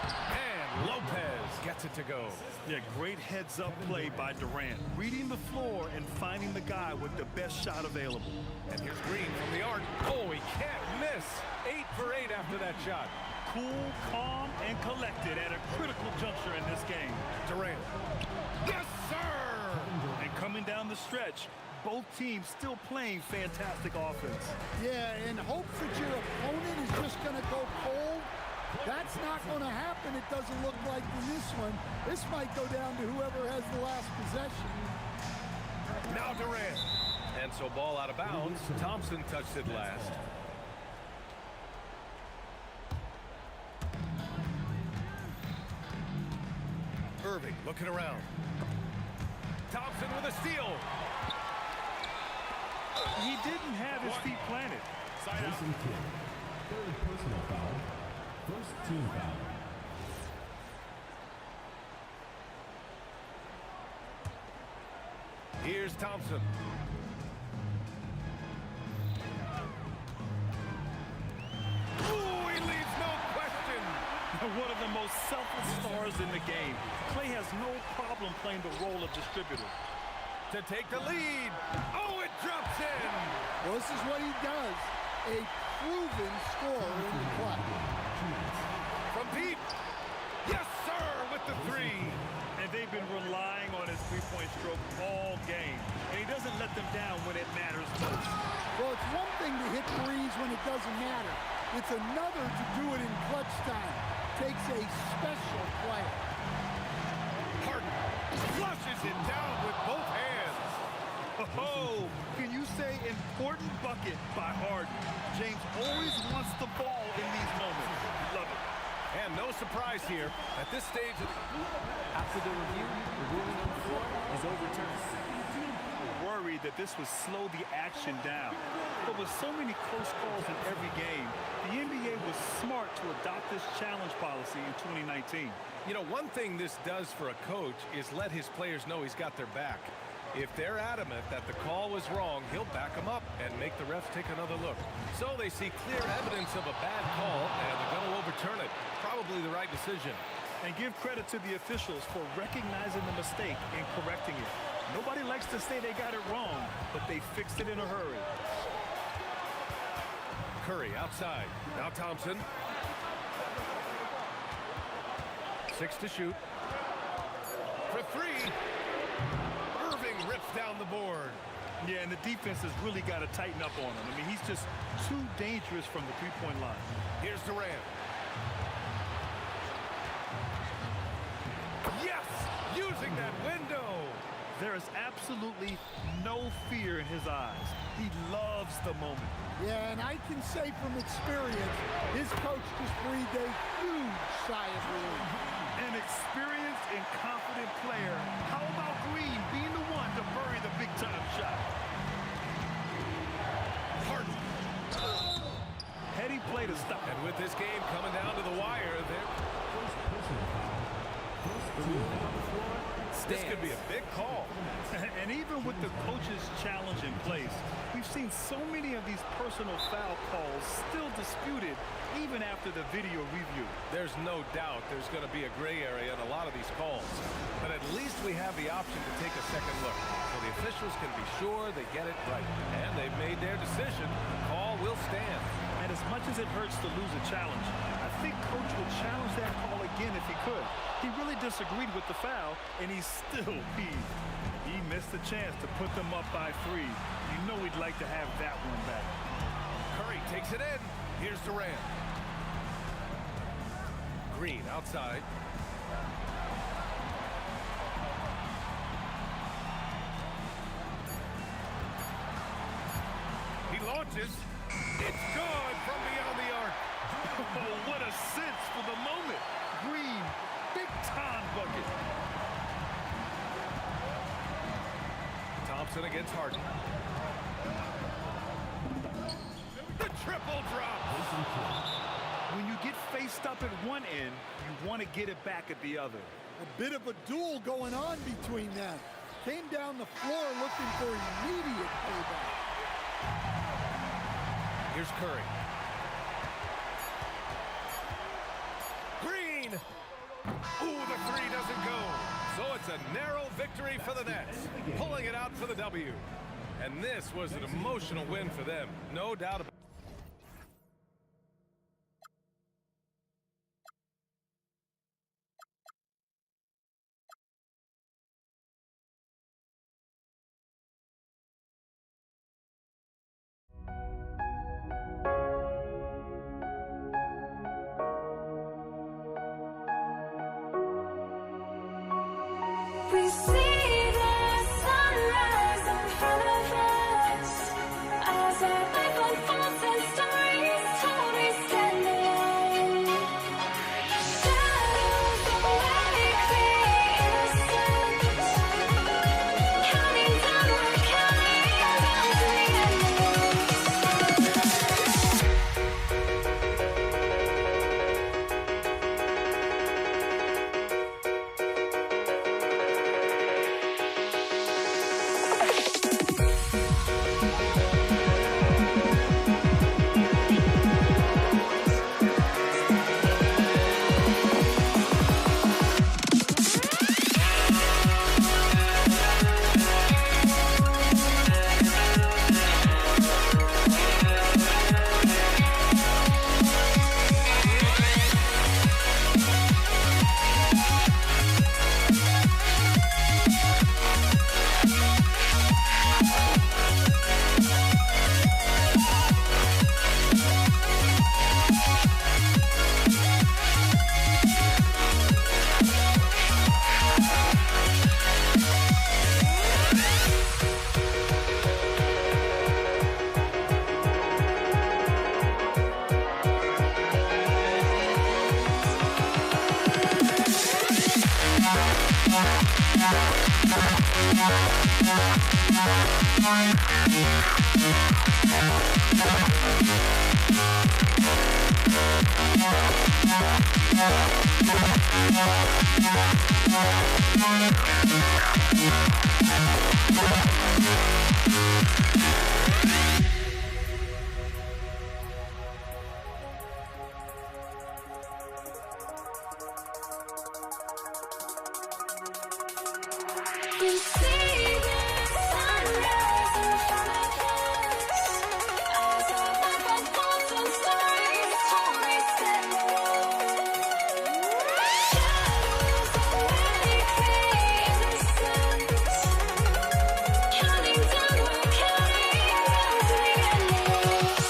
And Lopez gets it to go. Yeah, great heads-up play by Durant. Reading the floor and finding the guy with the best shot available. And here's Green from the arc. Oh, he can't miss. 8 for 8 after that shot. Cool, calm, and collected at a critical juncture in this game. Durant. Yes, sir! And coming down the stretch, both teams still playing fantastic offense. Yeah, and hopes that your opponent is just going to go cold. That's not going to happen, it doesn't look like in this one. This might go down to whoever has the last possession. Now Durant. And so ball out of bounds. Thompson touched it last. Irving looking around. Thompson with a steal. He didn't have his feet planted. Side out. Third personal foul. First team foul. Here's Thompson. Ooh, he leaves no question. One of the most selfless stars in the game. Clay has no problem playing the role of distributor. To take the lead. Oh, it drops in. Well, this is what he does. A proven scorer in the club. From deep. Yes, sir, with the 3. And they've been relying on his three-point stroke all game. And he doesn't let them down when it matters most. Well, it's one thing to hit threes when it doesn't matter. It's another to do it in clutch time. Takes a special player. Harden flushes it down with both hands. Oh, can you say important bucket by Harden? James always wants the ball in these moments. Love it. And no surprise here at this stage of After the review, the ruling on the floor is overturned. Worried that this would slow the action down. But with so many close calls in every game, the NBA was smart to adopt this challenge policy in 2019. You know, one thing this does for a coach is let his players know he's got their back. If they're adamant that the call was wrong, he'll back them up and make the refs take another look. So they see clear evidence of a bad call, and they're going to overturn it. Probably the right decision. And give credit to the officials for recognizing the mistake and correcting it. Nobody likes to say they got it wrong, but they fixed it in a hurry. Curry outside. Now Thompson. 6 to shoot. For 3. Irving rips down the board. Yeah, and the defense has really got to tighten up on him. I mean, he's just too dangerous from the three-point line. Here's Durant. Yes! Using that window. There is absolutely no fear in his eyes. He loves the moment. Yeah, and I can say from experience, his coach just breathed a huge sigh of relief. An experienced and confident player. How about Green being the one to bury the big-time shot? Harden. Heady play to stop. And with this game coming down to the wire, this could be a big call. And even with the coach's challenge in place, we've seen so many of these personal foul calls still disputed even after the video review. There's no doubt there's going to be a gray area in a lot of these calls. But at least we have the option to take a second look, so the officials can be sure they get it right. And they've made their decision. The call will stand. And as much as it hurts to lose a challenge, I think Coach would challenge that call again if he could. He really disagreed with the foul, and he's still peeved. He missed the chance to put them up by 3. You know he'd like to have that one back. Curry takes it in. Here's Durant. Green outside. He launches. It's good from beyond the arc. Oh, what a sense for the moment. Green, big-time bucket. Thompson against Harden. The triple drop. When you get faced up at one end, you want to get it back at the other. A bit of a duel going on between them. Came down the floor looking for immediate payback. Here's Curry. Green lane. Ooh, the three doesn't go. So it's a narrow victory for the Nets, pulling it out for the W. And this was an emotional win for them, no doubt about it. We see the sunrise in front of us as our life unfolds and stories told we stand alone. Shadows awake the innocence, counting down, we're counting down to the end. We see the sunrise in front of us as our life unfolds and stories told we stand alone. Shadows awake the innocence, counting down, we're counting down to the endless.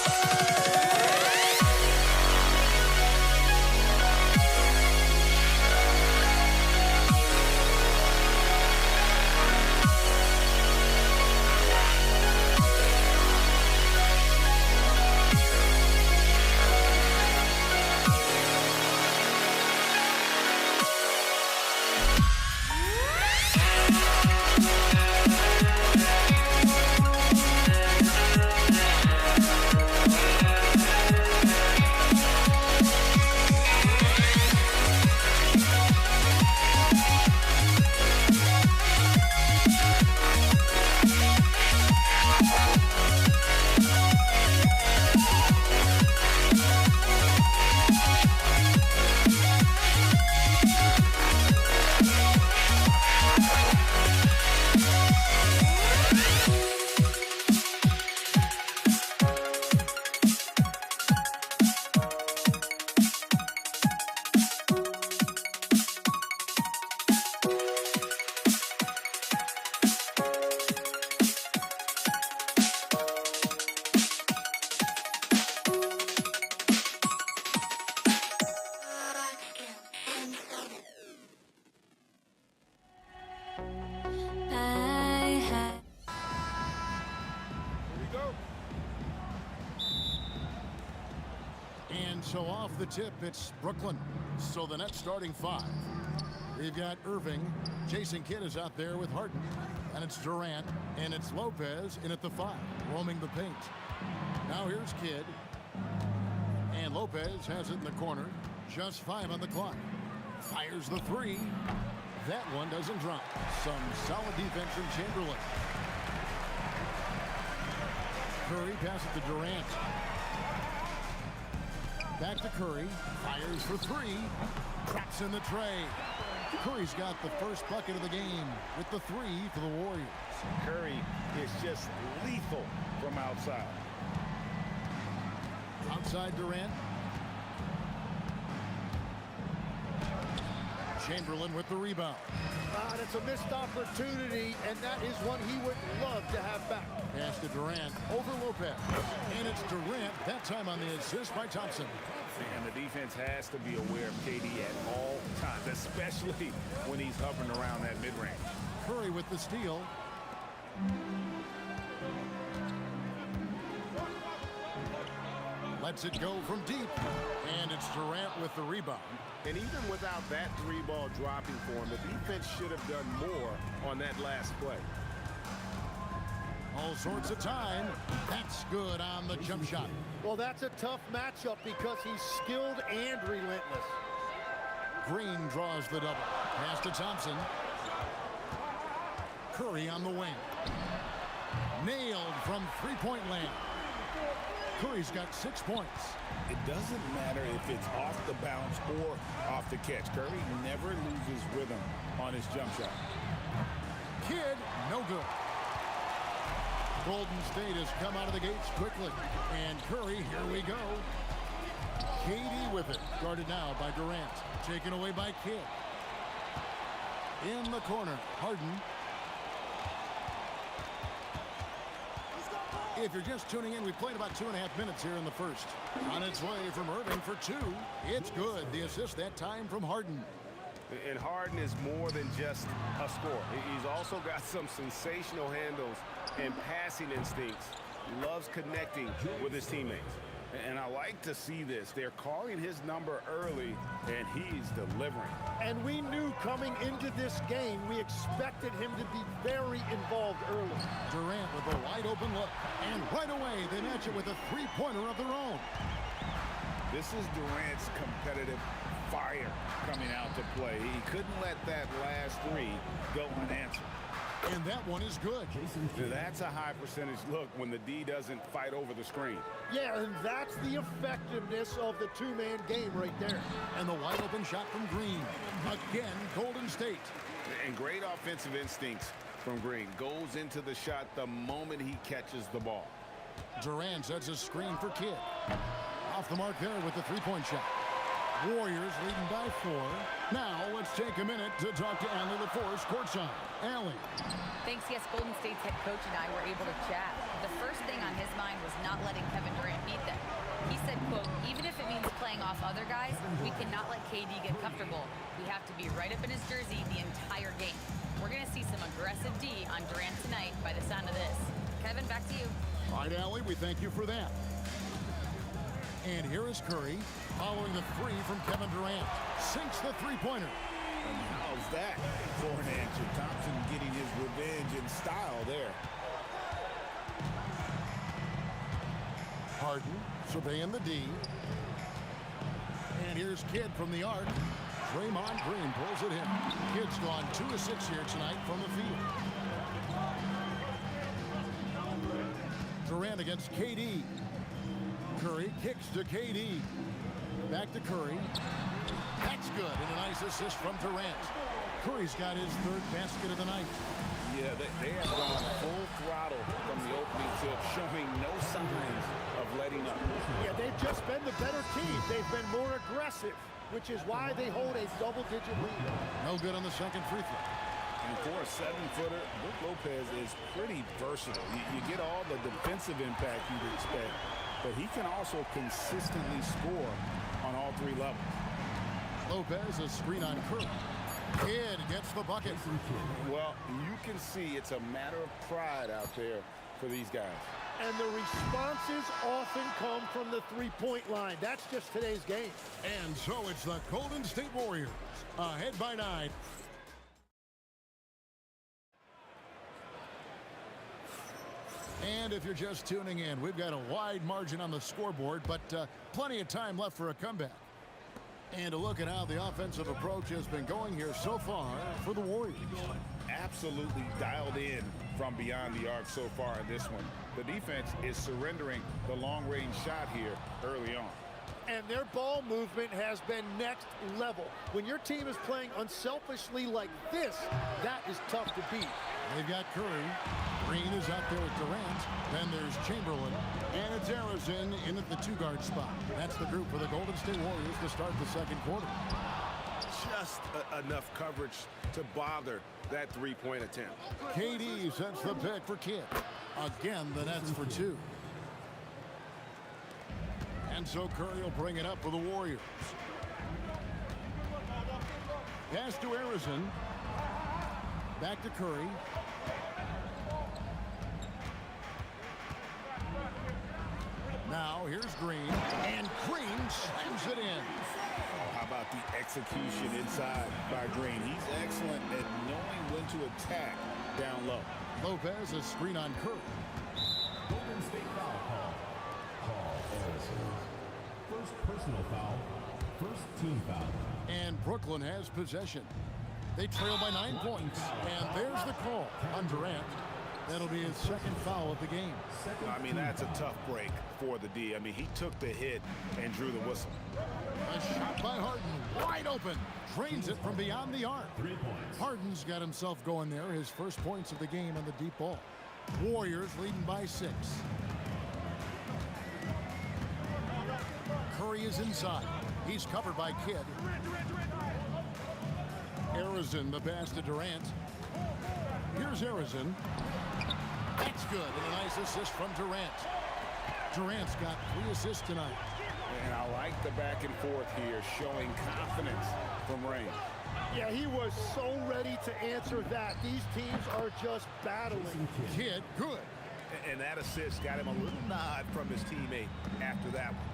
And so off the tip, it's Brooklyn. So the Nets starting five. We've got Irving. Jason Kidd is out there with Harden. And it's Durant. And it's Lopez in at the five, roaming the paint. Now here's Kidd. And Lopez has it in the corner. Just 5 on the clock. Fires the three. That one doesn't drop. Some solid defense from Chamberlain. Curry passes to Durant. Back to Curry. Fires for three. Traps in the tray. Curry's got the first bucket of the game with the 3 for the Warriors. Curry is just lethal from outside. Outside Durant. Chamberlain with the rebound. It's a missed opportunity, and that is one he would love to have back. Pass to Durant over Lopez. And it's Durant, that time on the assist by Thompson. And the defense has to be aware of KD at all times, especially when he's hovering around that mid-range. Curry with the steal. Lets it go from deep. And it's Durant with the rebound. And even without that 3-ball dropping for him, the defense should have done more on that last play. All sorts of time. That's good on the jump shot. Well, that's a tough matchup because he's skilled and relentless. Green draws the double. Pass to Thompson. Curry on the wing. Nailed from three-point land. Curry's got 6 points. It doesn't matter if it's off the bounce or off the catch. Curry never loses rhythm on his jump shot. Kidd, no good. Golden State has come out of the gates quickly. And Curry, here we go. KD with it. Guarded now by Durant. Taken away by Kidd. In the corner, Harden. If you're just tuning in, we played about 2.5 minutes here in the first. On its way from Irving for 2. It's good. The assist that time from Harden. And Harden is more than just a scorer. He's also got some sensational handles and passing instincts. Loves connecting with his teammates. And I like to see this. They're calling his number early, and he's delivering. And we knew coming into this game, we expected him to be very involved early. Durant with a wide open look. And right away, they match it with a three-pointer of their own. This is Durant's competitive fire coming out to play. He couldn't let that last 3 go unanswered. And that one is good. That's a high percentage look when the D doesn't fight over the screen. Yeah, and that's the effectiveness of the two-man game right there. And the wide open shot from Green. Again, Golden State. And great offensive instincts from Green. Goes into the shot the moment he catches the ball. Durant sets a screen for Kidd. Off the mark there with the three-point shot. Warriors leading by 4. Now let's take a minute to talk to Allie LaForce courtside. Allie. Thanks. Yes, Golden State's head coach and I were able to chat. The first thing on his mind was not letting Kevin Durant beat them. He said, quote, even if it means playing off other guys, we cannot let KD get comfortable. We have to be right up in his jersey the entire game. We're going to see some aggressive D on Durant tonight by the sound of this. Kevin, back to you. All right, Allie, we thank you for that. And here is Curry following the 3 from Kevin Durant. Sinks the three-pointer. And how's that for an answer? Thompson getting his revenge in style there. Harden surveying the D. And here's Kidd from the arc. Draymond Green pulls it in. Kidd's gone 2 of 6 here tonight from the field. Durant against KD. Curry kicks to KD. Back to Curry. That's good, and a nice assist from Durant. Curry's got his 3rd basket of the night. Yeah, they have gone full throttle from the opening tip, showing no signs of letting up. Yeah, they've just been the better team. They've been more aggressive, which is why they hold a double-digit lead. No good on the second free throw. And for a 7-footer, Brook Lopez is pretty versatile. You get all the defensive impact you'd expect, but he can also consistently score on all 3 levels. Lopez, a screen on Curry. Kidd gets the bucket. Well, you can see it's a matter of pride out there for these guys. And the responses often come from the three-point line. That's just today's game. And so it's the Golden State Warriors ahead by 9. And if you're just tuning in, we've got a wide margin on the scoreboard, but plenty of time left for a comeback. And a look at how the offensive approach has been going here so far for the Warriors. Absolutely dialed in from beyond the arc so far in this one. The defense is surrendering the long-range shot here early on. And their ball movement has been next level. When your team is playing unselfishly like this, that is tough to beat. They've got Curry. Green is out there with Durant. Then there's Chamberlain. And it's Harrison in at the two-guard spot. That's the group for the Golden State Warriors to start the second quarter. Just enough coverage to bother that three-point attempt. KD sets the pick for Kidd. Again, the Nets for two. And so Curry will bring it up for the Warriors. Pass to Harrison. Back to Curry. Now here's Green. And Green slams it in. How about the execution inside by Green? He's excellent at knowing when to attack down low. Lopez a screen on Curry. Golden State foul call. Call Harrison. First personal foul. First team foul. And Brooklyn has possession. They trail by 9 points. And there's the call on Durant. That'll be his second foul of the game. I mean, that's a tough break for the D. I mean, he took the hit and drew the whistle. A shot by Harden, wide open. Drains it from beyond the arc. 3 points. Harden's got himself going there. His first points of the game on the deep ball. Warriors leading by 6. Curry is inside. He's covered by Kidd. Harrison, the pass to Durant. Here's Harrison. That's good, and a nice assist from Durant. Durant's got 3 assists tonight. And I like the back and forth here, showing confidence from Rain. Yeah, he was so ready to answer that. These teams are just battling. Kidd, good. And that assist got him a little nod from his teammate after that one.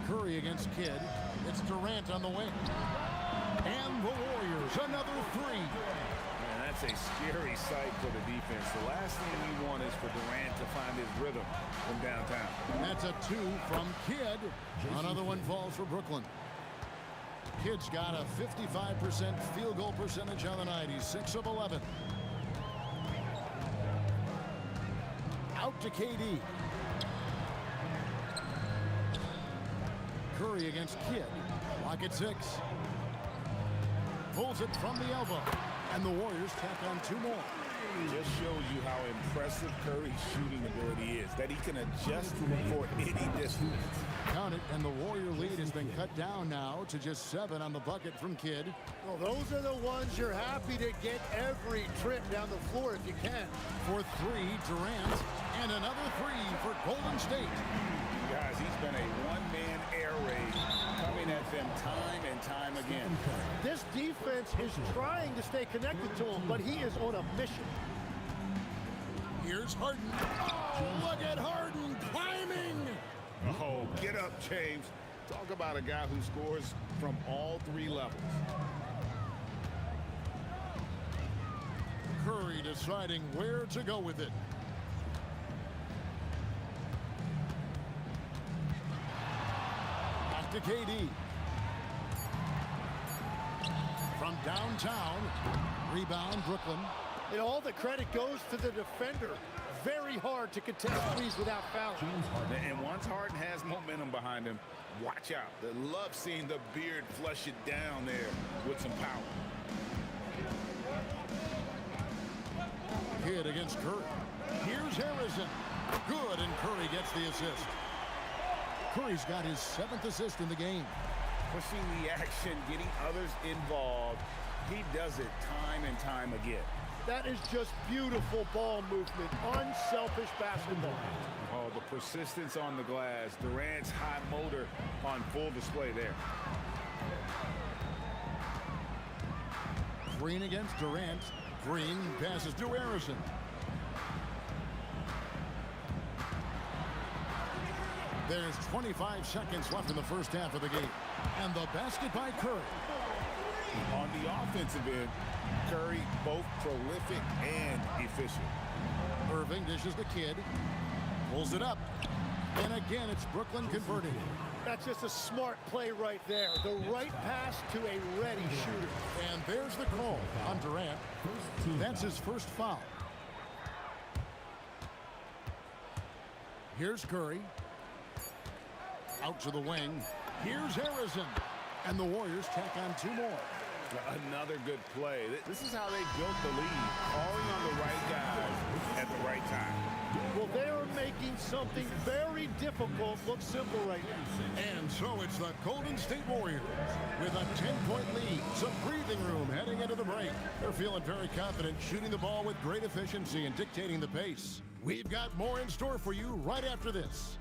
Curry against Kidd. It's Durant on the wing. And the Warriors, another 3. And that's a scary sight for the defense. The last thing we want is for Durant to find his rhythm from downtown. That's a 2 from Kidd. Another one falls for Brooklyn. Kidd's got a 55% field goal percentage on the night. He's 6 of 11. Out to KD. Curry against Kidd. Lock at 6. Pulls it from the elbow. And the Warriors tack on 2 more. Just shows you how impressive Curry's shooting ability is, that he can adjust for any distance. Count it, and the Warrior lead has been cut down now to just 7 on the bucket from Kidd. Well, those are the ones you're happy to get every trip down the floor if you can. For 3, Durant, and another 3 for Golden State. Guys, he's been a one-man air raid coming at them time and time again. This defense is trying to stay connected to him, but he is on a mission. Here's Harden. Oh, look at Harden climbing. Oh, get up, James. Talk about a guy who scores from all 3 levels. Curry deciding where to go with it. Back to KD. From downtown, rebound Brooklyn. And all the credit goes to the defender. Very hard to contest threes without fouling. And once Harden has momentum behind him, watch out. I love seeing the beard flush it down there with some power. Kidd against Curry. Here's Harrison. Good, and Curry gets the assist. Curry's got his 7th assist in the game. Pushing the action, getting others involved. He does it time and time again. That is just beautiful ball movement, unselfish basketball. Oh, the persistence on the glass. Durant's high motor on full display there. Green against Durant. Green passes to Harrison. There's 25 seconds left in the first half of the game. And the basket by Curry. On the offensive end, Curry both prolific and efficient. Irving dishes the Kidd. Pulls it up. And again, it's Brooklyn converting. That's just a smart play right there. The right pass to a ready shooter. And there's the call on Durant. That's his first foul. Here's Curry. Out to the wing. Here's Harrison. And the Warriors tack on 2 more. Another good play. This is how they built the lead, calling on the right guys at the right time. Well, they are making something very difficult look simple right now. And so it's the Golden State Warriors with a 10-point lead. Some breathing room heading into the break. They're feeling very confident, shooting the ball with great efficiency and dictating the pace. We've got more in store for you right after this.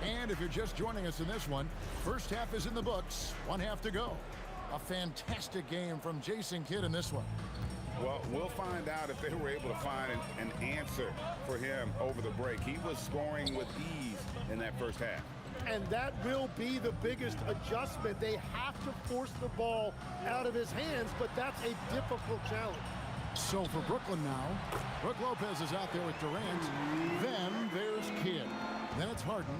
And if you're just joining us in this one, first half is in the books, 1 half to go. A fantastic game from Jason Kidd in this one. Well, we'll find out if they were able to find an answer for him over the break. He was scoring with ease in that first half. And that will be the biggest adjustment. They have to force the ball out of his hands, but that's a difficult challenge. So for Brooklyn now, Brook Lopez is out there with Durant. Then there's Kidd. Then it's Harden,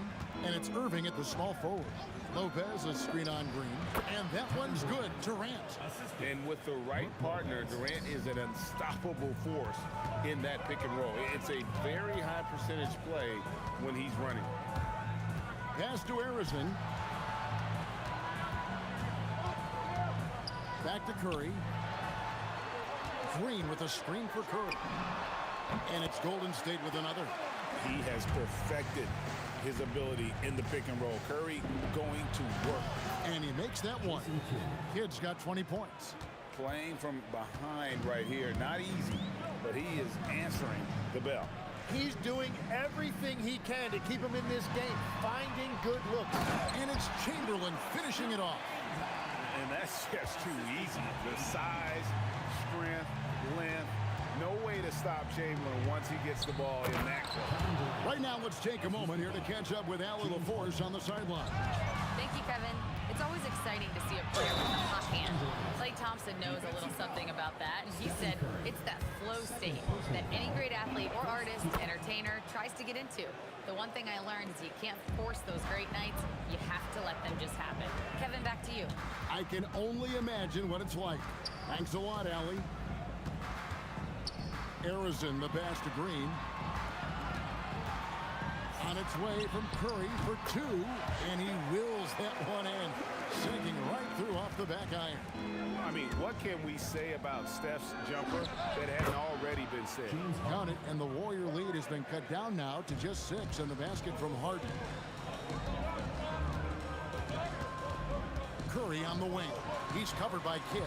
and it's Irving at the small forward. Lopez, a screen on Green, and that one's good. Durant. And with the right partner, Durant is an unstoppable force in that pick and roll. It's a very high percentage play when he's running. Pass to Harrison. Back to Curry. Green with a screen for Curry. And it's Golden State with another. He has perfected his ability in the pick and roll. Curry going to work. And he makes that one. Kidd's got 20 points. Playing from behind right here. Not easy, but he is answering the bell. He's doing everything he can to keep him in this game, finding good looks. And it's Chamberlain finishing it off. And that's just too easy. The size, strength, length. No way to stop Chamberlain once he gets the ball in that close. Right now, let's take a moment here to catch up with Allie LaForce on the sideline. Thank you, Kevin. It's always exciting to see a player with a hot hand. Klay Thompson knows a little something about that, and he said it's that flow state that any great athlete or artist, entertainer, tries to get into. The one thing I learned is you can't force those great nights. You have to let them just happen. Kevin, back to you. I can only imagine what it's like. Thanks a lot, Allie. Harrison, the pass to Green. On its way from Curry for 2, and he wills that one in, sinking right through off the back iron. I mean, what can we say about Steph's jumper that hadn't already been said? Count it, and the Warrior lead has been cut down now to just 6 in the basket from Harden. Curry on the wing. He's covered by Kidd.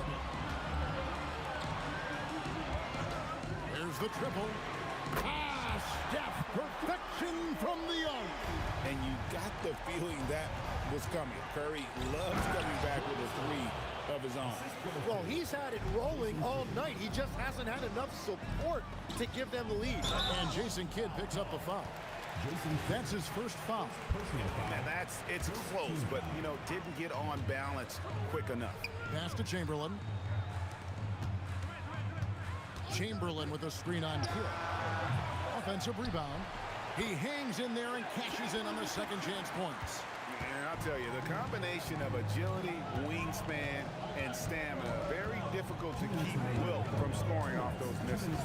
There's the triple. Steph, perfection from the young. And you got the feeling that was coming. Curry loves coming back with a 3 of his own. Well, he's had it rolling all night. He just hasn't had enough support to give them the lead. And Jason Kidd picks up a foul. That's his first foul. And it's close, but, you know, didn't get on balance quick enough. Pass to Chamberlain. Chamberlain with a screen on Kidd. Offensive rebound. He hangs in there and cashes in on the second chance points. And I'll tell you, the combination of agility, wingspan, and stamina, very difficult to keep Wilt from scoring off those misses.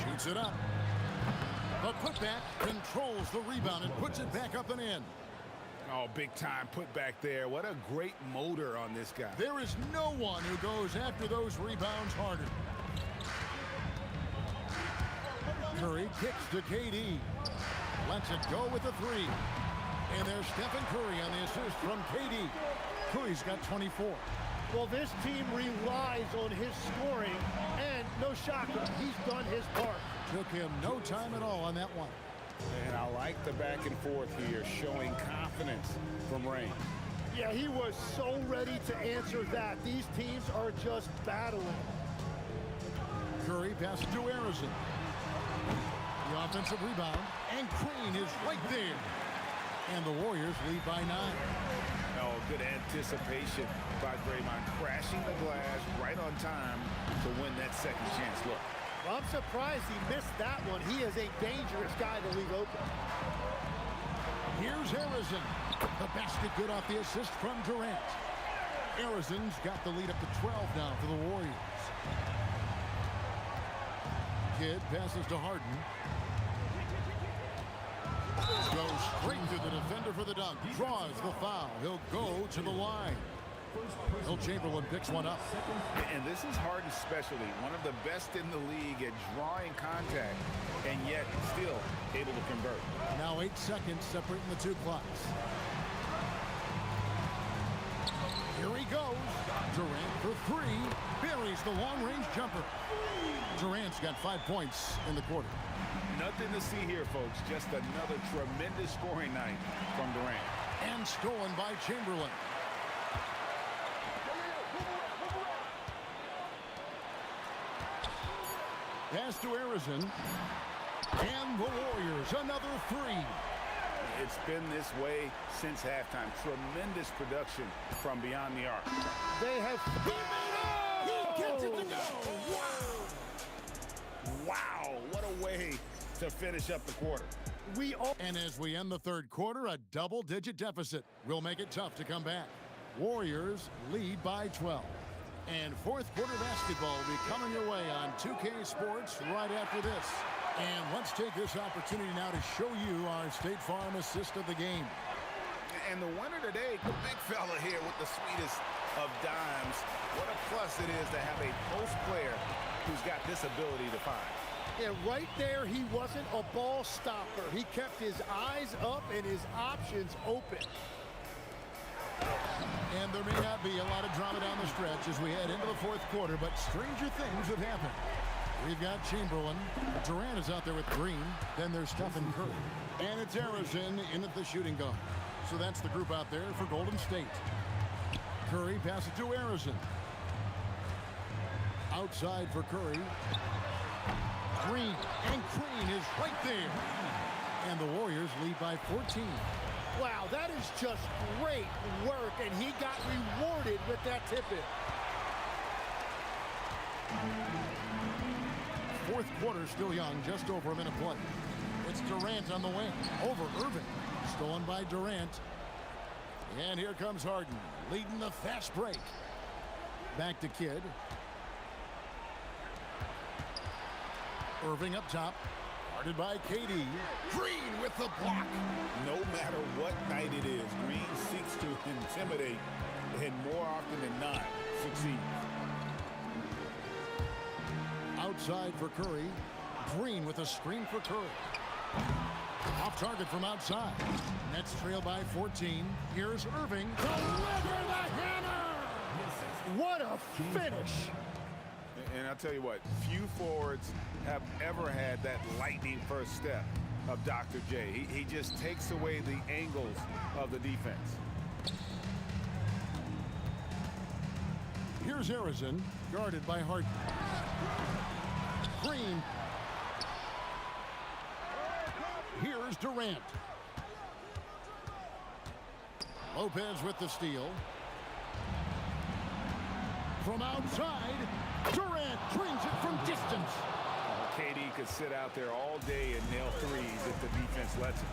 Shoots it up. The putback controls the rebound and puts it back up and in. Oh, big time put back there. What a great motor on this guy. There is no one who goes after those rebounds harder. Curry kicks to KD. Lets it go with a 3. And there's Stephen Curry on the assist from KD. Curry's got 24. Well, this team relies on his scoring, and no shocker, he's done his part. Took him no time at all on that one. And I like the back and forth here, showing confidence from Rain. Yeah, he was so ready to answer that. These teams are just battling. Curry passes to Harrison. The offensive rebound, and Green is right there. And the Warriors lead by 9. Oh, good anticipation by Draymond, crashing the glass right on time to win that second chance look. Well, I'm surprised he missed that one. He is a dangerous guy to leave open. Here's Harrison. The basket good off the assist from Durant. Arizon's got the lead up to 12 now for the Warriors. Kidd passes to Harden. Goes straight to the defender for the dunk. Draws the foul. He'll go to the line. Will Chamberlain picks one up. And this is Harden's specialty. One of the best in the league at drawing contact, and yet still able to convert. Now 8 seconds separating the two clocks. Here he goes. Durant for three. Buries the long-range jumper. Durant's got 5 points in the quarter. Nothing to see here, folks. Just another tremendous scoring night from Durant. And stolen by Chamberlain. Pass to Arizon. And the Warriors, another three. It's been this way since halftime. Tremendous production from beyond the arc. They have... He gets it to go. Wow, what a way to finish up the quarter. And as we end the third quarter, a double-digit deficit will make it tough to come back. Warriors lead by 12. And fourth quarter basketball will be coming your way on 2K Sports right after this. And let's take this opportunity now to show you our State Farm assist of the game. And the winner today, the big fella here with the sweetest of dimes. What a plus it is to have a post player who's got this ability to find. And right there, he wasn't a ball stopper. He kept his eyes up and his options open. And there may not be a lot of drama down the stretch as we head into the fourth quarter, but stranger things have happened. We've got Chamberlain. Durant is out there with Green. Then there's Stephen Curry. And it's Arizon in at the shooting guard. So that's the group out there for Golden State. Curry passes to Arizon. Outside for Curry. Green. And Green is right there. And the Warriors lead by 14. Wow, that is just great work, and he got rewarded with that tip-in. Fourth quarter still young, just over a minute play. It's Durant on the wing, over Irving. Stolen by Durant. And here comes Harden, leading the fast break. Back to Kidd. Irving up top. Guarded by KD. Green with the block. No matter what night it is, Green seeks to intimidate and more often than not succeed. Outside for Curry. Green with a screen for Curry. Off target from outside. Nets trail by 14. Here's Irving. Deliver the hammer! What a finish! And I'll tell you what, few forwards have ever had that lightning first step of Dr. J. He just takes away the angles of the defense. Here's Arizon, guarded by Harden. Green. Here's Durant. Lopez with the steal. From outside, Durant drains it from distance. KD could sit out there all day and nail threes if the defense lets him.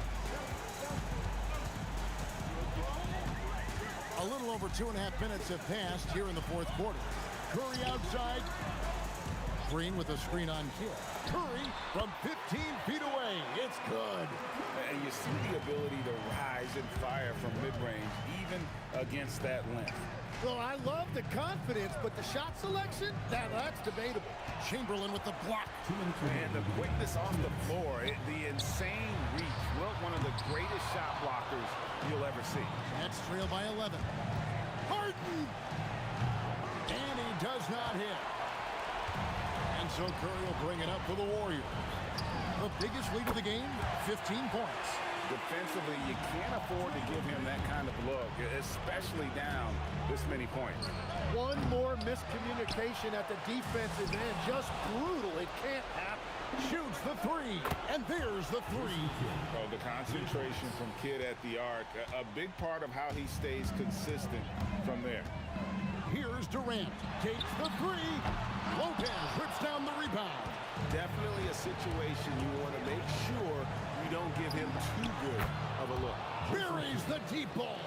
A little over 2.5 minutes have passed here in the fourth quarter. Curry outside. Green with a screen on Kidd. Curry from 15 feet away. It's good. And you see the ability to rise and fire from mid-range, even against that length. Well, I love the confidence, but the shot selection, that's debatable. Chamberlain with the block. And the quickness off the floor, the insane reach. Well, one of the greatest shot blockers you'll ever see. Nets trail by 11. Harden! And he does not hit. And so Curry will bring it up for the Warriors. The biggest lead of the game, 15 points. Defensively, you can't afford to give him that kind of look, especially down this many points. One more miscommunication at the defensive end. Just brutal. It can't happen. Shoots the three, and there's the three. Oh, the concentration from Kidd at the arc, a big part of how he stays consistent from there. Here's Durant, takes the three. Lopez rips down the rebound. Definitely a situation you want to make sure you don't give him too good of a look. Buries the deep ball.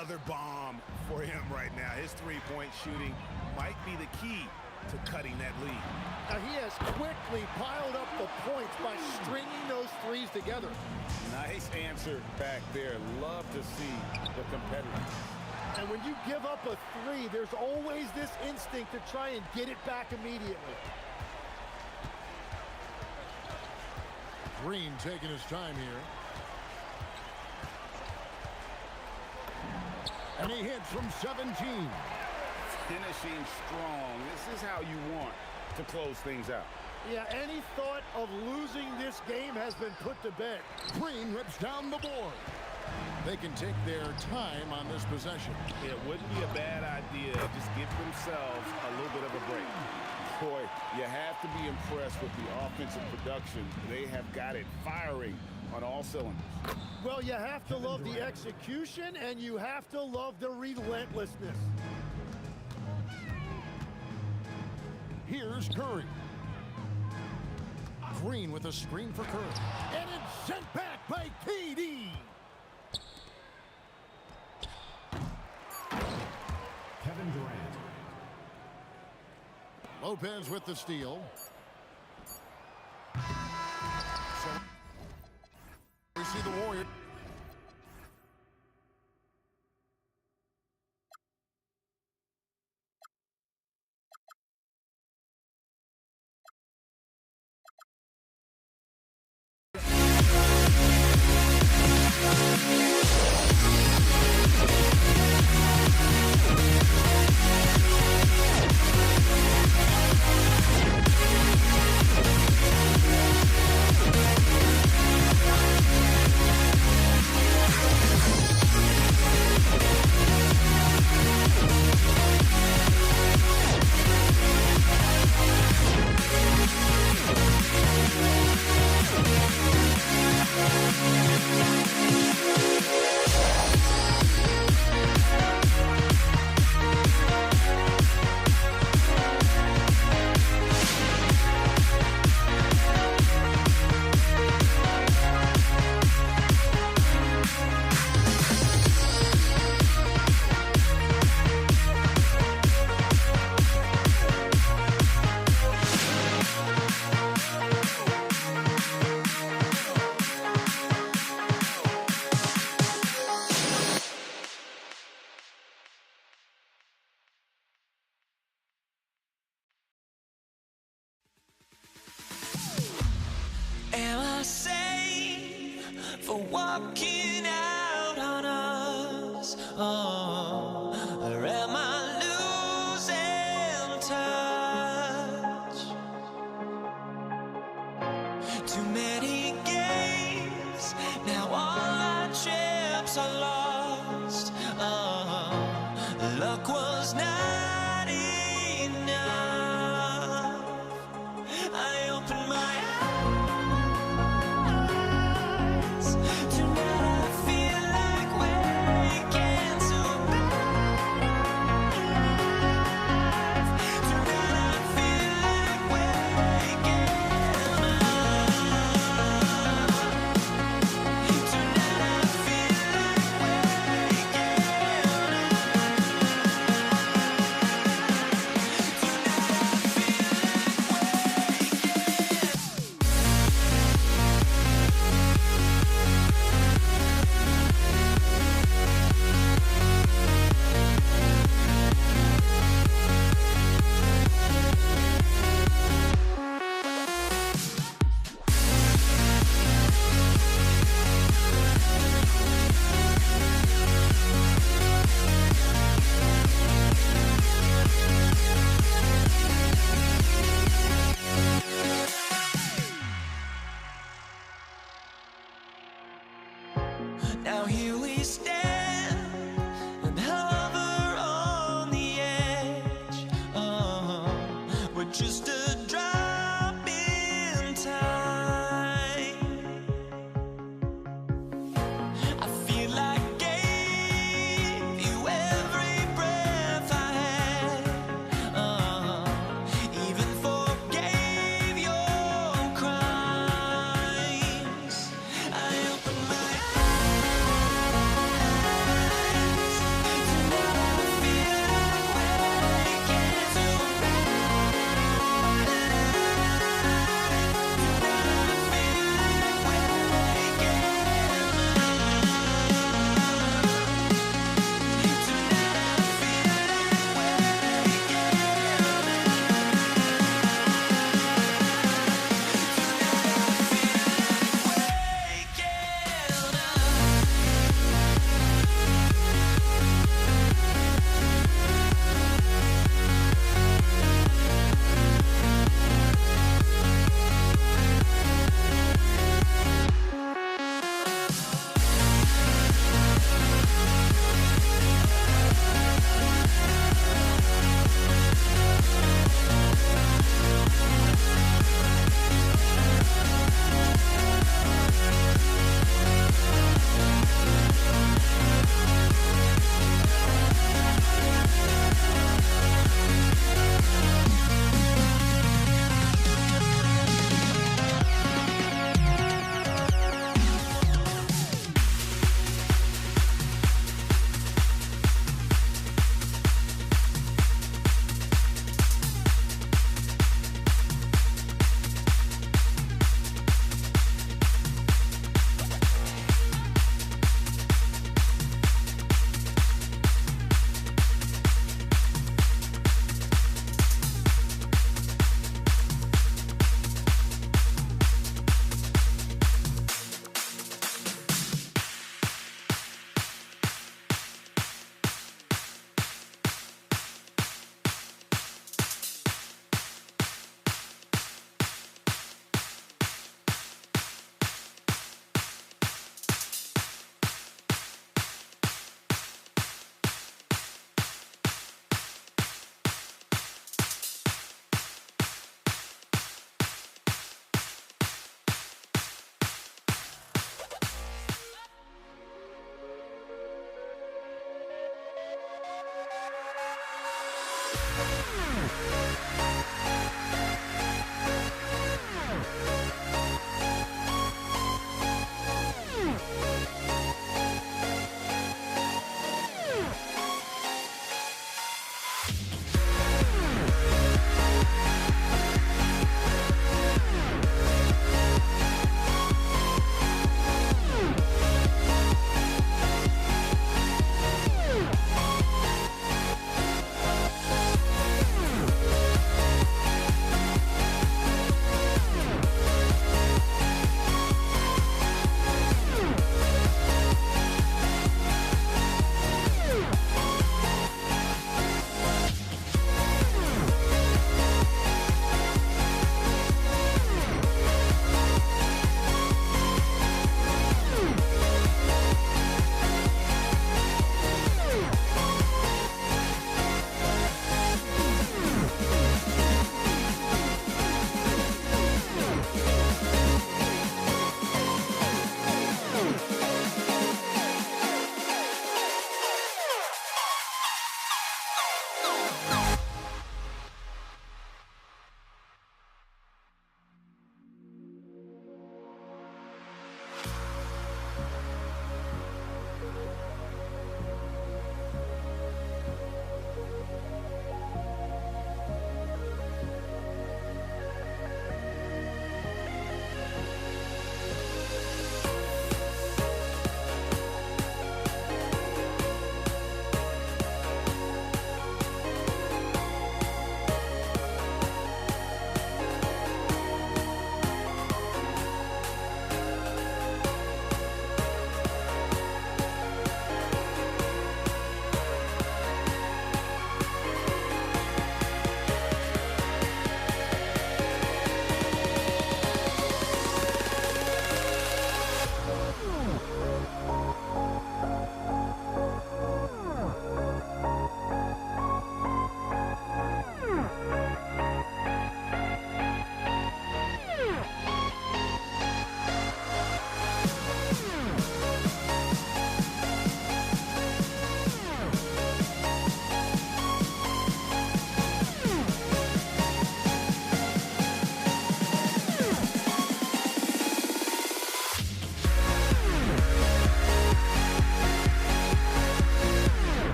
another bomb for him right now. His three-point shooting might be the key to cutting that lead. Now he has quickly piled up the points by stringing those threes together. Nice answer back there. Love to see the competitors. And when you give up a three, there's always this instinct to try and get it back immediately. Green taking his time here. And he hits from 17. Finishing strong. This is how you want to close things out. Yeah, any thought of losing this game has been put to bed. Green rips down the board. They can take their time on this possession. It wouldn't be a bad idea to just give themselves a little bit of a break. Boy, you have to be impressed with the offensive production. They have got it firing on all cylinders. Well, you have to love the execution, and you have to love the relentlessness. Here's Curry. Green with a screen for Curry. And it's sent back by KD. Kevin Durant. Lopez with the steal. So we see the Warriors. Am I safe for walking out on us? Oh, or am I losing touch? Too many games, now all our chips are lost. Oh, luck was not enough. I opened my eyes. Tonight I feel like waking so bad.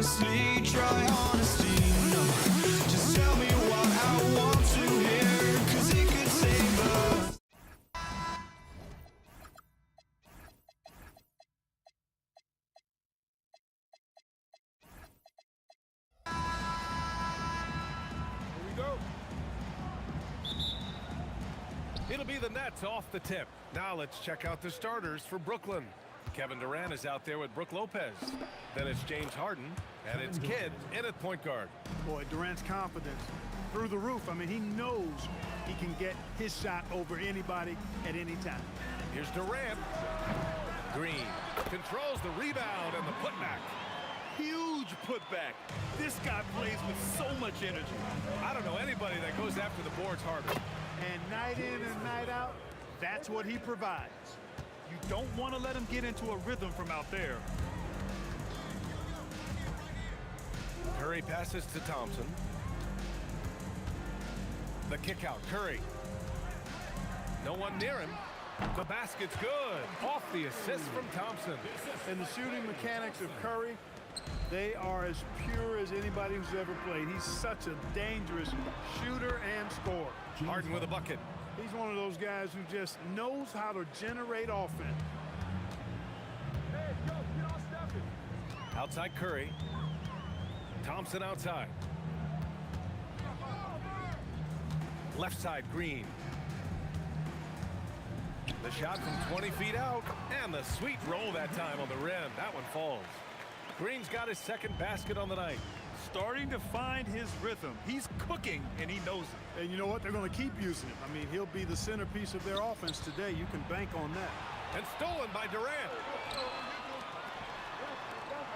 honestly, try honesty. No, just tell me what I want to hear, 'cause it could save us. Here we go. It'll be the Nets off the tip. Now let's check out the starters for Brooklyn. Kevin Durant is out there with Brook Lopez. Then it's James Harden, and it's Kidd in at point guard. Boy, Durant's confidence through the roof. I mean, he knows he can get his shot over anybody at any time. Here's Durant. Green controls the rebound and the putback. Huge putback. This guy plays with so much energy. I don't know anybody that goes after the boards harder. And night in and night out, that's what he provides. You don't want to let him get into a rhythm from out there. Curry passes to Thompson. The kick out, Curry. No one near him. The basket's good. Off the assist from Thompson. And the shooting mechanics of Curry, they are as pure as anybody who's ever played. He's such a dangerous shooter and scorer. Harden with a bucket. He's one of those guys who just knows how to generate offense. Outside Curry. Thompson outside. Left side Green. The shot from 20 feet out, and the sweet roll that time on the rim. That one falls. Green's got his second basket on the night. Starting to find his rhythm. He's cooking, and he knows it. And you know what? They're going to keep using him. I mean, he'll be the centerpiece of their offense today. You can bank on that. And stolen by Durant.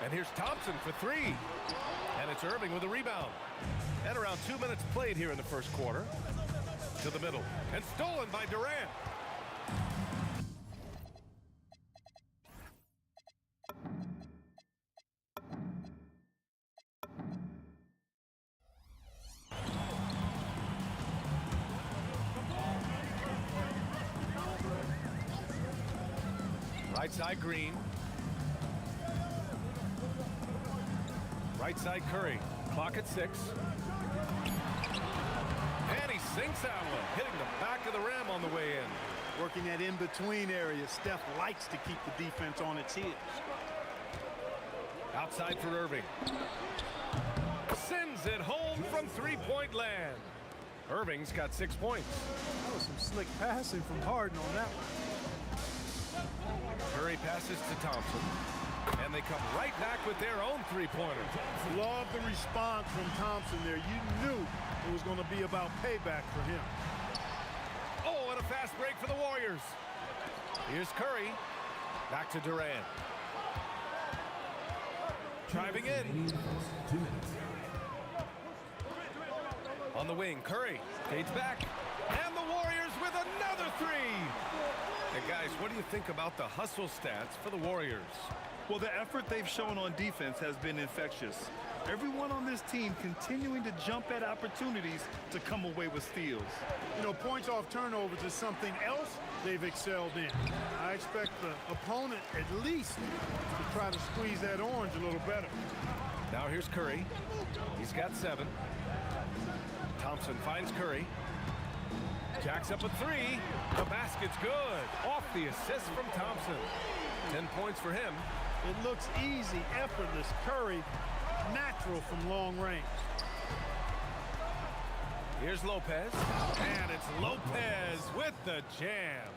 And here's Thompson for three. And it's Irving with a rebound. And around 2 minutes played here in the first quarter. To the middle. And stolen by Durant. Right side Green. Right side Curry. Clock at 6. And he sinks that one, hitting the back of the rim on the way in. Working that in-between area. Steph likes to keep the defense on its heels. Outside for Irving. Sends it home from three-point land. Irving's got 6 points. That was some slick passing from Harden on that one. Curry passes to Thompson. And they come right back with their own three-pointer. Love the response from Thompson there. You knew it was going to be about payback for him. Oh, and a fast break for the Warriors. Here's Curry. Back to Durant. Driving in. On the wing, Curry fades back. And the Warriors with another three. And guys, what do you think about the hustle stats for the Warriors? Well, the effort they've shown on defense has been infectious. Everyone on this team continuing to jump at opportunities to come away with steals. You know, points off turnovers is something else they've excelled in. I expect the opponent at least to try to squeeze that orange a little better. Now here's Curry. He's got 7. Thompson finds Curry. Jacks up a 3. The basket's good. Off the assist from Thompson. 10 points for him. It looks easy, effortless. Curry, natural from long range. Here's Lopez. And it's Lopez with the jam.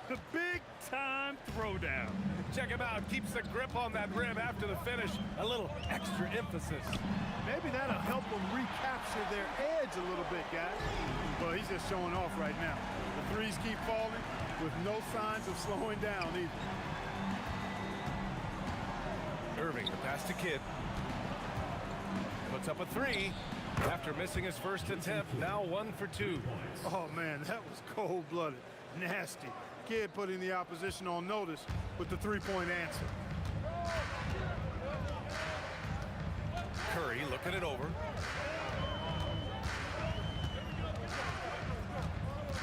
The big-time throwdown. Check him out. Keeps the grip on that rim after the finish. A little extra emphasis. Maybe that'll help them recapture their edge a little bit, guys. Well, he's just showing off right now. The threes keep falling with no signs of slowing down either. Irving, the pass to Kidd. Puts up a 3 after missing his first attempt. Now 1 for 2. Oh, man, that was cold-blooded. Nasty. Kidd putting the opposition on notice with the three-point answer. Curry looking it over.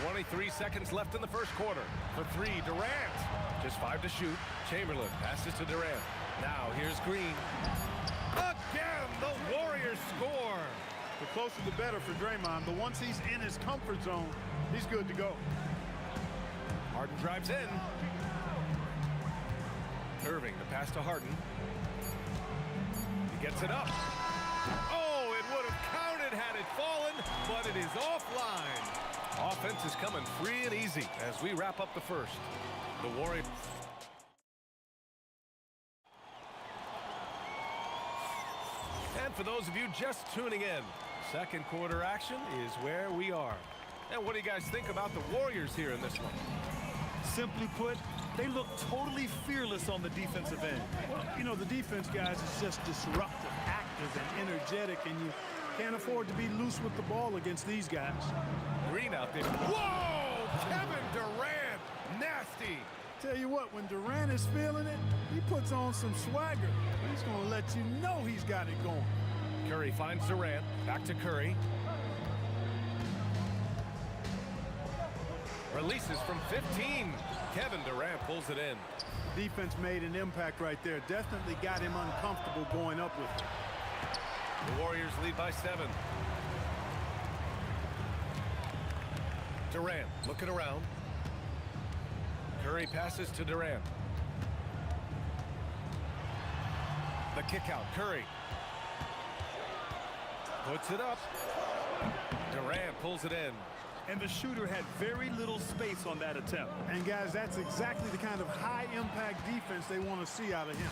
23 seconds left in the first quarter. For 3, Durant. Just 5 to shoot. Chamberlain passes to Durant. Now here's Green. Again, the Warriors score. The closer the better for Draymond, but once he's in his comfort zone, he's good to go. Harden drives in. Irving, the pass to Harden. He gets it up. Oh, it would have counted had it fallen, but it is offline. Offense is coming free and easy as we wrap up the first. The Warriors. And for those of you just tuning in, second quarter action is where we are. And what do you guys think about the Warriors here in this one? Simply put, they look totally fearless on the defensive end. Well, you know, the defense, guys, is just disruptive, active, and energetic, and you can't afford to be loose with the ball against these guys. Green out there. Whoa! Kevin Durant! Nasty! Tell you what, when Durant is feeling it, he puts on some swagger. He's going to let you know he's got it going. Curry finds Durant. Back to Curry. Releases from 15. Kevin Durant pulls it in. Defense made an impact right there. Definitely got him uncomfortable going up with it. The Warriors lead by 7. Durant looking around. Curry passes to Durant. The kick out. Curry puts it up. Durant pulls it in. And the shooter had very little space on that attempt. And guys, that's exactly the kind of high-impact defense they want to see out of him.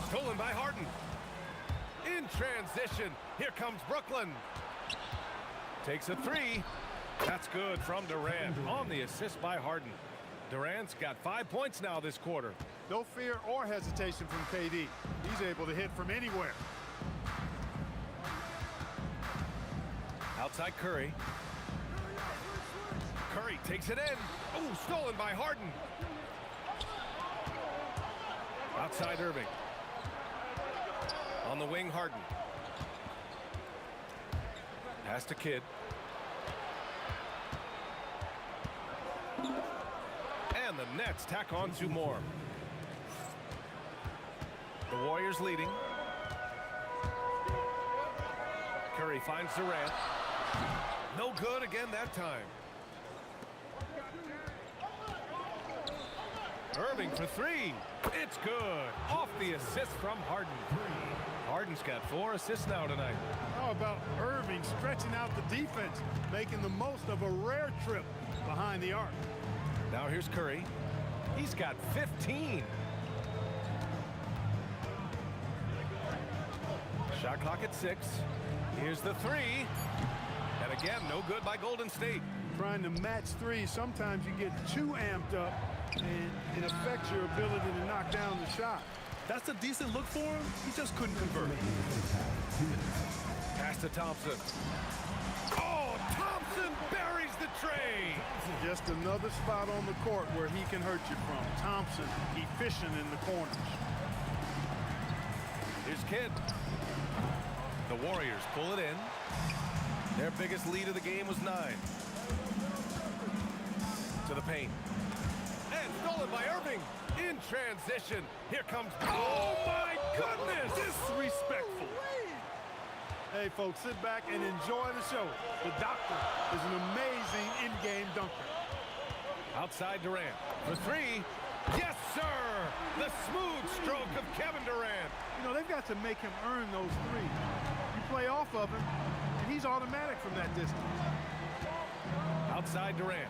Stolen by Harden. In transition, here comes Brooklyn. Takes a 3. That's good from Durant on the assist by Harden. Durant's got 5 points now this quarter. No fear or hesitation from KD. He's able to hit from anywhere. Outside Curry. Curry takes it in. Oh, stolen by Harden. Outside Irving. On the wing, Harden. Pass to Kidd. And the Nets tack on 2 more. The Warriors leading. Curry finds Durant. No good again that time. Irving for 3. It's good. Off the assist from Harden. Harden's got 4 assists now tonight. How about Irving stretching out the defense, making the most of a rare trip behind the arc? Now here's Curry. He's got 15. Shot clock at 6. Here's the 3. And again, no good by Golden State. Trying to match 3, sometimes you get too amped up and it affects your ability to knock down the shot. That's a decent look for him. He just couldn't convert. Pass to Thompson. Oh, Thompson buries the tray. Just another spot on the court where he can hurt you from. Thompson efficient in the corners. Here's Kidd. The Warriors pull it in. Their biggest lead of the game was 9. To the paint. And stolen by Irving. In transition. Here comes... Oh, my goodness! Disrespectful. Hey, folks, sit back and enjoy the show. The doctor is an amazing in-game dunker. Outside Durant. For 3. Yes, sir! The smooth stroke of Kevin Durant. You know, they've got to make him earn those 3. You play off of him, and he's automatic from that distance. Outside Durant.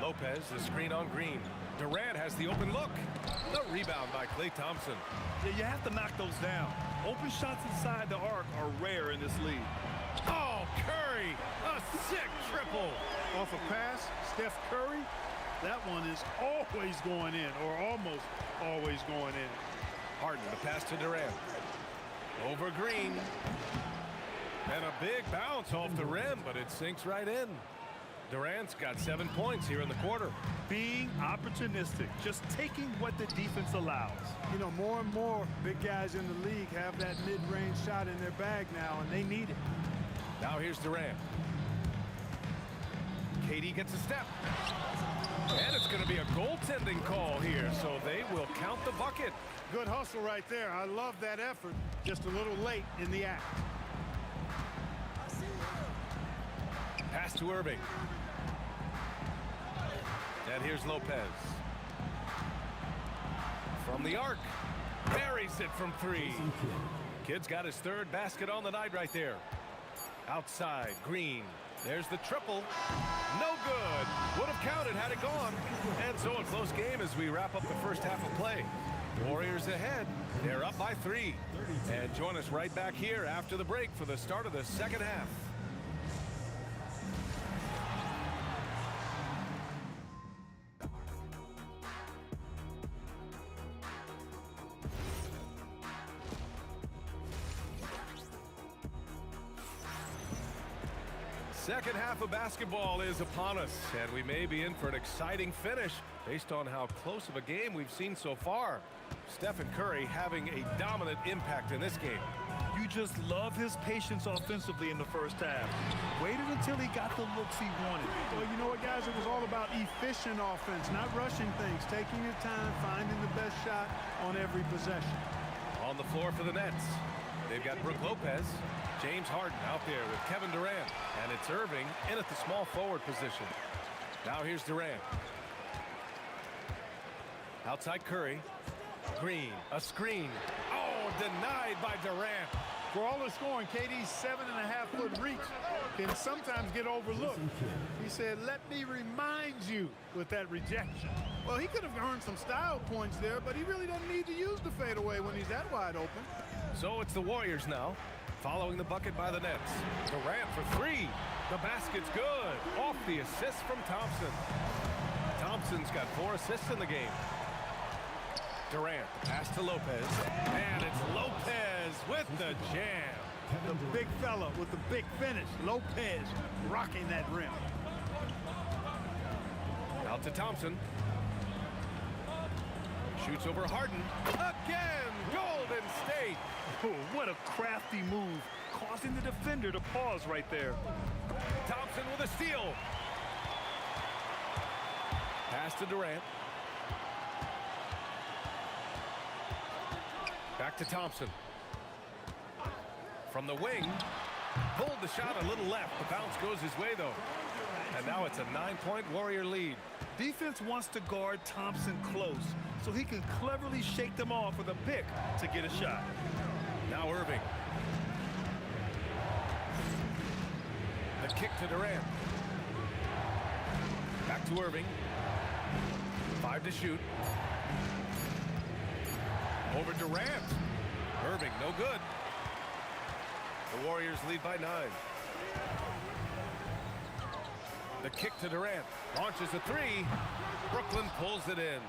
Lopez, the screen on Green. Durant has the open look. The rebound by Klay Thompson. Yeah, you have to knock those down. Open shots inside the arc are rare in this league. Oh, Curry! A sick triple! Off a pass, Steph Curry, that one is always going in, or almost always going in. Harden, the pass to Durant. Over Green. And a big bounce off the rim, but it sinks right in. Durant's got 7 points here in the quarter. Being opportunistic, just taking what the defense allows. You know, more and more big guys in the league have that mid-range shot in their bag now, and they need it. Now here's Durant. Katie gets a step. And it's going to be a goaltending call here, so they will count the bucket. Good hustle right there. I love that effort. Just a little late in the act. Pass to Irving. And here's Lopez. From the arc. Buries it from three. Kid's got his third basket on the night right there. Outside, Green. There's the triple. No good. Would have counted had it gone. And so a close game as we wrap up the first half of play. Warriors ahead. They're up by 3. And join us right back here after the break for the start of the second half. Second half of basketball is upon us, and we may be in for an exciting finish based on how close of a game we've seen so far. Stephen Curry having a dominant impact in this game. You just love his patience offensively in the first half. Waited until he got the looks he wanted. Well, you know what, guys? It was all about efficient offense, not rushing things, taking your time, finding the best shot on every possession. On the floor for the Nets, they've got Brook Lopez. James Harden out there with Kevin Durant. And it's Irving in at the small forward position. Now here's Durant. Outside Curry. Green, a screen. Oh, denied by Durant. For all the scoring, KD's 7.5-foot reach can sometimes get overlooked. He said, let me remind you with that rejection. Well, he could have earned some style points there, but he really doesn't need to use the fadeaway when he's that wide open. So it's the Warriors now, following the bucket by the Nets. Durant for 3. The basket's good. Off the assist from Thompson. Thompson's got 4 assists in the game. Durant, pass to Lopez. And it's Lopez with the jam. The big fella with the big finish. Lopez rocking that rim. Out to Thompson. Shoots over Harden. Again, Golden State. Oh, what a crafty move, causing the defender to pause right there. Thompson with a steal. Pass to Durant. Back to Thompson. From the wing. Pulled the shot a little left. The bounce goes his way, though. And now it's a 9-point Warrior lead. Defense wants to guard Thompson close so he can cleverly shake them off with a pick to get a shot. Now Irving. The kick to Durant. Back to Irving. 5 to shoot. Over Durant. Irving, no good. The Warriors lead by 9. The kick to Durant. Launches a 3. Brooklyn pulls it in.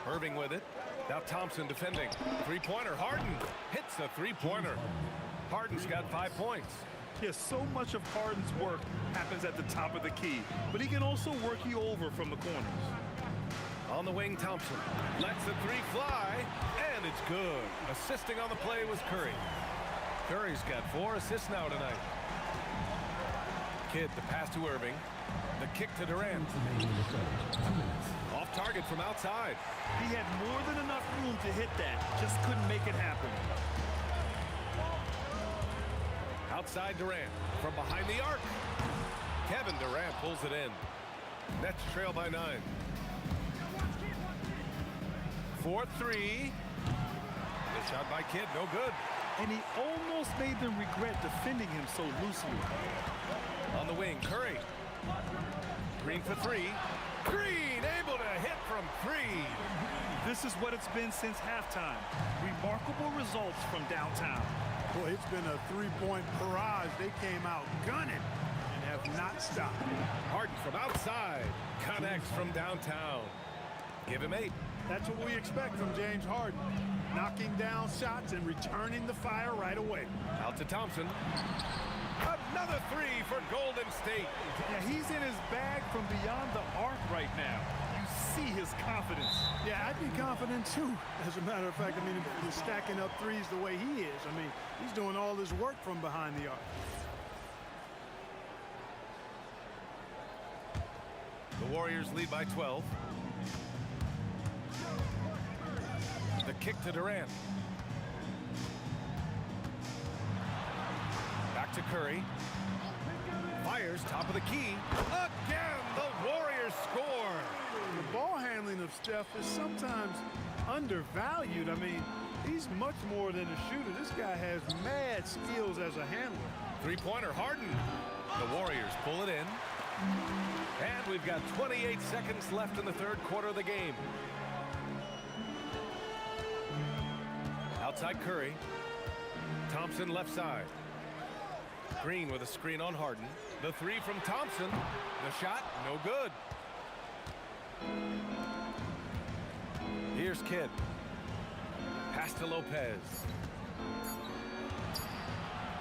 Irving with it. Now Thompson defending. 3-pointer. Harden hits a 3-pointer. Harden's got 5 points. Yes, so much of Harden's work happens at the top of the key, but he can also work you over from the corners. On the wing, Thompson lets the 3 fly, and it's good. Assisting on the play was Curry. Curry's got 4 assists now tonight. Kidd, the pass to Irving. The kick to Durant. Off target from outside. He had more than enough room to hit that, just couldn't make it happen. Outside Durant from behind the arc. Kevin Durant pulls it in. Nets trail by 9. 4-3. Good shot by Kidd, no good. And he almost made them regret defending him so loosely. On the wing, Curry. Green for 3. Green able to hit from 3. This is what it's been since halftime. Remarkable results from downtown. Boy, it's been a 3-point barrage. They came out gunning and have not stopped. Harden from outside. Connects from downtown. Give him 8. That's what we expect from James Harden. Knocking down shots and returning the fire right away. Out to Thompson. Another 3 for Golden State. Yeah, he's in his bag from beyond the arc right now. You see his confidence. Yeah, I'd be confident too. As a matter of fact, I mean, if he's stacking up threes the way he is, I mean, he's doing all his work from behind the arc. Warriors lead by 12. The kick to Durant. Back to Curry. Fires top of the key. Again, the Warriors score. The ball handling of Steph is sometimes undervalued. I mean, he's much more than a shooter. This guy has mad skills as a handler. Three-pointer Harden. The Warriors pull it in. And we've got 28 seconds left in the third quarter of the game. Outside Curry. Thompson left side. Green with a screen on Harden. The three from Thompson. The shot, no good. Here's Kidd. Pass to Lopez.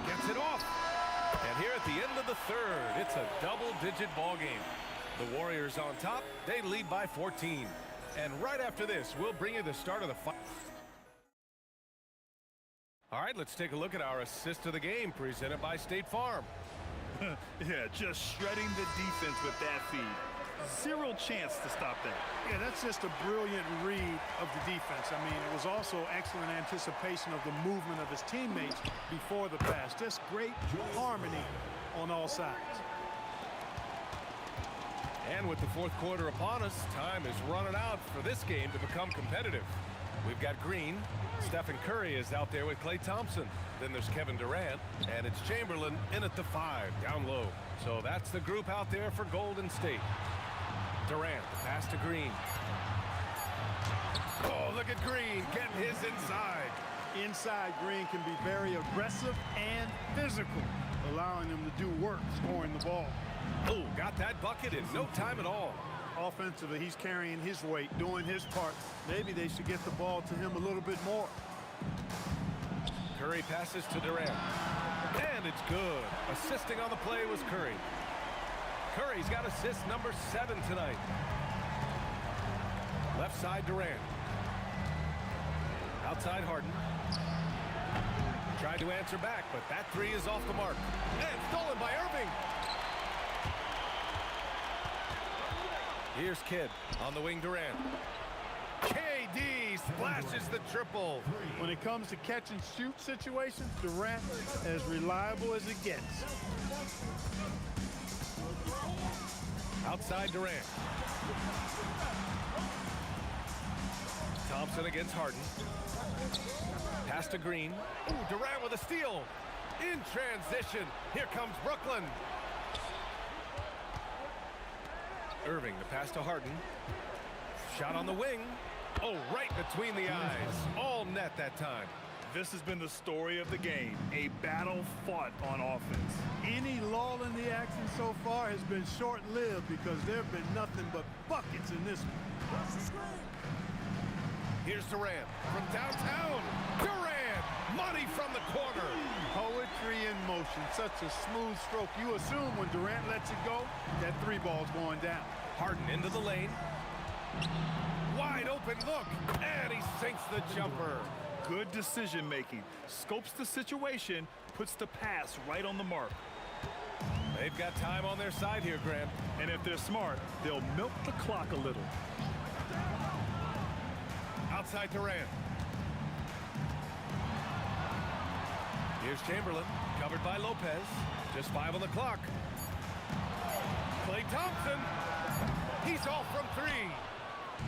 Gets it off. And here at the end of the third, it's a double-digit ball game. The Warriors on top. They lead by 14. And right after this, we'll bring you the start of the fight. All right, let's take a look at our assist of the game presented by State Farm. Yeah, just shredding the defense with that feed. Zero chance to stop that. Yeah, that's just a brilliant read of the defense. I mean, it was also excellent anticipation of the movement of his teammates before the pass. Just great harmony on all sides. And with the fourth quarter upon us, time is running out for this game to become competitive. We've got Green. Stephen Curry is out there with Klay Thompson. Then there's Kevin Durant, and it's Chamberlain in at the 5, down low. So that's the group out there for Golden State. Durant, pass to Green. Oh, look at Green getting his inside. Inside, Green can be very aggressive and physical, allowing him to do work scoring the ball. Oh, got that bucket in no time at all. Offensively, he's carrying his weight, doing his part. Maybe they should get the ball to him a little bit more. Curry passes to Durant. And it's good. Assisting on the play was Curry. Curry's got assist number 7 tonight. Left side, Durant. Outside, Harden. Tried to answer back, but that three is off the mark. And stolen by Irving. Here's Kidd on the wing, Durant. KD splashes the triple. When it comes to catch and shoot situations, Durant as reliable as it gets. Outside Durant. Thompson against Harden. Pass to Green. Ooh, Durant with a steal. In transition. Here comes Brooklyn. Irving, the pass to Harden. Shot on the wing. Oh, right between the eyes. All net that time. This has been the story of the game. A battle fought on offense. Any lull in the action so far has been short-lived because there have been nothing but buckets in this one. Here's Durant from downtown. Durant, money from the corner. Poetry in motion, such a smooth stroke. You assume when Durant lets it go, that three ball's going down. Harden into the lane. Wide open look, and he sinks the jumper. Good decision making. Scopes the situation, puts the pass right on the mark. They've got time on their side here, Grant. And if they're smart, they'll milk the clock a little. Outside Durant. Here's Chamberlain, covered by Lopez. Just 5 on the clock. Klay Thompson. He's off from 3.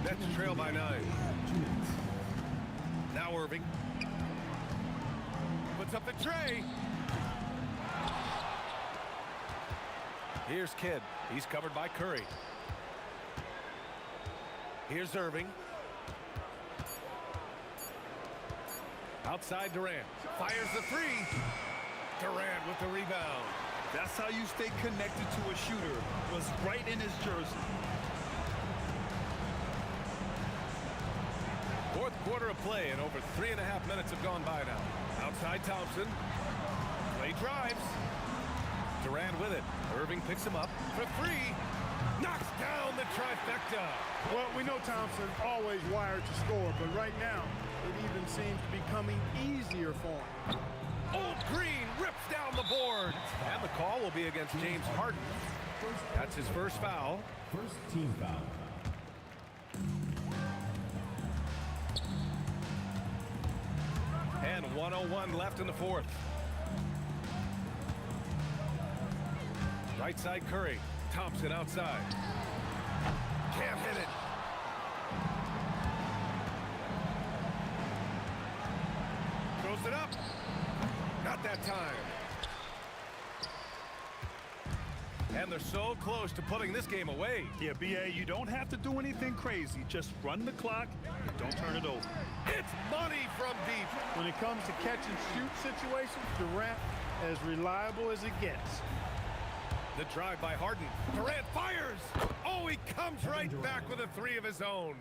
Nets trail by 9. Now Irving. Puts up the tray. Here's Kidd. He's covered by Curry. Here's Irving. Outside Durant. Fires the 3. Durant with the rebound. That's how you stay connected to a shooter. Was right in his jersey. Fourth quarter of play, and over 3.5 minutes have gone by now. Outside Thompson. Klay drives. Durant with it. Irving picks him up for 3. Knocks down the trifecta. Well, we know Thompson always wired to score, but right now, it even seems to be coming easier for him. Old Green rips down the board. And the call will be against James Harden. That's his first foul. First team foul. And 1:01 left in the fourth. Right side Curry. Thompson outside. Can't hit it. Throws it up. Not that time. And they're so close to putting this game away. Yeah, B.A., you don't have to do anything crazy. Just run the clock and don't turn it over. It's money from deep. When it comes to catch and shoot situations, Durant as reliable as it gets. The drive by Harden. Durant fires. Oh, he comes right back with a three of his own.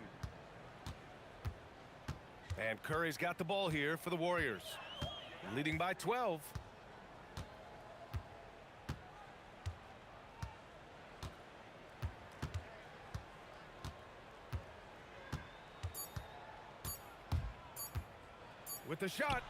And Curry's got the ball here for the Warriors. Leading by 12. With the shot.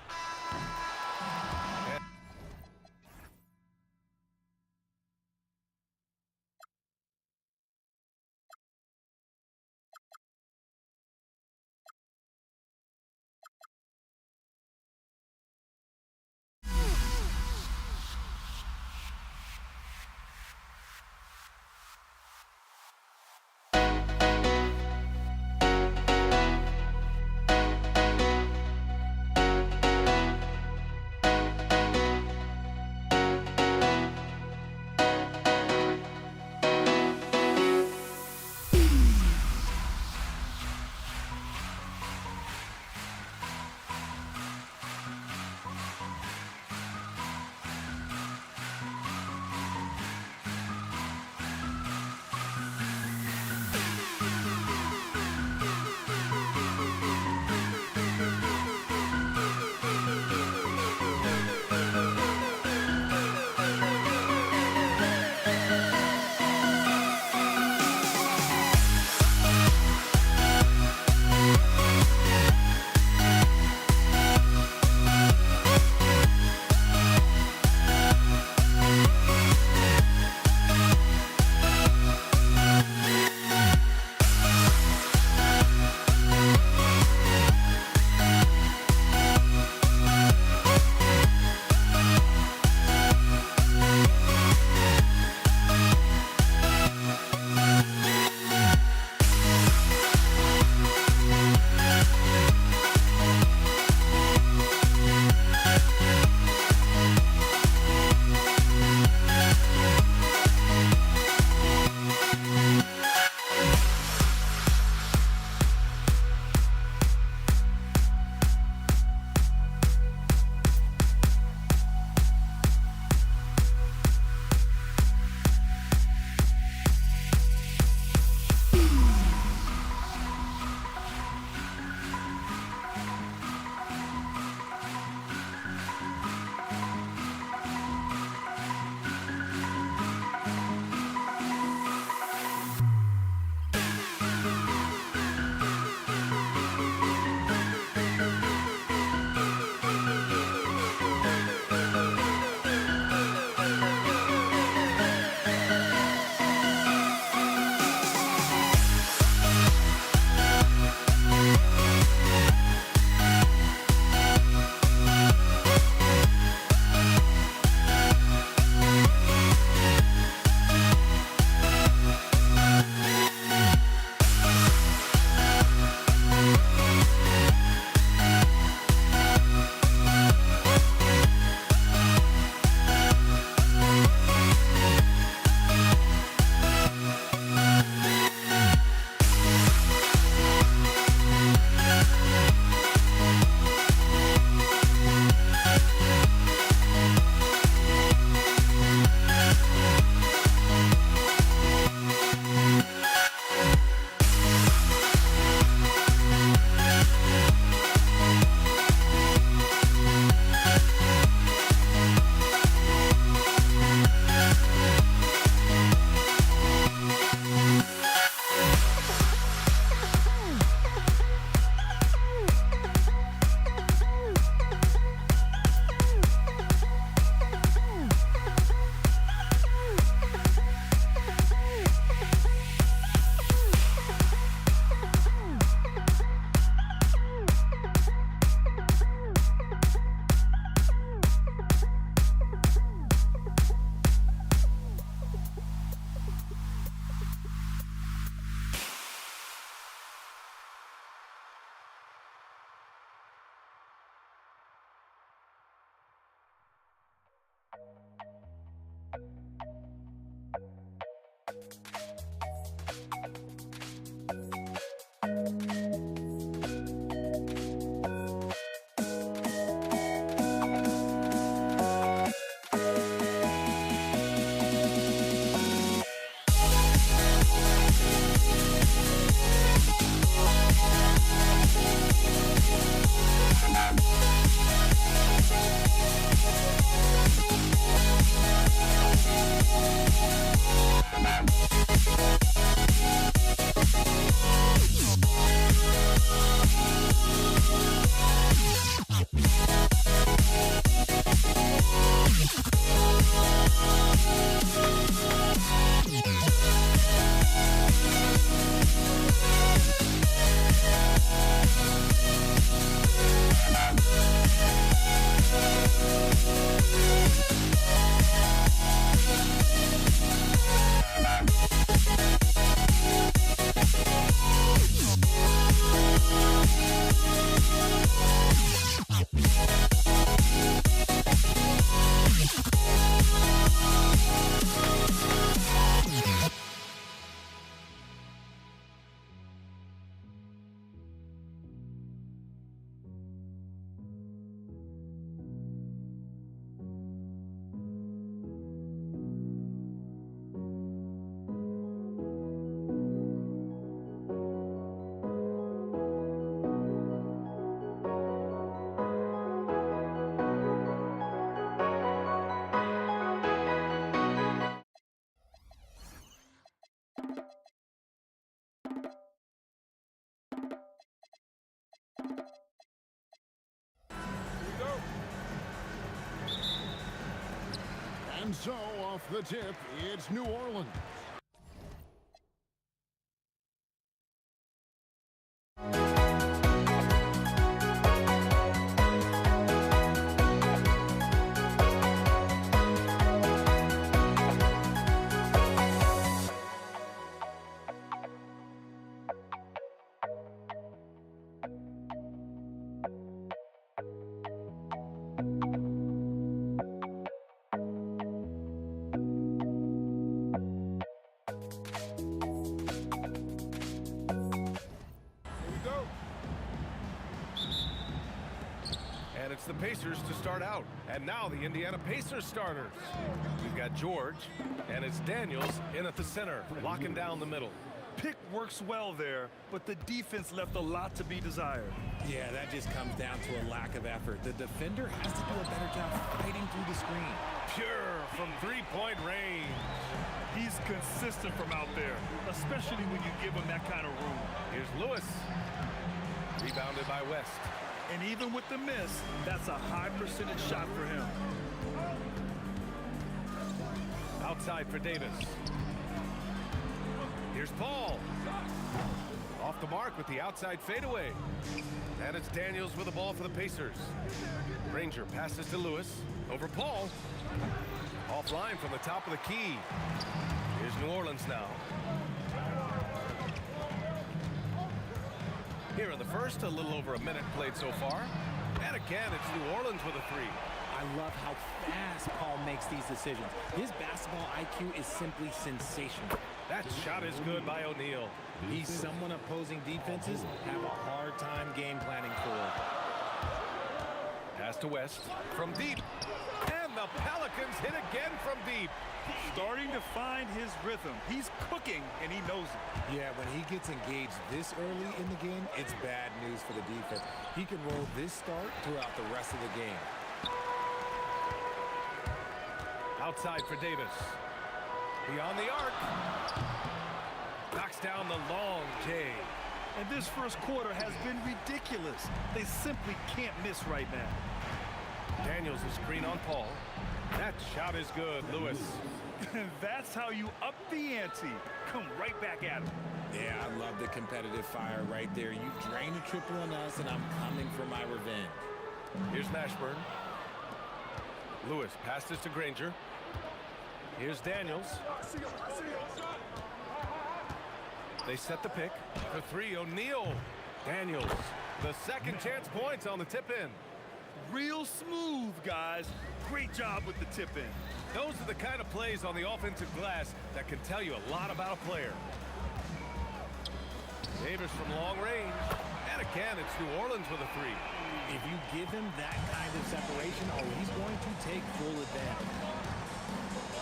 And so, off the tip, it's New Orleans. And it's the Pacers to start out. And now the Indiana Pacers starters. We've got George, and it's Daniels in at the center, locking down the middle. Pick works well there, but the defense left a lot to be desired. Yeah, that just comes down to a lack of effort. The defender has to do a better job fighting through the screen. Pure from three-point range. He's consistent from out there, especially when you give him that kind of room. Here's Lewis. Rebounded by West. And even with the miss, that's a high percentage shot for him. Outside for Davis. Here's Paul. Off the mark with the outside fadeaway. And it's Daniels with the ball for the Pacers. Granger passes to Lewis. Over Paul. Offline from the top of the key. Here's New Orleans now. Here in the first, a little over a minute played so far. And again, it's New Orleans with a three. I love how fast Paul makes these decisions. His basketball IQ is simply sensational. That shot is good by O'Neal. He's someone opposing defenses have a hard time game planning for. Pass to West from deep. And the Pelicans hit again from deep. Starting to find his rhythm. He's cooking, and he knows it. Yeah, when he gets engaged this early in the game, it's bad news for the defense. He can roll this start throughout the rest of the game. Outside for Davis. Beyond the arc. Knocks down the long J. And this first quarter has been ridiculous. They simply can't miss right now. Daniels is screen on Paul. That shot is good, Lewis. That's how you up the ante. Come right back at him. Yeah, I love the competitive fire right there. You drain a triple on us, and I'm coming for my revenge. Here's Mashburn. Lewis passes to Granger. Here's Daniels. They set the pick. The three, O'Neal. Daniels. The second chance points on the tip-in. Real smooth, guys. Great job with the tip-in. Those are the kind of plays on the offensive glass that can tell you a lot about a player. Davis from long range. And again, it's New Orleans with a three. If you give him that kind of separation, he's going to take full advantage.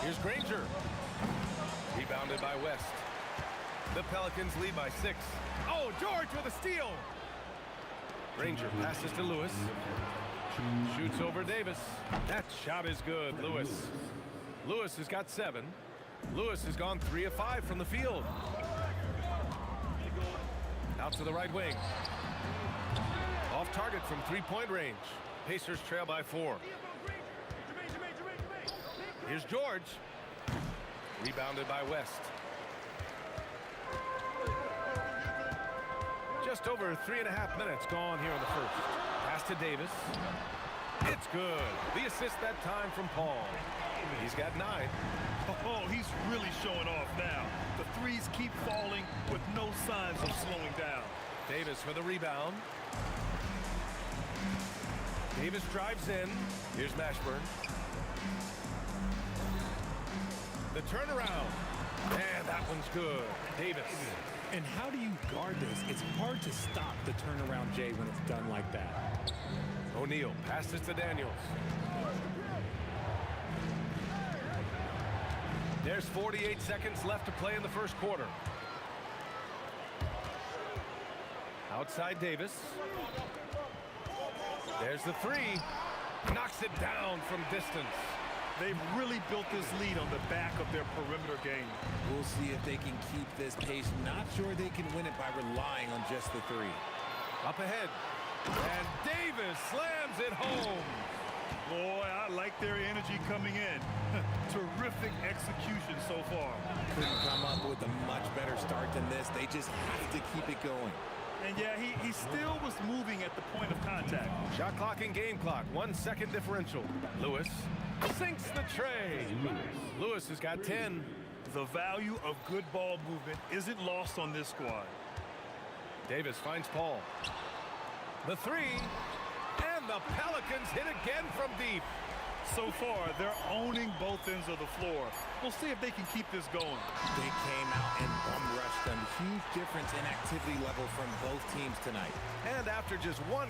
Here's Granger. Rebounded by West. The Pelicans lead by 6. Oh, George with a steal. Granger passes to Lewis. Shoots over Davis. That shot is good, Lewis. Lewis has got 7. Lewis has gone 3 of 5 from the field. Out to the right wing. Off target from three-point range. Pacers trail by 4. Here's George. Rebounded by West. Just over 3.5 minutes gone here in the first. Pass to Davis. It's good. The assist that time from Paul. He's got 9. Oh, he's really showing off now. The threes keep falling with no signs of slowing down. Davis for the rebound. Davis drives in. Here's Mashburn. The turnaround. And that one's good. Davis. And how do you guard this? It's hard to stop the turnaround J when it's done like that. O'Neal passes to Daniels. There's 48 seconds left to play in the first quarter. Outside Davis. There's the 3. Knocks it down from distance. They've really built this lead on the back of their perimeter game. We'll see if they can keep this pace. Not sure they can win it by relying on just the 3. Up ahead. And Davis slams it home. Boy, I like their energy coming in. Terrific execution so far. Couldn't come up with a much better start than this. They just have to keep it going. And yeah, he still was moving at the point of contact. Shot clock and game clock, 1 second differential. Lewis sinks the tray. Lewis has got 10. The value of good ball movement isn't lost on this squad. Davis finds Paul. The three, and the Pelicans hit again from deep. So far, they're owning both ends of the floor. We'll see if they can keep this going. They came out and bum rushed them. Huge difference in activity level from both teams tonight. And after just one...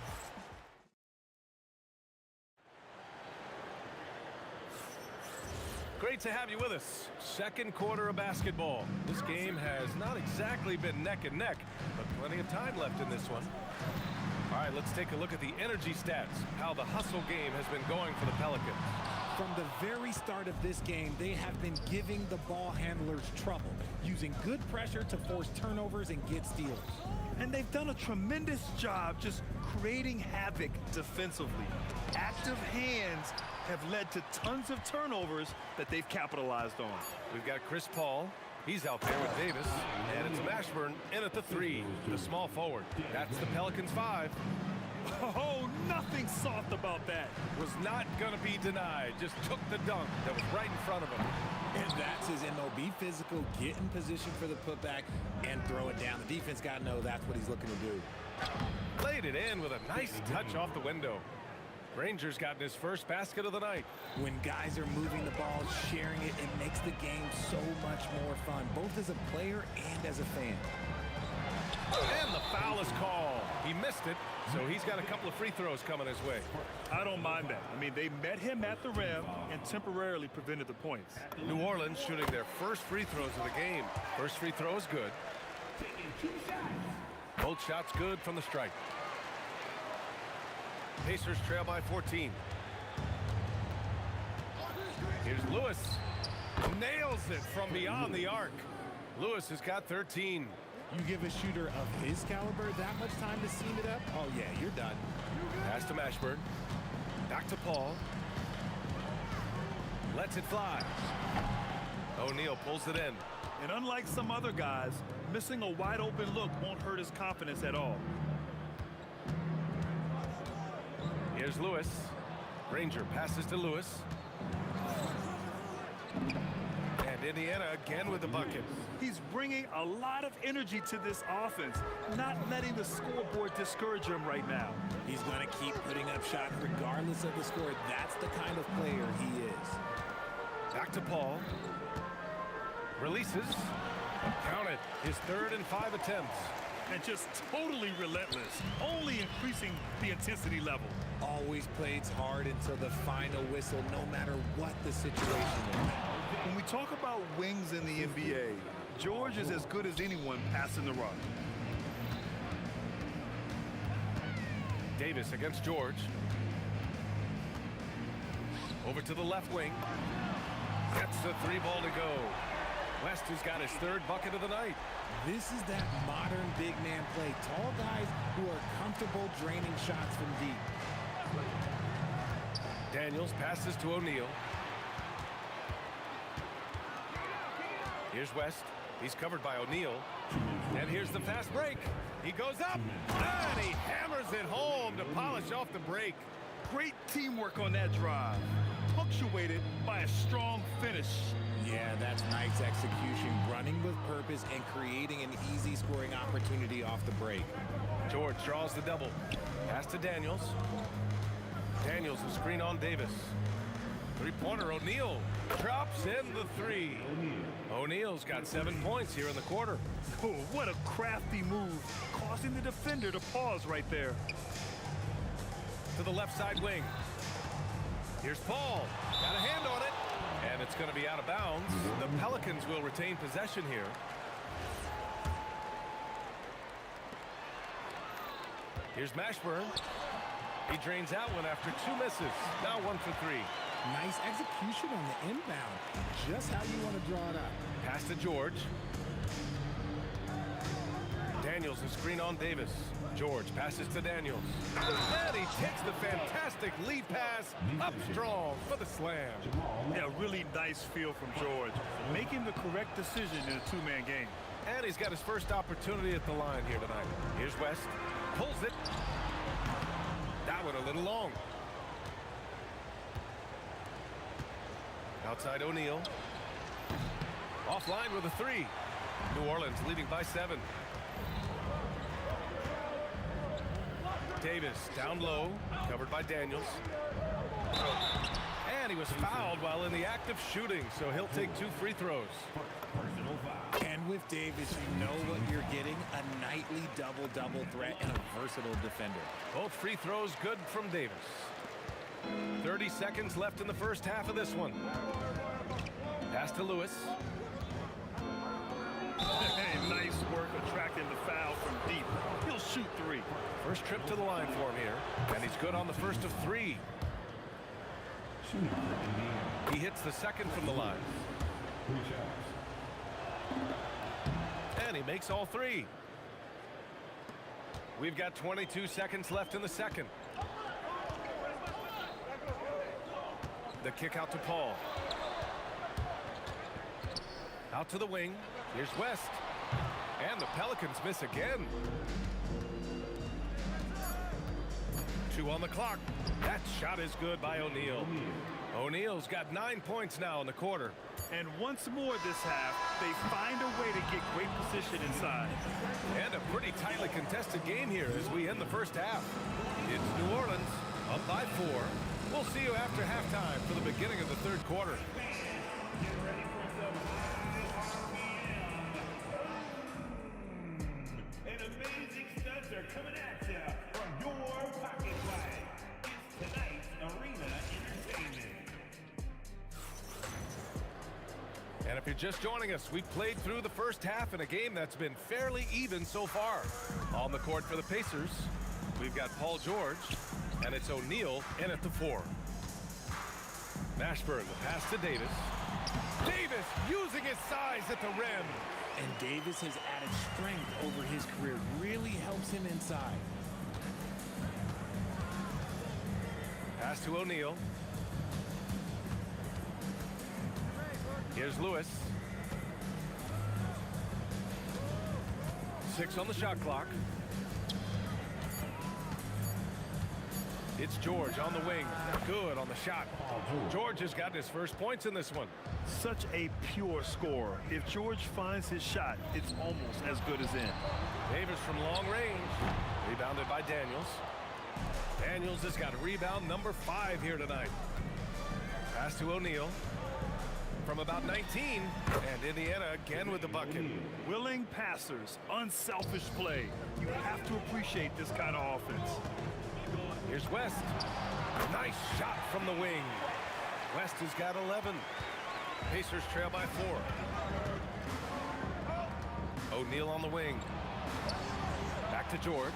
Great to have you with us. Second quarter of basketball. This game has not exactly been neck and neck, but plenty of time left in this one. All right, let's take a look at the energy stats, how the hustle game has been going for the Pelicans. From the very start of this game, they have been giving the ball handlers trouble, using good pressure to force turnovers and get steals. And they've done a tremendous job just creating havoc defensively. Active hands have led to tons of turnovers that they've capitalized on. We've got Chris Paul. He's out there with Davis. And it's Mashburn in at the three, the small forward. That's the Pelicans 5. Oh, nothing soft about that. Was not going to be denied. Just took the dunk that was right in front of him. And that's his MO. Be physical, get in position for the putback, and throw it down. The defense got to know that's what he's looking to do. Played it in with a nice touch off the window. Ranger's gotten his first basket of the night. When guys are moving the ball, sharing it, it makes the game so much more fun, both as a player and as a fan. And the foul is called. He missed it, so he's got a couple of free throws coming his way. I don't mind that. I mean, they met him at the rim and temporarily prevented the points. New Orleans shooting their first free throws of the game. First free throw is good. Both shots good from the stripe. Pacers trail by 14. Here's Lewis. Nails it from beyond the arc. Lewis has got 13. You give a shooter of his caliber that much time to seam it up? Oh, yeah, you're done. Pass to Mashburn. Back to Paul. Lets it fly. O'Neal pulls it in. And unlike some other guys, missing a wide open look won't hurt his confidence at all. Here's Lewis. Ranger passes to Lewis. And Indiana again with the bucket. He's bringing a lot of energy to this offense, not letting the scoreboard discourage him right now. He's going to keep putting up shots regardless of the score. That's the kind of player he is. Back to Paul. Releases. Counted. His third and 5 attempts. And just totally relentless, only increasing the intensity level. Always plays hard until the final whistle, no matter what the situation is. When we talk about wings in the NBA, George is as good as anyone passing the rock. Davis against George. Over to the left wing. Gets the 3 ball to go. West has got his third bucket of the night. This is that modern big man play. Tall guys who are comfortable draining shots from deep. Daniels passes to O'Neal. Here's West. He's covered by O'Neal. And here's the fast break. He goes up, and he hammers it home to polish off the break. Great teamwork on that drive, punctuated by a strong finish. Yeah, that's nice execution, running with purpose and creating an easy scoring opportunity off the break. George draws the double. Pass to Daniels. Daniels will screen on Davis. Three-pointer, O'Neal drops in the 3. O'Neal's got 7 points here in the quarter. Oh, what a crafty move, causing the defender to pause right there. To the left side wing. Here's Paul. Got a hand on it. And it's going to be out of bounds. The Pelicans will retain possession here. Here's Mashburn. He drains that one after 2 misses. Now 1 for 3. Nice execution on the inbound. Just how you want to draw it up. Pass to George. Daniels a screen on Davis. George passes to Daniels. And he takes the fantastic lead pass up strong for the slam. Yeah, really nice feel from George. Making the correct decision in a two-man game. And he's got his first opportunity at the line here tonight. Here's West. Pulls it. That one a little long. Outside O'Neal. Offline with a 3. New Orleans leading by 7. Davis down low, covered by Daniels. And he was fouled while in the act of shooting, so he'll take 2 free throws. And with Davis, you know what you're getting, a nightly double-double threat and a versatile defender. Both free throws good from Davis. 30 seconds left in the first half of this one. Pass to Lewis. Hey, nice work attracting the foul from deep. He'll shoot 3. First trip to the line for him here, and he's good on the first of 3. He hits the second from the line. And he makes all 3. We've got 22 seconds left in the second. The kick out to Paul. Out to the wing. Here's West. And the Pelicans miss again. 2 on the clock. That shot is good by O'Neal. O'Neal's got 9 points now in the quarter. And once more this half, they find a way to get great position inside. And a pretty tightly contested game here as we end the first half. It's New Orleans up by 4. We'll see you after halftime for the beginning of the third quarter. And amazing stunts are coming at you from your pocket flag. It's tonight's Arena Entertainment. And if you're just joining us, we've played through the first half in a game that's been fairly even so far. On the court for the Pacers, we've got Paul George, and it's O'Neal in at the 4. Mashburn, the pass to Davis. Davis using his size at the rim. And Davis has added strength over his career. Really helps him inside. Pass to O'Neal. Here's Lewis. 6 on the shot clock. It's George on the wing. Good on the shot. George has gotten his first points in this one. Such a pure scorer. If George finds his shot, it's almost as good as in. Davis from long range. Rebounded by Daniels. Daniels has got rebound number 5 here tonight. Pass to O'Neal. From about 19, and Indiana again with the bucket. Willing passers, unselfish play. You have to appreciate this kind of offense. Here's West. Nice shot from the wing. West has got 11. Pacers trail by 4. O'Neal on the wing. Back to George.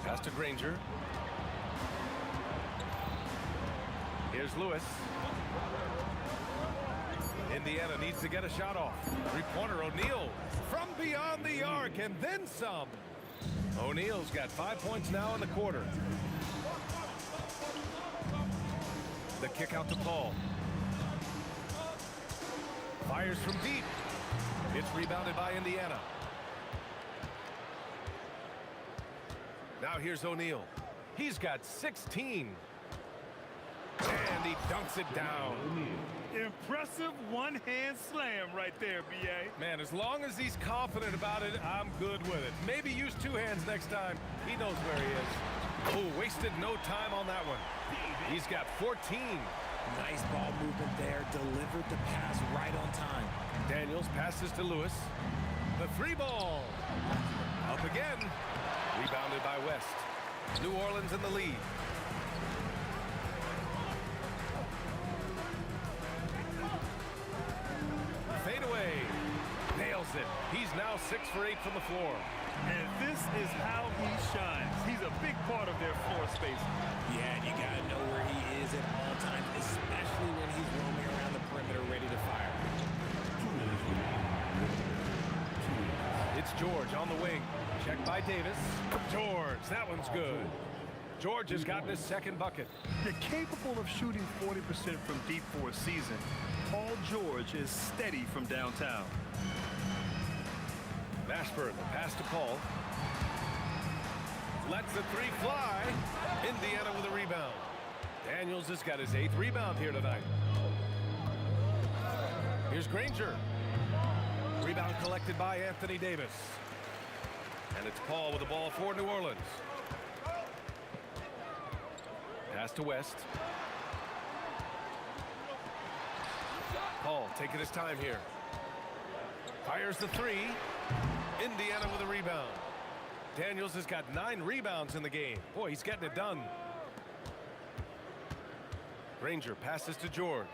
Pass to Granger. Here's Lewis. Indiana needs to get a shot off. 3-pointer O'Neal from beyond the arc and then some. O'Neal's got 5 points now in the quarter. The kick out to Paul. Fires from deep. It's rebounded by Indiana. Now here's O'Neal. He's got 16. And he dunks it down. Impressive one-hand slam right there, B.A. Man, as long as he's confident about it, I'm good with it. Maybe use 2 hands next time. He knows where he is. Oh, wasted no time on that one. He's got 14. Nice ball movement there. Delivered the pass right on time. Daniels passes to Lewis. The 3 ball. Up again. Rebounded by West. New Orleans in the lead. Fadeaway. Nails it. He's now 6 for 8 from the floor. And this is how he shines. He's a big part of their floor space. Yeah, and you got to know where he is at all times, especially when he's roaming around the perimeter ready to fire. It's George on the wing. Checked by Davis. George, that one's good. George has gotten his second bucket. They're capable of shooting 40% from deep for a season. Paul George is steady from downtown. Mashburn, the pass to Paul. Lets the three fly. Indiana with a rebound. Daniels has got his 8th rebound here tonight. Here's Granger. Rebound collected by Anthony Davis. And it's Paul with the ball for New Orleans. Pass to West. Paul taking his time here. Fires the three. Indiana with a rebound. Daniels has got 9 rebounds in the game. Boy, he's getting it done. Granger passes to George.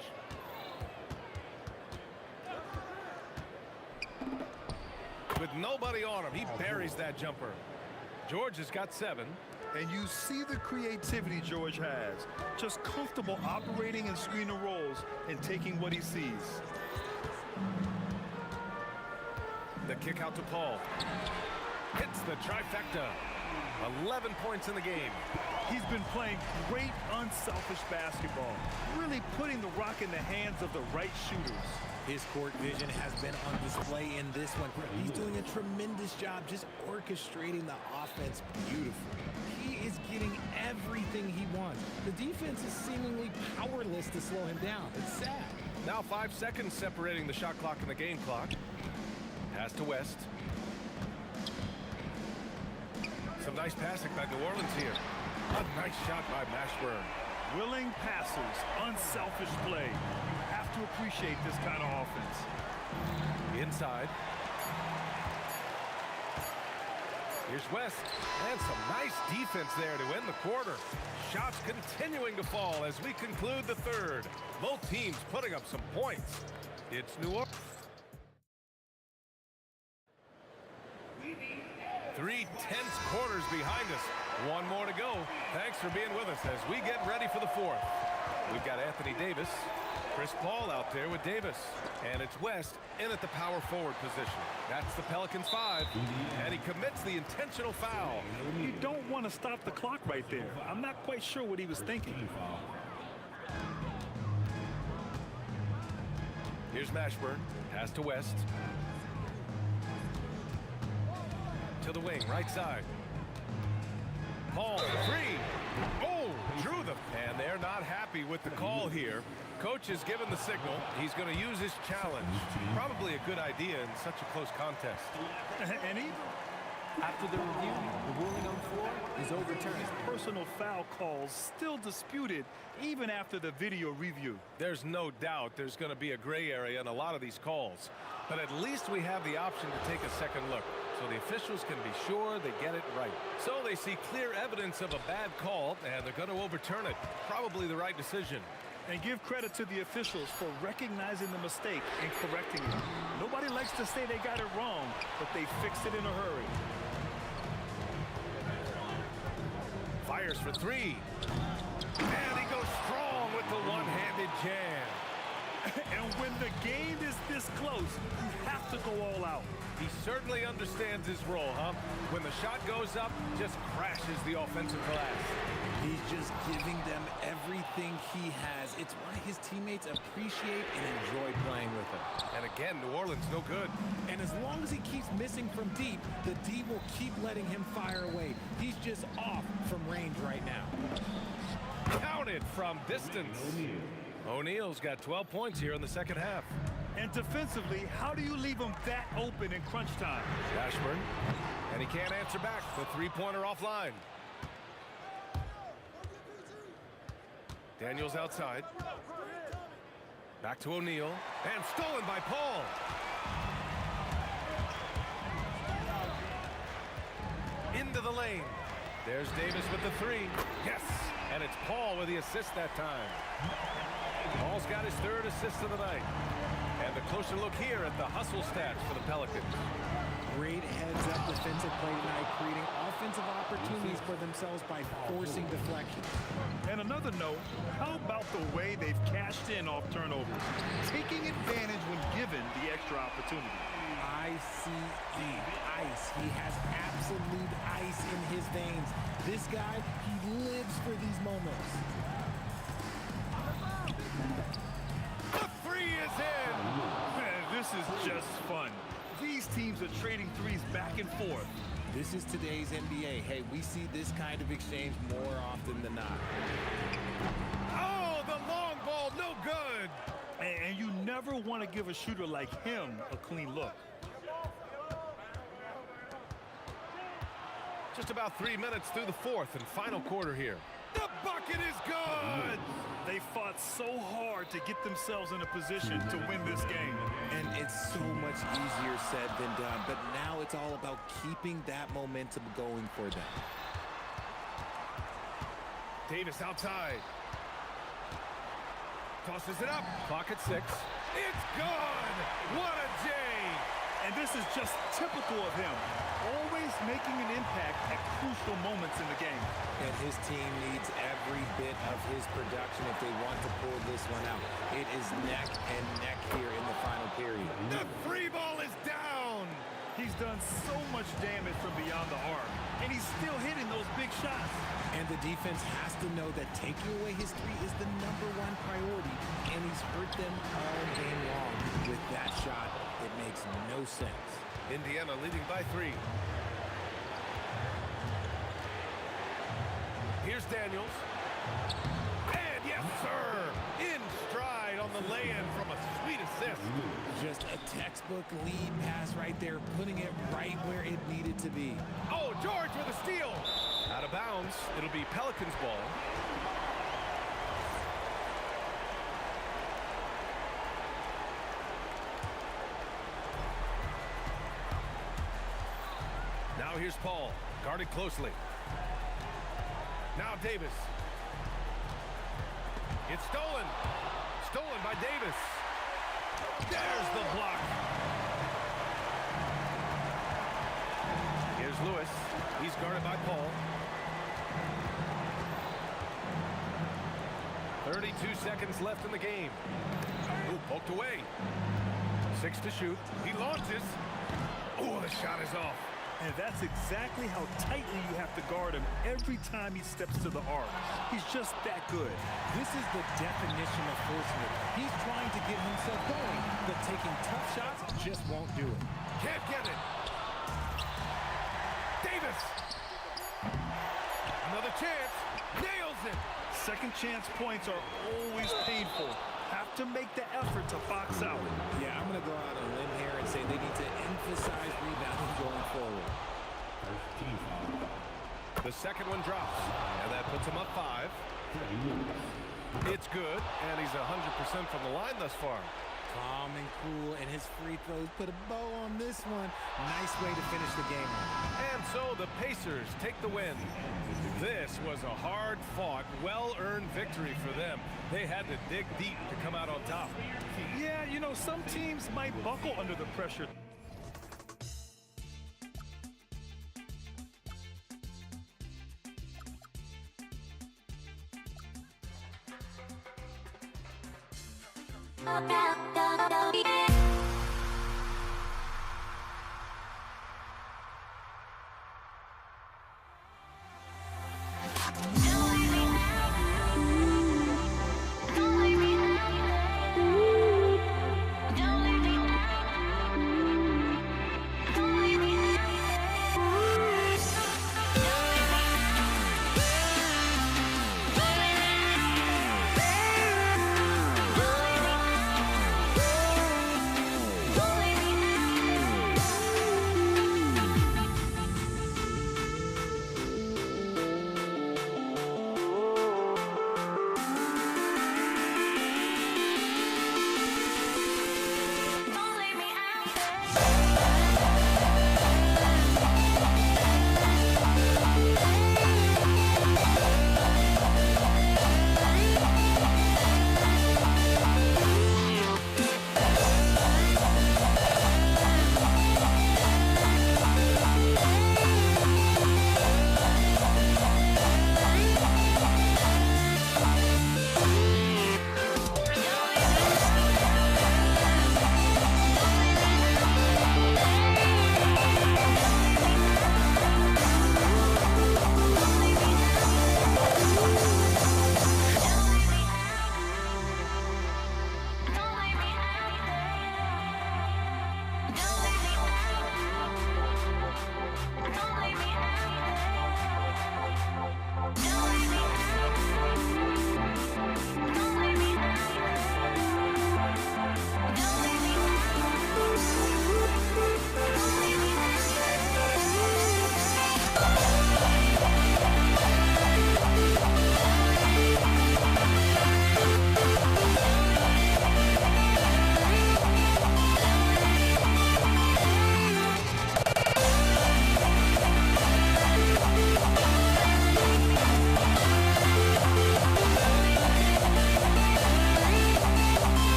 With nobody on him, he buries that jumper. George has got 7. And you see the creativity George has. Just comfortable operating in screen and rolls and taking what he sees. The kick out to Paul. Hits the trifecta. 11 points in the game. He's been playing great unselfish basketball, really putting the rock in the hands of the right shooters. His court vision has been on display in this one. He's doing a tremendous job just orchestrating the offense beautifully. He is getting everything he wants. The defense is seemingly powerless to slow him down. It's sad. Now 5 seconds separating the shot clock and the game clock. Pass to West. Some nice passing by New Orleans here. A nice shot by Mashburn. Willing passers, unselfish play. You have to appreciate this kind of offense. Inside. Here's West. And some nice defense there to end the quarter. Shots continuing to fall as we conclude the third. Both teams putting up some points. It's New Orleans. 3 tense quarters behind us. One more to go. Thanks for being with us as we get ready for the fourth. We've got Anthony Davis, Chris Paul out there with Davis. And it's West in at the power forward position. That's the Pelicans 5. And he commits the intentional foul. You don't want to stop the clock right there. I'm not quite sure what he was thinking. Here's Mashburn. Pass to West. To the wing, right side. Paul, 3. Oh, drew the... And they're not happy with the call here. Coach has given the signal. He's going to use his challenge. Probably a good idea in such a close contest. And even after the review, the ruling on the floor is overturned. Personal foul calls still disputed even after the video review. There's no doubt there's going to be a gray area in a lot of these calls. But at least we have the option to take a second look, so the officials can be sure they get it right. So they see clear evidence of a bad call, and they're going to overturn it. Probably the right decision. And give credit to the officials for recognizing the mistake and correcting it. Nobody likes to say they got it wrong, but they fixed it in a hurry. Fires for 3. And he goes strong with the one-handed jam. And when the game is this close, you have to go all out. He certainly understands his role, huh? When the shot goes up, just crashes the offensive glass. He's just giving them everything he has. It's why his teammates appreciate and enjoy playing with him. And again, New Orleans no good. And as long as he keeps missing from deep, the D will keep letting him fire away. He's just off from range right now. Counted from distance. O'Neal's got 12 points here in the second half. And defensively, how do you leave him that open in crunch time? Ashburn, and he can't answer back. The three-pointer offline. Daniels outside. Back to O'Neal, and stolen by Paul. Into the lane. There's Davis with the 3. Yes, and it's Paul with the assist that time. Paul's got his 3rd assist of the night. And a closer look here at the hustle stats for the Pelicans. Great heads-up defensive play tonight, creating offensive opportunities for themselves by forcing deflections. And another note, how about the way they've cashed in off turnovers? Taking advantage when given the extra opportunity. I-C-E, ice. He has absolute ice in his veins. This guy, he lives for these moments. The three is in! Man, this is just fun. These teams are trading threes back and forth. This is today's NBA. Hey, we see this kind of exchange more often than not. Oh, the long ball, no good. And you never want to give a shooter like him a clean look. Just about 3 minutes through the fourth and final quarter here. The bucket is good. They fought so hard to get themselves in a position to win this game. And it's so much easier said than done, but now it's all about keeping that momentum going for them. Davis outside. Tosses it up. Clock at 6. It's good. What a day. And this is just typical of him. Always making an impact at crucial moments in the game. And his team needs every bit of his production if they want to pull this one out. It is neck and neck here in the final period. The free ball is down. He's done so much damage from beyond the arc, and he's still hitting those big shots. And the defense has to know that taking away his three is the #1 priority, and he's hurt them all game long. With that shot, it makes no sense. Indiana leading by 3. Here's Daniels. And yes, sir, in stride on the lay-in from a sweet assist. Just a textbook lead pass right there, putting it right where it needed to be. Oh, George with a steal. Out of bounds. It'll be Pelicans ball. Now here's Paul, guarded closely. Now Davis. It's stolen. Stolen by Davis. There's the block. Here's Lewis. He's guarded by Paul. 32 seconds left in the game. Ooh, poked away. 6 to shoot. He launches. Oh, the shot is off. And that's exactly how tightly you have to guard him every time he steps to the arc. He's just that good. This is the definition of forcing it. He's trying to get himself going, but taking tough shots just won't do it. Can't get it. Davis. Another chance. Nails it. Second chance points are always painful. Have to make the effort to box out. Yeah, I'm going to go out on a limb here and say they need to emphasize rebounding going forward. The second one drops, and that puts him up 5. It's good, and he's 100% from the line thus far. Calm and cool, and his free throws put a bow on this one. Nice way to finish the game. And so the Pacers take the win. This was a hard-fought, well-earned victory for them. They had to dig deep to come out on top. Yeah, you know, some teams might buckle under the pressure.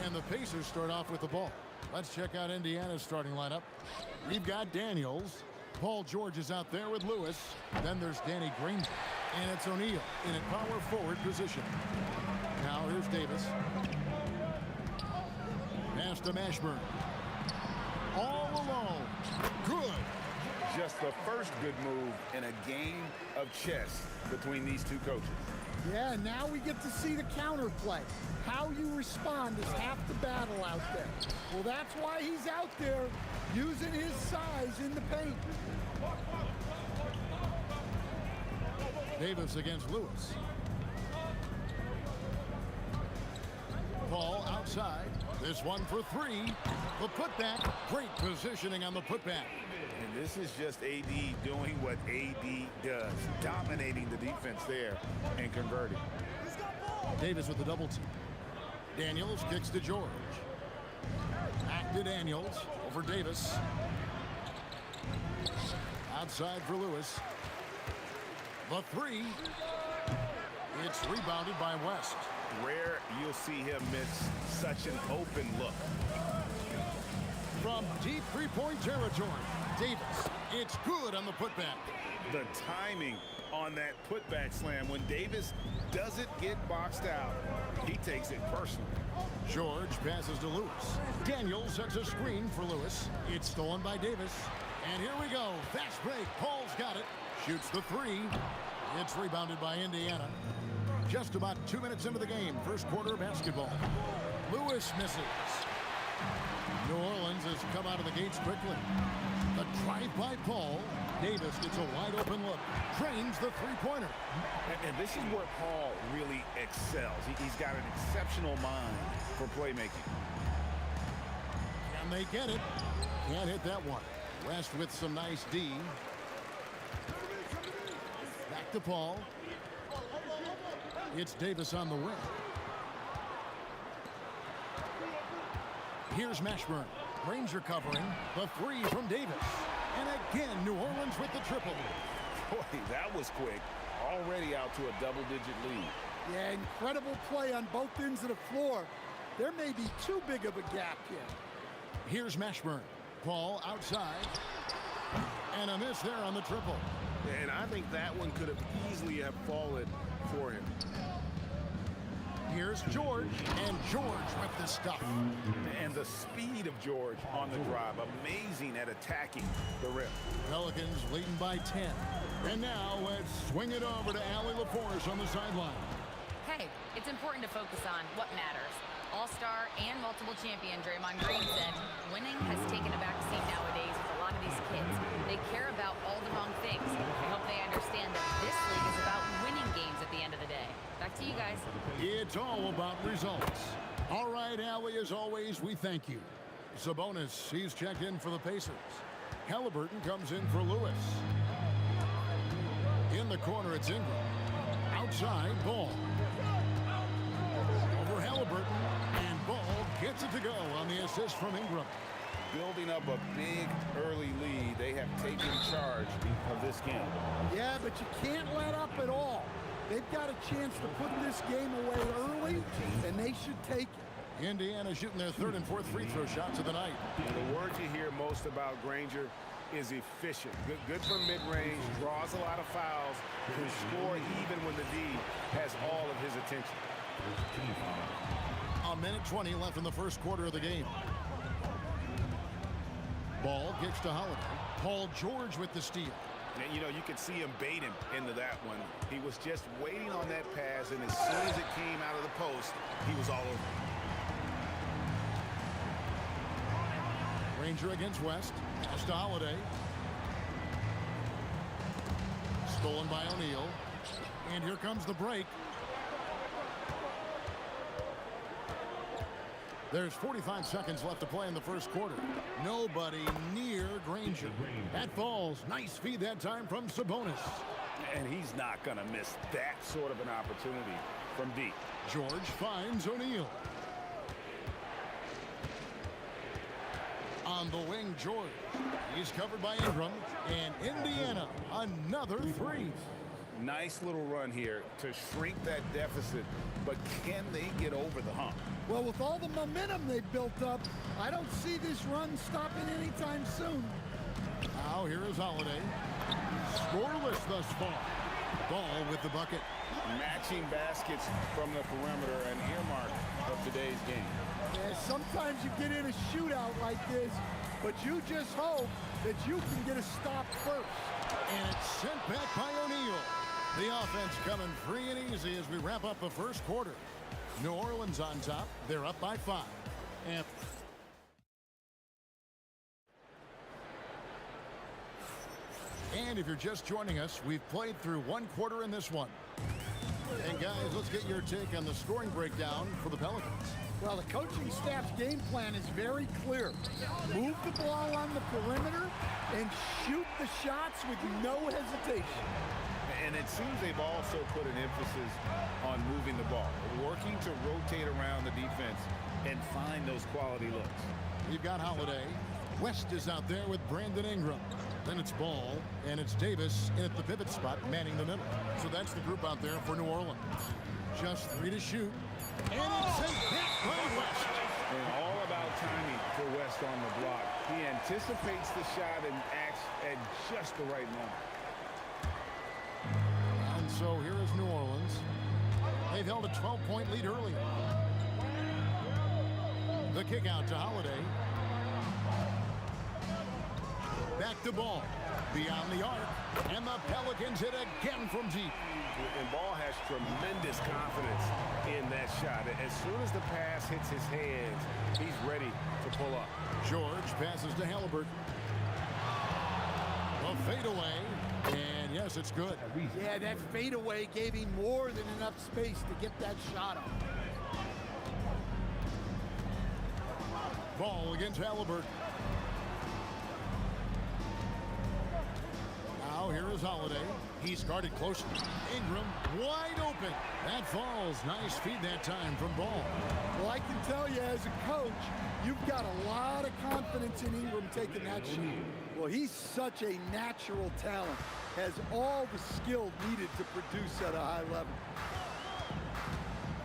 And the Pacers start off with the ball. Let's check out Indiana's starting lineup. We've got Daniels. Paul George is out there with Lewis. Then there's Danny Granger. And it's O'Neal in a power forward position. Now here's Davis. Pass to Mashburn. All alone. Good. Just the first good move in a game of chess between these two coaches. Yeah, now we get to see the counterplay. How you respond is half the battle out there. Well, that's why he's out there using his size in the paint. Davis against Lewis. Paul outside. This one for three. The putback. Great positioning on the putback. And this is just AD doing what AD does. Dominating the defense there and converting. Davis with the double team. Daniels kicks to George. Back to Daniels. Over Davis. Outside for Lewis. The three. It's rebounded by West. Rare you'll see him miss such an open look. From deep three-point territory, Davis. It's good on the putback. The timing on that putback slam. When Davis doesn't get boxed out, he takes it personally. George passes to Lewis. Daniels sets a screen for Lewis. It's stolen by Davis. And here we go. Fast break. Paul's got it. Shoots the three. It's rebounded by Indiana. Just about 2 minutes into the game. First quarter basketball. Lewis misses. New Orleans has come out of the gates quickly. The drive by Paul. Davis gets a wide open look. Drains the three-pointer. And this is where Paul really excels. He's got an exceptional mind for playmaking. Can they get it? Can't hit that one. West with some nice D. Back to Paul. It's Davis on the wing. Here's Mashburn. Granger covering. The three from Davis. And again, New Orleans with the triple. Boy, that was quick. Already out to a double-digit lead. Yeah, incredible play on both ends of the floor. There may be too big of a gap here. Here's Mashburn. Paul outside. And a miss there on the triple. And I think that one could have easily have fallen for him. Here's George. And George with the stuff. And the speed of George on the drive. Amazing at attacking the rim. Pelicans leading by 10. And now let's swing it over to Allie LaForce on the sideline. Hey, it's important to focus on what matters. All-star and multiple champion Draymond Green said, winning has taken a backseat nowadays with a lot of these kids. They care about all the wrong things. I hope they understand that this league is about winning games at the end of the day. Back to you guys. It's all about results. All right, Allie, as always, we thank you. Sabonis, he's checked in for the Pacers. Halliburton comes in for Lewis. In the corner, it's Ingram. Outside, Ball. Over Halliburton, and Ball gets it to go on the assist from Ingram. Building up a big early lead. They have taken charge of this game. Yeah, but you can't let up at all. They've got a chance to put this game away early, and they should take it. Indiana shooting their third and fourth free throw shots of the night. The word you hear most about Granger is efficient. Good from mid-range, draws a lot of fouls, can score even when the D has all of his attention. A minute 20 left in the first quarter of the game. Ball gets to Holiday. Paul George with the steal. And, you know, you could see him bait him into that one. He was just waiting on that pass, and as soon as it came out of the post, he was all over. Granger against West. Pass to Holiday. Stolen by O'Neal. And here comes the break. There's 45 seconds left to play in the first quarter. Nobody near Granger. That falls. Nice feed that time from Sabonis. And he's not going to miss that sort of an opportunity from deep. George finds O'Neal. On the wing, George. He's covered by Ingram. And Indiana, another three. Nice little run here to shrink that deficit, but can they get over the hump? Well, with all the momentum they've built up, I don't see this run stopping anytime soon. Now here is Holiday. Scoreless thus far. Ball with the bucket. Matching baskets from the perimeter, an earmark of today's game. Yeah, sometimes you get in a shootout like this, but you just hope that you can get a stop first. And it's sent back by O'Neal. The offense coming free and easy as we wrap up the first quarter. New Orleans on top. They're up by 5. And if you're just joining us, we've played through one quarter in this one. And guys, let's get your take on the scoring breakdown for the Pelicans. Well, the coaching staff's game plan is very clear. Move the ball on the perimeter and shoot the shots with no hesitation. And it seems they've also put an emphasis on moving the ball, working to rotate around the defense and find those quality looks. You've got Holiday. West is out there with Brandon Ingram. Then it's Ball, and it's Davis in at the pivot spot, manning the middle. So that's the group out there for New Orleans. Just 3 to shoot. And it's sent back by West. And all about timing for West on the block. He anticipates the shot and acts at just the right moment. And so here is New Orleans. They've held a 12-point lead early. The kick out to Holiday. Back to Ball. Beyond the arc. And the Pelicans hit again from deep. And Ball has tremendous confidence in that shot. As soon as the pass hits his hands, he's ready to pull up. George passes to Halliburton. A fadeaway. And yes, it's good. Yeah, that fadeaway gave him more than enough space to get that shot up. Ball against Halliburton. Now here is Holiday. He's guarded closely. Ingram wide open. That falls. Nice feed that time from Ball. Well, I can tell you as a coach, you've got a lot of confidence in Ingram taking that shot. Well, he's such a natural talent. Has all the skill needed to produce at a high level.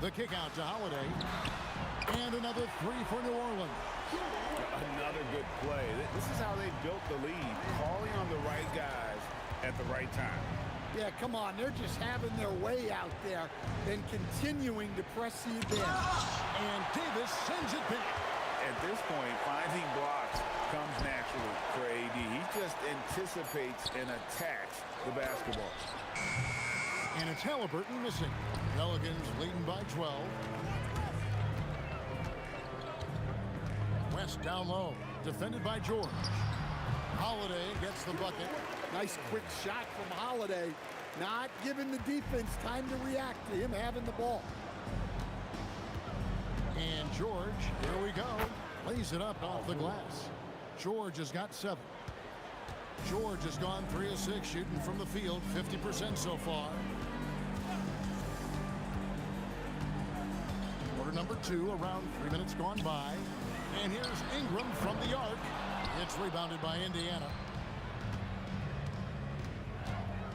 The kick out to Holiday. And another 3 for New Orleans. Another good play. This is how they built the lead. Calling on the right guys at the right time. Yeah, come on. They're just having their way out there and continuing to press the advantage. And Davis sends it back. At this point, finding blocks comes naturally for AD. He just anticipates and attacks the basketball. And it's Halliburton missing. Pelicans leading by 12. West down low. Defended by George. Holiday gets the bucket. Nice quick shot from Holiday. Not giving the defense time to react to him having the ball. And George, here we go. Lays it up off the glass. George has got 7. George has gone 3 of 6 shooting from the field, 50% so far. Quarter number 2, around 3 minutes gone by. And here's Ingram from the arc. It's rebounded by Indiana.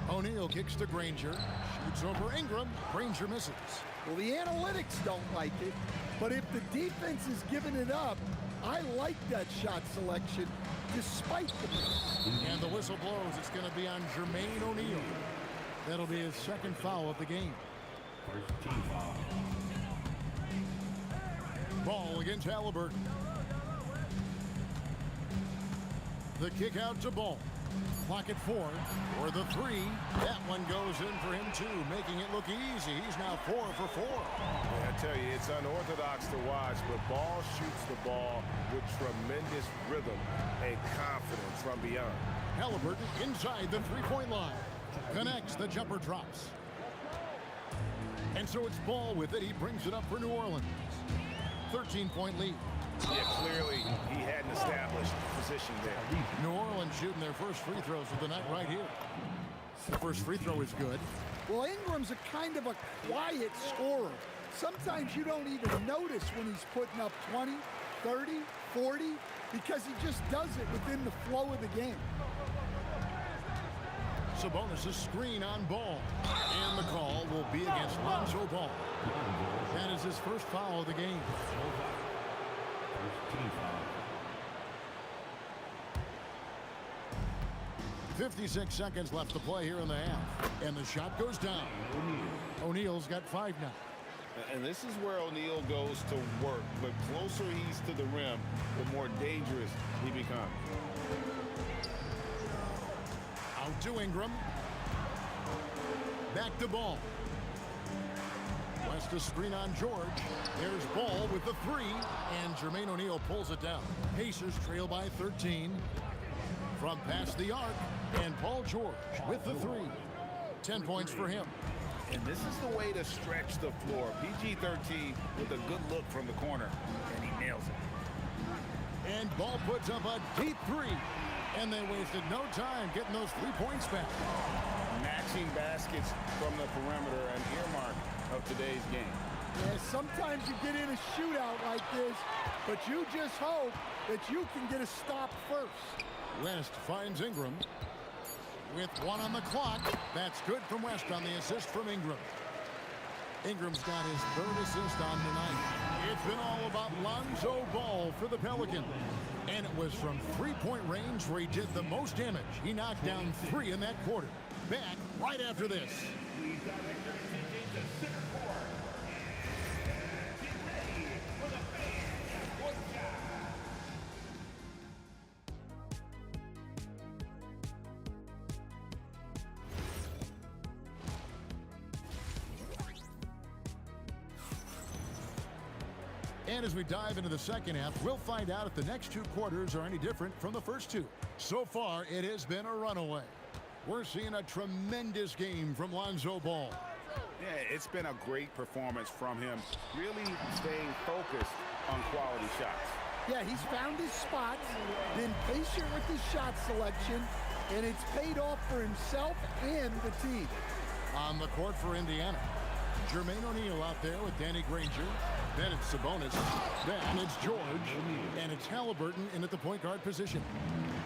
O'Neal kicks to Granger. Shoots over Ingram. Granger misses. Well, the analytics don't like it, but if the defense is giving it up, I like that shot selection despite the miss. And the whistle blows. It's going to be on Jermaine O'Neal. That'll be his second foul of the game. First team foul. Ball against Halliburton. The kick out to Ball. Clock at 4 for the 3. That one goes in for him too, making it look easy. He's now 4 for 4. Yeah, I tell you, it's unorthodox to watch, but Ball shoots the ball with tremendous rhythm and confidence from beyond. Halliburton inside the three-point line. Connects, the jumper drops. And so it's Ball with it. He brings it up for New Orleans. 13-point lead. Yeah, clearly he had an established position there. New Orleans shooting their first free throws of the night right here. The first free throw is good. Well, Ingram's a kind of a quiet scorer. Sometimes you don't even notice when he's putting up 20, 30, 40, because he just does it within the flow of the game. Sabonis' screen on Ball. And the call will be against Lonzo Ball. That is his first foul of the game. 56 seconds left to play here in the half. And the shot goes down. O'Neal's got 5 now. And this is where O'Neal goes to work. The closer he's to the rim, the more dangerous he becomes. Out to Ingram. Back to Ball. West a screen on George. There's Ball with the 3. And Jermaine O'Neal pulls it down. Pacers trail by 13. From past the arc. And Paul George with the 3. 10 points for him. And this is the way to stretch the floor. PG-13 with a good look from the corner. And he nails it. And Ball puts up a deep 3. And they wasted no time getting those 3 points back. Matching baskets from the perimeter, an earmark of today's game. Yeah, sometimes you get in a shootout like this, but you just hope that you can get a stop first. West finds Ingram. With 1 on the clock. That's good from West on the assist from Ingram. Ingram's got his 3rd assist on the night. It's been all about Lonzo Ball for the Pelicans. And it was from 3-point range where he did the most damage. He knocked down 3 in that quarter. Back right after this. Please direct your attention to center court. Get ready for the fan half-court shot. And as we dive into the second half, we'll find out if the next 2 quarters are any different from the first 2. So far, it has been a runaway. We're seeing a tremendous game from Lonzo Ball. Yeah, it's been a great performance from him. Really staying focused on quality shots. Yeah, he's found his spots, been patient with his shot selection, and it's paid off for himself and the team. On the court for Indiana, Jermaine O'Neal out there with Danny Granger. Then it's Sabonis. Then it's George. And it's Halliburton in at the point guard position.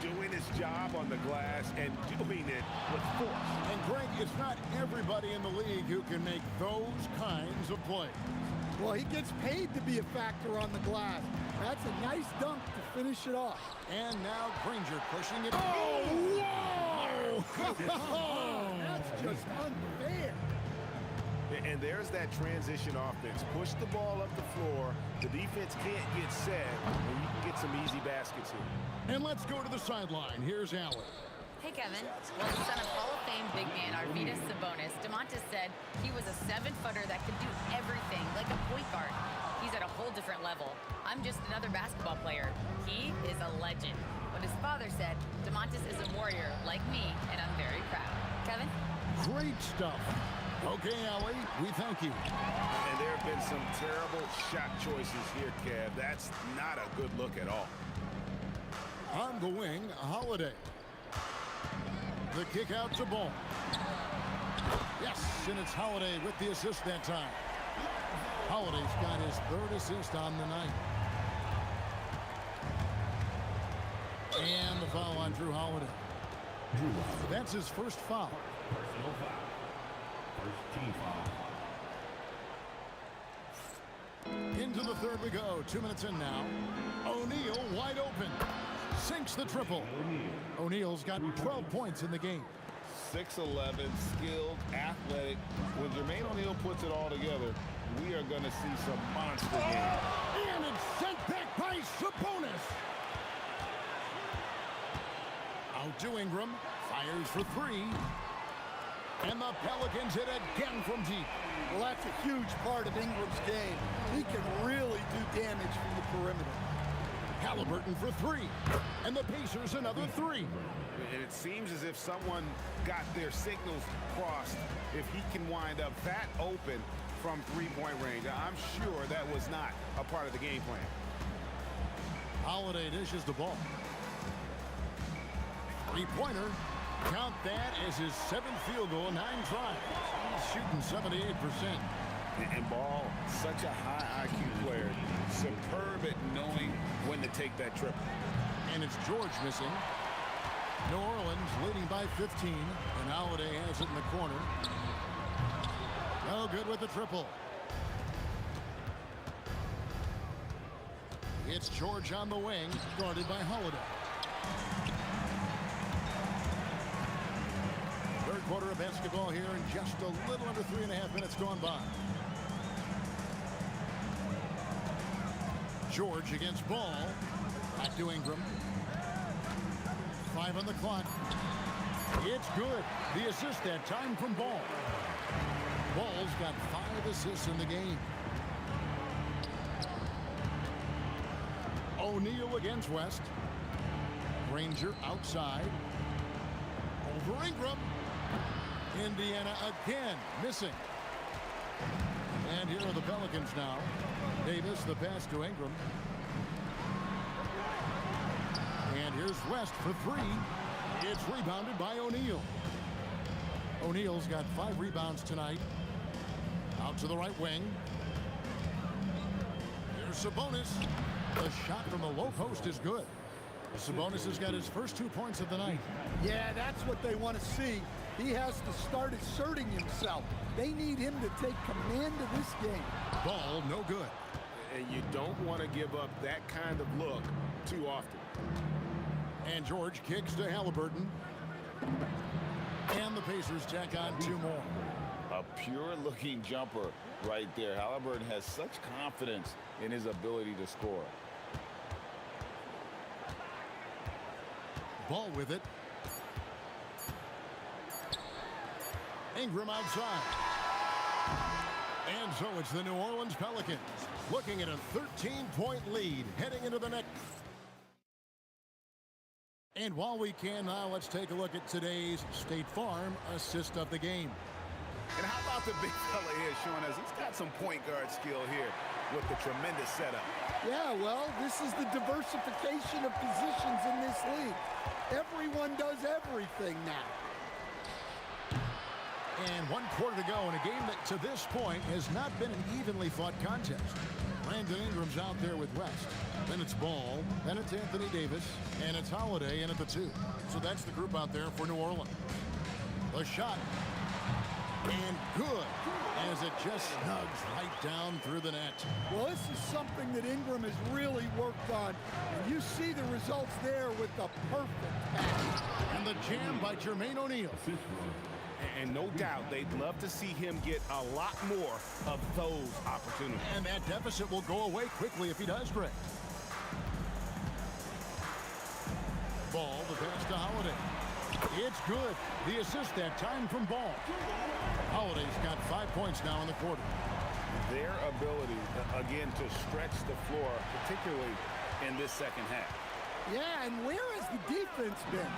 Doing his job on the glass and doing it with force. And Greg, it's not everybody in the league who can make those kinds of plays. Well, he gets paid to be a factor on the glass. That's a nice dunk to finish it off. And now Granger pushing it. Oh, whoa! That's just unfair. And there's that transition offense. Push the ball up the floor. The defense can't get set, and you can get some easy baskets here. And let's go to the sideline. Here's Allen. Hey, Kevin. Well, the son of Hall of Fame big man Arvydas Sabonis, DeMontis said he was a 7-footer that could do everything, like a point guard. He's at a whole different level. I'm just another basketball player. He is a legend. But his father said, DeMontis is a warrior like me, and I'm very proud. Kevin? Great stuff. Okay, Allie, we thank you. And there have been some terrible shot choices here, Kev. That's not a good look at all. On the wing, Holiday. The kick out to Ball. Yes, and it's Holiday with the assist that time. Holiday's got his 3rd assist on the night. And the foul on Drew Holiday. That's his first foul. Personal foul. First team foul. Into the 3rd we go. 2 minutes in now. O'Neal wide open. Sinks the triple. O'Neal's got 12 points in the game. 6'11", skilled, athletic. When Jermaine O'Neal puts it all together, we are going to see some monster games. And it's sent back by Sabonis. Out to Ingram. Fires for 3. And the Pelicans hit again from deep. Well, that's a huge part of Ingram's game. He can really do damage from the perimeter. Halliburton for 3. And the Pacers another 3. And it seems as if someone got their signals crossed if he can wind up that open from 3-point range. I'm sure that was not a part of the game plan. Holiday dishes the ball. 3-pointer. Count that as his 7th field goal in 9 tries. He's shooting 78%. And Ball, such a high IQ player, superb at knowing when to take that triple. And it's George missing. New Orleans leading by 15, and Holiday has it in the corner. No good with the triple. It's George on the wing, guarded by Holiday. Third quarter of basketball here, and just a little under 3.5 minutes gone by. George against Ball. Back to Ingram. 5 on the clock. It's good. The assist that time from Ball. Ball's got 5 assists in the game. O'Neal against West. Granger outside. Over Ingram. Indiana again missing. And here are the Pelicans now. Davis, the pass to Ingram. And here's West for 3. It's rebounded by O'Neal. O'Neal's got 5 rebounds tonight. Out to the right wing. Here's Sabonis. The shot from the low post is good. Sabonis has got his first 2 points of the night. Yeah, that's what they want to see. He has to start asserting himself. They need him to take command of this game. Ball, no good. And you don't want to give up that kind of look too often. And George kicks to Halliburton. And the Pacers tack on 2 more. A pure-looking jumper right there. Halliburton has such confidence in his ability to score. Ball with it. Ingram outside. And so it's the New Orleans Pelicans looking at a 13-point lead heading into the next. And while we can now, let's take a look at today's State Farm assist of the game. And how about the big fella here showing us he's got some point guard skill here with the tremendous setup. Yeah, well, this is the diversification of positions in this league. Everyone does everything now. And 1 quarter to go in a game that to this point has not been an evenly fought contest. Brandon Ingram's out there with West. Then it's Ball. Then it's Anthony Davis. And it's Holiday in at the 2. So that's the group out there for New Orleans. The shot. And good, as it just snugs right down through the net. Well, this is something that Ingram has really worked on. And you see the results there with the perfect pass. And the jam by Jermaine O'Neal. And no doubt they'd love to see him get a lot more of those opportunities. And that deficit will go away quickly if he does, Greg. Ball, the pass to Holiday. It's good. The assist that time from Ball. Holiday's got 5 points now in the quarter. Their ability, again, to stretch the floor, particularly in this second half. Yeah, and where has the defense been?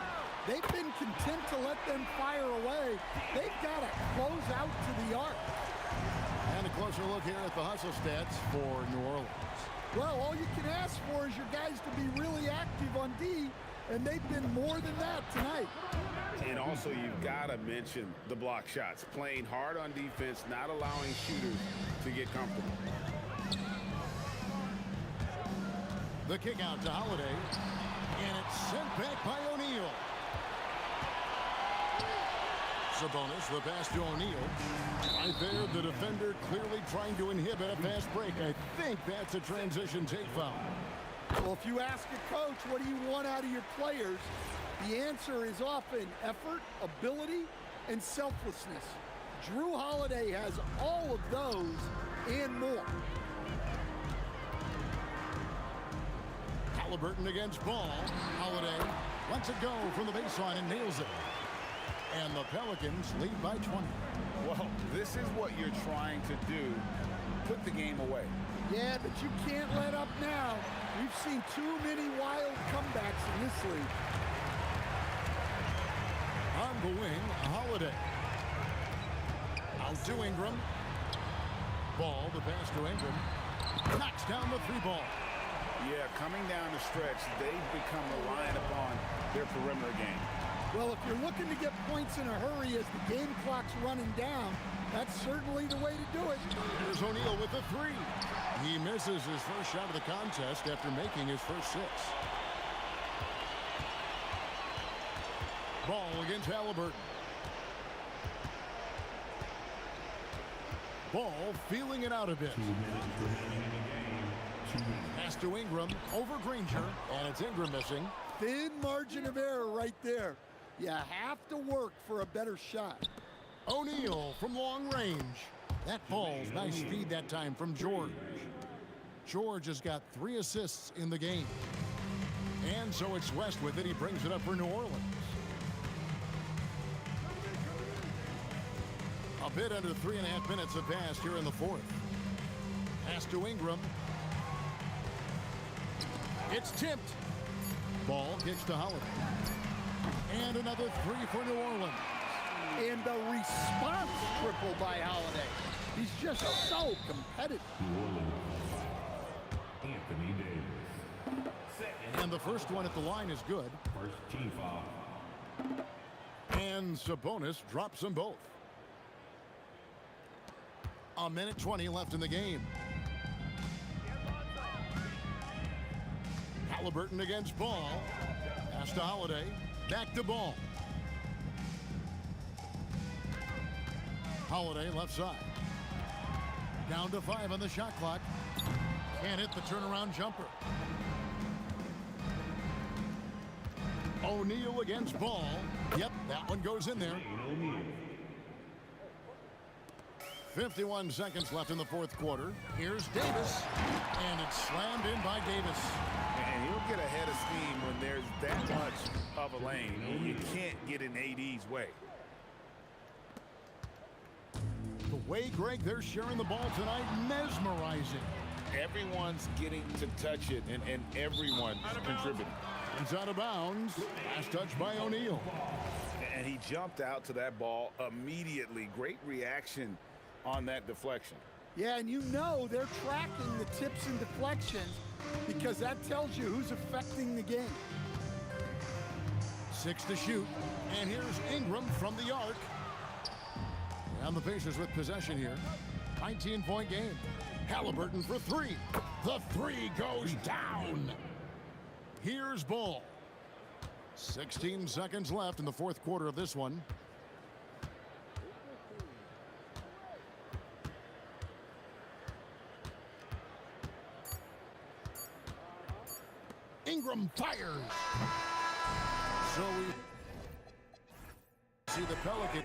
They've been content to let them fire away. They've got to close out to the arc. And a closer look here at the hustle stats for New Orleans. Well, all you can ask for is your guys to be really active on D, and they've been more than that tonight. And also, you've got to mention the block shots. Playing hard on defense, not allowing shooters to get comfortable. The kick out to Holiday, and it's sent back by O'Neal. Sabonis, the pass to O'Neal. Right there, the defender clearly trying to inhibit a fast break. I think that's a transition take foul. Well, if you ask a coach, what do you want out of your players? The answer is often effort, ability, and selflessness. Drew Holiday has all of those and more. Halliburton against Ball. Holiday lets it go from the baseline and nails it. And the Pelicans lead by 20. Well, this is what you're trying to do. Put the game away. Yeah, but you can't let up now. We've seen too many wild comebacks in this league. On the wing, Holiday. Out to Ingram. Ball, the pass to Ingram. Knocks down the 3-ball. Yeah, coming down the stretch, they've become reliant upon their perimeter game. Well, if you're looking to get points in a hurry as the game clock's running down, that's certainly the way to do it. Here's O'Neal with the three. He misses his first shot of the contest after making his first 6. Ball against Halliburton. Ball feeling it out a bit. Pass to Ingram, over Granger, and it's Ingram missing. Thin margin of error right there. You have to work for a better shot. O'Neal from long range. That ball's nice feed that time from George. George has got 3 assists in the game. And so it's West with it. He brings it up for New Orleans. A bit under 3.5 minutes have passed here in the 4th. Pass to Ingram. It's tipped. Ball kicks to Holiday. And another 3 for New Orleans. And the response triple by Holiday. He's just so competitive. Anthony Davis. And the first one at the line is good. First team foul. And Sabonis drops them both. 1:20 left in the game. Halliburton against Ball. Pass to Holiday. Back to Ball. Holiday left side. Down to 5 on the shot clock. Can't hit the turnaround jumper. O'Neal against Ball. Yep, that one goes in there. 51 seconds left in the 4th quarter. Here's Davis. And it's slammed in by Davis. And he'll get ahead of steam when there's that much of a lane. You can't get in AD's way. The way, Greg, they're sharing the ball tonight, mesmerizing. Everyone's getting to touch it, and everyone's contributing. It's out of bounds. Last touch by O'Neal. And he jumped out to that ball immediately. Great reaction on that deflection. Yeah, and you know they're tracking the tips and deflections because that tells you who's affecting the game. 6 to shoot. And here's Ingram from the arc. And the Pacers with possession here. 19-point game. Halliburton for 3. The 3 goes down. Here's Ball. 16 seconds left in the 4th quarter of this one. Ingram fires. So we see the Pelican.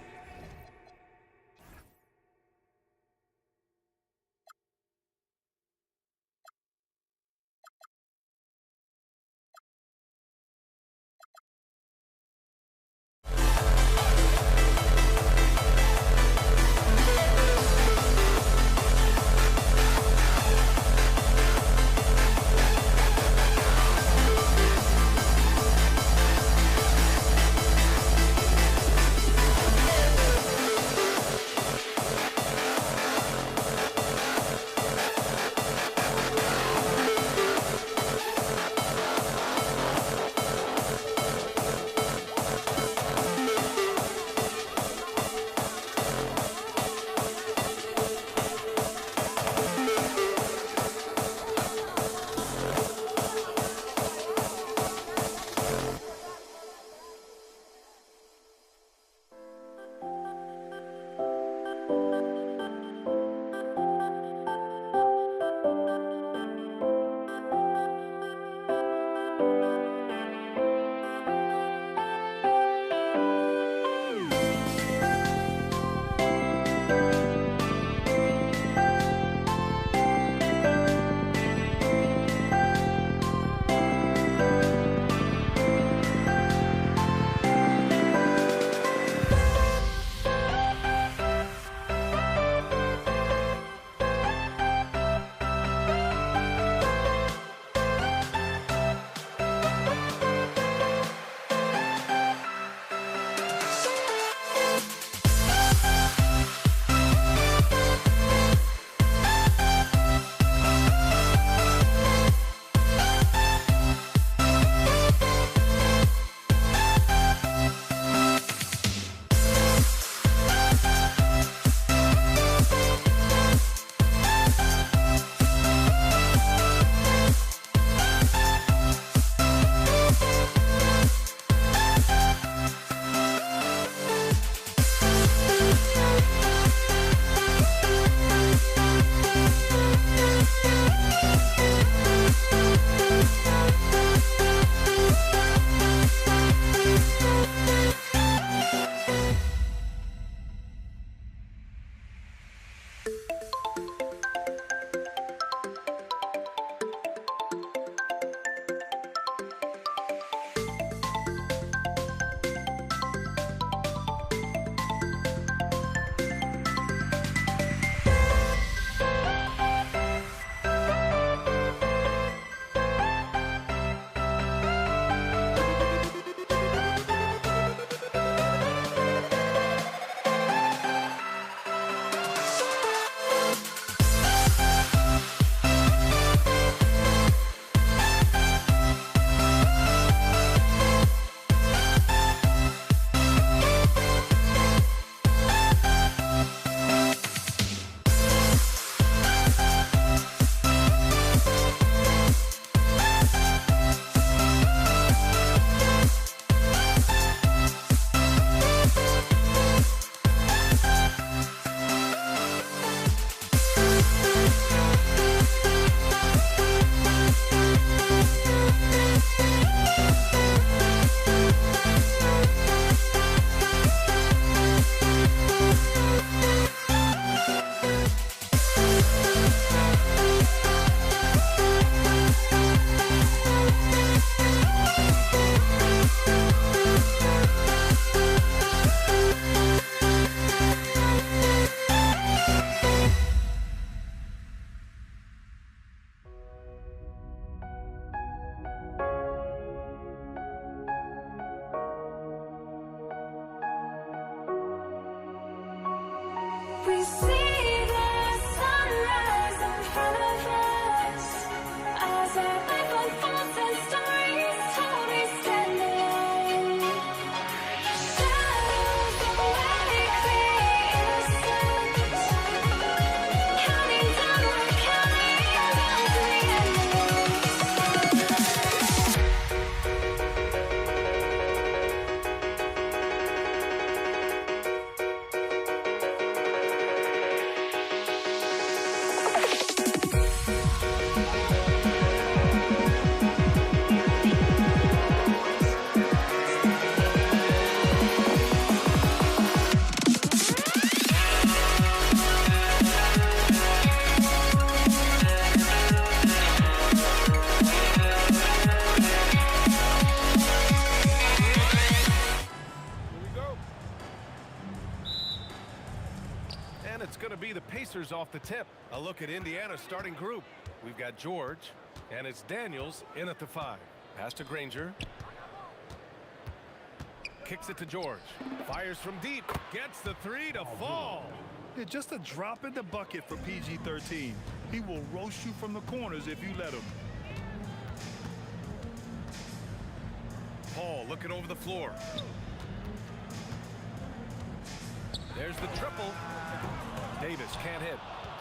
We see the sunrise in front of us. As our life unfolds and stories told, we stand alone. Shadows away, innocence. Counting down, we're counting down to the end. And it's going to be the Pacers off the tip. A look at Indiana's starting group. We've got George, and it's Daniels in at the 5. Pass to Granger. Kicks it to George. Fires from deep. Gets the 3 to fall. Yeah, just a drop in the bucket for PG-13. He will roast you from the corners if you let him. Paul looking over the floor. There's the triple. Davis can't hit.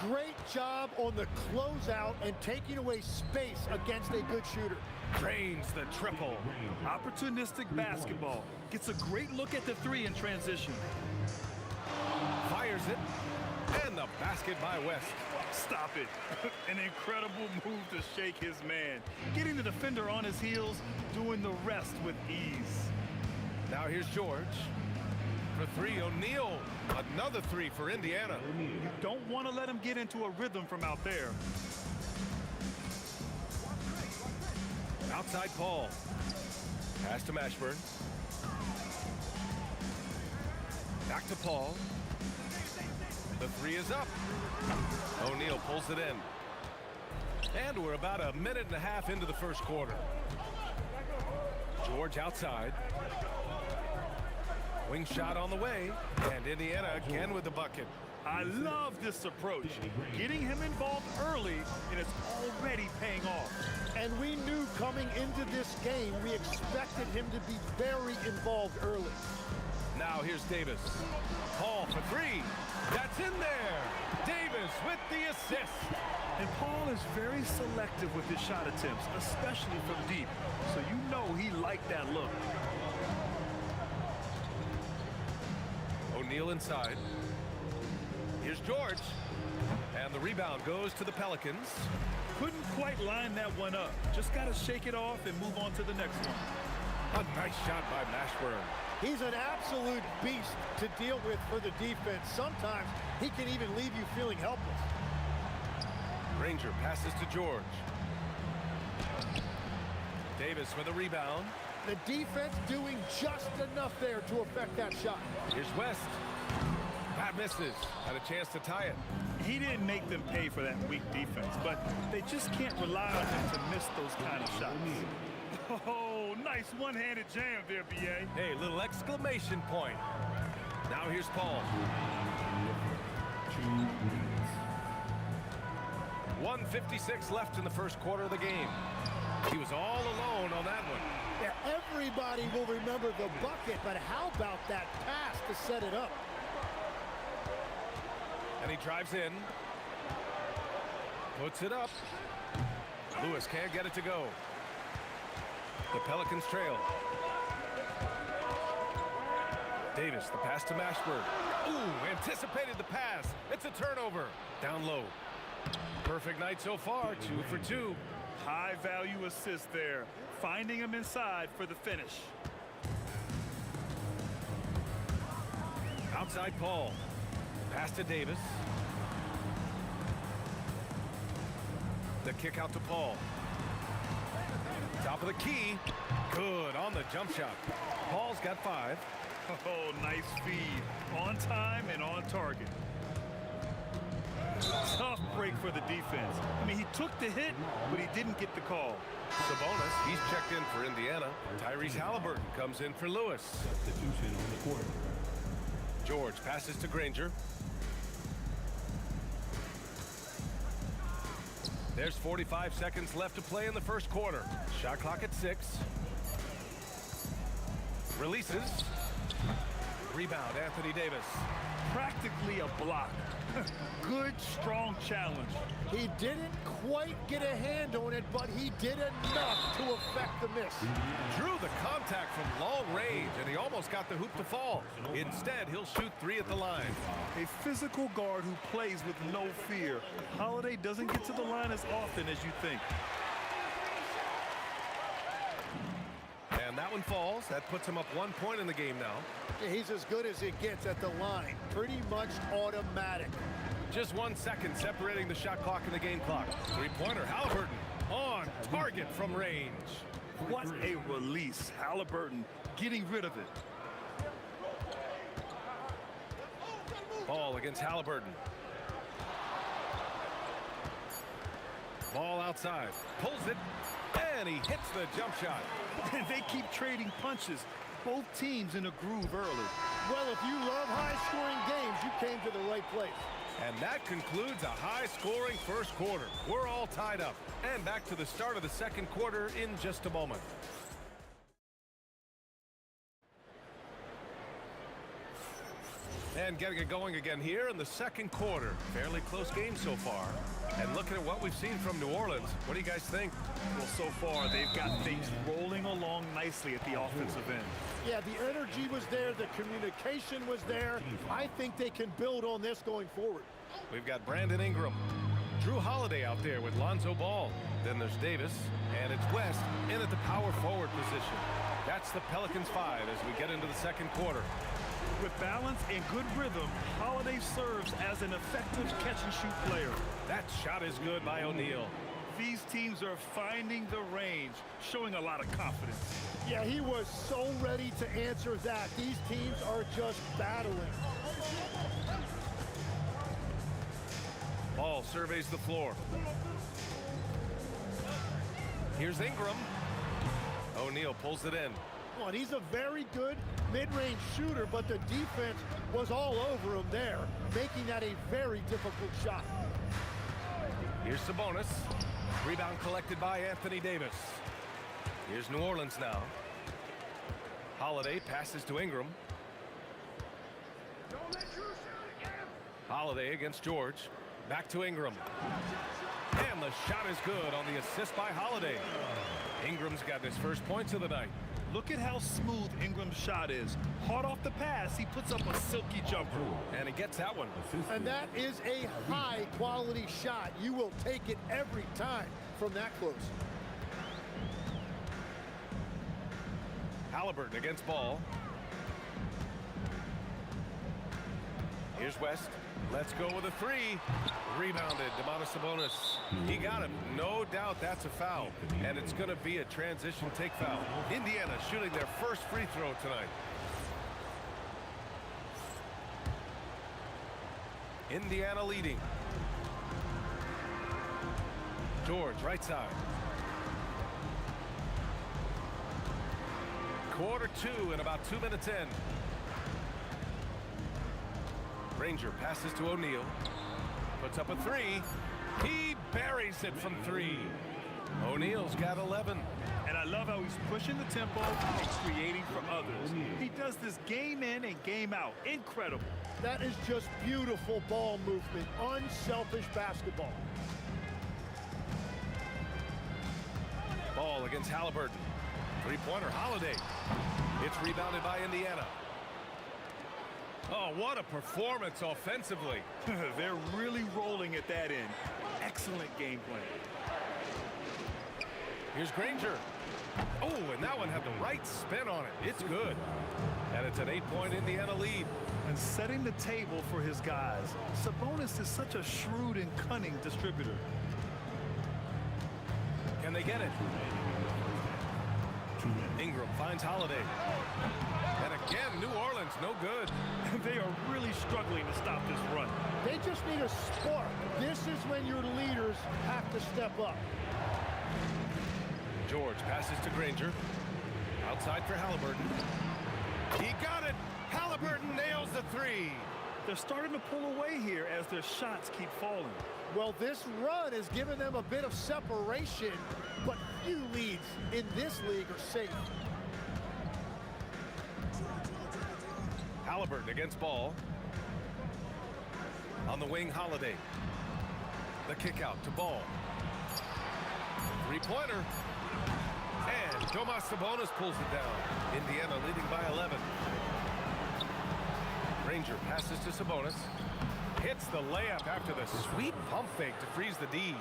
Great job on the closeout and taking away space against a good shooter. Drains the triple. Opportunistic basketball. Gets a great look at the 3 in transition. Fires it. And the basket by West. Stop it. An incredible move to shake his man. Getting the defender on his heels, doing the rest with ease. Now here's George. For 3, O'Neal. Another 3 for Indiana. You don't want to let him get into a rhythm from out there. Outside Paul. Pass to Mashburn. Back to Paul. The 3 is up. O'Neal pulls it in. And we're about a minute and a half into the first quarter. George outside. Wing shot on the way. And Indiana again with the bucket. I love this approach. Getting him involved early, and it's already paying off. And we knew coming into this game, we expected him to be very involved early. Now here's Davis. Paul for 3. That's in there. Davis with the assist. And Paul is very selective with his shot attempts, especially from deep. So you know he liked that look. O'Neal inside. Here's George. And the rebound goes to the Pelicans. Couldn't quite line that one up. Just got to shake it off and move on to the next one. A nice shot by Mashburn. He's an absolute beast to deal with for the defense. Sometimes he can even leave you feeling helpless. Granger passes to George. Davis with a rebound. The defense doing just enough there to affect that shot. Here's West. That misses. Had a chance to tie it. He didn't make them pay for that weak defense, but they just can't rely on him to miss those kind of shots. Oh, nice one-handed jam there, B.A. Hey, little exclamation point. Now here's Paul. 1:56 left in the first quarter of the game. He was all alone on that one. Yeah, everybody will remember the bucket, but how about that pass to set it up? And he drives in. Puts it up. Lewis can't get it to go. The Pelicans trail. Davis, the pass to Mashburn. Ooh, anticipated the pass. It's a turnover. Down low. Perfect night so far, 2 for 2. High value assist there. Finding him inside for the finish. Outside Paul. Pass to Davis. The kick out to Paul. Top of the key. Good on the jump shot. Paul's got 5. Oh, nice feed. On time and on target. Tough break for the defense. I mean, he took the hit, but he didn't get the call. Sabonis, he's checked in for Indiana. Tyrese Halliburton comes in for Lewis. Substitution on the court. George passes to Granger. There's 45 seconds left to play in the first quarter. Shot clock at 6. Releases. Rebound, Anthony Davis. Practically a block. Good, strong challenge. He didn't quite get a hand on it, but he did enough to affect the miss. Drew the contact from long range, and he almost got the hoop to fall. Instead, he'll shoot 3 at the line. A physical guard who plays with no fear. Holiday doesn't get to the line as often as you think. And that one falls. That puts him up 1 point in the game now. Yeah, he's as good as it gets at the line. Pretty much automatic. Just 1 second separating the shot clock and the game clock. Three-pointer, Halliburton on target from range. What a release. Halliburton getting rid of it. Ball against Halliburton. Ball outside. Pulls it. And he hits the jump shot. And they keep trading punches. Both teams in a groove early. Well, if you love high-scoring games, you came to the right place. And that concludes a high-scoring first quarter. We're all tied up. And back to the start of the second quarter in just a moment. And getting it going again here in the second quarter. Fairly close game so far. And looking at what we've seen from New Orleans, what do you guys think? Well, so far, they've got things rolling along nicely at the offensive end. Yeah, the energy was there. The communication was there. I think they can build on this going forward. We've got Brandon Ingram. Drew Holiday out there with Lonzo Ball. Then there's Davis. And it's West in at the power forward position. That's the Pelicans 5 as we get into the second quarter. With balance and good rhythm, Holiday serves as an effective catch-and-shoot player. That shot is good by O'Neal. These teams are finding the range, showing a lot of confidence. Yeah, he was so ready to answer that. These teams are just battling. Ball surveys the floor. Here's Ingram. O'Neal pulls it in. And he's a very good mid-range shooter, but the defense was all over him there, making that a very difficult shot. Here's Sabonis. Rebound collected by Anthony Davis. Here's New Orleans now. Holiday passes to Ingram. Holiday against George. Back to Ingram. And the shot is good on the assist by Holiday. Ingram's got his first points of the night. Look at how smooth Ingram's shot is. Hard off the pass, he puts up a silky jumper. And he gets that one. And that is a high-quality shot. You will take it every time from that close. Halliburton against Ball. Here's West. Let's go with a 3. Rebounded, Domantas Sabonis. He got him. No doubt that's a foul. And it's going to be a transition take foul. Indiana shooting their first free throw tonight. Indiana leading. George, right side. Quarter 2 and about 2 minutes in. Ranger passes to O'Neal. Puts up a 3. He buries it from 3. O'Neal's got 11. And I love how he's pushing the tempo and creating for others. He does this game in and game out. Incredible. That is just beautiful ball movement. Unselfish basketball. Ball against Halliburton. Three-pointer, Holiday. It's rebounded by Indiana. Oh, what a performance offensively. They're really rolling at that end. Excellent game plan. Here's Granger. Oh, and that one had the right spin on it. It's good. And it's an 8-point Indiana lead. And setting the table for his guys. Sabonis is such a shrewd and cunning distributor. Can they get it? Ingram finds Holiday. And again, New Orleans, no good. They are really struggling to stop this run. They just need a spark. This is when your leaders have to step up. George passes to Granger. Outside for Halliburton. He got it. Halliburton nails the 3. They're starting to pull away here as their shots keep falling. Well, this run has given them a bit of separation, but few leads in this league are safe. Halliburton against ball. On the wing, Holiday. The kick out to ball. Three-pointer. And Domas Sabonis pulls it down. Indiana leading by 11. Granger passes to Sabonis. Hits the layup after the sweet pump fake to freeze the D.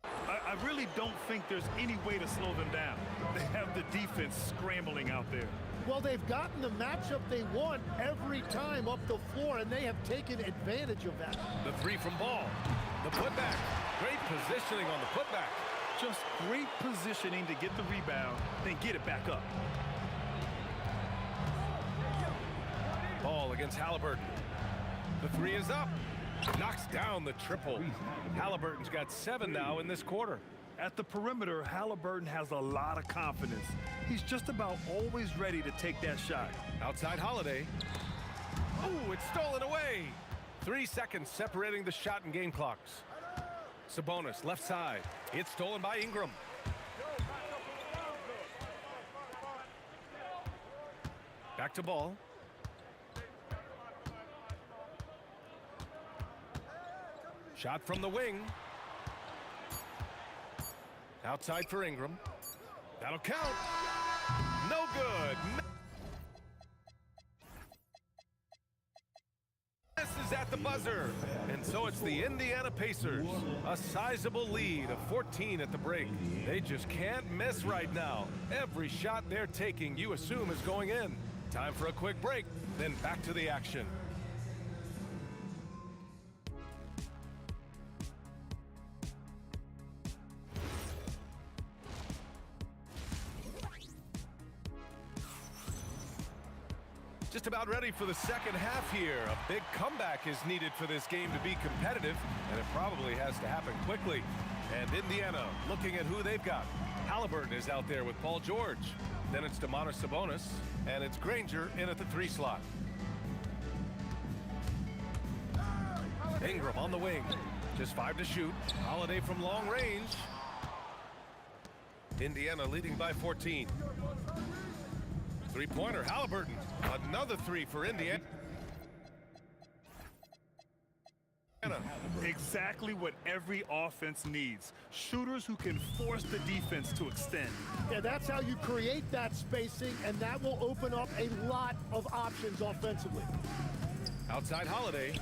I really don't think there's any way to slow them down. They have the defense scrambling out there. Well, they've gotten the matchup they want every time up the floor, and they have taken advantage of that. The three from ball. The putback. Great positioning on the putback. Just great positioning to get the rebound, then get it back up. Ball against Halliburton. The three is up. Knocks down the triple. Halliburton's got 7 now in this quarter. At the perimeter, Halliburton has a lot of confidence. He's just about always ready to take that shot. Outside Holiday. Oh, it's stolen away. 3 seconds separating the shot and game clocks. Sabonis, left side. It's stolen by Ingram. Back to ball. Shot from the wing. Outside for Ingram. That'll count. No good. This is at the buzzer. And so it's the Indiana Pacers. A sizable lead of 14 at the break. They just can't miss right now. Every shot they're taking, you assume, is going in. Time for a quick break, then back to the action. Just about ready for the second half here. A big comeback is needed for this game to be competitive, and it probably has to happen quickly. And Indiana looking at who they've got. Halliburton is out there with Paul George. Then it's Domantas Sabonis, and it's Granger in at the 3 slot. Ingram on the wing. Just 5 to shoot. Holiday from long range. Indiana leading by 14. Three-pointer, Halliburton. Another 3 for Indiana. Exactly what every offense needs. Shooters who can force the defense to extend. Yeah, that's how you create that spacing, and that will open up a lot of options offensively. Outside Holiday.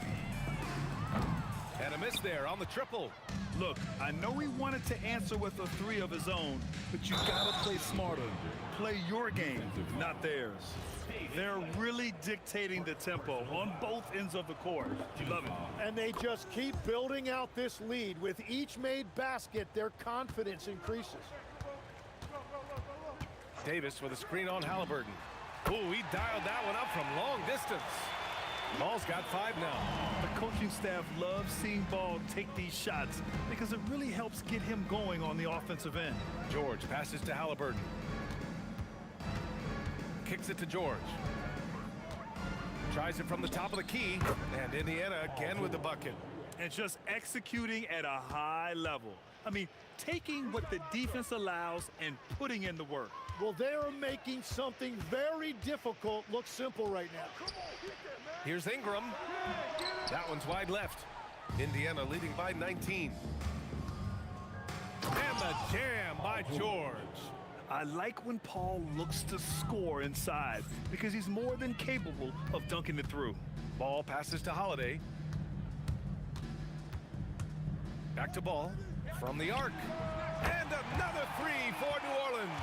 And a miss there on the triple. Look, I know he wanted to answer with a 3 of his own, but you gotta play smarter. Play your game, not theirs. They're really dictating the tempo on both ends of the court. Love it. And they just keep building out this lead. With each made basket, their confidence increases. Davis with a screen on Halliburton. Oh, he dialed that one up from long distance. Ball's got 5 now. The coaching staff loves seeing Ball take these shots because it really helps get him going on the offensive end. George passes to Halliburton. Kicks it to George. Tries it from the top of the key. And Indiana again with the bucket. And just executing at a high level. I mean, taking what the defense allows and putting in the work. Well, they're making something very difficult look simple right now. Here's Ingram. That one's wide left. Indiana leading by 19. And the jam by George. I like when Paul looks to score inside because he's more than capable of dunking it through. Ball passes to Holiday. Back to Ball from the arc. And another 3 for New Orleans.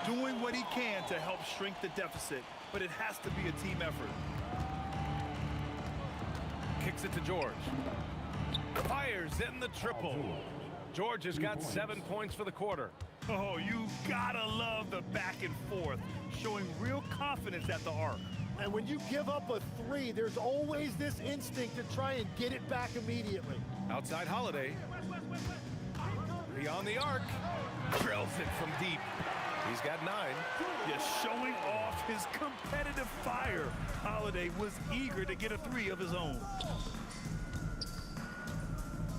Doing what he can to help shrink the deficit, but it has to be a team effort. Kicks it to George. Fires in the triple. George has got 7 points for the quarter. Oh, you gotta love the back and forth, showing real confidence at the arc. And when you give up a 3, there's always this instinct to try and get it back immediately. Outside Holiday. Beyond the arc. Drills it from deep. He's got 9. Yes, showing off his competitive fire. Holiday was eager to get a 3 of his own.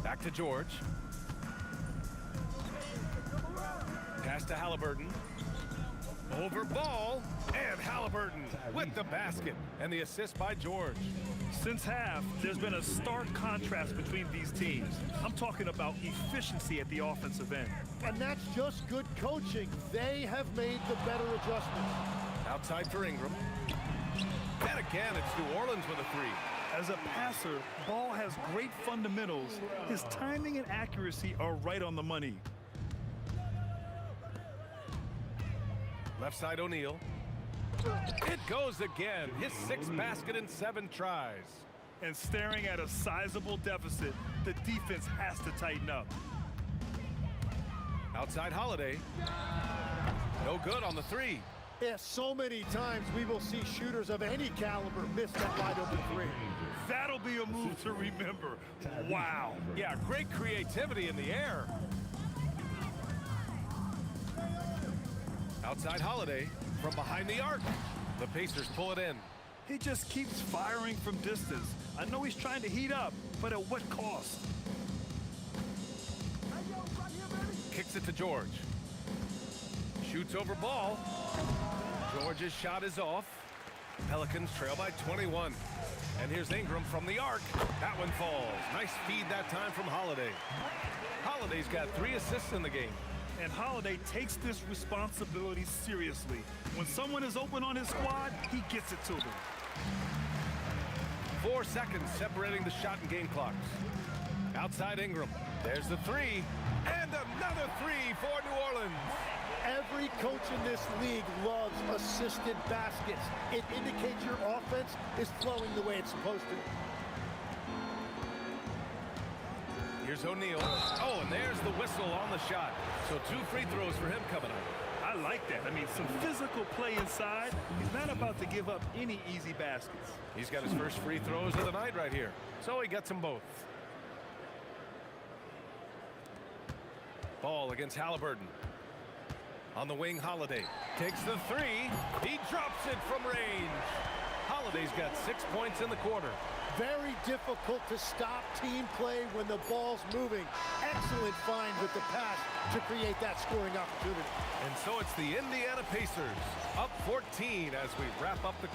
Back to George. Pass to Halliburton. Over ball, and Halliburton with the basket, and the assist by George. Since half, there's been a stark contrast between these teams. I'm talking about efficiency at the offensive end. And that's just good coaching. They have made the better adjustments. Outside for Ingram. And again, it's New Orleans with a 3. As a passer, Ball has great fundamentals. His timing and accuracy are right on the money. Left side O'Neal. It goes again. His 6th basket in 7 tries. And staring at a sizable deficit, the defense has to tighten up. Outside Holiday. No good on the 3. Yeah, so many times we will see shooters of any caliber miss that wide open 3. That'll be a move to remember. Wow. Yeah, great creativity in the air. Outside Holiday from behind the arc. The Pacers pull it in. He just keeps firing from distance. I know he's trying to heat up, but at what cost? Kicks it to George. Shoots over ball. George's shot is off. Pelicans trail by 21. And here's Ingram from the arc. That one falls. Nice feed that time from Holiday. Holiday's got 3 assists in the game. And Holiday takes this responsibility seriously. When someone is open on his squad, he gets it to them. 4 seconds separating the shot and game clocks. Outside Ingram. There's the 3. And another 3 for New Orleans. Every coach in this league loves assisted baskets. It indicates your offense is flowing the way it's supposed to. Here's O'Neal. Oh, and there's the whistle on the shot. So 2 free throws for him coming up. I like that. I mean, some physical play inside. He's not about to give up any easy baskets. He's got his first free throws of the night right here. So he gets them both. Ball against Halliburton. On the wing, Holiday takes the 3. He drops it from range. Holiday's got 6 points in the quarter. Very difficult to stop team play when the ball's moving. Excellent find with the pass to create that scoring opportunity. And so it's the Indiana Pacers up 14 as we wrap up the...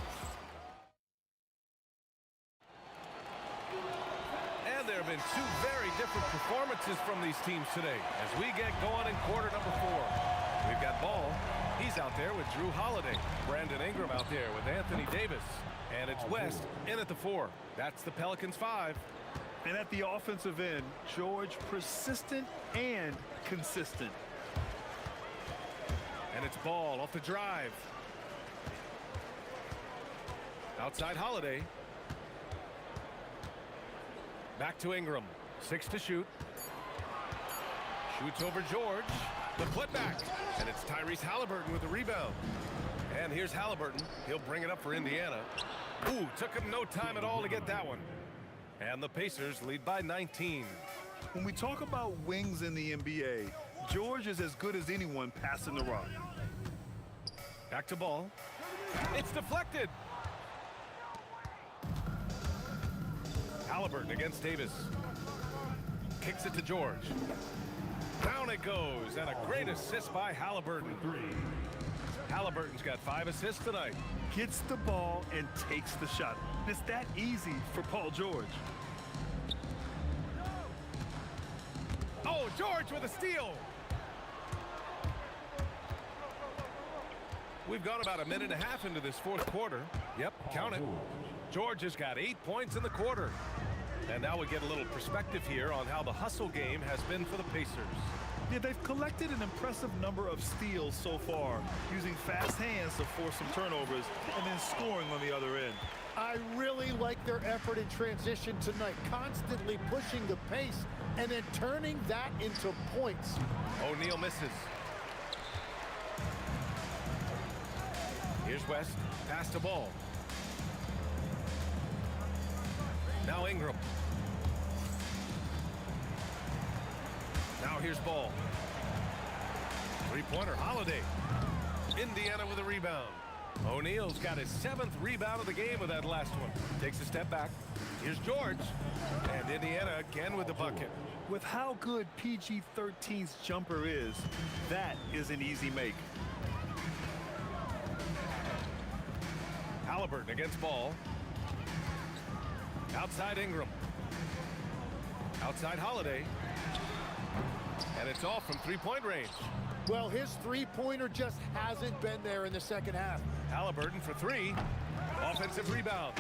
And there have been 2 very different performances from these teams today as we get going in quarter number 4. We've got Ball. He's out there with Drew Holiday. Brandon Ingram out there with Anthony Davis. And it's West in at the 4. That's the Pelicans 5. And at the offensive end, George persistent and consistent. And it's Ball off the drive. Outside Holiday. Back to Ingram. 6 to shoot. Shoots over George. The putback. And it's Tyrese Halliburton with the rebound. And here's Halliburton. He'll bring it up for Indiana. Ooh, took him no time at all to get that one. And the Pacers lead by 19. When we talk about wings in the NBA, George is as good as anyone passing the rock. Back to Ball. It's deflected. Halliburton against Davis. Kicks it to George. Down it goes, and a great assist by Halliburton. Halliburton's got 5 assists tonight. Gets the ball and takes the shot. It's that easy for Paul George. Oh, George with a steal. We've gone about a minute and a half into this 4th quarter. Yep, count it. George has got 8 points in the quarter. And now we get a little perspective here on how the hustle game has been for the Pacers. Yeah, they've collected an impressive number of steals so far, using fast hands to force some turnovers and then scoring on the other end. I really like their effort in transition tonight, constantly pushing the pace and then turning that into points. O'Neal misses. Here's West, pass to Ball. Now Ingram. Now here's Ball. 3-pointer, Holiday. Indiana with a rebound. O'Neal's got his 7th rebound of the game with that last one. Takes a step back. Here's George. And Indiana again with the bucket. With how good PG-13's jumper is, that is an easy make. Halliburton against ball. Outside Ingram. Outside Holiday. And it's off from three-point range. Well, his three-pointer just hasn't been there in the second half. Halliburton for 3. Offensive rebound.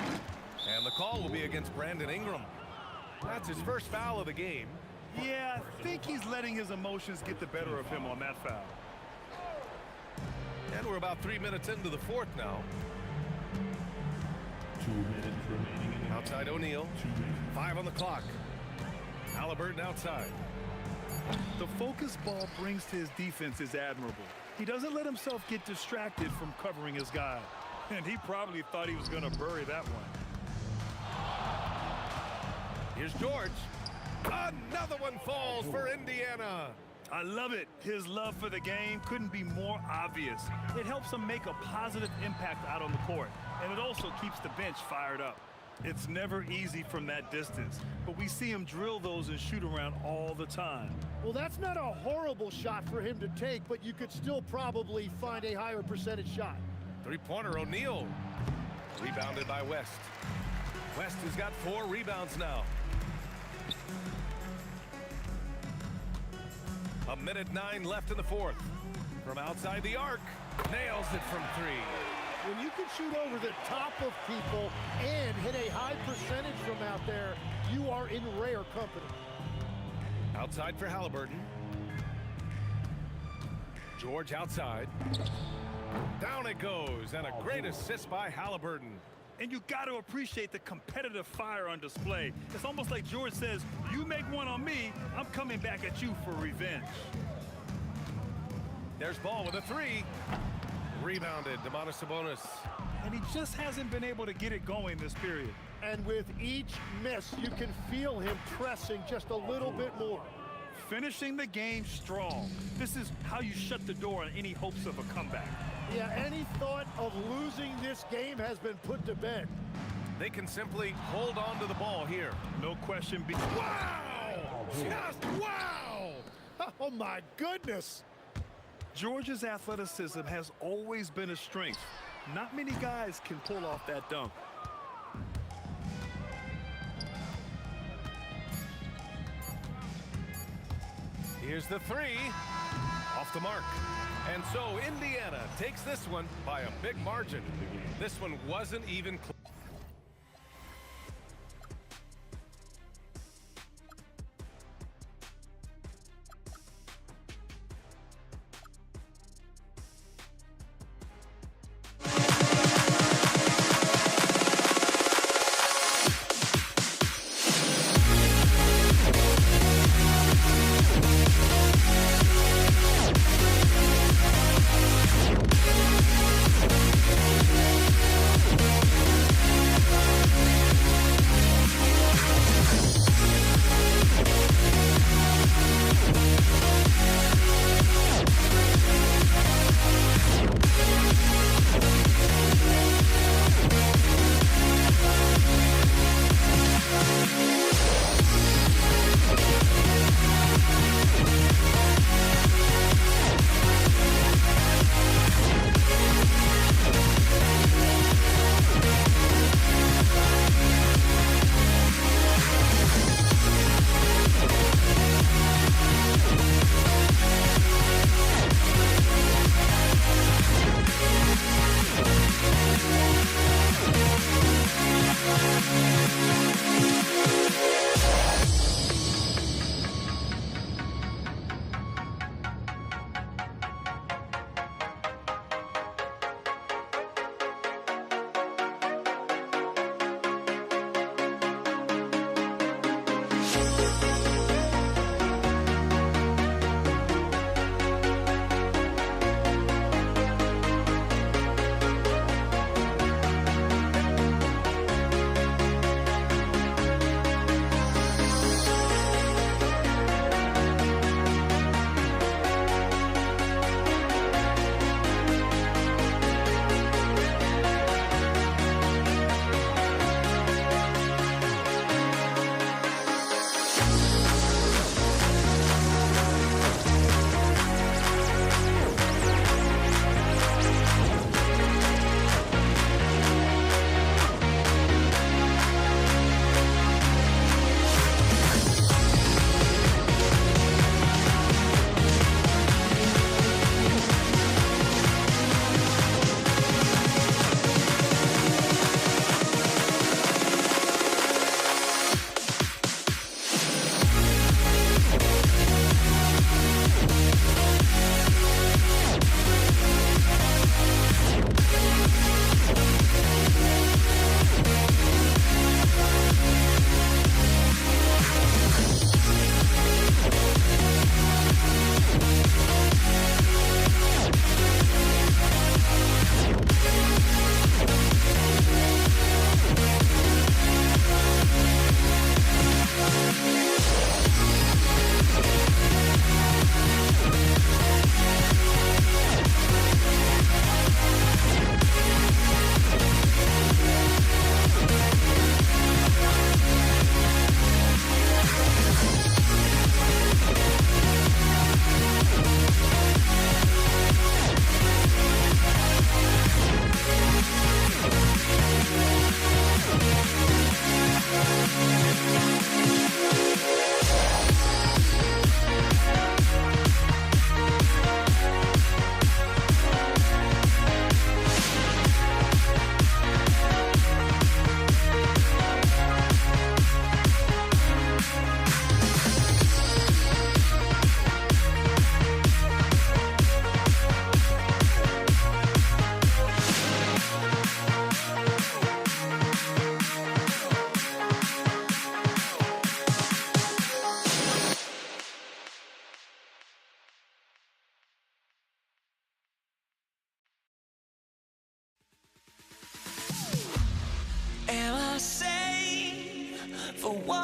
And the call will be against Brandon Ingram. That's his first foul of the game. Yeah, I think he's letting his emotions get the better of him on that foul. And we're about 3 minutes into the fourth now. 2 minutes remaining. Outside O'Neal. 5 on the clock. Halliburton outside. The focus ball brings to his defense is admirable. He doesn't let himself get distracted from covering his guy. And he probably thought he was going to bury that one. Here's George. Another one falls for Indiana. I love it. His love for the game couldn't be more obvious. It helps him make a positive impact out on the court. And it also keeps the bench fired up. It's never easy from that distance, but we see him drill those and shoot around all the time. Well, that's not a horrible shot for him to take, but you could still probably find a higher percentage shot. Three-pointer O'Neal. Rebounded by West. West has got 4 rebounds now. 1:09 left in the fourth. From outside the arc. Nails it from 3. When you can shoot over the top of people and hit a high percentage from out there, you are in rare company. Outside for Halliburton. George outside. Down it goes, and a great assist by Halliburton. And you got to appreciate the competitive fire on display. It's almost like George says, you make one on me, I'm coming back at you for revenge. There's Ball with a 3. Rebounded, Domantas Sabonis. And he just hasn't been able to get it going this period. And with each miss, you can feel him pressing just a little bit more. Finishing the game strong. This is how you shut the door on any hopes of a comeback. Yeah, any thought of losing this game has been put to bed. They can simply hold on to the ball here. No question. Wow! Just wow! Oh, my goodness. George's athleticism has always been a strength. Not many guys can pull off that dunk. Here's the 3. Off the mark. And so Indiana takes this one by a big margin. This one wasn't even close.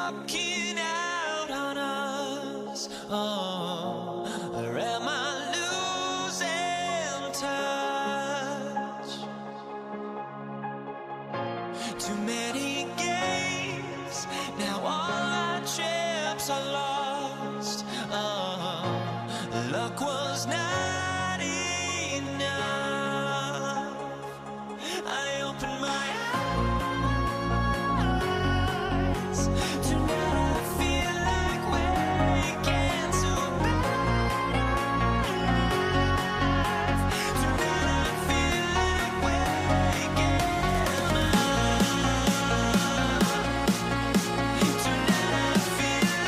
walking out on us? Oh, or am I losing touch? Too many games, now all our chips are lost. Oh, luck was not enough. I opened my eyes. Tonight I feel like waking to life. Tonight I feel like waking up. Tonight I feel like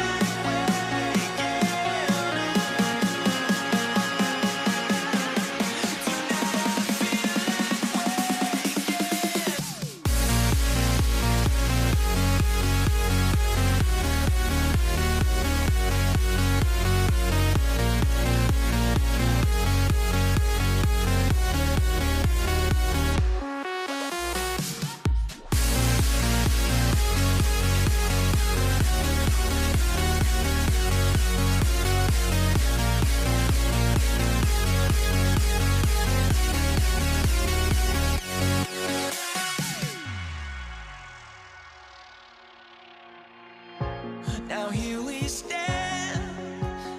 now here we stand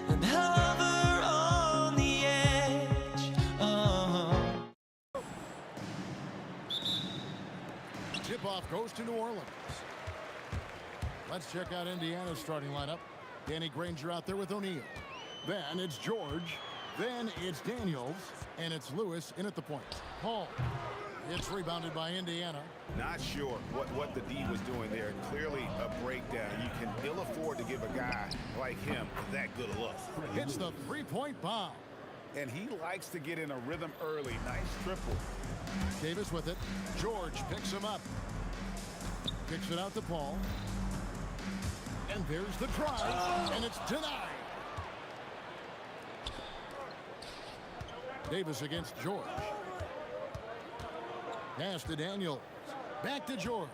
and hover on the edge. Tip-off goes to New Orleans. Let's check out Indiana's starting lineup. Danny Granger out there with O'Neal. Then it's George. Then it's Daniels. And it's Lewis in at the point. Paul. It's rebounded by Indiana. Not sure what the D was doing there. Clearly a breakdown. You can ill afford to give a guy like him that good a look. Hits the three-point bomb. And he likes to get in a rhythm early. Nice triple. Davis with it. George picks him up. Kicks it out to Paul. And there's the try. And it's denied. Davis against George. Pass to Daniels. Back to George.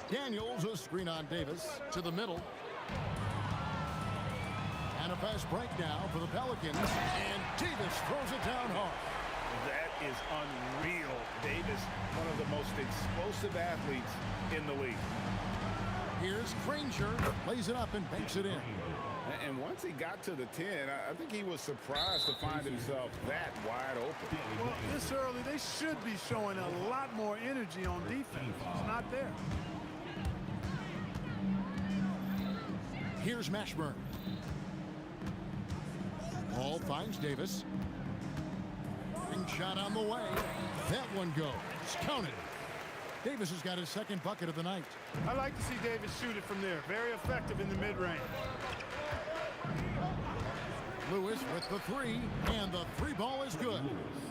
Daniels, a screen on Davis to the middle. And a fast break now for the Pelicans. And Davis throws it down hard. That is unreal. Davis, one of the most explosive athletes in the league. Here's Granger. Lays it up and banks it in. And once he got to the 10, I think he was surprised to find himself that wide open. Well, this early, they should be showing a lot more energy on defense. It's not there. Here's Mashburn. Ball finds Davis. Ring shot on the way. That one goes. Counted. Davis has got his second bucket of the night. I like to see Davis shoot it from there. Very effective in the mid-range. Lewis with the three, and the three ball is good.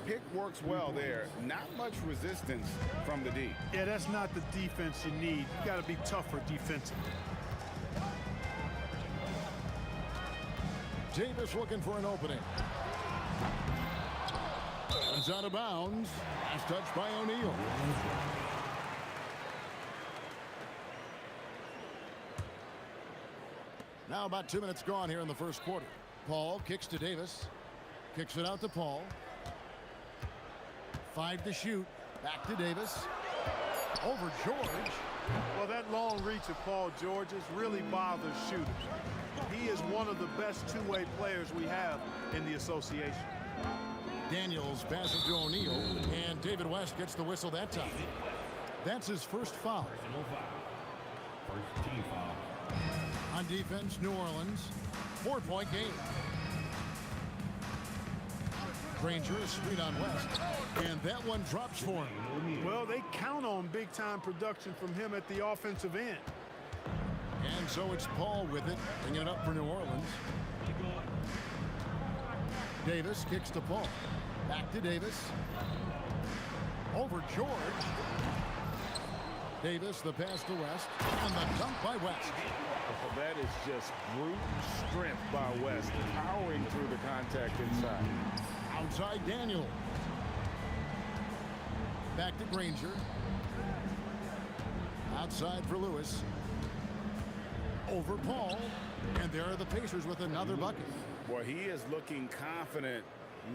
Pick works well there. Not much resistance from the D. Yeah, that's not the defense you need. You got to be tougher defensively. Davis looking for an opening. Runs out of bounds. Last touch by O'Neal. Now about 2 minutes gone here in the first quarter. Paul kicks to Davis. Kicks it out to Paul. 5 to shoot. Back to Davis. Over George. Well, that long reach of Paul George's really bothers shooters. He is one of the best two-way players we have in the association. Daniels passes to O'Neal, and David West gets the whistle that time. That's his first foul. First team foul. On defense, New Orleans, 4-point game. Granger is screen on West, and that one drops for him. Well, they count on big-time production from him at the offensive end. And so it's Paul with it, bringing it up for New Orleans. Davis kicks to Paul. Back to Davis. Over George. Davis, the pass to West, and the dunk by West. Well, that is just brute strength by West, powering through the contact inside. Outside Daniel. Back to Granger. Outside for Lewis. over Paul. And there are the Pacers with another bucket. Boy, he is looking confident.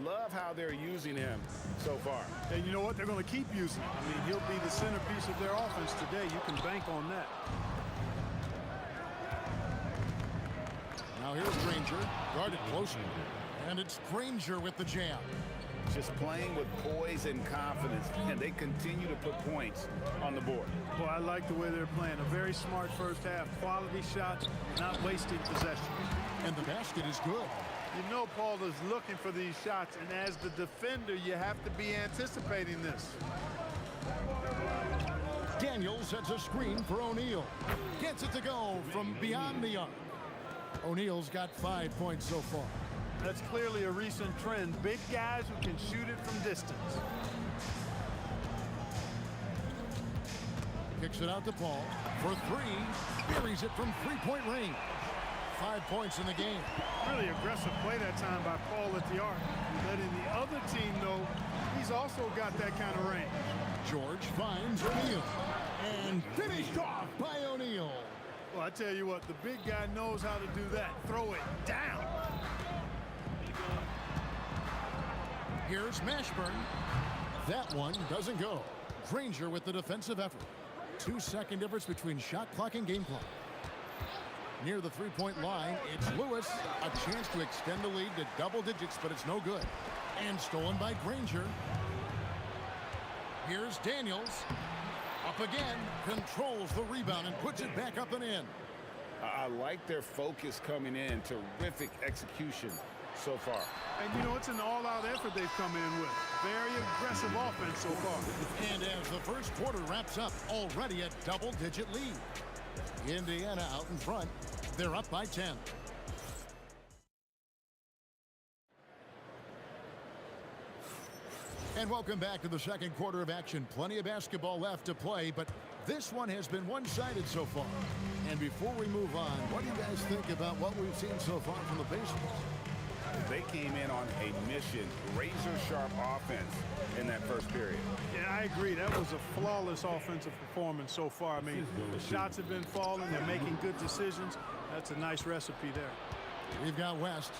Love how they're using him so far. And you know what? They're going to keep using him. I mean, he'll be the centerpiece of their offense today. You can bank on that. Now here's Granger, guarded closely. And it's Granger with the jam. Just playing with poise and confidence, and they continue to put points on the board. Well, I like the way they're playing. A very smart first half. Quality shots, not wasting possession. And the basket is good. You know Paul is looking for these shots, and as the defender, you have to be anticipating this. Daniels sets a screen for O'Neal. Gets it to go from beyond the arc. O'Neal's got 5 points so far. That's clearly a recent trend. Big guys who can shoot it from distance. Kicks it out to Paul for three. Buries it from three-point range. 5 points in the game. Really aggressive play that time by Paul at the arc. Letting the other team know he's also got that kind of range. George finds O'Neal. And finished off by O'Neal. Well, I tell you what, the big guy knows how to do that. Throw it down. Here's Mashburn. That one doesn't go. Granger with the defensive effort. 2-second difference between shot clock and game clock. Near the three-point line, it's Lewis. A chance to extend the lead to double digits, but it's no good. And stolen by Granger. Here's Daniels. Up again, controls the rebound and puts it back up and in. I like their focus coming in. Terrific execution so far. And you know, it's an all-out effort they've come in with. Very aggressive offense so far. And as the first quarter wraps up, already a double-digit lead. Indiana out in front. They're up by 10. And welcome back to the second quarter of action. Plenty of basketball left to play, but this one has been one-sided so far. And before we move on, what do you guys think about what we've seen so far from the Pacers? They came in on a mission, razor-sharp offense in that first period. Yeah, I agree. That was a flawless offensive performance so far. I mean, the shots have been falling. They're making good decisions. That's a nice recipe there. We've got West.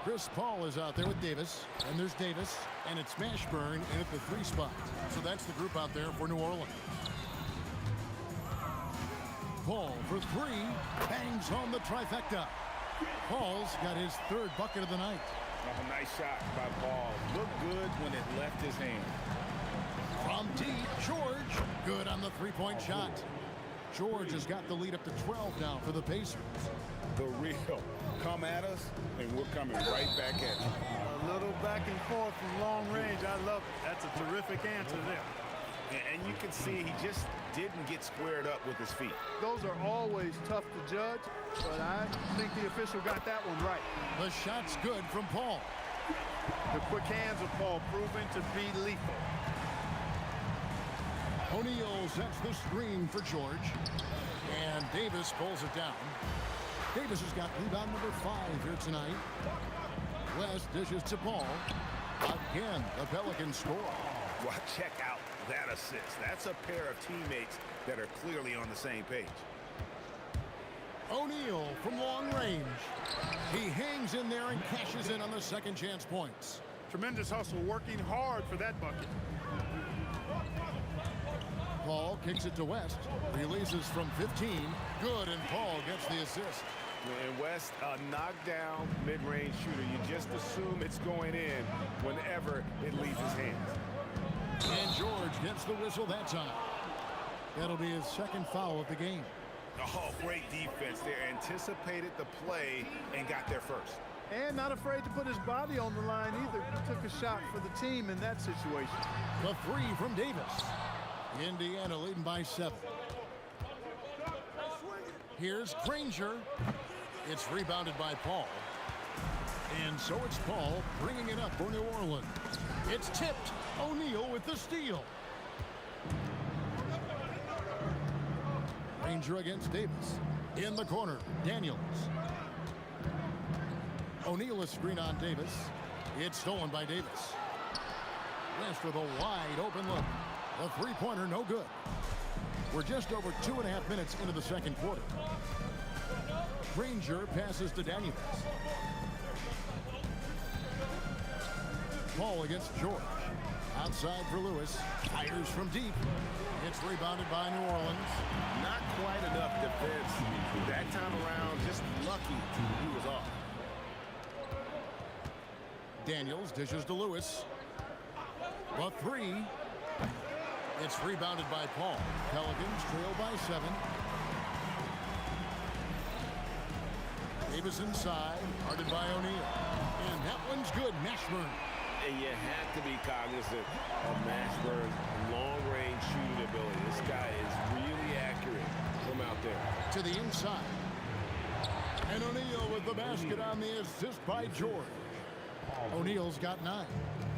Chris Paul is out there with Davis. And there's Davis. And it's Mashburn in at the three spot. So that's the group out there for New Orleans. Paul for three. Bangs home the trifecta. Paul's got his third bucket of the night. Oh, nice shot by Paul. Looked good when it left his hand. From deep, George. Good on the three-point shot. George has got the lead up to 12 now for the Pacers. The real. Come at us, and we're coming right back at you. A little back and forth from long range. I love it. That's a terrific answer there. And you can see he just didn't get squared up with his feet. Those are always tough to judge, but I think the official got that one right. The shot's good from Paul. The quick hands of Paul proving to be lethal. O'Neal sets the screen for George. And Davis pulls it down. Davis has got rebound number 5 here tonight. West dishes to Paul. Again, the Pelicans score. Well, check out that assist. That's a pair of teammates that are clearly on the same page. O'Neal from long range. He hangs in there and cashes in on the second chance points. Tremendous hustle, working hard for that bucket. Paul kicks it to West. Releases from 15. Good, and Paul gets the assist. And West, a knockdown mid-range shooter. You just assume it's going in whenever it leaves his hands. And George gets the whistle that time. That'll be his second foul of the game. Oh, great defense there. Anticipated the play and got there first. And not afraid to put his body on the line either. He took a shot for the team in that situation. The three from Davis. Indiana leading by 7. Here's Granger. It's rebounded by Paul. And so it's Paul bringing it up for New Orleans. It's tipped. O'Neal with the steal. Granger against Davis. In the corner, Daniels. O'Neal is screen on Davis. It's stolen by Davis. West with a wide open look. The three-pointer no good. We're just over 2.5 minutes into the second quarter. Granger passes to Daniels. Ball against George. Outside for Lewis. Fires from deep. It's rebounded by New Orleans. Not quite enough defense. That time around, just lucky he was off. Daniels dishes to Lewis. The three. It's rebounded by Paul. Pelicans trail by 7. Davis inside, guarded by O'Neal. And that one's good. Mashburn. And you have to be cognizant of Mashburn's long-range shooting ability. This guy is really accurate from out there. To the inside. And O'Neal with the basket on the assist by George. O'Neal's got 9.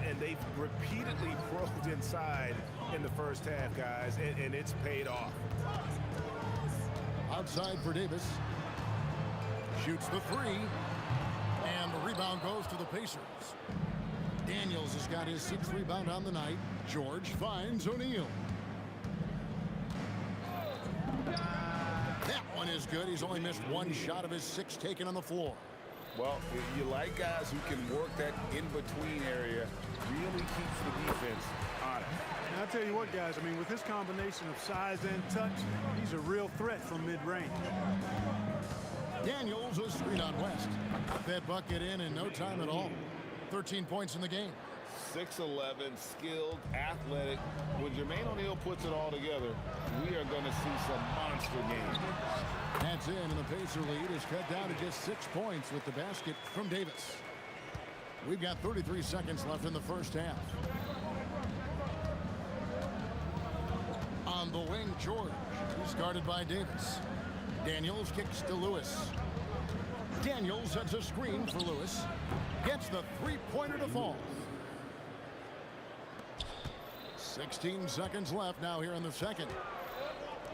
And they've repeatedly probed inside in the first half, guys, and it's paid off. Outside for Davis. Shoots the 3. And the rebound goes to the Pacers. Daniels has got his 6th rebound on the night. George finds O'Neal. That one is good. He's only missed 1 shot of his 6 taken on the floor. Well, you like guys who can work that in-between area, really keeps the defense on it. And I'll tell you what, guys, I mean, with his combination of size and touch, he's a real threat from mid-range. Daniels a screen on West. Got that bucket in no time at all. 13 points in the game. 6'11", skilled, athletic. When Jermaine O'Neal puts it all together, we are going to see some monster games. That's in, and the Pacer lead is cut down to just 6 points with the basket from Davis. We've got 33 seconds left in the first half. On the wing, George. He's guarded by Davis. Daniels kicks to Lewis. Daniels sets a screen for Lewis. Gets the three-pointer to fall. 16 seconds left now here in the second.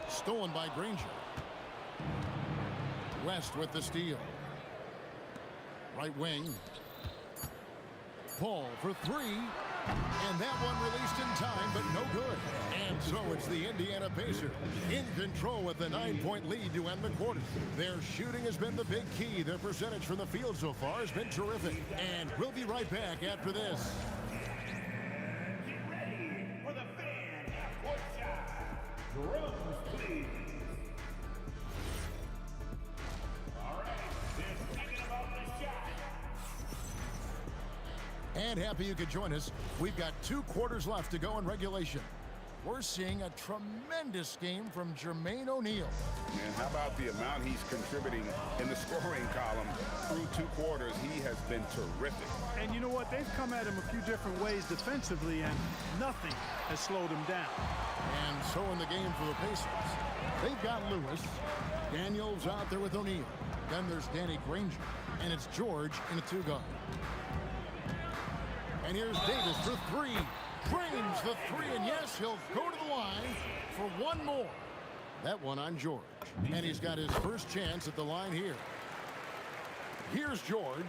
Stolen by Granger. West with the steal. Right wing. Paul for 3. And that one released in time, but no good. And so it's the Indiana Pacers in control with the 9-point lead to end the quarter. Their shooting has been the big key. Their percentage from the field so far has been terrific. And we'll be right back after this. Get ready for the fan half-court shot. Drums, please. All right, they're thinking about the shot. And happy you could join us. We've got 2 quarters left to go in regulation. We're seeing a tremendous game from Jermaine O'Neal. And how about the amount he's contributing in the scoring column through 2 quarters? He has been terrific. And you know what? They've come at him a few different ways defensively, and nothing has slowed him down. And so in the game for the Pacers, they've got Lewis. Daniels out there with O'Neal. Then there's Danny Granger. And it's George in a 2-guard. And here's Davis for 3. Drains the 3, and yes, he'll go to the line for 1 more. That one on George. And he's got his first chance at the line here. Here's George.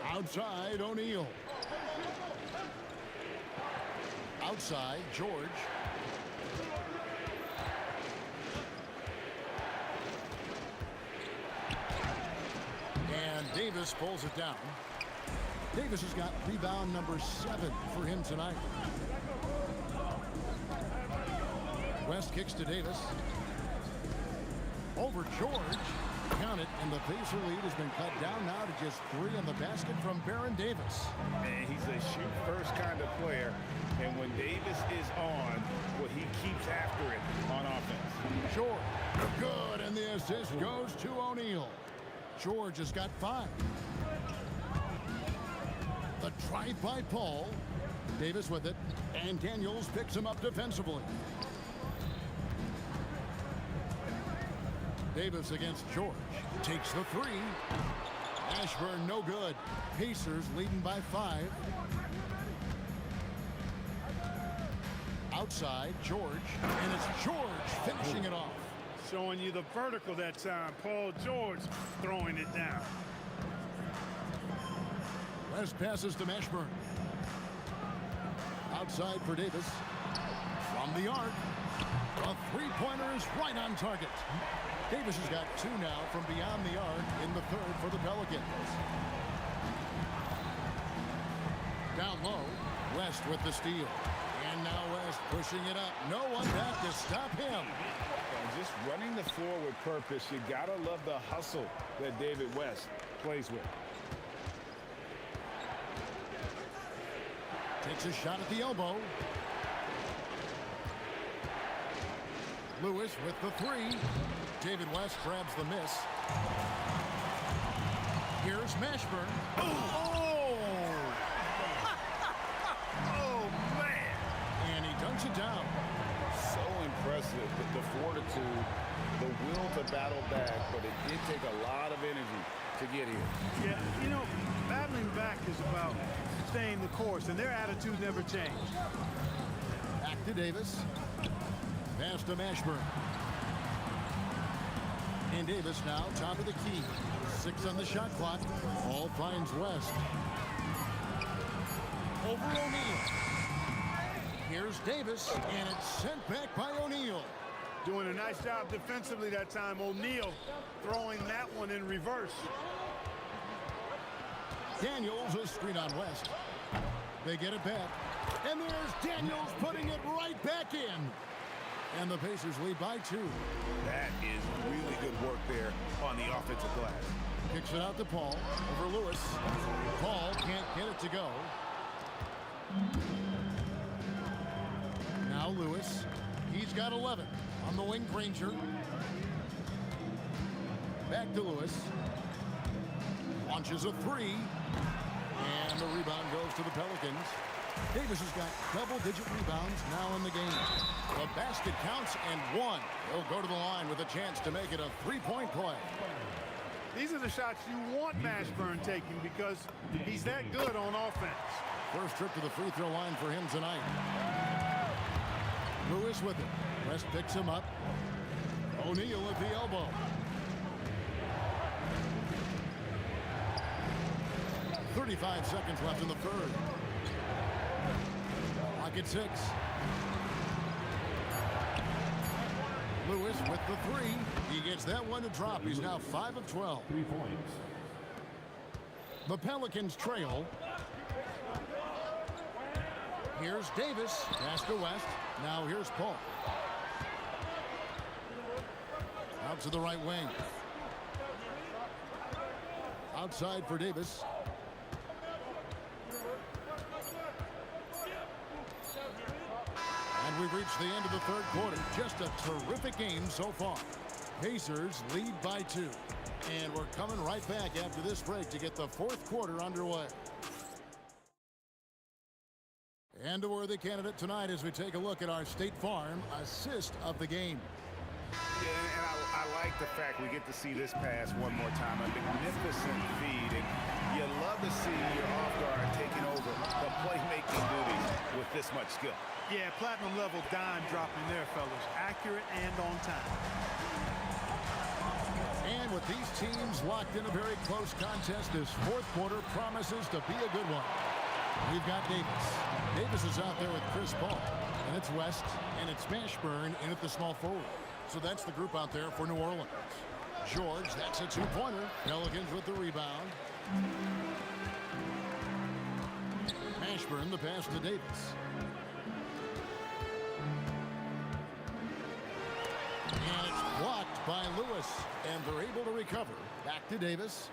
Outside, O'Neal. Outside, George. And Davis pulls it down. Davis has got rebound number 7 for him tonight. West kicks to Davis. Over George. Count it, and the Pacer lead has been cut down now to just 3 on the basket from Baron Davis. And he's a shoot-first kind of player, and when Davis is on, well, he keeps after it on offense. George, good, and the assist goes to O'Neal. George has got 5. The drive by Paul. Davis with it, and Daniels picks him up defensively. Davis against George. Takes the 3. Ashburn no good. Pacers leading by 5. Outside, George. And it's George finishing it off. Showing you the vertical that time. Paul George throwing it down. West passes to Mashburn. Outside for Davis. From the arc. A three-pointer is right on target. Davis has got 2 now from beyond the arc in the third for the Pelicans. Down low, West with the steal. And now West pushing it up. No one back to stop him. And just running the floor with purpose. You gotta love the hustle that David West plays with. Takes a shot at the elbow. Lewis with the 3. David West grabs the miss. Here's Mashburn. Oh, man. And he dunks it down. So impressive with the fortitude, the will to battle back, but it did take a lot of energy to get here. Yeah, you know, battling back is about staying the course, and their attitude never changed. Back to Davis. Pass to Mashburn. And Davis now top of the key. 6 on the shot clock. Ball finds West. Over O'Neal. Here's Davis, and it's sent back by O'Neal. Doing a nice job defensively that time. O'Neal throwing that one in reverse. Daniels a screen on West. They get it back. And there's Daniels putting it right back in. And the Pacers lead by 2. That is really good work there on the offensive glass. Kicks it out to Paul. Over Lewis. Paul can't get it to go. Now Lewis. He's got 11 on the wing. Granger. Back to Lewis. Launches a 3. And the rebound goes to the Pelicans. Davis has got double-digit rebounds now in the game. The basket counts and 1. He'll go to the line with a chance to make it a 3-point play. These are the shots you want Mashburn taking because he's that good on offense. First trip to the free throw line for him tonight. Lewis with it. West picks him up. O'Neal at the elbow. .35 seconds left in the third. Clock at 6. Lewis with the 3. He gets that one to drop. He's now 5 of 12. 3 points. The Pelicans trail. Here's Davis. Pass to West. Now here's Paul. Out to the right wing. Outside for Davis. And we've reached the end of the third quarter. Just a terrific game so far. Pacers lead by 2. And we're coming right back after this break to get the fourth quarter underway. And a worthy candidate tonight as we take a look at our State Farm assist of the game. Yeah, and I like the fact we get to see this pass one more time. A magnificent feed, and you love to see your off guard taking over the playmaking duties with this much skill. Yeah, platinum level dime dropping there, fellas. Accurate and on time. And with these teams locked in a very close contest, this fourth quarter promises to be a good one. We've got Davis. Davis is out there with Chris Paul. And it's West, and it's Mashburn in at the small forward. So that's the group out there for New Orleans. George, that's a 2-pointer. Pelicans with the rebound. Mashburn, the pass to Davis. And it's blocked by Lewis. And they're able to recover. Back to Davis.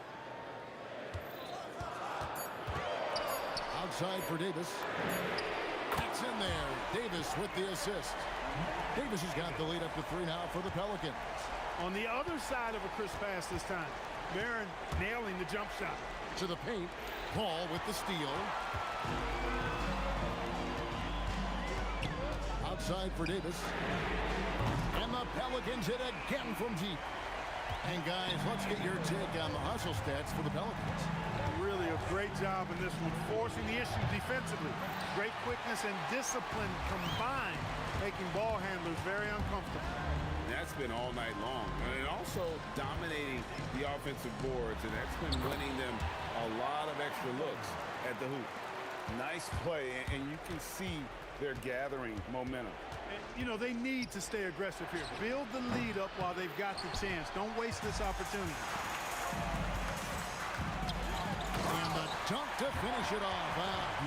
Outside for Davis. That's in there. Davis with the assist. Davis has got the lead up to 3 now for the Pelicans. On the other side of a crisp pass this time. Barron nailing the jump shot. To the paint. Paul with the steal. Outside for Davis. And the Pelicans hit again from deep. And guys, let's get your take on the hustle stats for the Pelicans. Really a great job in this one, forcing the issue defensively. Great quickness and discipline combined, making ball handlers very uncomfortable. That's been all night long. And also dominating the offensive boards, and that's been winning them a lot of extra looks at the hoop. Nice play, and you can see They're gathering momentum. And, you know, they need to stay aggressive here. Build the lead up while they've got the chance. Don't waste this opportunity. And the dunk to finish it off.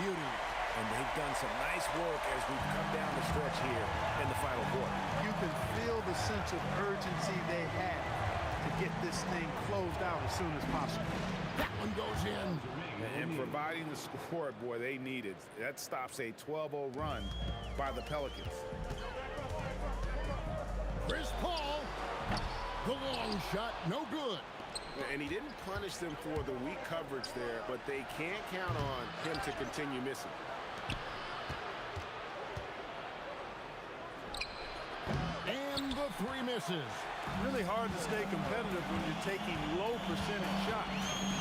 Beauty. And they've done some nice work as we've come down the stretch here in the final quarter. You can feel the sense of urgency they have to get this thing closed out as soon as possible. That one goes in. And providing the score, boy, they needed. That stops a 12-0 run by the Pelicans. Chris Paul. The long shot, no good. And he didn't punish them for the weak coverage there, but they can't count on him to continue missing. And the three misses. Really hard to stay competitive when you're taking low percentage shots.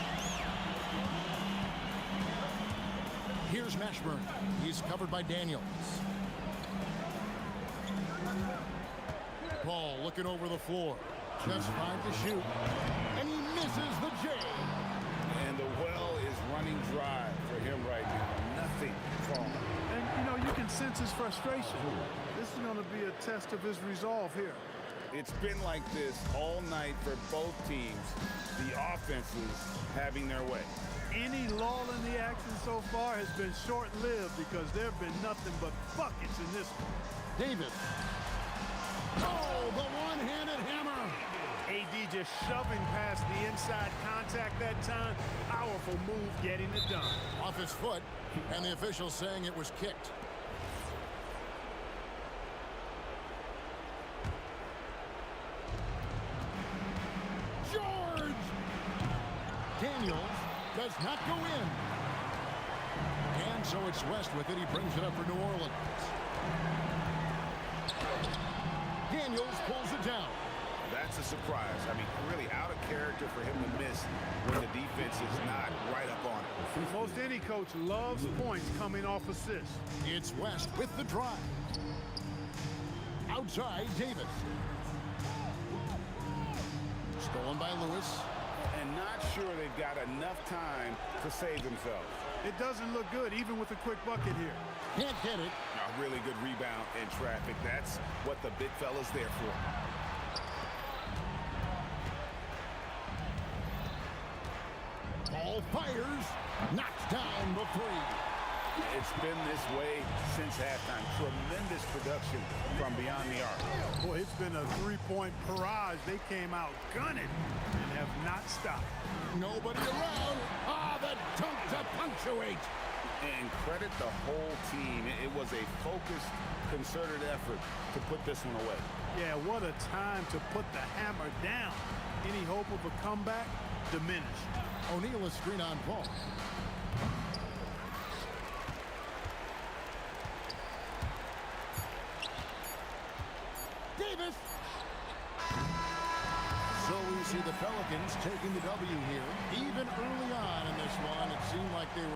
Here's Mashburn. He's covered by Daniels. Paul looking over the floor. Just 5 to shoot. And he misses the J. And the well is running dry for him right now. Nothing falling. And, you know, you can sense his frustration. This is going to be a test of his resolve here. It's been like this all night for both teams. The offenses having their way. Any lull in the action so far has been short-lived because there have been nothing but buckets in this one. Davis. Oh, the one-handed hammer. AD just shoving past the inside contact that time. Powerful move getting it done. Off his foot, and the official saying it was kicked. George! Daniels does not go in. And so it's West with it. He brings it up for New Orleans. Daniels pulls it down. That's a surprise. I mean, really out of character for him to miss when the defense is not right up on it. Most any coach loves points coming off assists. It's West with the drive. Outside, Davis. Stolen by Lewis. And not sure they've got enough time to save themselves. It doesn't look good, even with a quick bucket here. Can't get it. A really good rebound in traffic. That's what the big fella's there for. Paul fires. Knocks down the three. It's been this way since halftime. Tremendous production from beyond the arc. Boy, it's been a three-point barrage. They came out gunning and have not stopped. Nobody around. The dunk to punctuate. And credit the whole team. It was a focused, concerted effort to put this one away. Yeah, what a time to put the hammer down. Any hope of a comeback? Diminished. O'Neal is screen on Paul. Davis. So we see the Pelicans taking the W here. Even early on in this one, it seemed like they